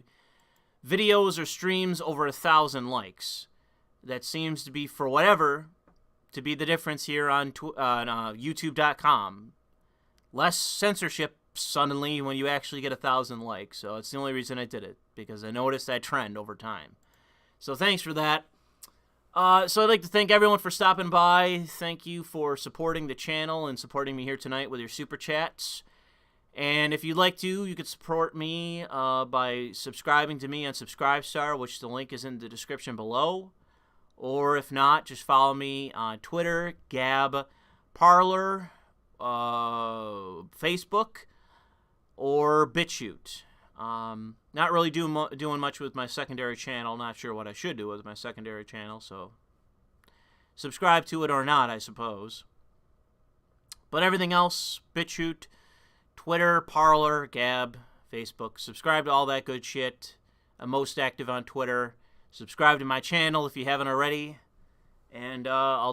videos or streams over 1,000 likes. That seems to be, for whatever, to be the difference here on YouTube.com. Less censorship suddenly when you actually get 1,000 likes. So it's the only reason I did it, because I noticed that trend over time. So thanks for that. So I'd like to thank everyone for stopping by. Thank you for supporting the channel and supporting me here tonight with your super chats. And if you'd like to, you could support me by subscribing to me on Subscribestar, which the link is in the description below. Or if not, just follow me on Twitter, Gab, Parler, Facebook, or BitChute. Not really doing much with my secondary channel. Not sure what I should do with my secondary channel, so subscribe to it or not, I suppose. But everything else, BitChute, Twitter, Parler, Gab, Facebook. Subscribe to all that good shit. I'm most active on Twitter. Subscribe to my channel if you haven't already. And I'll